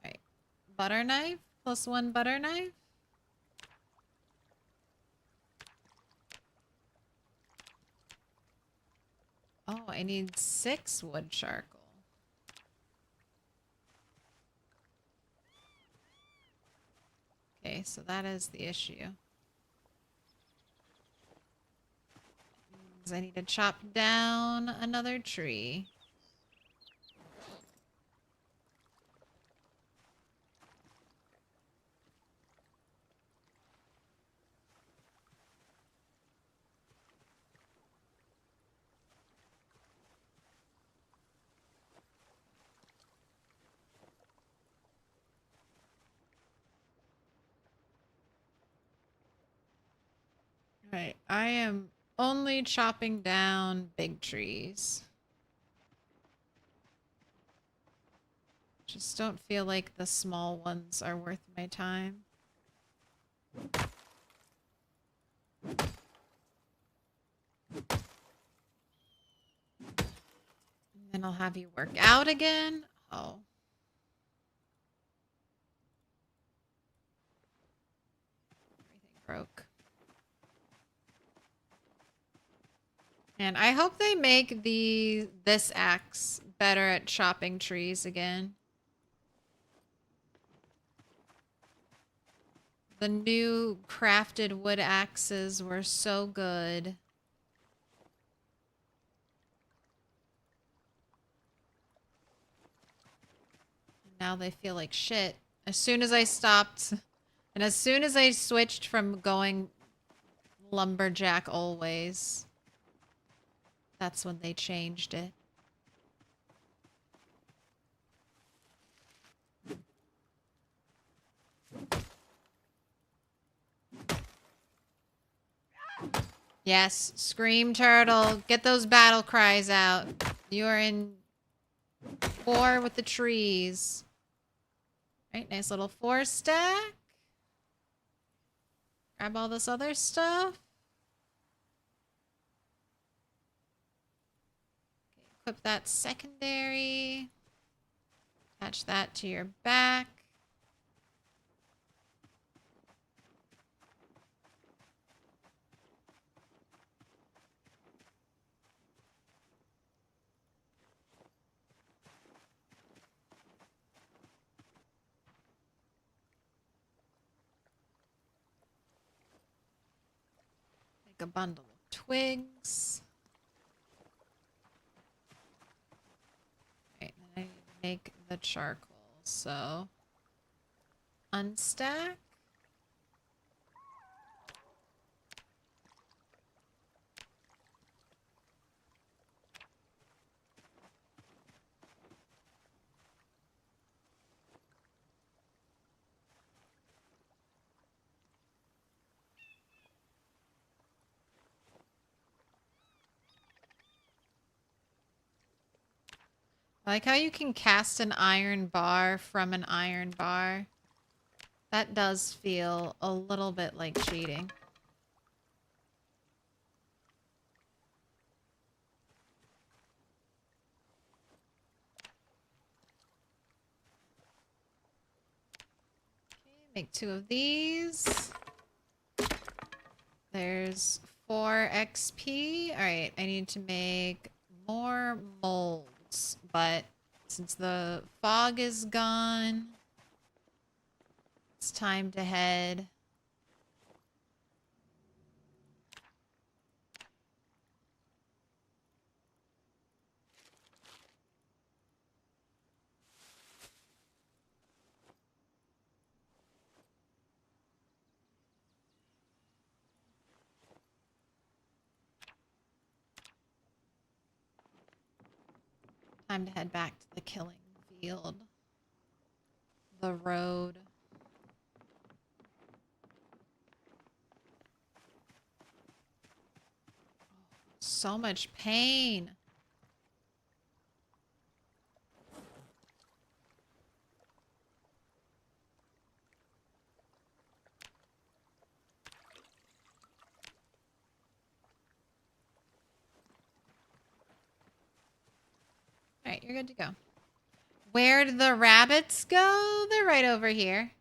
Right. Butter knife plus 1 butter knife. Oh, I need 6 wood charcoal. Okay, so that is the issue. I need to chop down another tree. Right, I am only chopping down big trees. Just don't feel like the small ones are worth my time. And then I'll have you work out again. Oh. Everything broke. And I hope they make this axe better at chopping trees again. The new crafted wood axes were so good. Now they feel like shit. As soon as I stopped, and as soon as I switched from going lumberjack always, that's when they changed it. Yes, scream turtle. Get those battle cries out. You are in war with the trees. Right, nice little 4-stack. Grab all this other stuff. Okay, equip that secondary. Attach that to your back. A bundle of twigs. Right, then I need to make the charcoal. So, unstack. I like how you can cast an iron bar from an iron bar. That does feel a little bit like cheating. Okay, make 2 of these. There's 4 XP. Alright, I need to make more molds. But since the fog is gone, it's time to head. Time to head back to the killing field. The road. So much pain. Alright, you're good to go. Where did the rabbits go? They're right over here.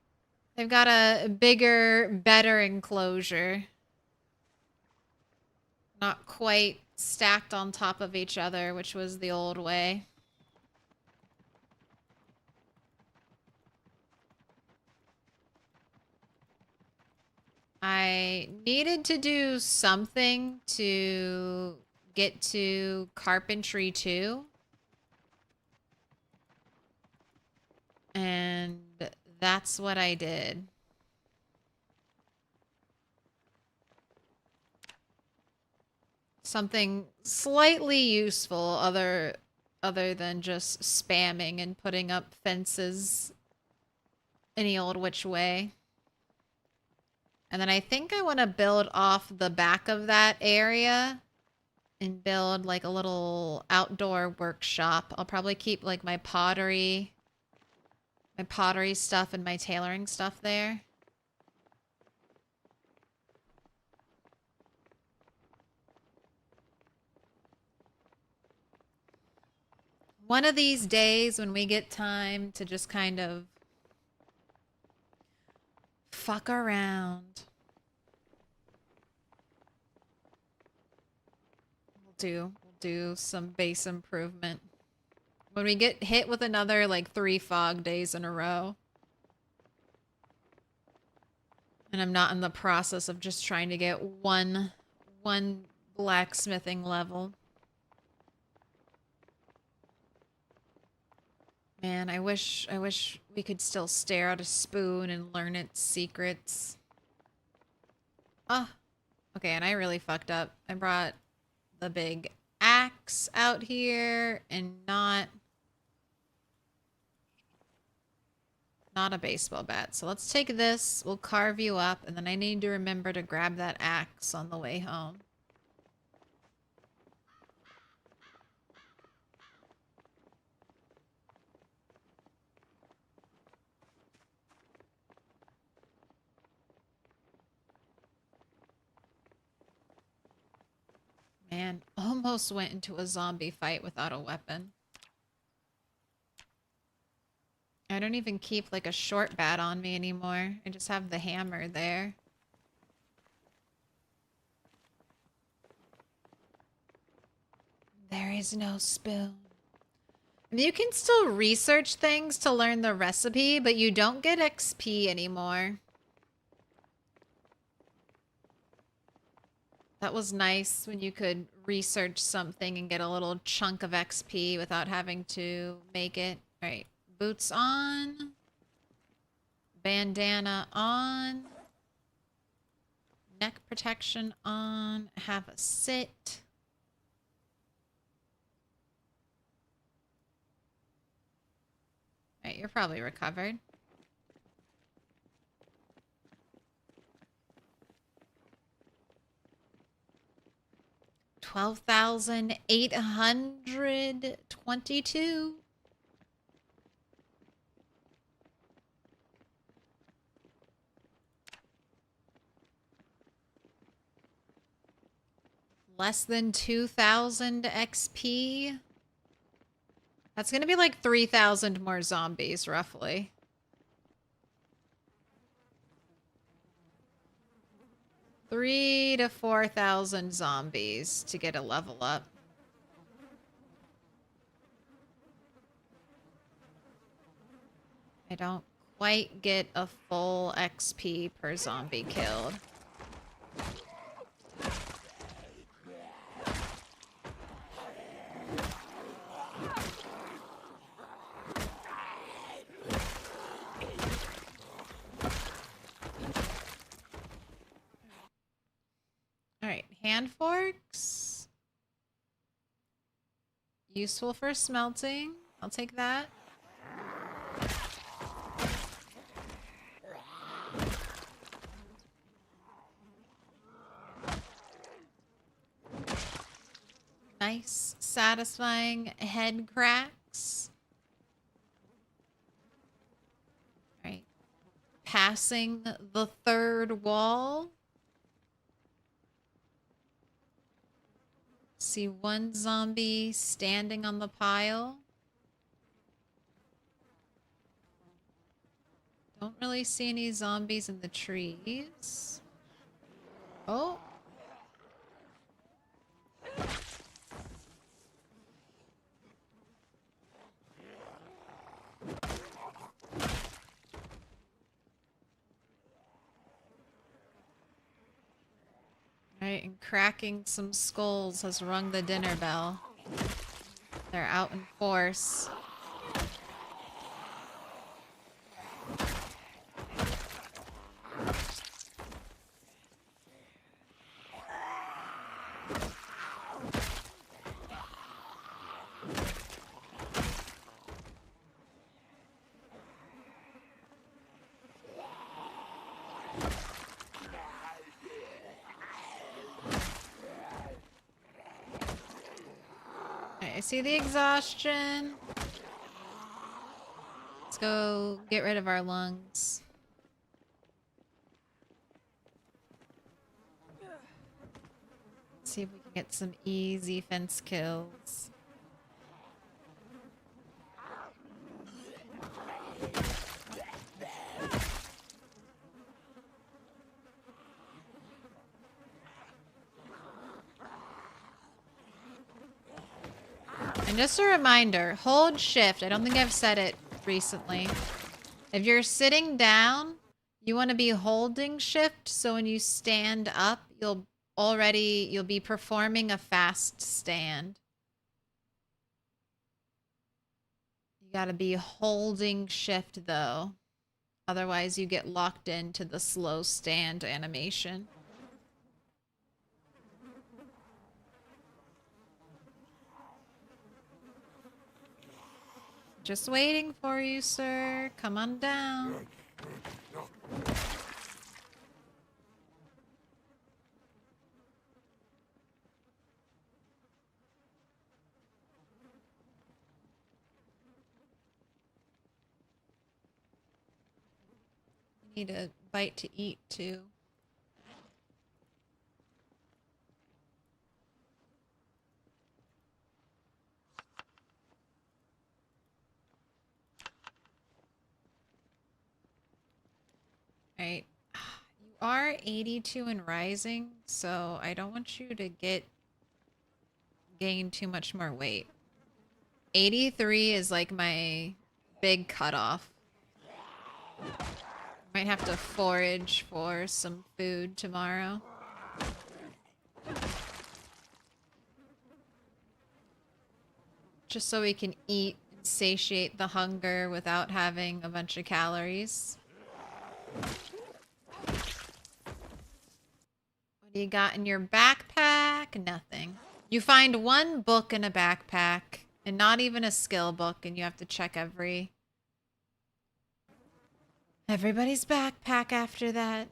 They've got a bigger, better enclosure. Not quite stacked on top of each other, which was the old way. I needed to do something to get to carpentry 2. And that's what I did. Something slightly useful other than just spamming and putting up fences any old which way. And then I think I want to build off the back of that area and build like a little outdoor workshop. I'll probably keep like my pottery stuff and my tailoring stuff there. One of these days when we get time to just kind of fuck around, we'll do some base improvement. When we get hit with another, like, 3 fog days in a row. And I'm not in the process of just trying to get one blacksmithing level. Man, I wish we could still stare at a spoon and learn its secrets. Oh, okay, and I really fucked up. I brought the big axe out here and not a baseball bat. So let's take this, we'll carve you up, and then I need to remember to grab that axe on the way home. Man, almost went into a zombie fight without a weapon. I don't even keep like a short bat on me anymore. I just have the hammer there. There is no spoon. You can still research things to learn the recipe, but you don't get XP anymore. That was nice when you could research something and get a little chunk of XP without having to make it. All right, boots on. Bandana on. Neck protection on. Have a sit. All right, you're probably recovered. $12,822. Less than 2,000 XP. That's gonna be like 3,000 more zombies, roughly. Three to 4,000 zombies to get a level up. I don't quite get a full XP per zombie killed. Alright, hand forks. Useful for smelting. I'll take that. Nice, satisfying head cracks. Alright. Passing the third wall. See one zombie standing on the pile. Don't really see any zombies in the trees. Oh. Alright, and cracking some skulls has rung the dinner bell. They're out in force. I see the exhaustion. Let's go get rid of our lungs. Let's see if we can get some easy fence kills. And just a reminder, hold shift. I don't think I've said it recently. If you're sitting down, you want to be holding shift, so when you stand up, you'll be performing a fast stand. You gotta be holding shift though. Otherwise you get locked into the slow stand animation. Just waiting for you, sir. Come on down. Need a bite to eat too. Right. You are 82 and rising, so I don't want you to gain too much more weight. 83 is like my big cutoff. Might have to forage for some food tomorrow. Just so we can eat and satiate the hunger without having a bunch of calories. What do you got in your backpack? Nothing. You find one book in a backpack, and not even a skill book, and you have to check everybody's backpack after that.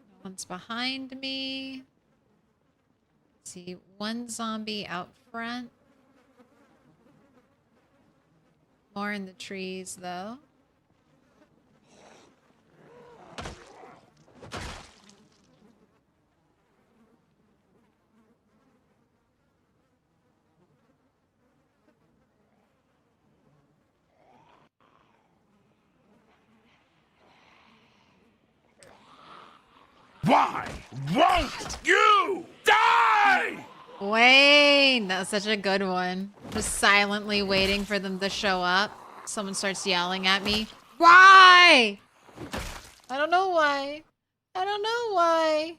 No one's behind me. See, one zombie out front. More in the trees, though. Why won't you die? Wayne, that was such a good one. Just silently waiting for them to show up. Someone starts yelling at me. Why? I don't know why. I don't know why.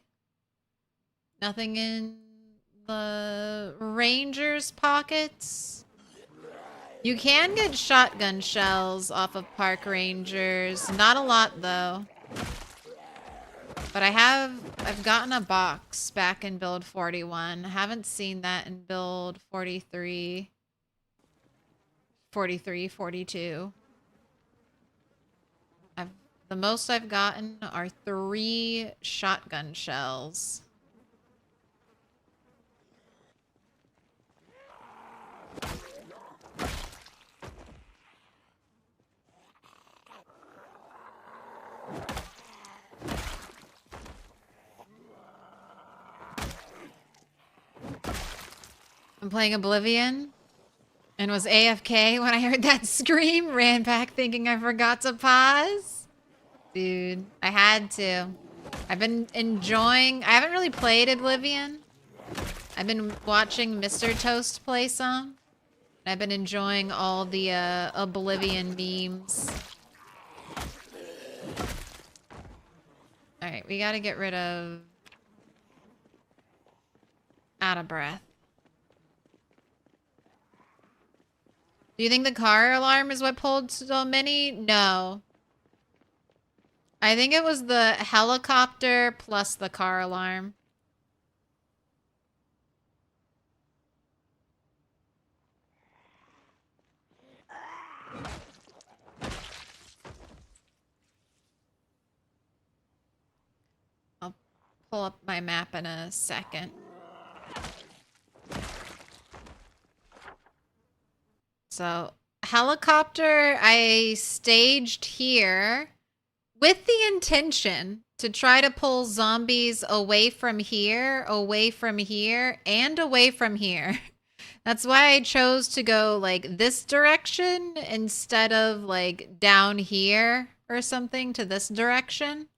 Nothing in the Ranger's pockets. You can get shotgun shells off of park rangers. Not a lot though. But I've gotten a box back in build 41. I haven't seen that in build 43, 42. The most I've gotten are 3 shotgun shells. I'm playing Oblivion and was AFK when I heard that scream. Ran back thinking I forgot to pause. Dude, I had to. I've been enjoying... I haven't really played Oblivion. I've been watching Mr. Toast play some. I've been enjoying all the Oblivion memes. Alright, we gotta get rid of... Out of breath. Do you think the car alarm is what pulled so many? No. I think it was the helicopter plus the car alarm. I'll pull up my map in a second. So, helicopter I staged here with the intention to try to pull zombies away from here, and away from here. That's why I chose to go like this direction instead of like down here or something to this direction.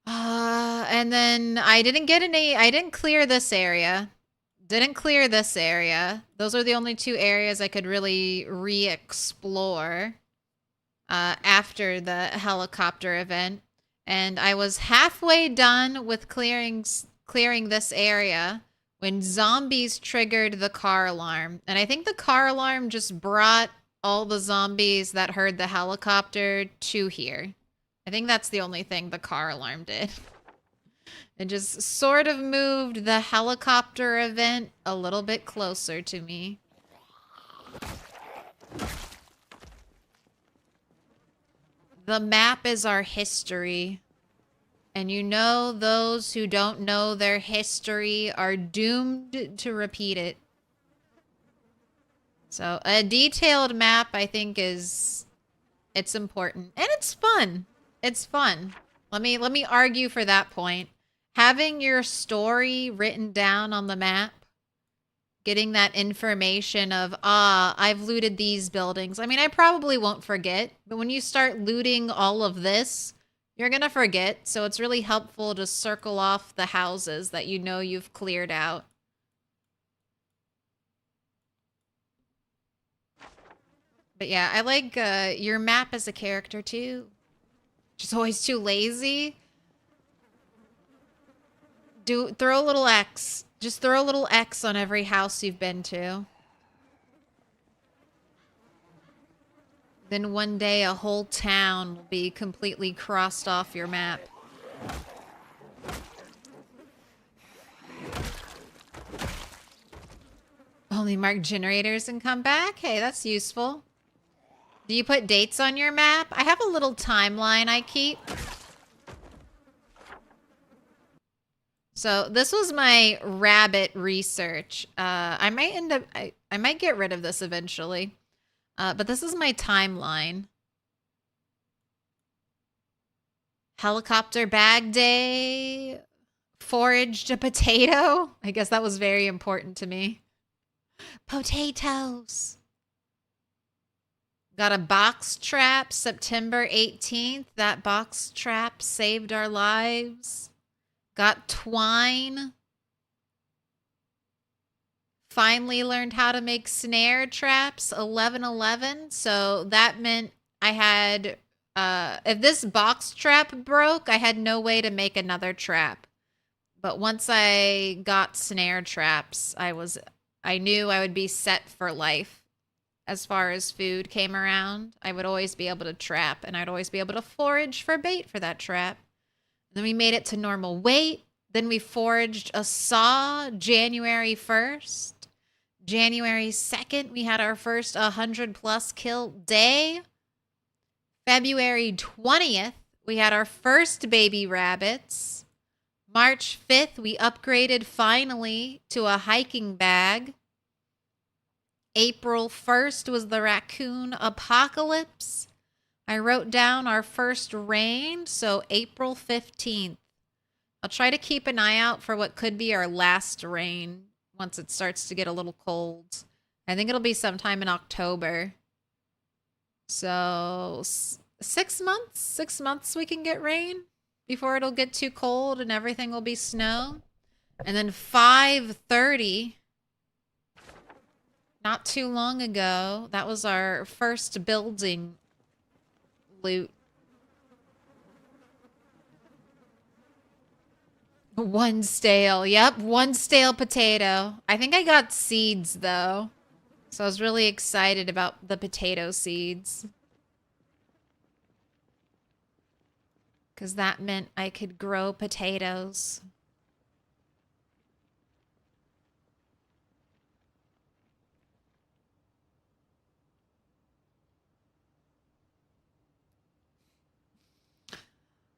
And then I didn't clear this area. Didn't clear this area. Those are the only two areas I could really re-explore after the helicopter event. And I was halfway done with clearing this area when zombies triggered the car alarm. And I think the car alarm just brought all the zombies that heard the helicopter to here. I think that's the only thing the car alarm did. It just sort of moved the helicopter event a little bit closer to me. The map is our history. And you know those who don't know their history are doomed to repeat it. So a detailed map, I think, it's important. And it's fun. It's fun. Let me argue for that point. Having your story written down on the map, getting that information of, I've looted these buildings. I mean, I probably won't forget, but when you start looting all of this, you're gonna forget. So it's really helpful to circle off the houses that you know you've cleared out. But yeah, I like your map as a character too. Just always too lazy. Throw a little X. Just throw a little X on every house you've been to. Then one day a whole town will be completely crossed off your map. Only mark generators and come back? Hey, that's useful. Do you put dates on your map? I have a little timeline I keep. So this was my rabbit research. I might end up, I might get rid of this eventually. But this is my timeline. Helicopter bag day. Foraged a potato. I guess that was very important to me. Potatoes. Got a box trap September 18th. That box trap saved our lives. Got twine. Finally learned how to make snare traps 11/11. So that meant I had, if this box trap broke, I had no way to make another trap. But once I got snare traps, I knew I would be set for life. As far as food came around, I would always be able to trap, and I'd always be able to forage for bait for that trap. Then we made it to normal weight. Then we foraged a saw January 1st. January 2nd, we had our first 100+ kill day. February 20th, we had our first baby rabbits. March 5th, we upgraded finally to a hiking bag. April 1st was the raccoon apocalypse. I wrote down our first rain, so April 15th. I'll try to keep an eye out for what could be our last rain once it starts to get a little cold. I think it'll be sometime in October. So 6 months? 6 months we can get rain before it'll get too cold and everything will be snow. And then 5:30, not too long ago, that was our first building loot. One stale. Yep, one stale potato. I think I got seeds, though. So I was really excited about the potato seeds. Because that meant I could grow potatoes.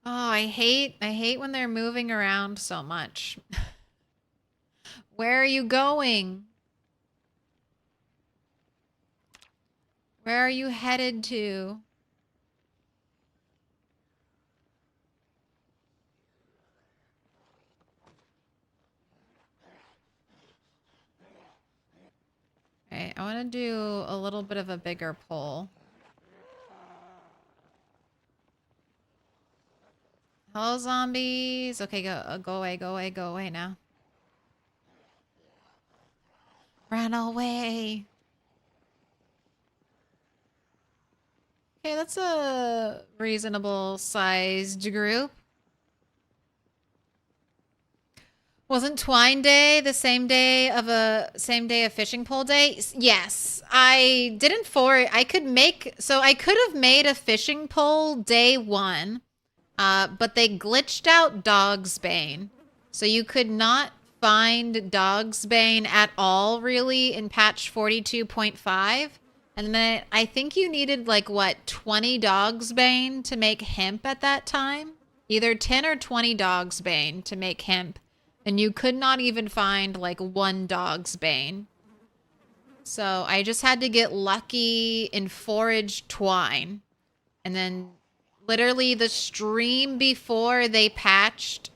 Oh, I hate when they're moving around so much. Where are you going? Where are you headed to? Okay, I want to do a little bit of a bigger pull. Hello, zombies. Okay, go away now. Run away. Okay, that's a reasonable sized group. Wasn't Twine Day the same day of fishing pole day? Yes. I could have made a fishing pole day 1. But they glitched out Dogsbane. So you could not find Dogsbane at all, really, in patch 42.5. And then I think you needed, like, what, 20 Dogsbane to make hemp at that time? Either 10 or 20 Dogsbane to make hemp. And you could not even find, like, 1 Dogsbane. So I just had to get lucky and forage twine. And then literally the stream before they patched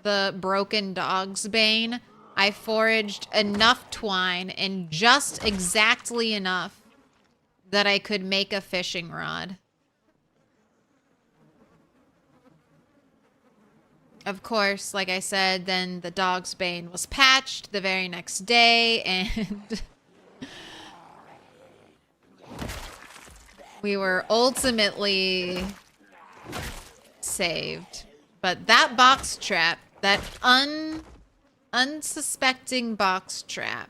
the broken Dogsbane, I foraged enough twine and just exactly enough that I could make a fishing rod. Of course, like I said, then the Dogsbane was patched the very next day, and we were ultimately saved. But that box trap, that unsuspecting box trap.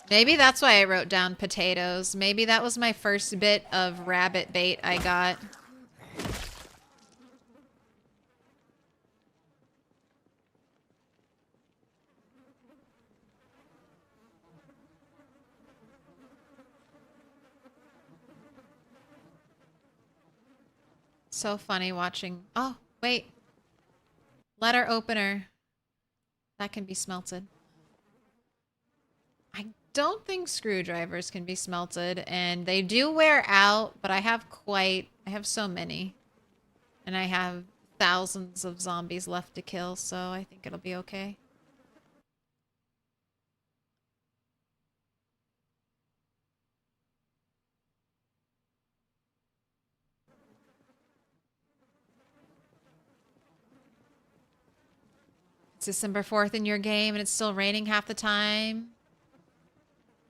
Maybe that's why I wrote down potatoes. Maybe that was my first bit of rabbit bait I got. So funny watching. Oh, wait. Letter opener. That can be smelted. I don't think screwdrivers can be smelted, and they do wear out, but I have so many. And I have thousands of zombies left to kill, so I think it'll be okay. It's December 4th in your game and it's still raining half the time.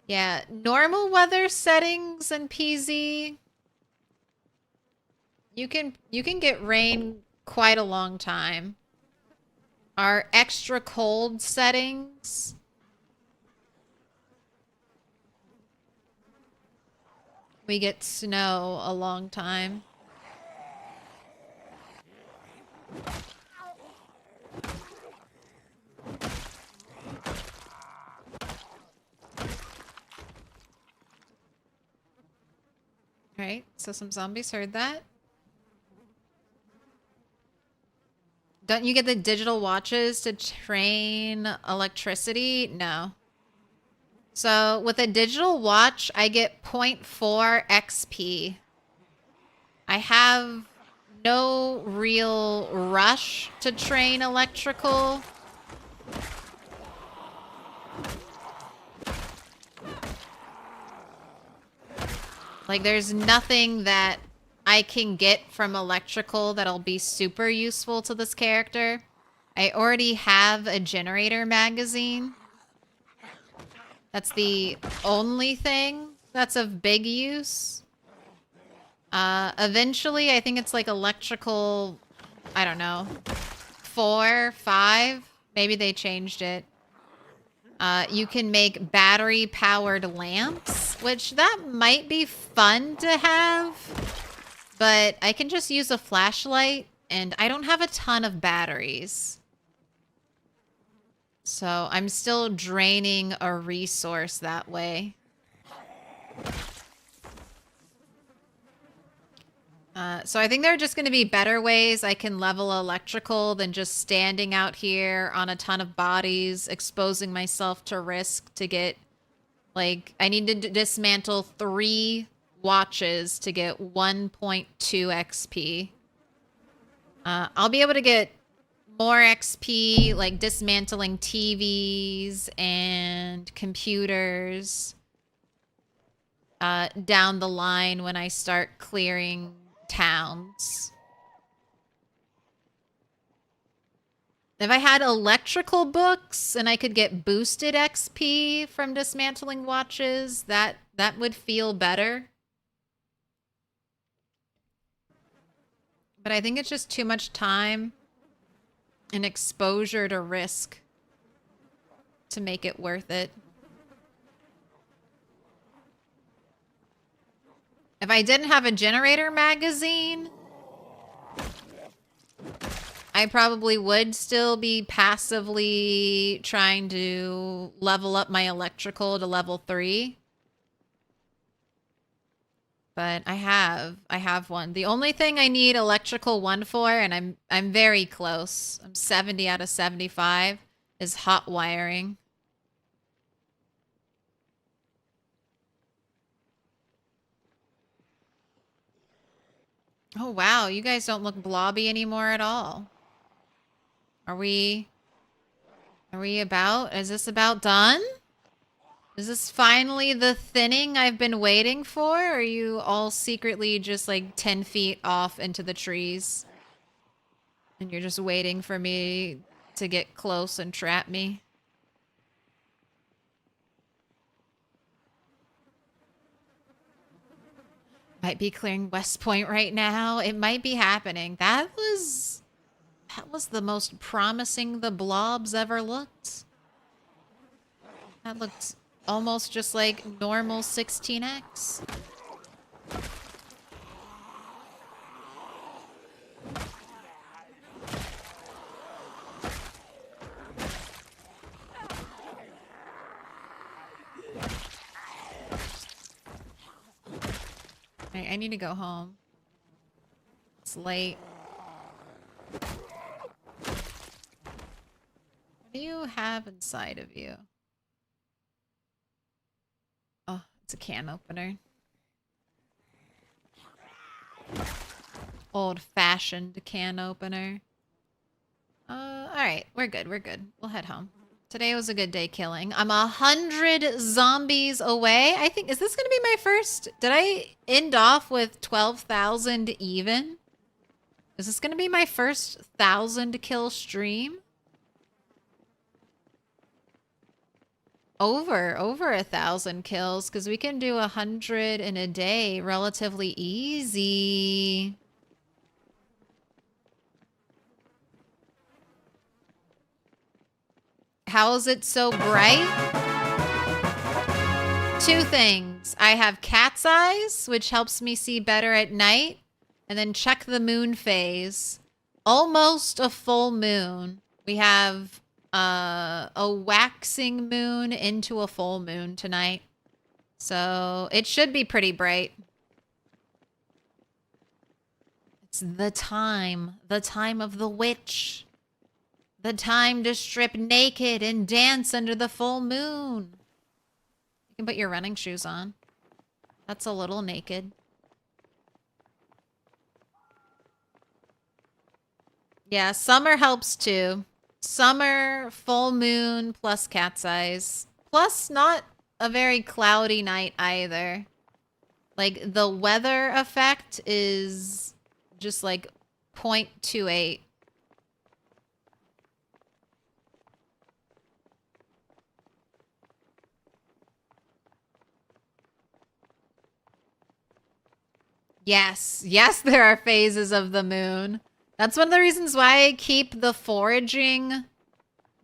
Yeah, normal weather settings and PZ. You can get rain quite a long time. Our extra cold settings, we get snow a long time. Alright, so some zombies heard that. Don't you get the digital watches to train electricity? No. So with a digital watch, I get 0.4 XP. I have no real rush to train electrical. Like, there's nothing that I can get from electrical that'll be super useful to this character. I already have a generator magazine. That's the only thing that's of big use. Eventually, I think it's like electrical, I don't know, 4, 5. Maybe they changed it. You can make battery-powered lamps, which that might be fun to have, but I can just use a flashlight, and I don't have a ton of batteries. So I'm still draining a resource that way. So I think there are just going to be better ways I can level electrical than just standing out here on a ton of bodies, exposing myself to risk to get, like, I need to dismantle 3 watches to get 1.2 XP. I'll be able to get more XP, like dismantling TVs and computers down the line when I start clearing towns. If I had electrical books and I could get boosted XP from dismantling watches, that would feel better. But I think it's just too much time and exposure to risk to make it worth it. If I didn't have a generator magazine, I probably would still be passively trying to level up my electrical to level 3. But I have one. The only thing I need electrical 1 for, and I'm very close. I'm 70 out of 75, is hot wiring. Oh wow, you guys don't look blobby anymore at all. Are we about? Is this about done? Is this finally the thinning I've been waiting for? Or are you all secretly just like 10 feet off into the trees? And you're just waiting for me to get close and trap me? Might be clearing West Point right now. It might be happening. That was the most promising the blobs ever looked. That looked almost just like normal 16x. I need to go home. It's late. What do you have inside of you? Oh, it's a can opener. Old-fashioned can opener. Alright. We're good. We're good. We'll head home. Today was a good day killing. I'm 100 zombies away. I think, is this going to be my first? Did I end off with 12,000 even? Is this going to be my first 1,000 kill stream? Over 1,000 kills, because we can do 100 in a day relatively easy. How is it so bright? 2 things. I have cat's eyes, which helps me see better at night. And then check the moon phase. Almost a full moon. We have a waxing moon into a full moon tonight. So it should be pretty bright. It's the time of the witch. The time to strip naked and dance under the full moon. You can put your running shoes on. That's a little naked. Yeah, summer helps too. Summer, full moon, plus cat's eyes. Plus not a very cloudy night either. Like, the weather effect is just like 0.28. Yes. Yes, there are phases of the moon. That's one of the reasons why I keep the foraging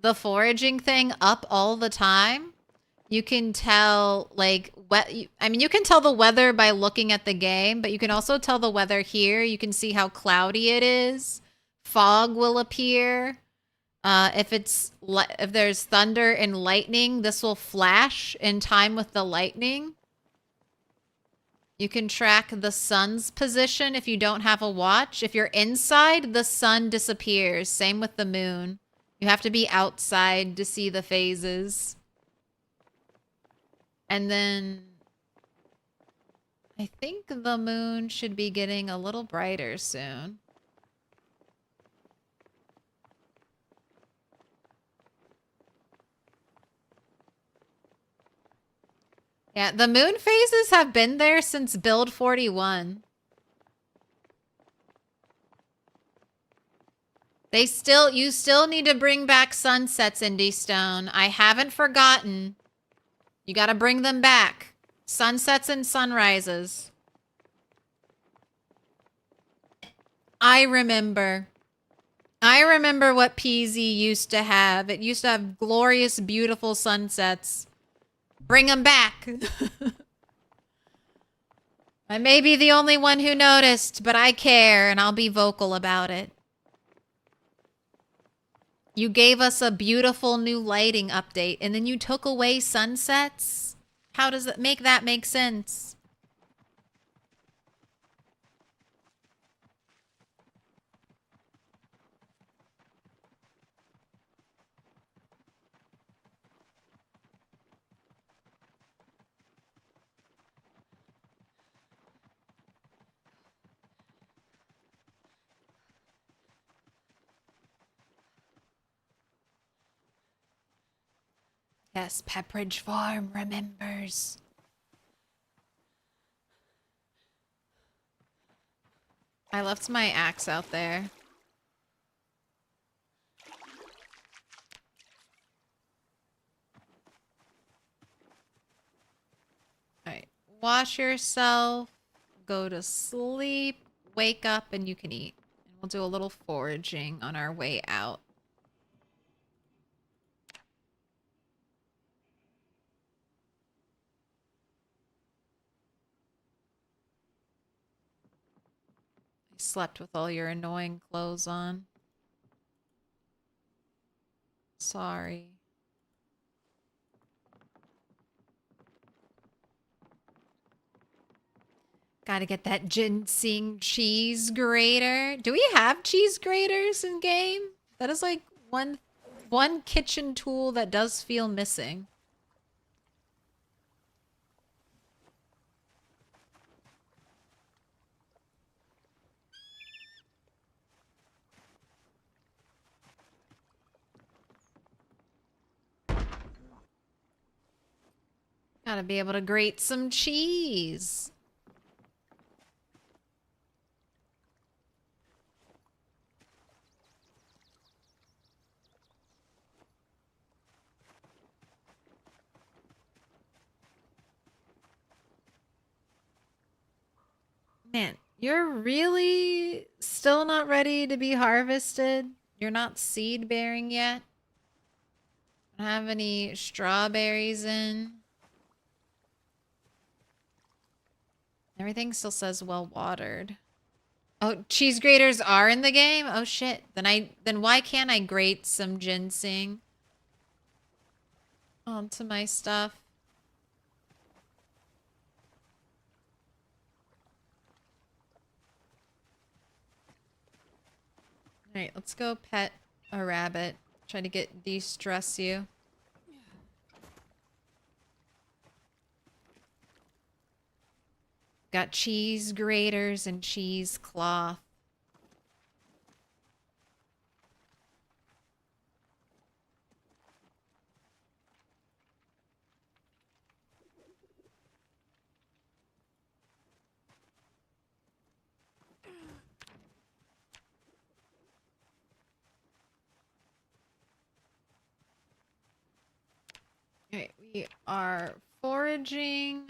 thing up all the time. You can tell, like, you can tell the weather by looking at the game, but you can also tell the weather here. You can see how cloudy it is. Fog will appear. If there's thunder and lightning, this will flash in time with the lightning. You can track the sun's position if you don't have a watch. If you're inside, the sun disappears. Same with the moon. You have to be outside to see the phases. And then I think the moon should be getting a little brighter soon. Yeah, the moon phases have been there since build 41. You still need to bring back sunsets, Indie Stone. I haven't forgotten. You gotta bring them back. Sunsets and sunrises. I remember what PZ used to have. It used to have glorious, beautiful sunsets. Bring them back. I may be the only one who noticed, but I care, and I'll be vocal about it. You gave us a beautiful new lighting update, and then you took away sunsets? How does that make sense? Yes, Pepperidge Farm remembers. I left my axe out there. Alright, wash yourself, go to sleep, wake up, and you can eat. And we'll do a little foraging on our way out. Slept with all your annoying clothes on. Sorry. Gotta get that ginseng cheese grater. Do we have cheese graters in game? That is like one kitchen tool that does feel missing. Gotta be able to grate some cheese. Man, you're really still not ready to be harvested? You're not seed bearing yet? Don't have any strawberries in? Everything still says well watered. Oh, cheese graters are in the game? Oh shit. Then why can't I grate some ginseng onto my stuff? Alright, let's go pet a rabbit. Try to de-stress you. Got cheese graters and cheesecloth. Alright, we are foraging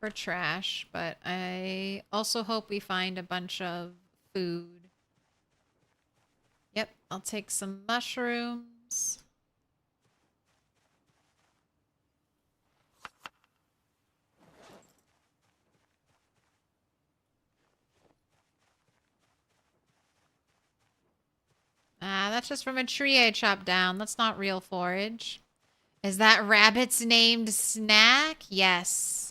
for trash, but I also hope we find a bunch of food. Yep, I'll take some mushrooms. Ah, that's just from a tree I chopped down. That's not real forage. Is that rabbit's named Snack? Yes.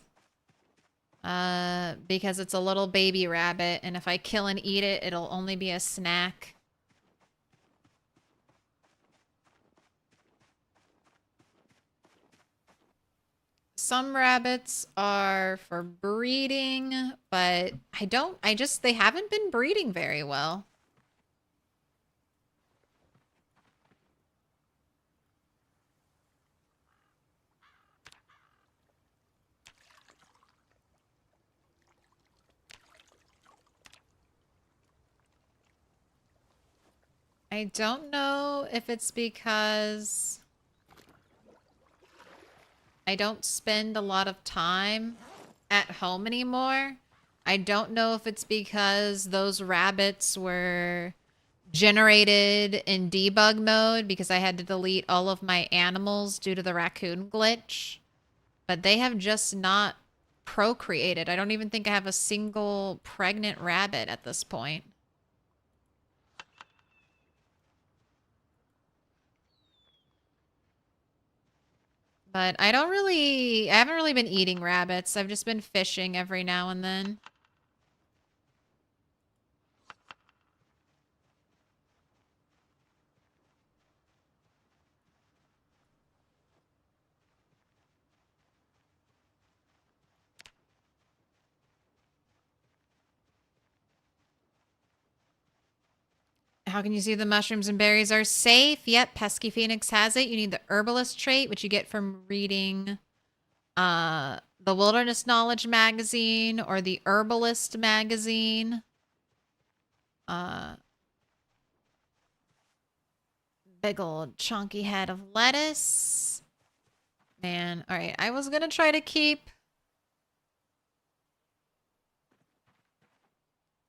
Because it's a little baby rabbit, and if I kill and eat it, it'll only be a snack. Some rabbits are for breeding, but they haven't been breeding very well. I don't know if it's because I don't spend a lot of time at home anymore. I don't know if it's because those rabbits were generated in debug mode because I had to delete all of my animals due to the raccoon glitch. But they have just not procreated. I don't even think I have a single pregnant rabbit at this point. But I haven't really been eating rabbits. I've just been fishing every now and then. How can you see the mushrooms and berries are safe? Yep, Pesky Phoenix has it. You need the herbalist trait, which you get from reading the Wilderness Knowledge magazine or the Herbalist magazine. Big old chunky head of lettuce. Man, all right. I was gonna try to keep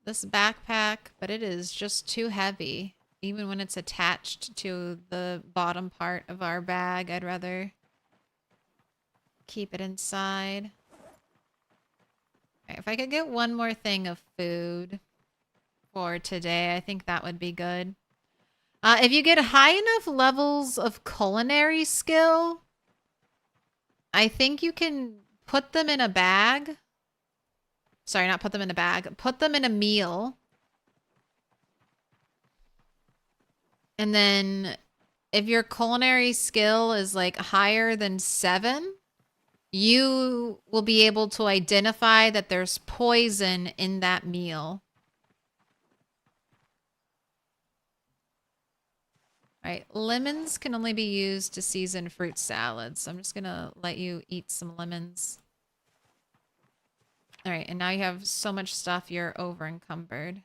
this backpack, but it is just too heavy. Even when it's attached to the bottom part of our bag, I'd rather keep it inside. Right, if I could get one more thing of food for today, I think that would be good. If you get high enough levels of culinary skill, I think you can put them in a bag. Sorry, not put them in a bag. Put them in a meal. And then if your culinary skill is like higher than 7, you will be able to identify that there's poison in that meal. All right, lemons can only be used to season fruit salads. So I'm just gonna let you eat some lemons. All right, and now you have so much stuff, you're over encumbered.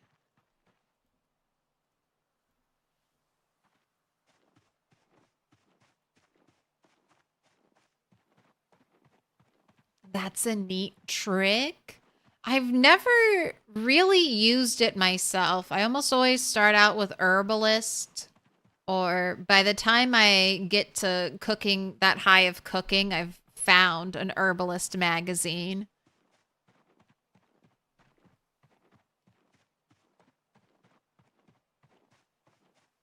That's a neat trick. I've never really used it myself. I almost always start out with herbalist, or by the time I get to cooking, that high of cooking, I've found an herbalist magazine.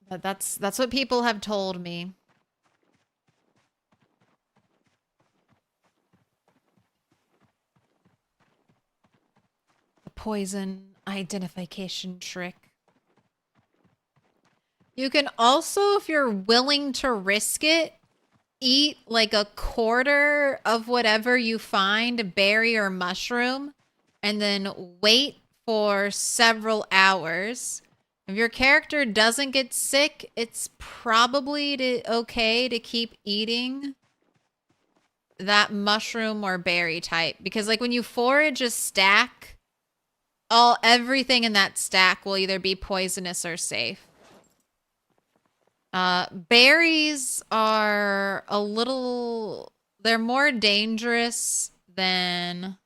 But that's what people have told me. The poison identification trick. You can also, if you're willing to risk it, eat like a quarter of whatever you find, berry or mushroom, and then wait for several hours. If your character doesn't get sick, it's probably okay to keep eating that mushroom or berry type. Because like when you forage a stack, everything in that stack will either be poisonous or safe. Berries are they're more dangerous than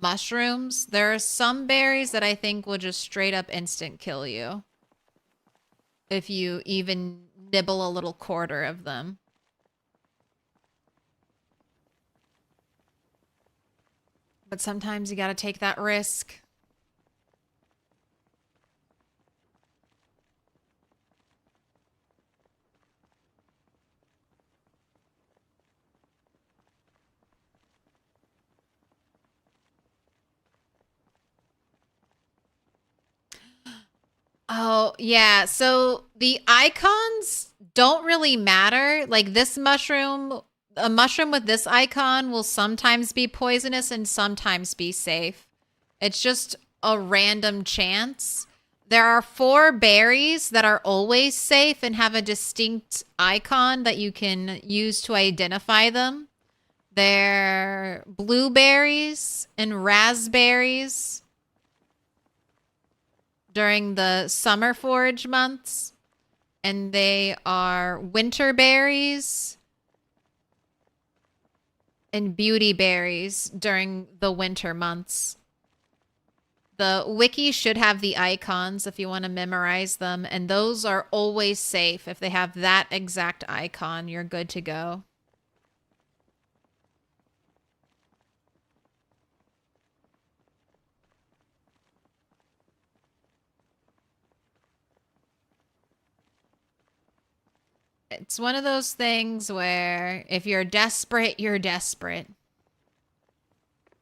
mushrooms. There are some berries that I think will just straight up instant kill you if you even nibble a little quarter of them. But sometimes you gotta take that risk. Oh, yeah. So the icons don't really matter. Like this mushroom, a mushroom with this icon will sometimes be poisonous and sometimes be safe. It's just a random chance. There are 4 berries that are always safe and have a distinct icon that you can use to identify them. They're blueberries and raspberries during the summer forage months. and they are winter berries and beauty berries during the winter months. The wiki should have the icons if you want to memorize them, and those are always safe. If they have that exact icon, you're good to go. It's one of those things where if you're desperate, you're desperate.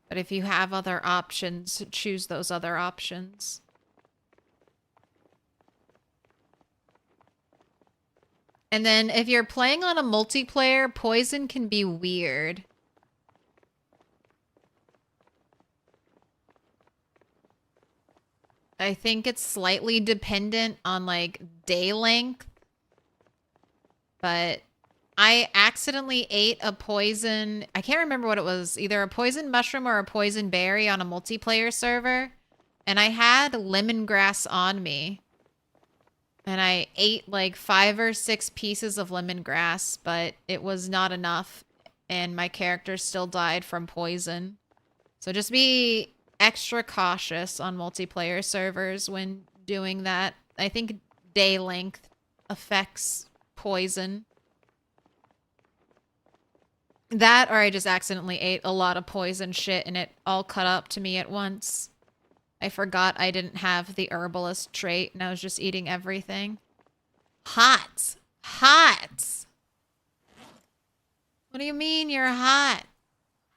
But if you have other options, choose those other options. And then if you're playing on a multiplayer, poison can be weird. I think it's slightly dependent on like day length. But I accidentally ate a poison. I can't remember what it was. Either a poison mushroom or a poison berry on a multiplayer server. And I had lemongrass on me. And I ate like 5 or 6 pieces of lemongrass, but it was not enough. And my character still died from poison. So just be extra cautious on multiplayer servers when doing that. I think day length affects poison. That, or I just accidentally ate a lot of poison shit and it all cut up to me at once. I forgot I didn't have the herbalist trait and I was just eating everything. Hot. Hot. What do you mean you're hot?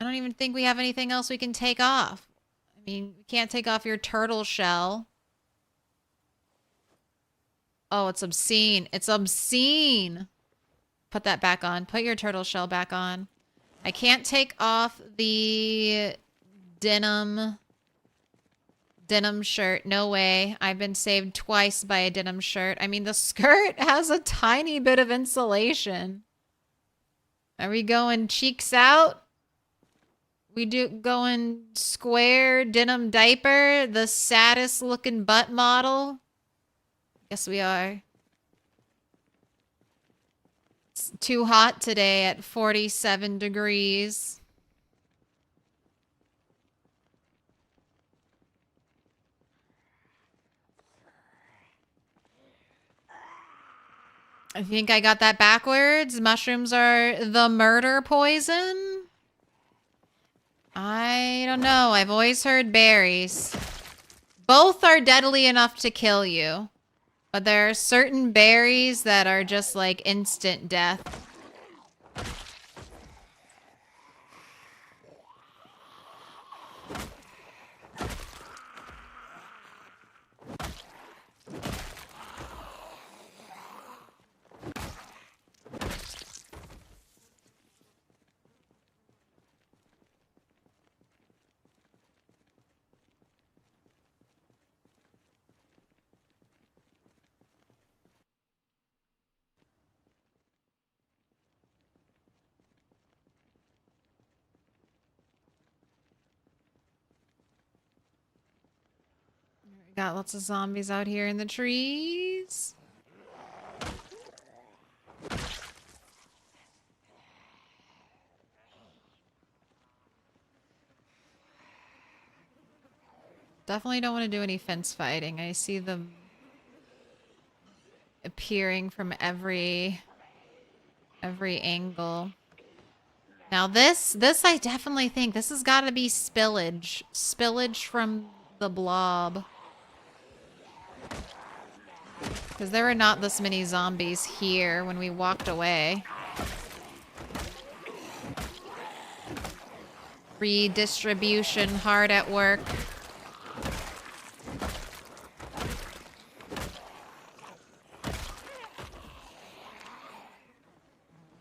I don't even think we have anything else we can take off. I mean, we can't take off your turtle shell. Oh, it's obscene. It's obscene. Put that back on. Put your turtle shell back on. I can't take off the denim shirt. No way. I've been saved twice by a denim shirt. I mean, the skirt has a tiny bit of insulation. Are we going cheeks out? We going square denim diaper, the saddest looking butt model? Yes, we are. It's too hot today at 47 degrees. I think I got that backwards. Mushrooms are the murder poison? I don't know. I've always heard berries. Both are deadly enough to kill you. But there are certain berries that are just like instant death. Got lots of zombies out here in the trees. Definitely don't want to do any fence fighting. I see them appearing from every angle. Now this I definitely think this has got to be spillage. Spillage from the blob. Because there were not this many zombies here when we walked away. Redistribution hard at work.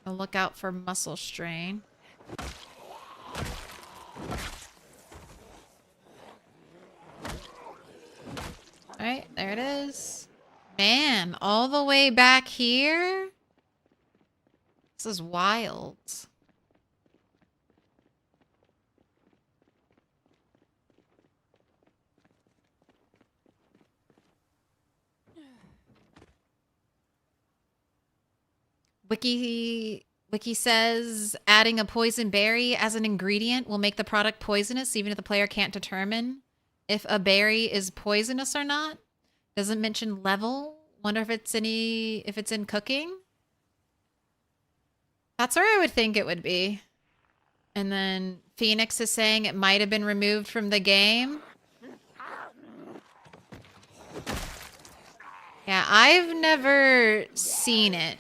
A look out for muscle strain. Alright, there it is. Man, all the way back here? This is wild. Wiki says adding a poison berry as an ingredient will make the product poisonous even if the player can't determine if a berry is poisonous or not. Doesn't mention level. Wonder if it's in cooking. That's where I would think it would be. And then Phoenix is saying it might have been removed from the game. Yeah, I've never seen it.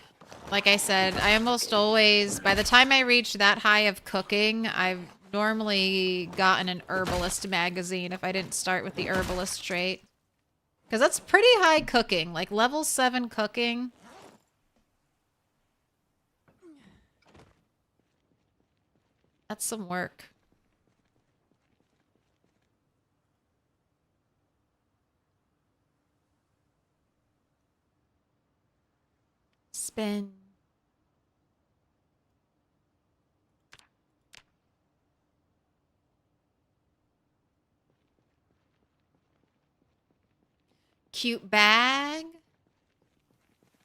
Like I said, I almost always, by the time I reach that high of cooking, I've normally gotten an herbalist magazine if I didn't start with the herbalist trait. Because that's pretty high cooking, like level 7 cooking. That's some work. Spin. Cute bag.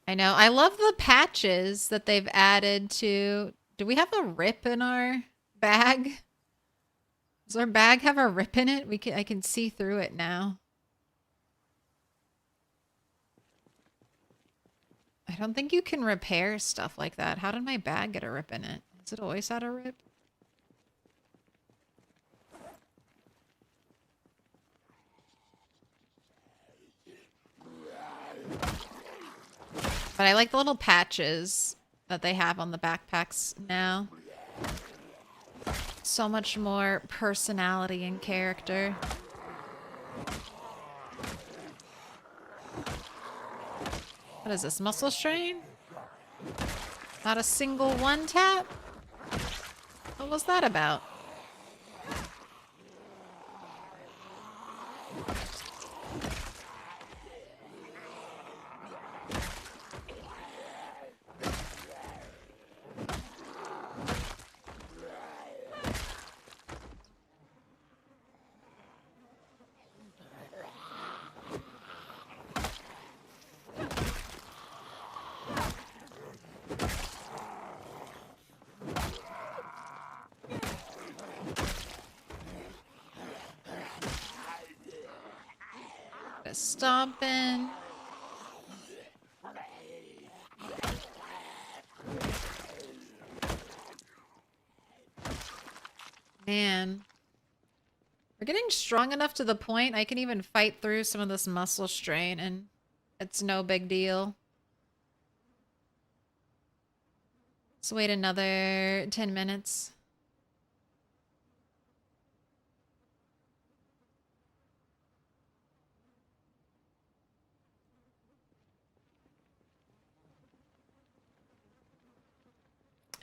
I know. I love the patches that they've added to... Do we have a rip in our bag? Does our bag have a rip in it? I can see through it now. I don't think you can repair stuff like that. How did my bag get a rip in it? Has it always had a rip? But I like the little patches that they have on the backpacks now. So much more personality and character. What is this, muscle strain? Not a single one tap? What was that about? Stomping. Man. We're getting strong enough to the point I can even fight through some of this muscle strain and it's no big deal. Let's wait another 10 minutes.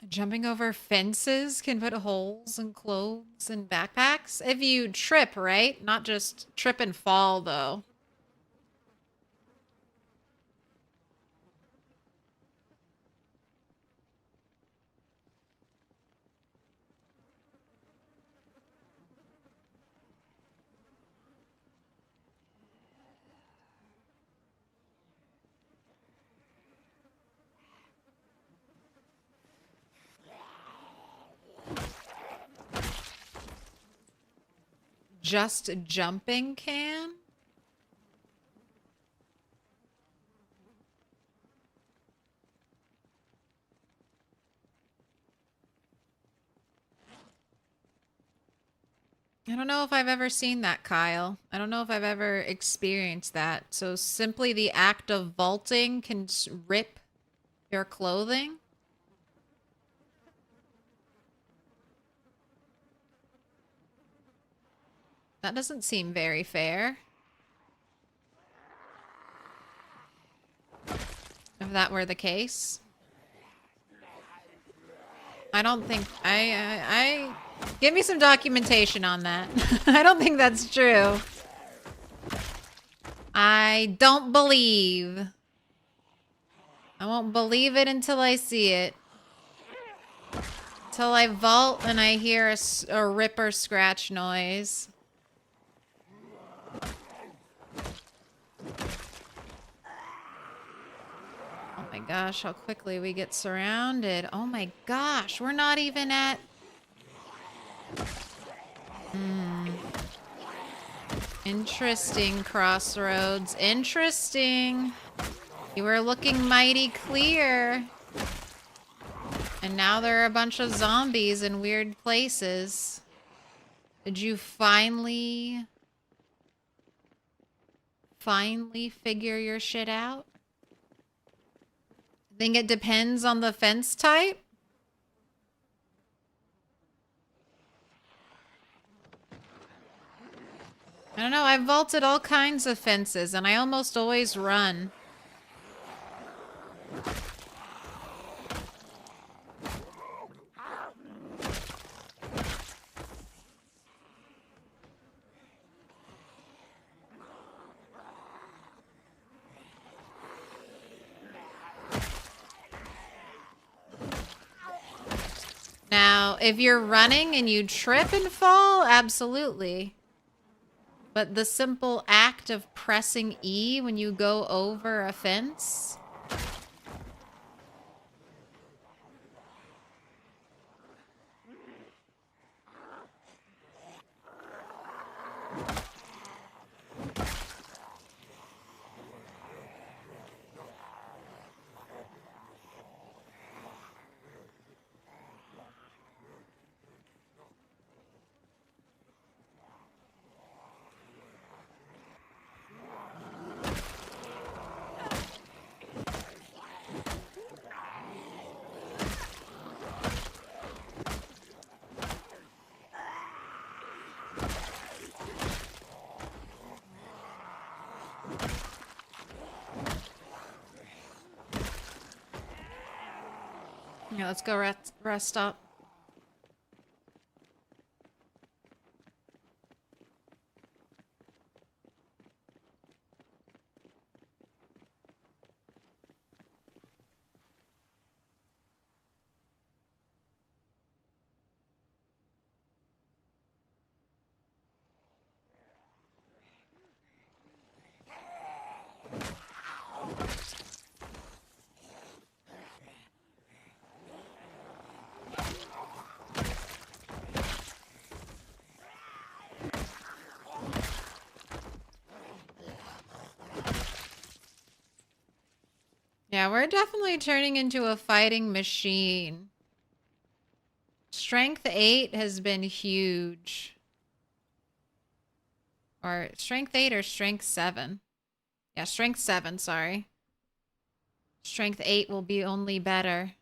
Jumping over fences can put holes in clothes and backpacks. If you trip, right? Not just trip and fall, though. Just jumping can? I don't know if I've ever seen that, Kyle. I don't know if I've ever experienced that. So simply the act of vaulting can rip your clothing? That doesn't seem very fair. If that were the case. I don't think... I give me some documentation on that. I don't think that's true. I don't believe. I won't believe it until I see it. Till I vault and I hear a rip or scratch noise. my gosh, how quickly we get surrounded. Oh my gosh, we're not even at... Interesting, Crossroads. Interesting. You were looking mighty clear. And now there are a bunch of zombies in weird places. Did you finally figure your shit out? I think it depends on the fence type. I don't know, I've vaulted all kinds of fences and I almost always run. Now, if you're running and you trip and fall, absolutely. But the simple act of pressing E when you go over a fence... Yeah, let's go rest up. Yeah, we're definitely turning into a fighting machine. Strength 8 has been huge. Or Strength 8 or Strength 7? Yeah, Strength 7, sorry. Strength 8 will be only better.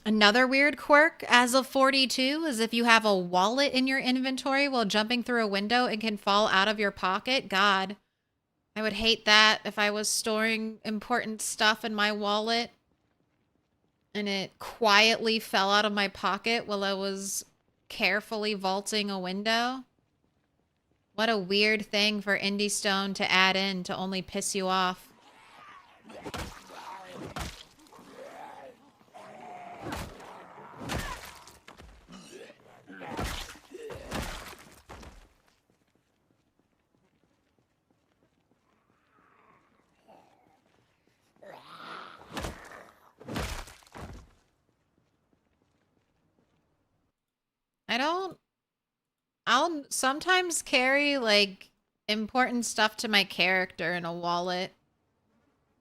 Another weird quirk as of 42 is if you have a wallet in your inventory while jumping through a window, it can fall out of your pocket. God. I would hate that if I was storing important stuff in my wallet and it quietly fell out of my pocket while I was carefully vaulting a window. What a weird thing for Indie Stone to add in to only piss you off. I'll sometimes carry, like, important stuff to my character in a wallet.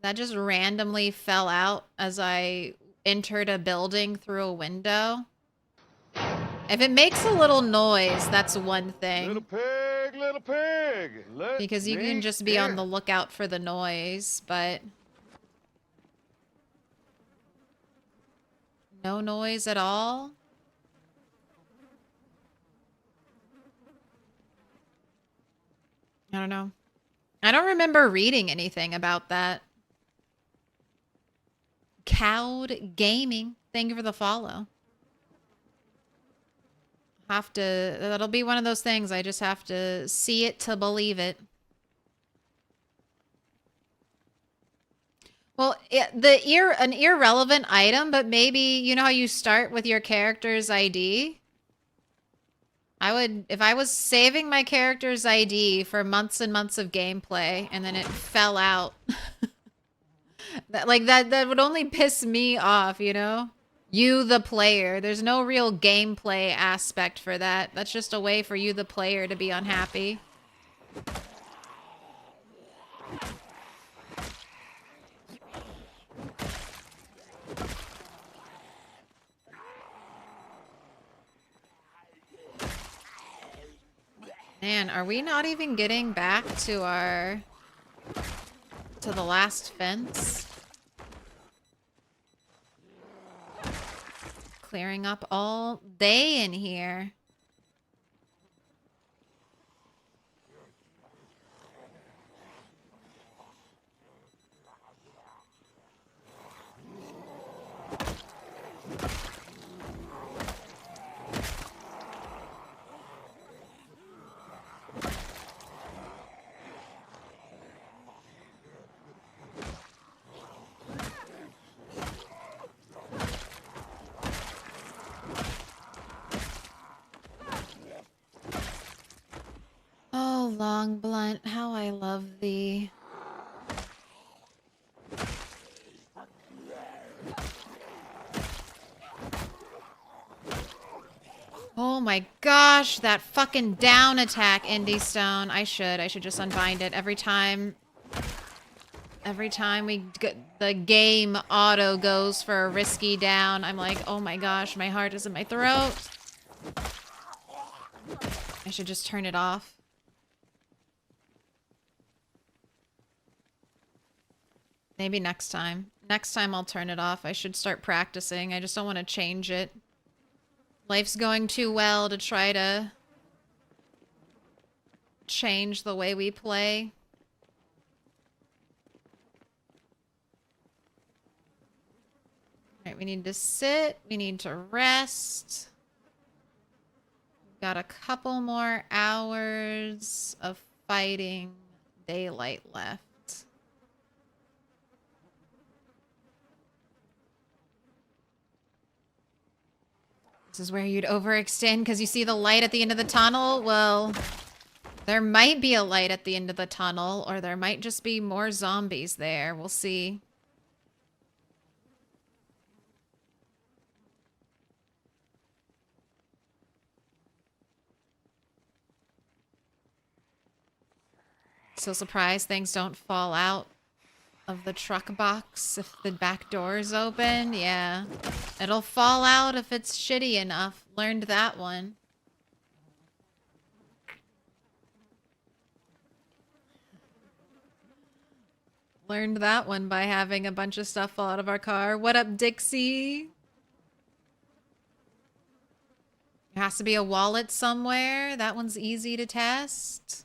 That just randomly fell out as I entered a building through a window. If it makes a little noise, that's one thing. Little pig, Because you can just be on the lookout for the noise, but... no noise at all? I don't know. I don't remember reading anything about that. Cowed Gaming, thank you for the follow. That'll be one of those things. I just have to see it to believe it. Well, an irrelevant item, but maybe, you know how you start with your character's ID? If I was saving my character's ID for months and months of gameplay, and then it fell out. That would only piss me off, you know? You, the player. There's no real gameplay aspect for that. That's just a way for you, the player, to be unhappy. Man, are we not even getting back to the last fence? Clearing up all day in here. Oh, long blunt, how I love thee. Oh my gosh, that fucking down attack, Indie Stone. I should just unbind it every time the game auto goes for a risky down. I'm like, oh my gosh, my heart is in my throat. I should just turn it off. Maybe next time. Next time I'll turn it off. I should start practicing. I just don't want to change it. Life's going too well to try to change the way we play. Alright, we need to sit. We need to rest. We've got a couple more hours of fighting daylight left. This is where you'd overextend because you see the light at the end of the tunnel? Well, there might be a light at the end of the tunnel, or there might just be more zombies there. We'll see. So surprised things don't fall out of the truck box if the back door is open. Yeah. It'll fall out if it's shitty enough. Learned that one. Learned that one by having a bunch of stuff fall out of our car. What up, Dixie? There has to be a wallet somewhere. That one's easy to test.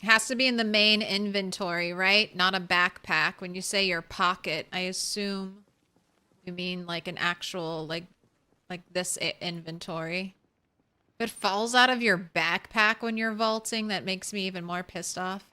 It has to be in the main inventory, right? Not a backpack. When you say your pocket, I assume you mean like an actual, like this inventory. If it falls out of your backpack when you're vaulting, that makes me even more pissed off.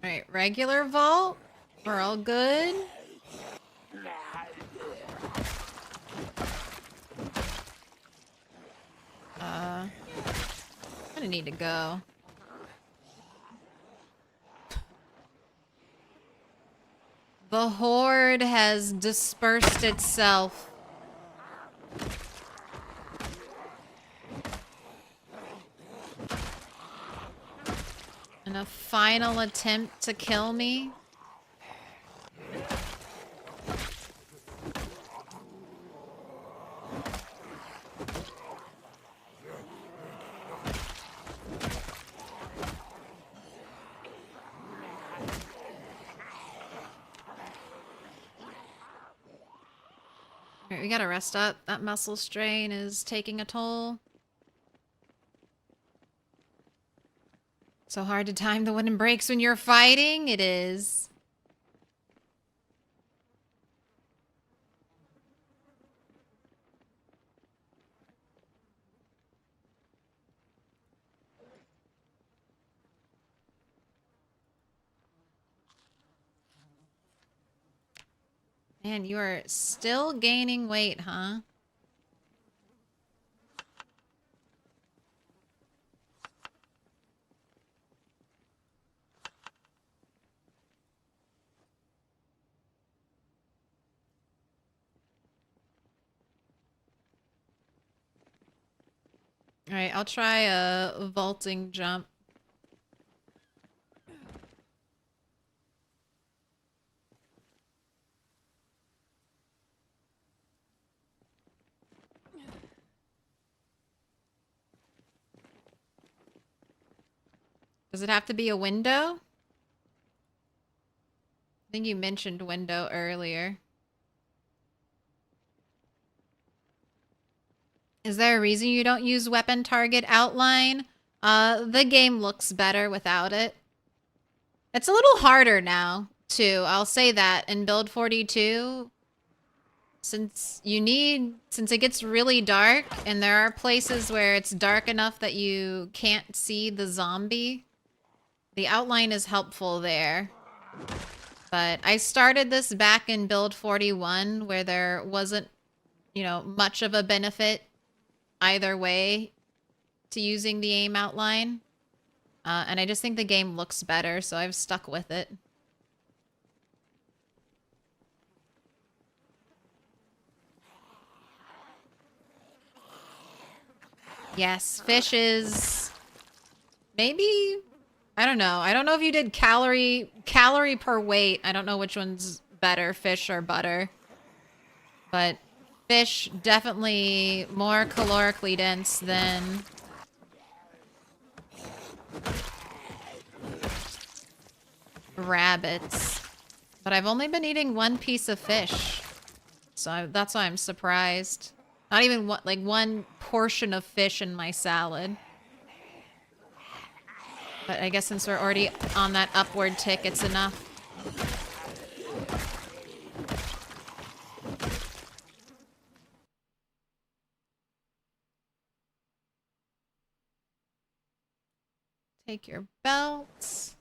Alright, regular vault. We're all good. I'm gonna need to go. The Horde has dispersed itself. In a final attempt to kill me. Alright, we gotta rest up. That muscle strain is taking a toll. So hard to time the wooden brakes when you're fighting? It is. Man, you are still gaining weight, huh? Alright, I'll try a vaulting jump. Does it have to be a window? I think you mentioned window earlier. Is there a reason you don't use weapon target outline? The game looks better without it. It's a little harder now, too. I'll say that in build 42. Since it gets really dark and there are places where it's dark enough that you can't see the zombie, the outline is helpful there. But I started this back in build 41 where there wasn't, you know, much of a benefit either way to using the aim outline. And I just think the game looks better, so I've stuck with it. Yes, fishes. Maybe, I don't know. I don't know if you did calorie per weight. I don't know which one's better, fish or butter. But fish definitely more calorically dense than rabbits. But I've only been eating one piece of fish. So that's why I'm surprised. Not even like one portion of fish in my salad. But I guess since we're already on that upward tick, it's enough. Take your belts.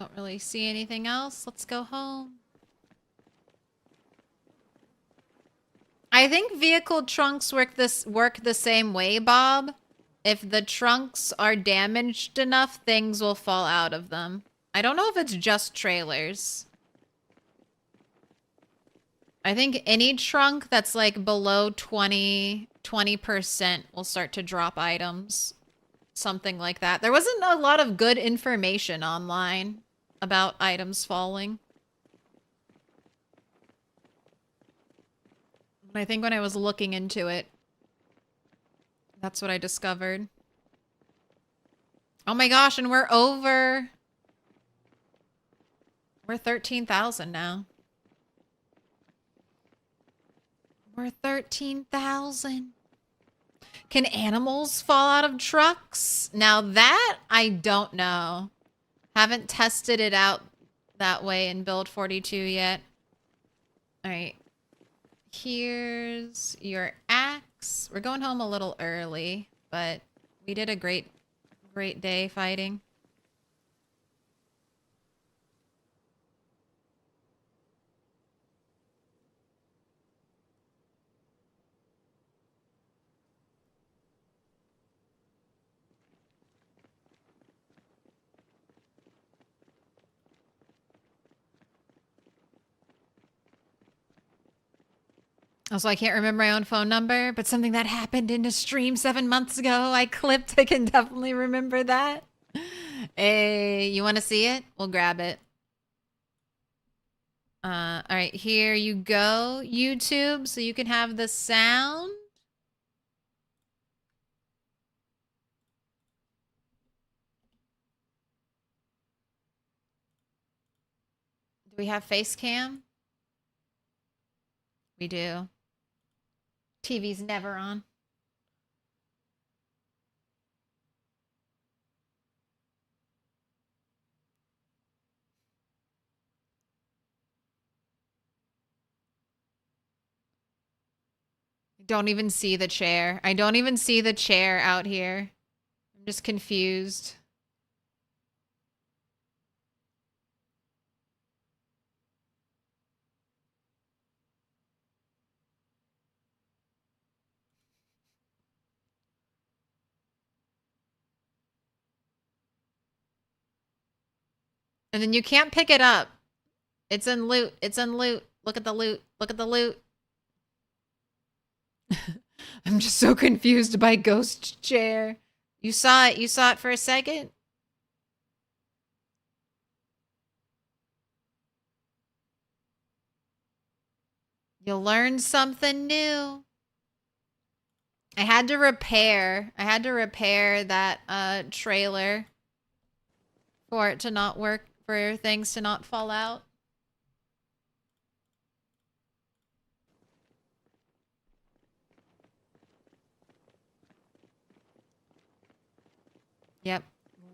Don't really see anything else. Let's go home. I think vehicle trunks work the same way, Bob. If the trunks are damaged enough, things will fall out of them. I don't know if it's just trailers. I think any trunk that's like below 20% will start to drop items. Something like that. There wasn't a lot of good information online about items falling. I think when I was looking into it, that's what I discovered. Oh my gosh, and we're over. We're 13,000 now. We're 13,000. Can animals fall out of trucks? Now that I don't know. Haven't tested it out that way in build 42 yet. All right. Here's your axe. We're going home a little early, but we did a great day fighting. Also, I can't remember my own phone number, but something that happened in a stream 7 months ago, I clipped. I can definitely remember that. Hey, you want to see it? We'll grab it. All right, here you go, YouTube, so you can have the sound. Do we have face cam? We do. TV's never on. Don't even see the chair. I don't even see the chair out here. I'm just confused. And then you can't pick it up. It's in loot. It's in loot. Look at the loot. Look at the loot. I'm just so confused by ghost chair. You saw it. You saw it for a second? You'll learn something new. I had to repair that trailer for it to not work, for things to not fall out. Yep.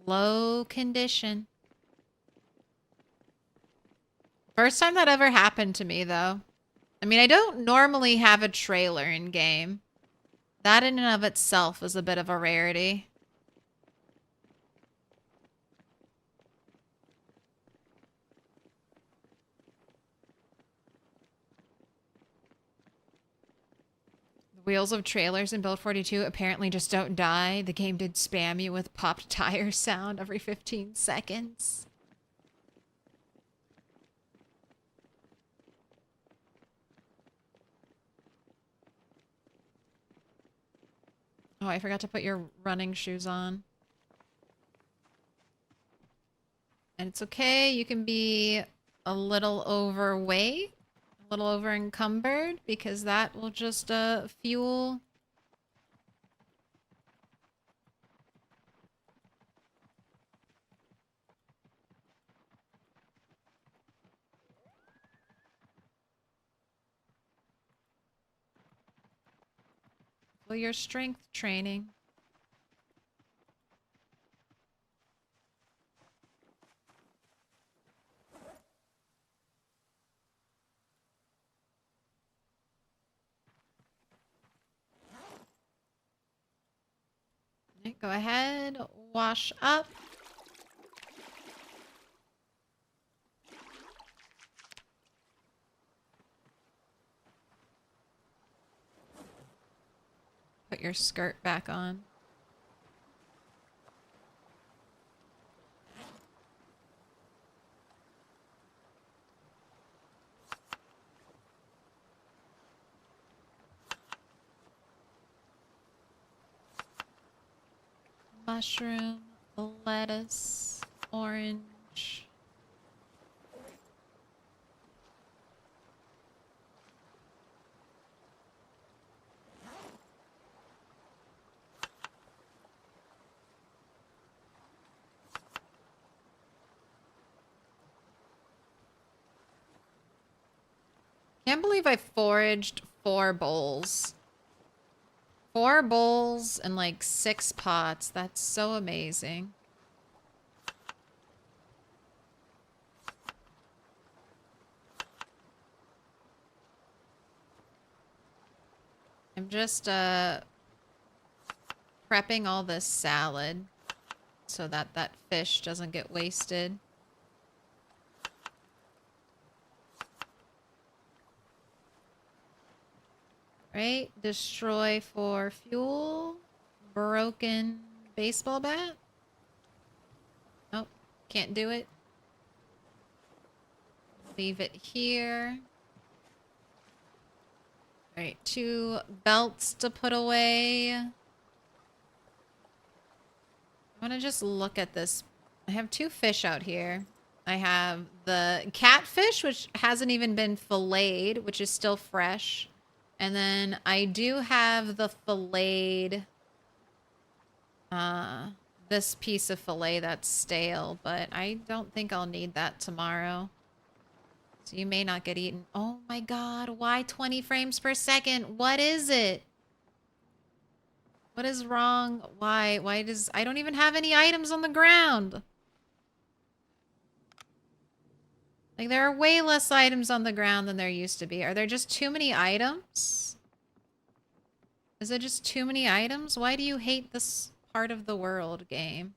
Low condition. First time that ever happened to me, though. I mean, I don't normally have a trailer in game. That in and of itself is a bit of a rarity. The wheels of trailers in Build 42 apparently just don't die. The game did spam you with popped tire sound every 15 seconds. Oh, I forgot to put your running shoes on. And it's okay, you can be a little overweight, a little over encumbered, because that will just fuel. Fuel your strength training. Okay, go ahead, wash up. Put your skirt back on. Mushroom, lettuce, orange. Can't believe I foraged 4 bowls. 4 bowls and like 6 pots. That's so amazing. I'm just prepping all this salad so that that fish doesn't get wasted. Right? Destroy for fuel. Broken baseball bat. Oh, can't do it. Leave it here. Alright, 2 belts to put away. I want to just look at this. I have 2 fish out here. I have the catfish, which hasn't even been filleted, which is still fresh. And then I do have the filleted, this piece of fillet that's stale, but I don't think I'll need that tomorrow. So you may not get eaten. Oh my god, why 20 frames per second? What is it? What is wrong? Why does... I don't even have any items on the ground. Like, there are way less items on the ground than there used to be. Are there just too many items? Is it just too many items? Why do you hate this part of the world, game?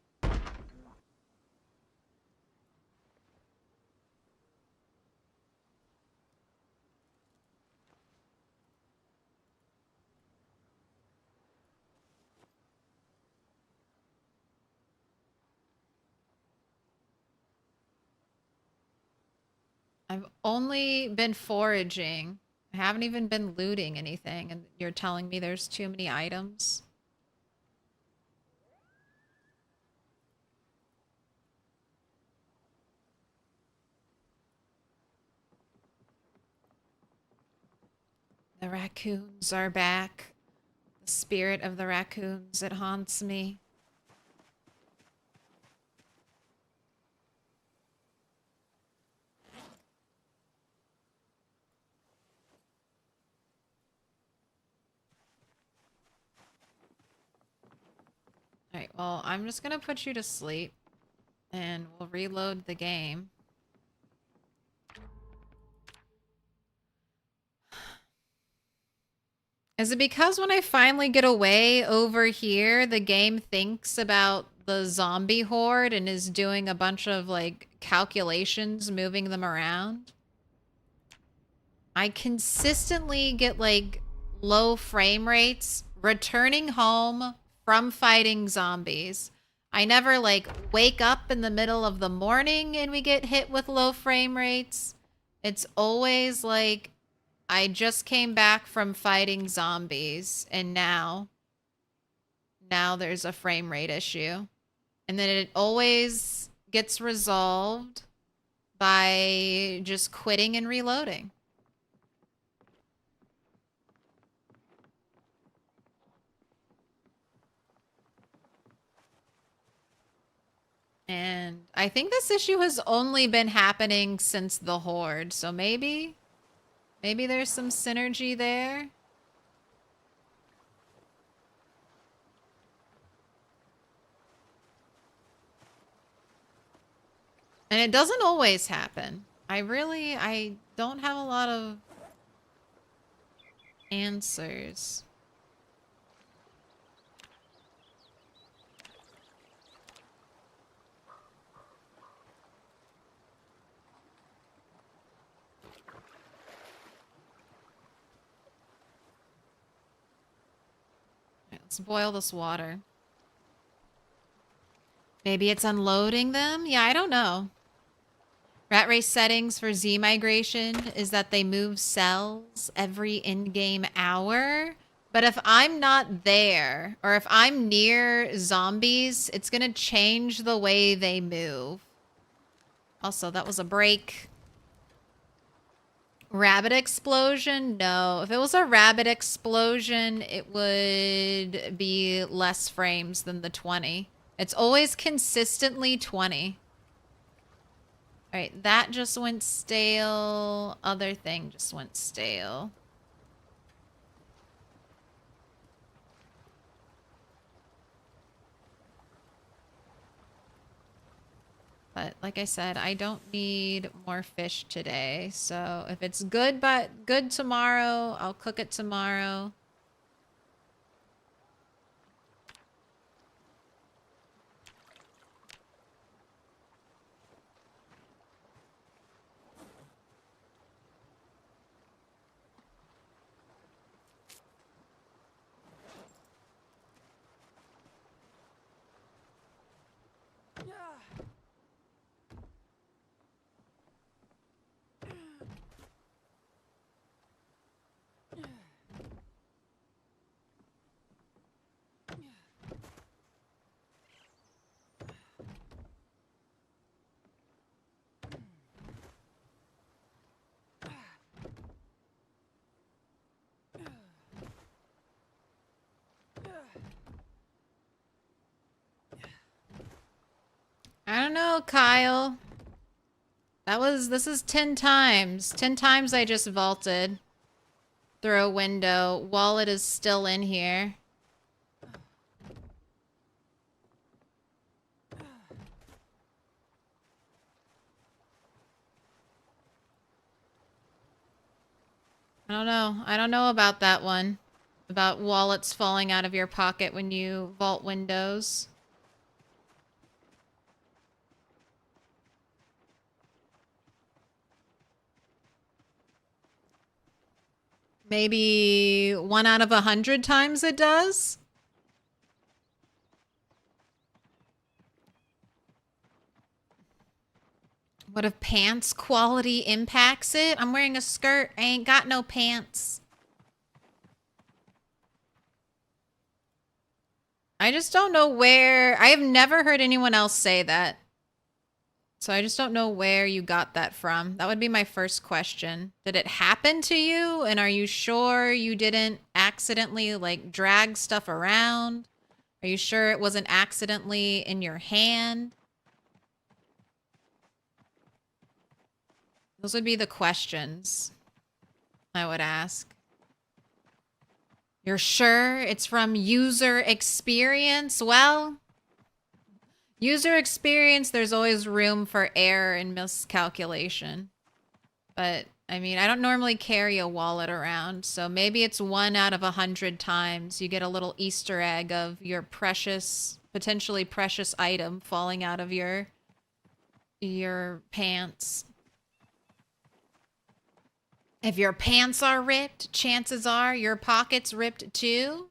I've only been foraging. I haven't even been looting anything, and you're telling me there's too many items? The raccoons are back. The spirit of the raccoons, it haunts me. Alright, well, I'm just gonna put you to sleep. And we'll reload the game. Is it because when I finally get away over here, the game thinks about the zombie horde and is doing a bunch of, like, calculations, moving them around? I consistently get, like, low frame rates returning home from fighting zombies. I never, like, wake up in the middle of the morning and we get hit with low frame rates. It's always, like, I just came back from fighting zombies and now there's a frame rate issue. And then it always gets resolved by just quitting and reloading. And I think this issue has only been happening since the Horde, so maybe there's some synergy there. And it doesn't always happen. I don't have a lot of answers. Let's boil this water. Maybe it's unloading them? Yeah, I don't know. Rat race settings for Z migration is that they move cells every in-game hour. But if I'm not there, or if I'm near zombies, it's gonna change the way they move. Also, that was a break. Rabbit explosion? No. If it was a rabbit explosion, it would be less frames than the 20. It's always consistently 20. Alright, that just went stale. Other thing just went stale. But like I said, I don't need more fish today. So if it's good but good tomorrow, I'll cook it tomorrow. I don't know, Kyle. This is 10 times. 10 times I just vaulted through a window while it is still in here. I don't know. I don't know about that one. About wallets falling out of your pocket when you vault windows. Maybe 1 out of 100 times it does? What if pants quality impacts it? I'm wearing a skirt. I ain't got no pants. I just don't know where... I have never heard anyone else say that. So I just don't know where you got that from. That would be my first question. Did it happen to you? And are you sure you didn't accidentally, like, drag stuff around? Are you sure it wasn't accidentally in your hand? Those would be the questions I would ask. You're sure it's from user experience? Well, user experience, there's always room for error and miscalculation. But, I mean, I don't normally carry a wallet around, so maybe it's 1 out of 100 times you get a little Easter egg of your precious, potentially precious item falling out of your pants. If your pants are ripped, chances are your pocket's ripped too.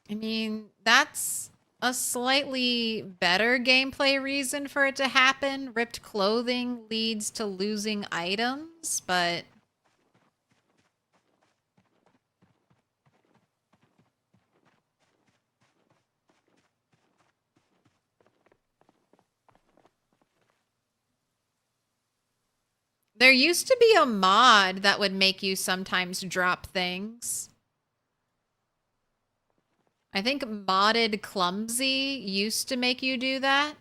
I mean, that's a slightly better gameplay reason for it to happen. Ripped clothing leads to losing items, but... there used to be a mod that would make you sometimes drop things. I think modded clumsy used to make you do that.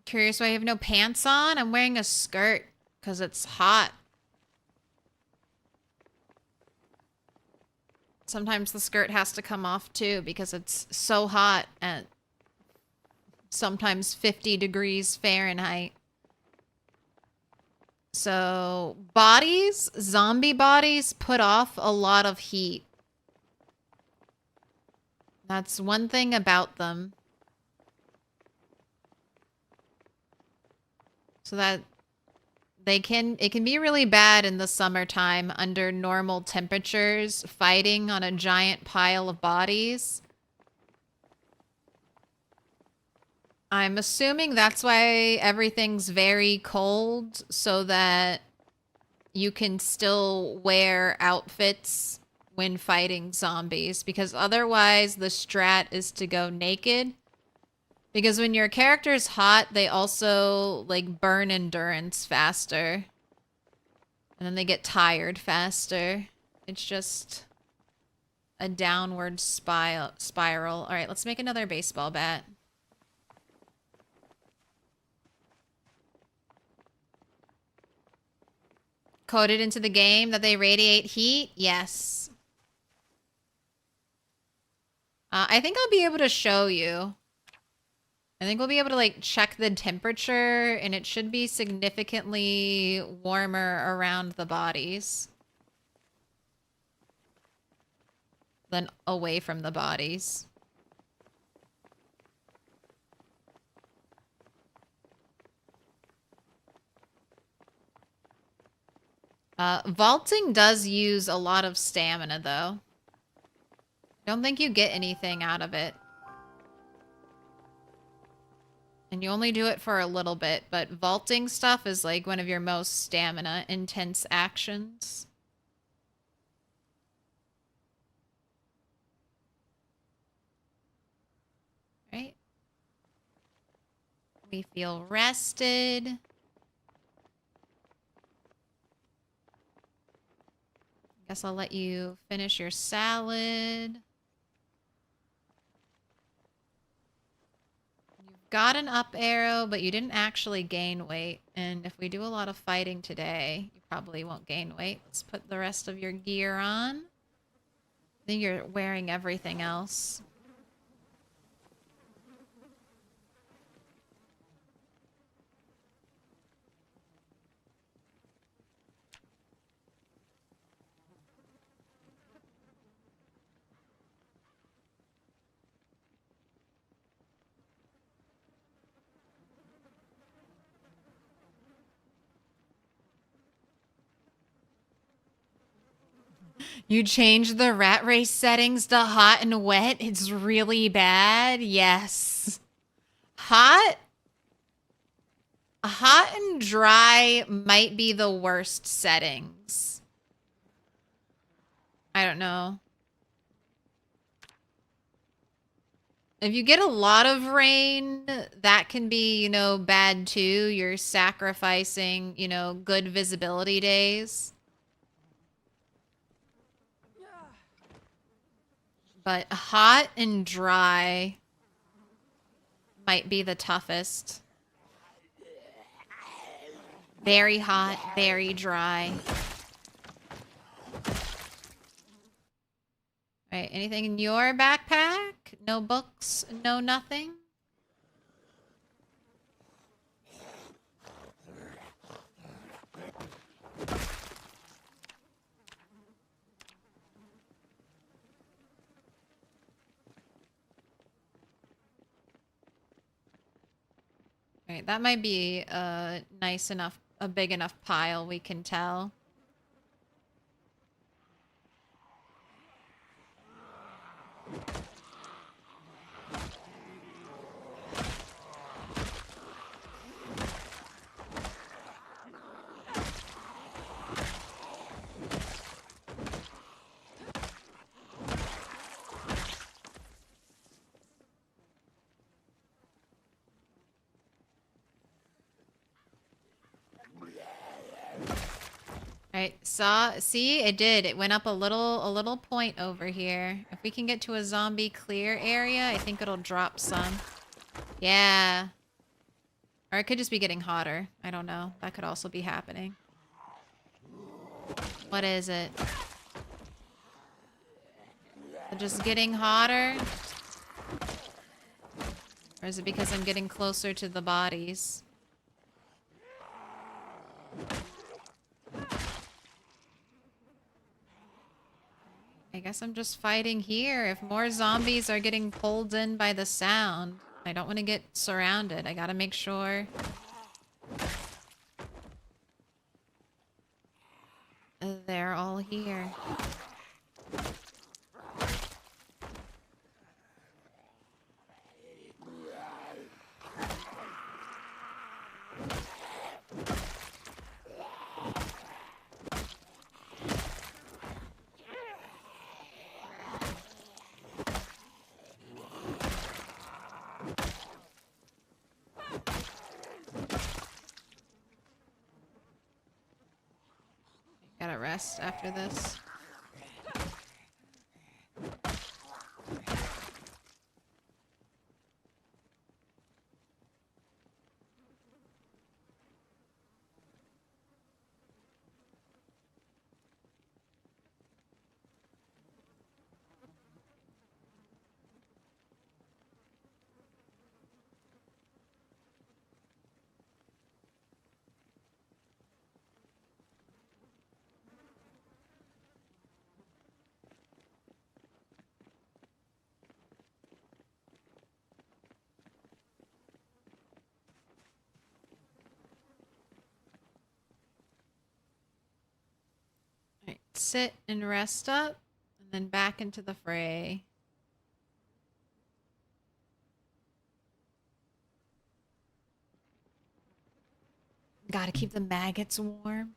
Curious why I have no pants on? I'm wearing a skirt because it's hot. Sometimes the skirt has to come off too because it's so hot at sometimes 50 degrees Fahrenheit. So bodies, zombie bodies put off a lot of heat. That's one thing about them. So that it can be really bad in the summertime under normal temperatures, fighting on a giant pile of bodies. I'm assuming that's why everything's very cold, so that you can still wear outfits when fighting zombies, because otherwise the strat is to go naked. Because when your character's hot, they also, like, burn endurance faster. And then they get tired faster. It's just a downward spiral. All right, let's make another baseball bat. Coded into the game that they radiate heat? Yes. I think I'll be able to show you. I think we'll be able to, like, check the temperature, and it should be significantly warmer around the bodies than away from the bodies. Vaulting does use a lot of stamina, though. I don't think you get anything out of it. And you only do it for a little bit, but vaulting stuff is like one of your most stamina intense actions. Right? We feel rested. Guess I'll let you finish your salad. got an up arrow, but you didn't actually gain weight. And if we do a lot of fighting today, you probably won't gain weight. Let's put the rest of your gear on. I think you're wearing everything else. You changed the rat race settings to hot and wet? It's really bad? Yes. Hot and dry might be the worst settings. I don't know. If you get a lot of rain, that can be, you know, bad too. You're sacrificing, you know, good visibility days. But hot and dry might be the toughest. Very hot, very dry. All right, anything in your backpack? No books, no nothing? All right, that might be a nice enough, a big enough pile, we can tell. Alright, see, it did. It went up a little point over here. If we can get to a zombie clear area, I think it'll drop some. Yeah. Or it could just be getting hotter. I don't know. That could also be happening. What is it? Just getting hotter? Or is it because I'm getting closer to the bodies? I guess I'm just fighting here. If more zombies are getting pulled in by the sound, I don't want to get surrounded. I gotta make sure they're all here. Gotta rest after this. Sit and rest up, and then back into the fray. Gotta keep the maggots warm.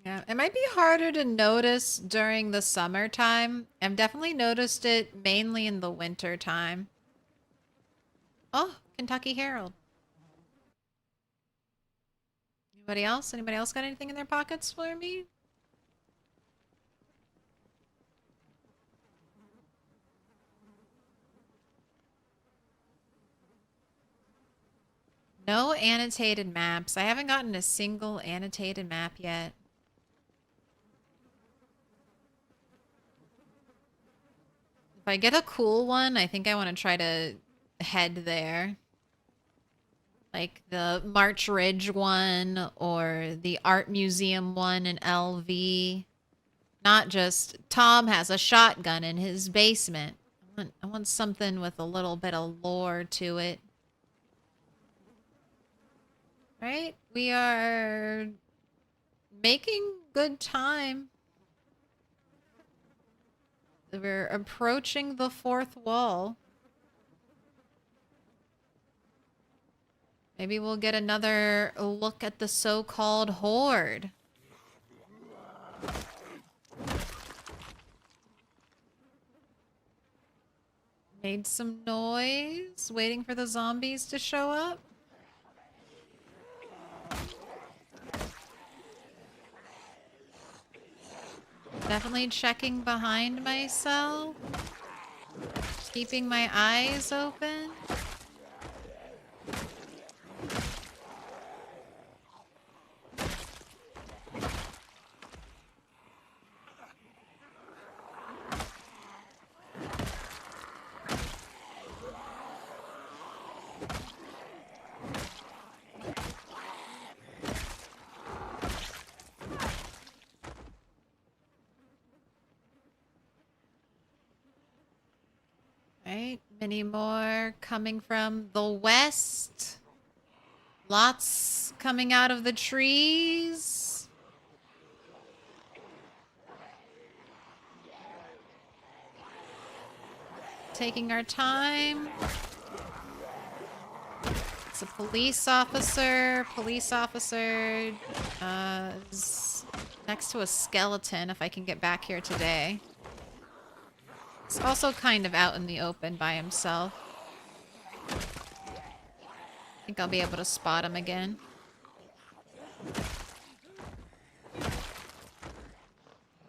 Yeah, it might be harder to notice during the summertime. I've definitely noticed it mainly in the winter time. Oh, Kentucky Herald. Anybody else? Anybody else got anything in their pockets for me? No annotated maps. I haven't gotten a single annotated map yet. If I get a cool one, I think I want to try to head there. Like the March Ridge one or the Art Museum one in LV. Not just Tom has a shotgun in his basement. I want something with a little bit of lore to it. Right? We are making good time. We're approaching the fourth wall. Maybe we'll get another look at the so-called Horde. Made some noise, waiting for the zombies to show up. Definitely checking behind myself. Keeping my eyes open. Right, many more coming from the west. Lots coming out of the trees. Taking our time. It's a police officer. Police officer is next to a skeleton if I can get back here today. He's also kind of out in the open by himself. I think I'll be able to spot him again.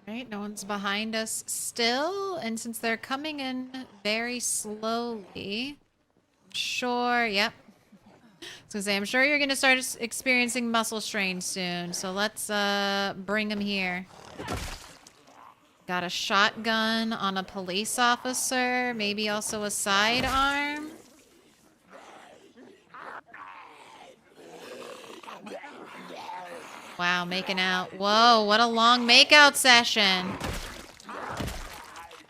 Right, no one's behind us still. And since they're coming in very slowly, I'm sure, yep. I was gonna say, I'm sure you're gonna start experiencing muscle strain soon. So let's bring him here. Got a shotgun on a police officer, maybe also a sidearm. Wow, making out. Whoa, what a long makeout session.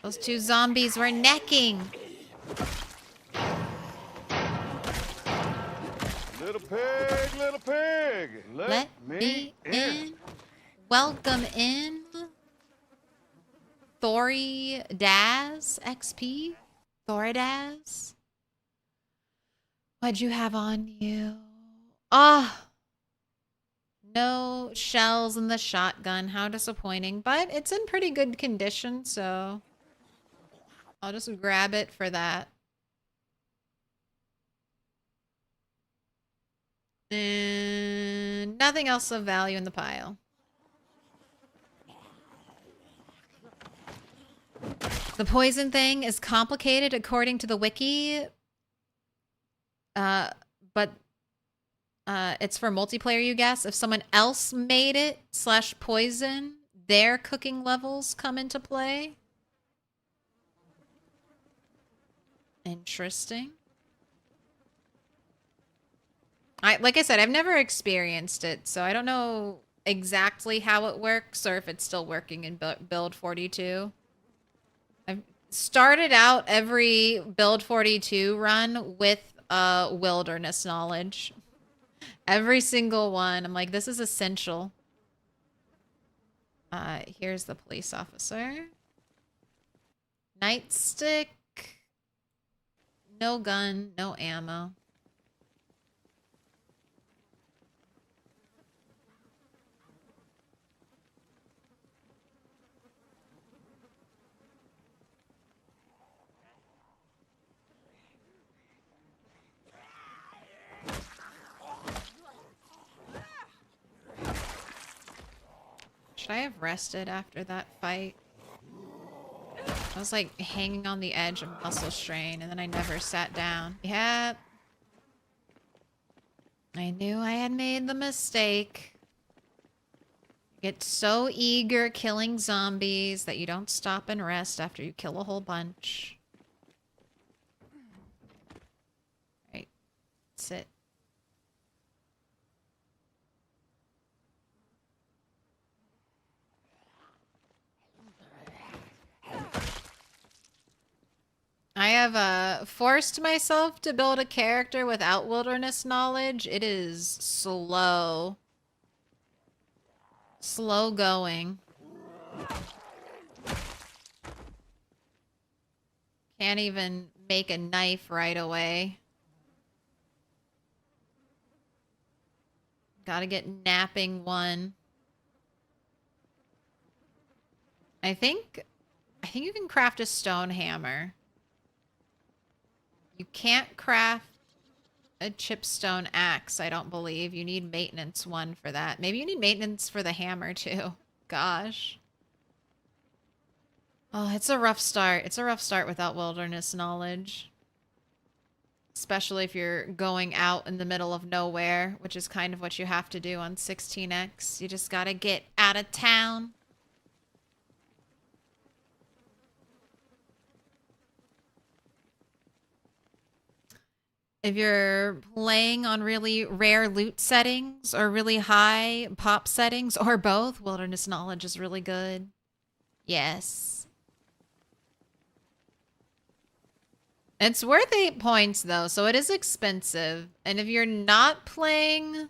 Those two zombies were necking. Little pig, let me in. Welcome in. Thori Daz XP. Thoridaz. What'd you have on you? Ah. No shells in the shotgun. How disappointing. But it's in pretty good condition, so I'll just grab it for that. And nothing else of value in the pile. The poison thing is complicated according to the wiki. But it's for multiplayer, you guess. If someone else made it / poison, their cooking levels come into play. Interesting. Like I said, I've never experienced it, so I don't know exactly how it works or if it's still working in build 42. I've started out every build 42 run with wilderness knowledge. Every single one. I'm like, this is essential. Here's the police officer. Nightstick. No gun, no ammo. Should I have rested after that fight? I was like hanging on the edge of muscle strain and then I never sat down. Yep. I knew I had made the mistake. Get so eager killing zombies that you don't stop and rest after you kill a whole bunch. Right. Sit. I have forced myself to build a character without wilderness knowledge. It is slow. Slow going. Can't even make a knife right away. Gotta get napping one. I think you can craft a stone hammer. You can't craft a chipstone axe, I don't believe. You need maintenance one for that. Maybe you need maintenance for the hammer too. Gosh. Oh, it's a rough start. It's a rough start without wilderness knowledge. Especially if you're going out in the middle of nowhere, which is kind of what you have to do on 16x. You just gotta get out of town. If you're playing on really rare loot settings or really high pop settings or both, wilderness knowledge is really good. Yes. It's worth 8 points though, so it is expensive. And if you're not playing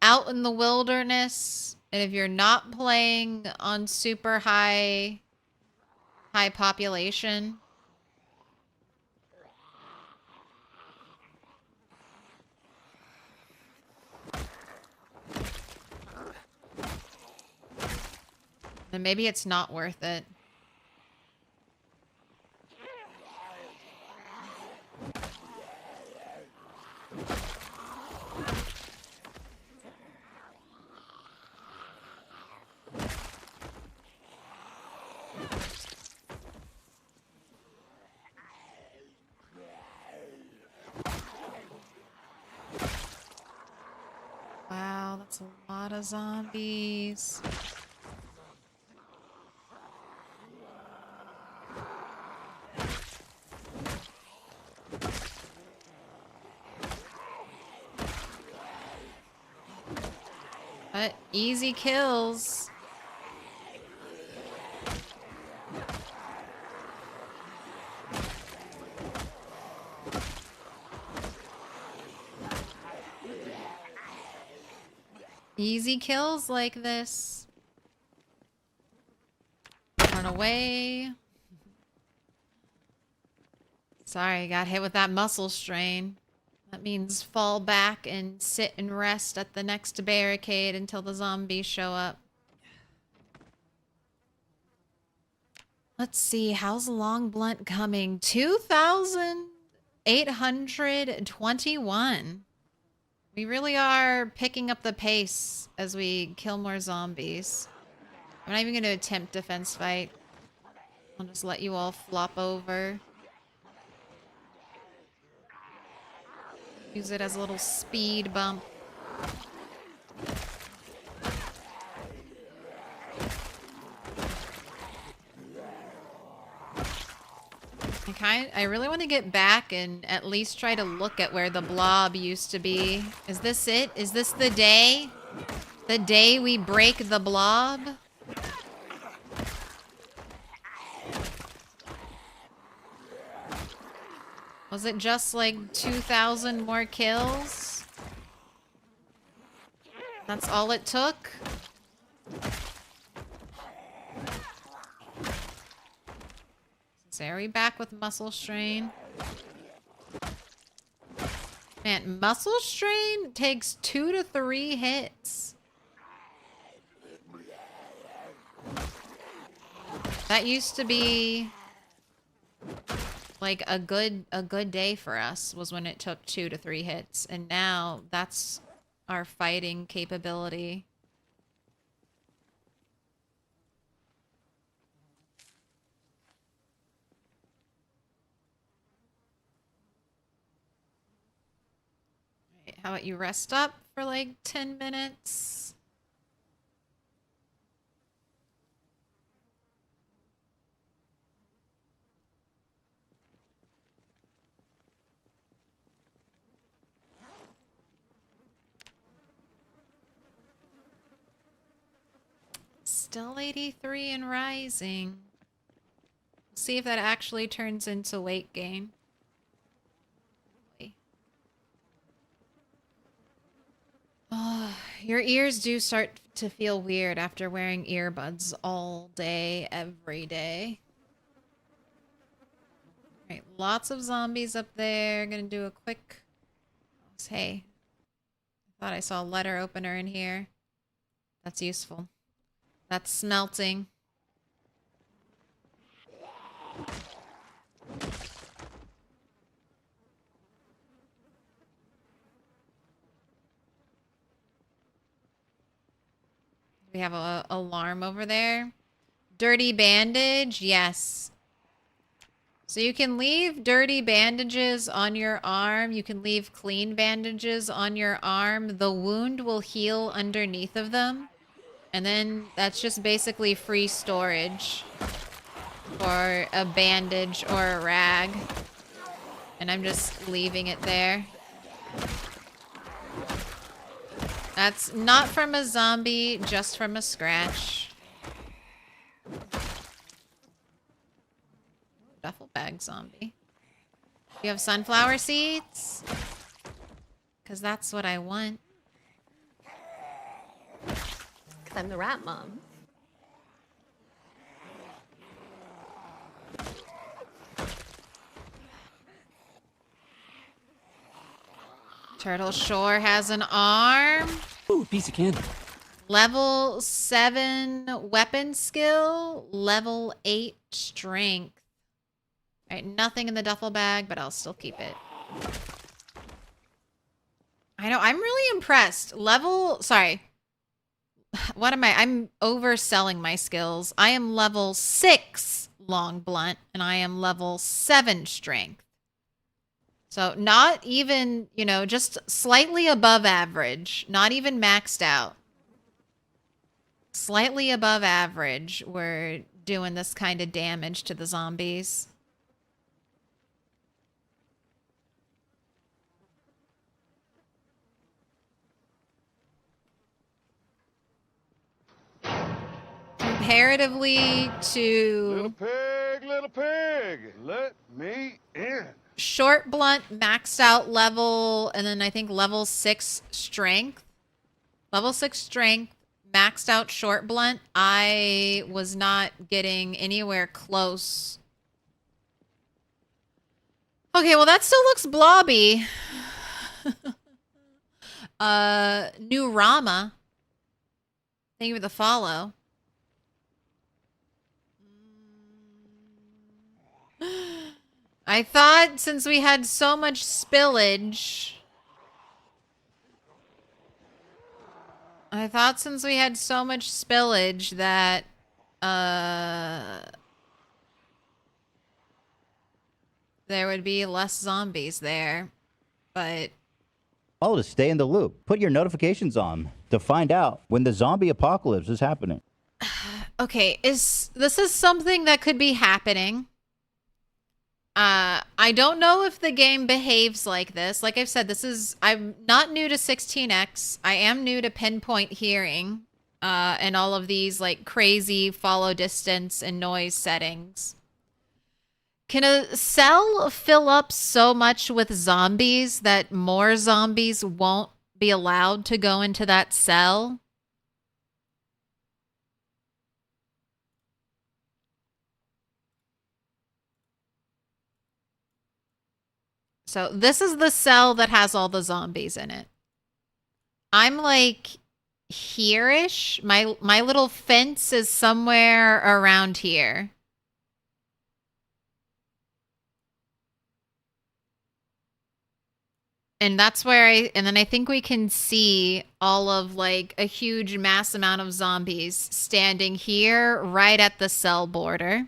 out in the wilderness, and if you're not playing on super high population, then maybe it's not worth it. Wow, that's a lot of zombies. But easy kills. Easy kills like this. Run away. Sorry, got hit with that muscle strain. That means fall back and sit and rest at the next barricade until the zombies show up. Let's see, how's Long Blunt coming? 2,821. We really are picking up the pace as we kill more zombies. I'm not even going to attempt defense fight. I'll just let you all flop over. Use it as a little speed bump. I really want to get back and at least try to look at where the blob used to be. Is this it? Is this the day? The day we break the blob? Was it just like 2,000 more kills? That's all it took? So are we back with muscle strain? Man, muscle strain takes 2 to 3 hits. That used to be like a good day for us, was when it took 2 to 3 hits, and now that's our fighting capability. How about you rest up for like 10 minutes? Still 83 and rising. See if that actually turns into weight gain. Oh, your ears do start to feel weird after wearing earbuds all day, every day. Alright, lots of zombies up there. Gonna do a quick... Hey, I thought I saw a letter opener in here. That's useful. That's smelting. We have a alarm over there. Dirty bandage, yes. So you can leave dirty bandages on your arm. You can leave clean bandages on your arm. The wound will heal underneath of them. And then that's just basically free storage for a bandage or a rag. And I'm just leaving it there. That's not from a zombie, just from a scratch. Duffel bag zombie. You have sunflower seeds? Because that's what I want. Because I'm the rat mom. Turtle Shore has an arm. Ooh, piece of candy. Level 7 weapon skill. Level 8 strength. Alright, nothing in the duffel bag, but I'll still keep it. I know, I'm really impressed. Sorry. What am I? I'm overselling my skills. I am level 6 long blunt, and I am level 7 strength. So not even, you know, just slightly above average. Not even maxed out. Slightly above average, we're doing this kind of damage to the zombies. Comparatively to... Little pig, let me in. Short blunt maxed out level, and then I think level 6 strength. Level 6 strength, maxed out short blunt. I was not getting anywhere close. Okay, well that still looks blobby. New Rama. Thank you for the follow. I thought since we had so much spillage... that... there would be less zombies there. But... Oh, to stay in the loop. Put your notifications on to find out when the zombie apocalypse is happening. Okay, this is something that could be happening. I don't know if the game behaves like this. Like I've said, I'm not new to 16x. I am new to pinpoint hearing, and all of these like crazy follow distance and noise settings. Can a cell fill up so much with zombies that more zombies won't be allowed to go into that cell? So this is the cell that has all the zombies in it. I'm like here-ish. My little fence is somewhere around here. And that's where and then I think we can see all of like a huge mass amount of zombies standing here right at the cell border.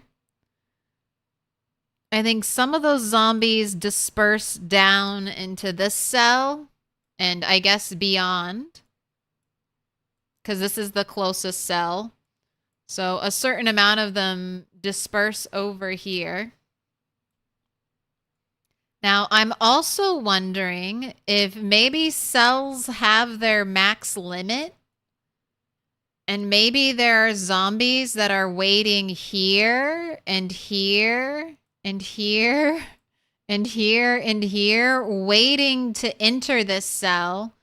I think some of those zombies disperse down into this cell, and I guess beyond, because this is the closest cell. So a certain amount of them disperse over here. Now, I'm also wondering if maybe cells have their max limit, and maybe there are zombies that are waiting here and here and here and here and here, waiting to enter this cell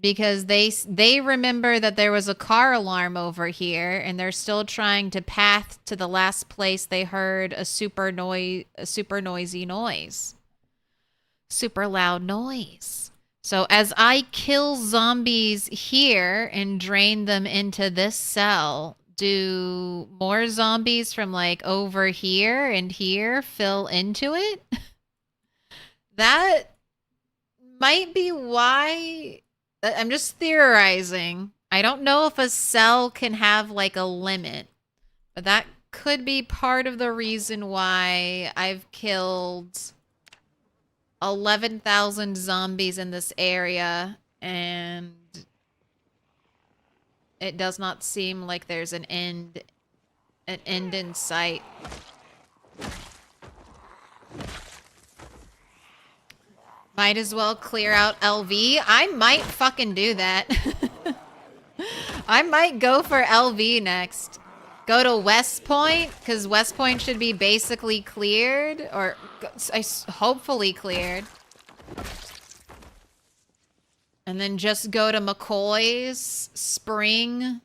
because they remember that there was a car alarm over here, and they're still trying to path to the last place they heard a super noisy noise. Super loud noise. So as I kill zombies here and drain them into this cell, do more zombies from like over here and here fill into it? That might be why. I'm just theorizing. I don't know if a cell can have like a limit, but that could be part of the reason why I've killed 11,000 zombies in this area, and it does not seem like there's an end in sight. Might as well clear out LV. I might fucking do that. I might go for LV next. Go to West Point, because West Point should be basically cleared, or hopefully cleared. And then just go to McCoy's spring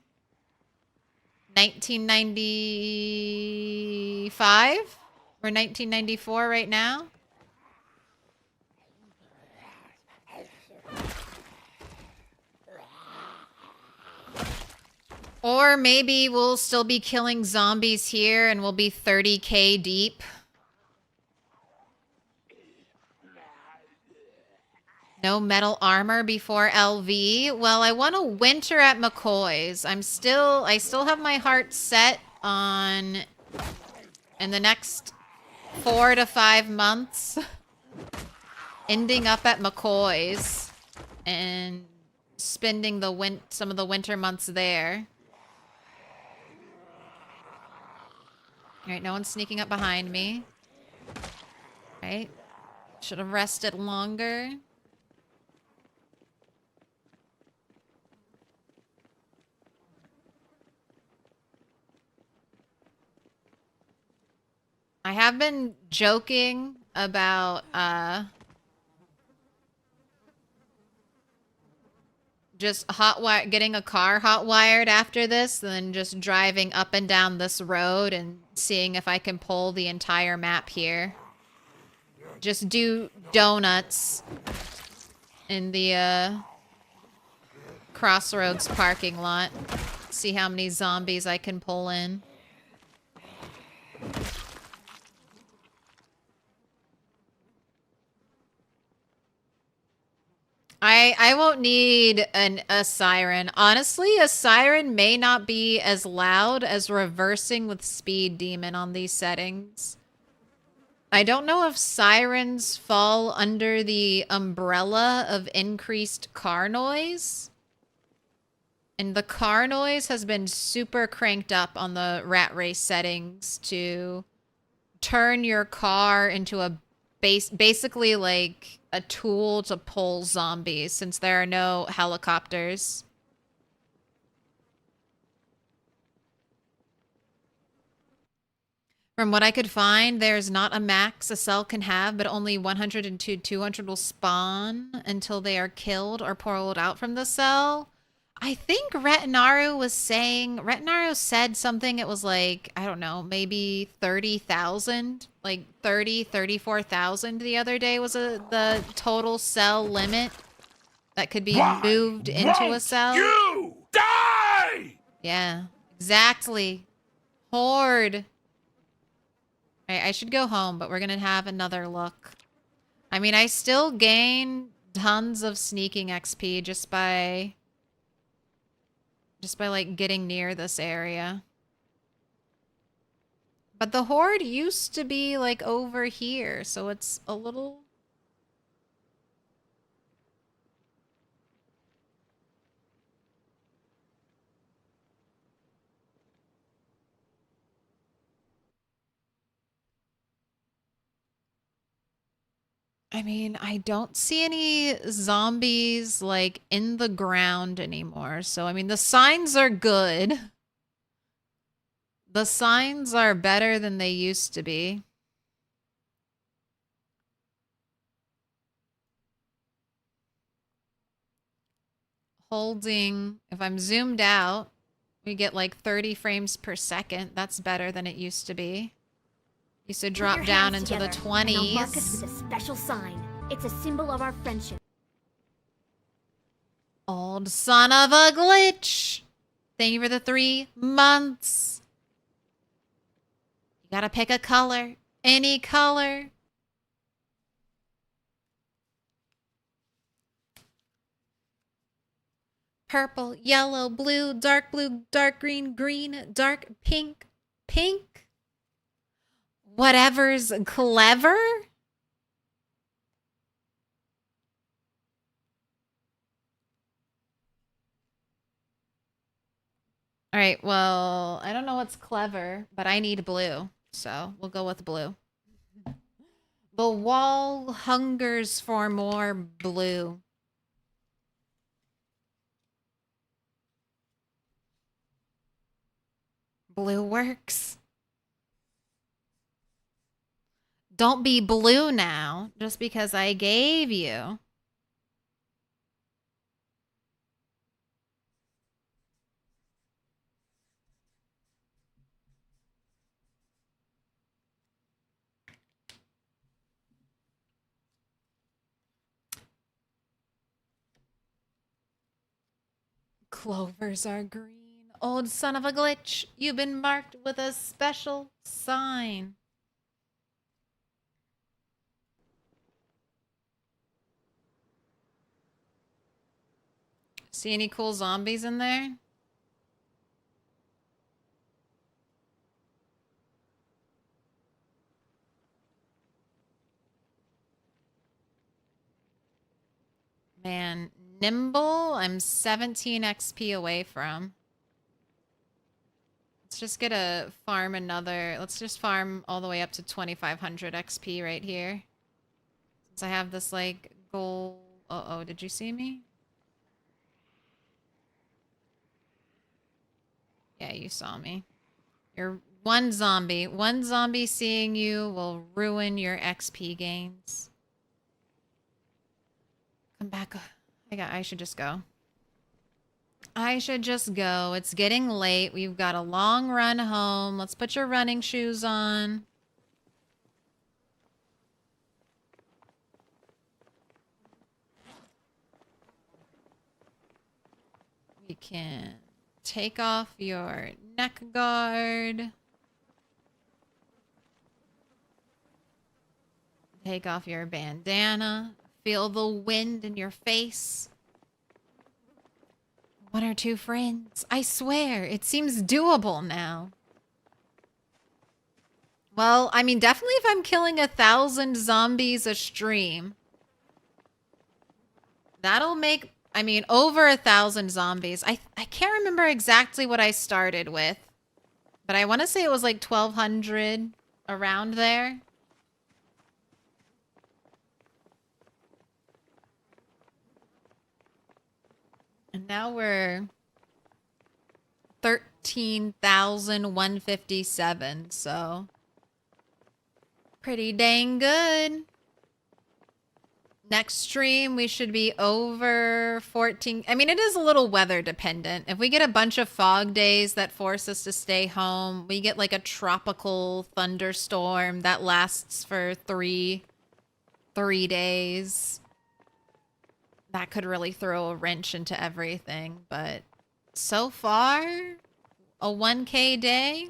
1995 or 1994 right now. Or maybe we'll still be killing zombies here and we'll be 30k deep. No metal armor before LV. Well, I want to winter at McCoy's. I still have my heart set on in the next 4 to 5 months ending up at McCoy's and spending some of the winter months there. All right, no one's sneaking up behind me. All right. Should have rested longer. I have been joking about just getting a car hot wired after this, and then just driving up and down this road and seeing if I can pull the entire map here. Just do donuts in the crossroads parking lot. See how many zombies I can pull in. I won't need a siren. Honestly, a siren may not be as loud as reversing with Speed Demon on these settings. I don't know if sirens fall under the umbrella of increased car noise. And the car noise has been super cranked up on the rat race settings to turn your car into a basically like a tool to pull zombies, since there are no helicopters. From what I could find, there's not a max a cell can have, but only 100 and 200 will spawn until they are killed or pulled out from the cell. I think Retinaru said something, it was like, I don't know, maybe 30,000, like 34,000 the other day was the total cell limit that could be moved into a cell. You die! Yeah, exactly. Horde. Right, I should go home, but we're gonna have another look. I mean, I still gain tons of sneaking XP just by like getting near this area. But the Horde used to be like over here, so it's a little I mean, I don't see any zombies, like, in the ground anymore. So, I mean, the signs are good. The signs are better than they used to be. Holding, if I'm zoomed out, we get like 30 frames per second. That's better than it used to be. Used to drop down into the 20s. I'll mark us with a special sign. It's a symbol of our friendship. Old son of a glitch. Thank you for the 3 months. You gotta pick a color. Any color. Purple, yellow, blue, dark green, green, dark pink, pink. Whatever's clever. All right, well, I don't know what's clever, but I need blue. So we'll go with blue. The wall hungers for more blue. Blue works. Don't be blue now, just because I gave you. Clovers are green. Old son of a glitch, you've been marked with a special sign. See any cool zombies in there? Man, Nimble, I'm 17 XP away from. Let's just get a farm another. Let's just farm all the way up to 2500 XP right here. Since I have this like gold. Uh-oh, did you see me? Yeah, you saw me. You're one zombie. One zombie seeing you will ruin your XP gains. Come back. I should just go. I should just go. It's getting late. We've got a long run home. Let's put your running shoes on. We can take off your neck guard. Take off your bandana. Feel the wind in your face. 1 or 2 friends. I swear, it seems doable now. Well, I mean, definitely if I'm killing 1,000 zombies a stream, that'll make, I mean, over 1,000 zombies. I can't remember exactly what I started with, but I want to say it was like 1,200 around there. And now we're 13,157, so pretty dang good. Next stream, we should be over 14. I mean, it is a little weather dependent. If we get a bunch of fog days that force us to stay home, we get like a tropical thunderstorm that lasts for three days. That could really throw a wrench into everything, but so far, a 1K day.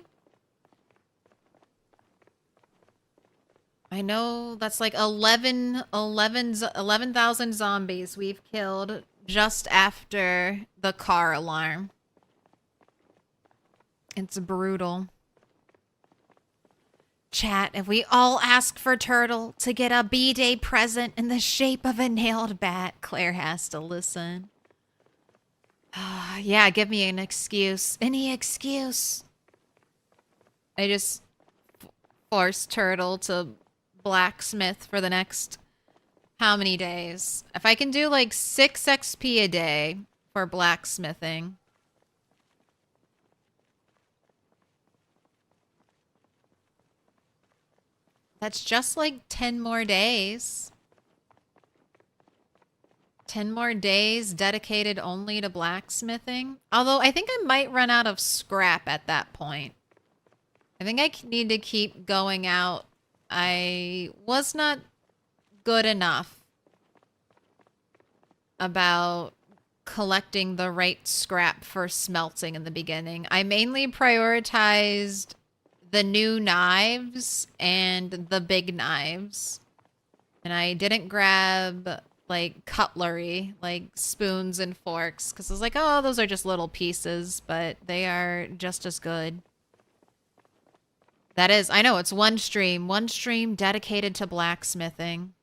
I know that's like 11,000 zombies we've killed just after the car alarm. It's brutal. Chat, if we all ask for Turtle to get a B-Day present in the shape of a nailed bat, Claire has to listen. Yeah, give me an excuse. Any excuse. I just forced Turtle to blacksmith for the next how many days? If I can do like 6 XP a day for blacksmithing. That's just like 10 more days. 10 more days dedicated only to blacksmithing. Although I think I might run out of scrap at that point. I think I need to keep going out. I was not good enough about collecting the right scrap for smelting in the beginning. I mainly prioritized the new knives and the big knives. And I didn't grab like cutlery, like spoons and forks, because I was like, oh, those are just little pieces, but they are just as good. That is, I know, it's one stream dedicated to blacksmithing.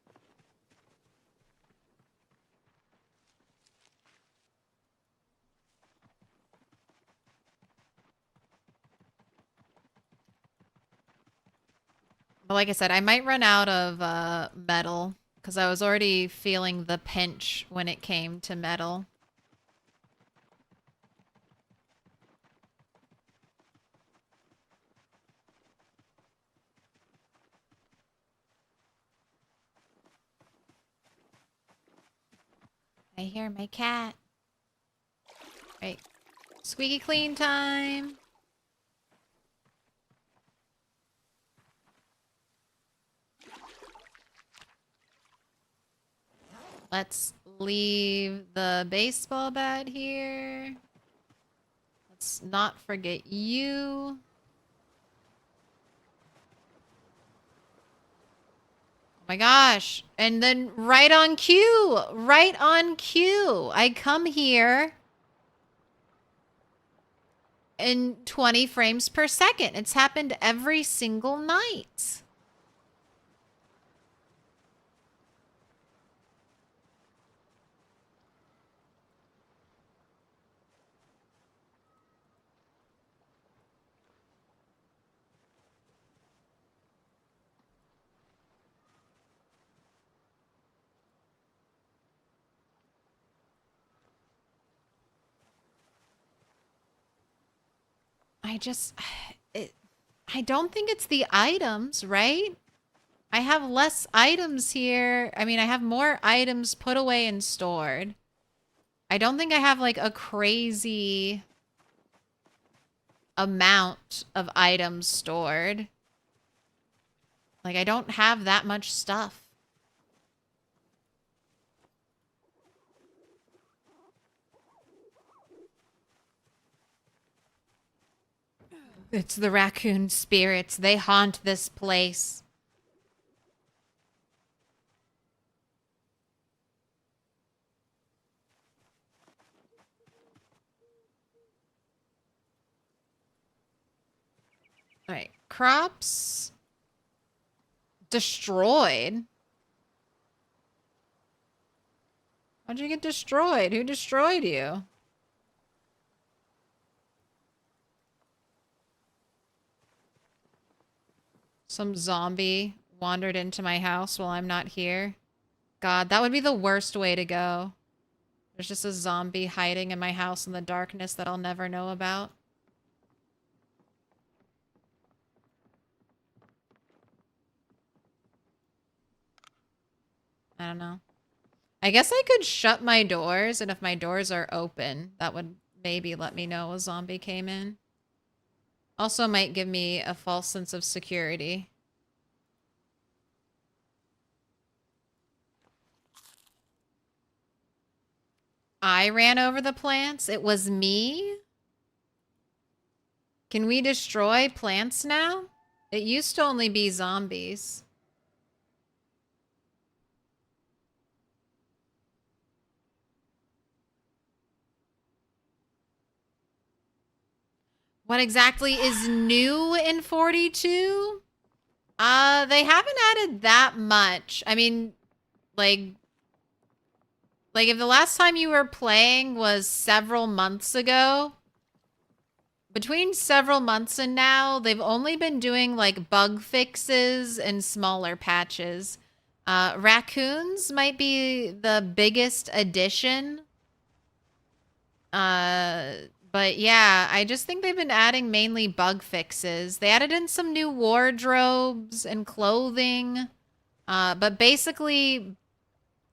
But like I said, I might run out of metal, because I was already feeling the pinch when it came to metal. I hear my cat. Right. Squeaky clean time. Let's leave the baseball bat here. Let's not forget you. Oh my gosh. And then right on cue. Right on cue. I come here in 20 frames per second. It's happened every single night. I don't think it's the items, right? I have less items here. I mean, I have more items put away and stored. I don't think I have like a crazy amount of items stored. Like, I don't have that much stuff. It's the raccoon spirits. They haunt this place. All right, crops destroyed. How'd you get destroyed? Who destroyed you? Some zombie wandered into my house while I'm not here. God, that would be the worst way to go. There's just a zombie hiding in my house in the darkness that I'll never know about. I don't know. I guess I could shut my doors, and if my doors are open, that would maybe let me know a zombie came in. Also might give me a false sense of security. I ran over the plants? It was me? Can we destroy plants now? It used to only be zombies. What exactly is new in 42? They haven't added that much. I mean, like if the last time you were playing was several months ago, between several months and now, they've only been doing like bug fixes and smaller patches. Raccoons might be the biggest addition. But yeah, I just think they've been adding mainly bug fixes. They added in some new wardrobes and clothing. But basically,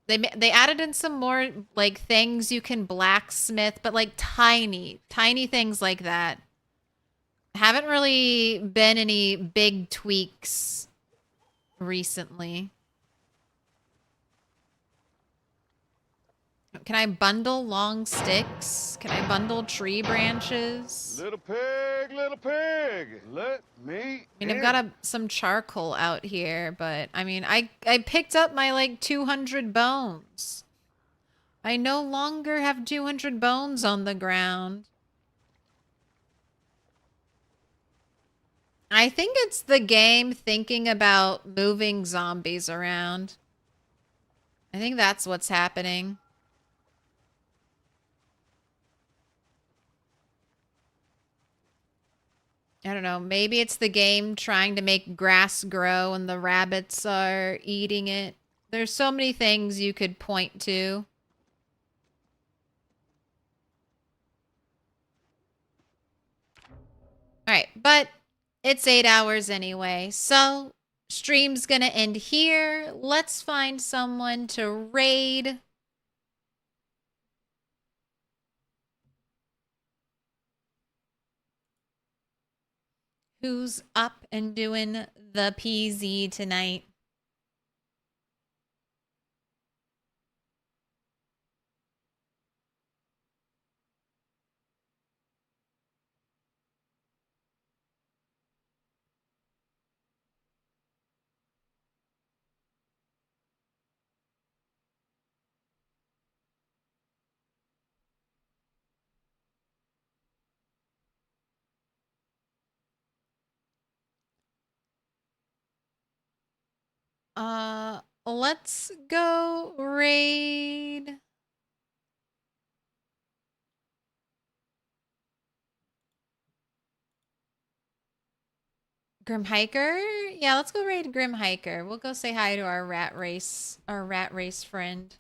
they added in some more like things you can blacksmith, but like tiny things like that. Haven't really been any big tweaks recently. Can I bundle long sticks? Can I bundle tree branches? Little pig, let me I mean, I've got some charcoal out here, but I mean, I picked up my like 200 bones. I no longer have 200 bones on the ground. I think it's the game thinking about moving zombies around. I think that's what's happening. I don't know. Maybe it's the game trying to make grass grow and the rabbits are eating it. There's so many things you could point to. All right, but it's 8 hours anyway, so stream's gonna end here. Let's find someone to raid. Who's up and doing the PZ tonight? Let's go raid. Grim Hiker? Yeah, let's go raid Grim Hiker. We'll go say hi to our rat race friend.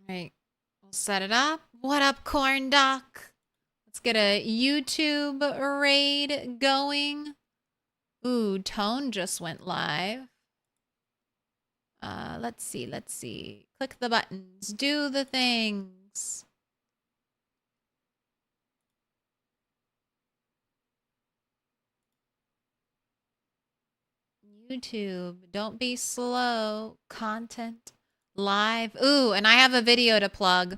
Right. We'll set it up. What up, Corn Doc? Let's get a YouTube raid going. Ooh, Tone just went live. Let's see. Click the buttons. Do the things. YouTube. Don't be slow. Content. Live. Ooh, and I have a video to plug.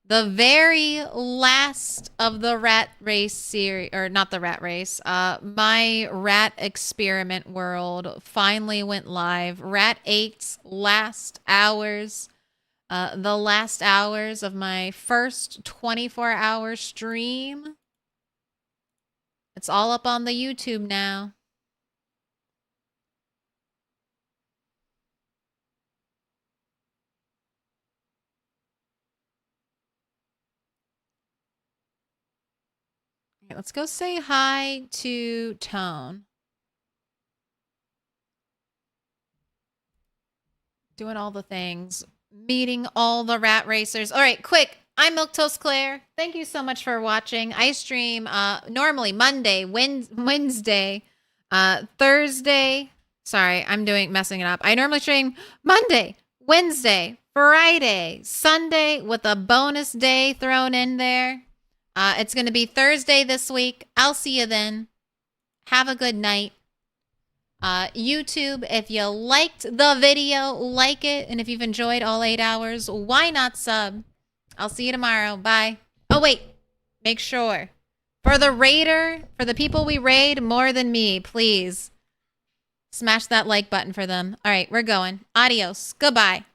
The very last of the rat race series, or not the rat race, my rat experiment world finally went live. Rat 8's last hours, the last hours of my first 24-hour stream. It's all up on the YouTube now. Let's go say hi to Tone. Doing all the things. Meeting all the rat racers. All right, quick. I'm Milquetoast Claire. Thank you so much for watching. I stream normally Monday, Wednesday, Thursday. Sorry, I'm messing it up. I normally stream Monday, Wednesday, Friday, Sunday with a bonus day thrown in there. It's going to be Thursday this week. I'll see you then. Have a good night. YouTube, if you liked the video, like it. And if you've enjoyed all 8 hours, why not sub? I'll see you tomorrow. Bye. Oh, wait. Make sure. For the raider, for the people we raid more than me, please. Smash that like button for them. All right, we're going. Adios. Goodbye.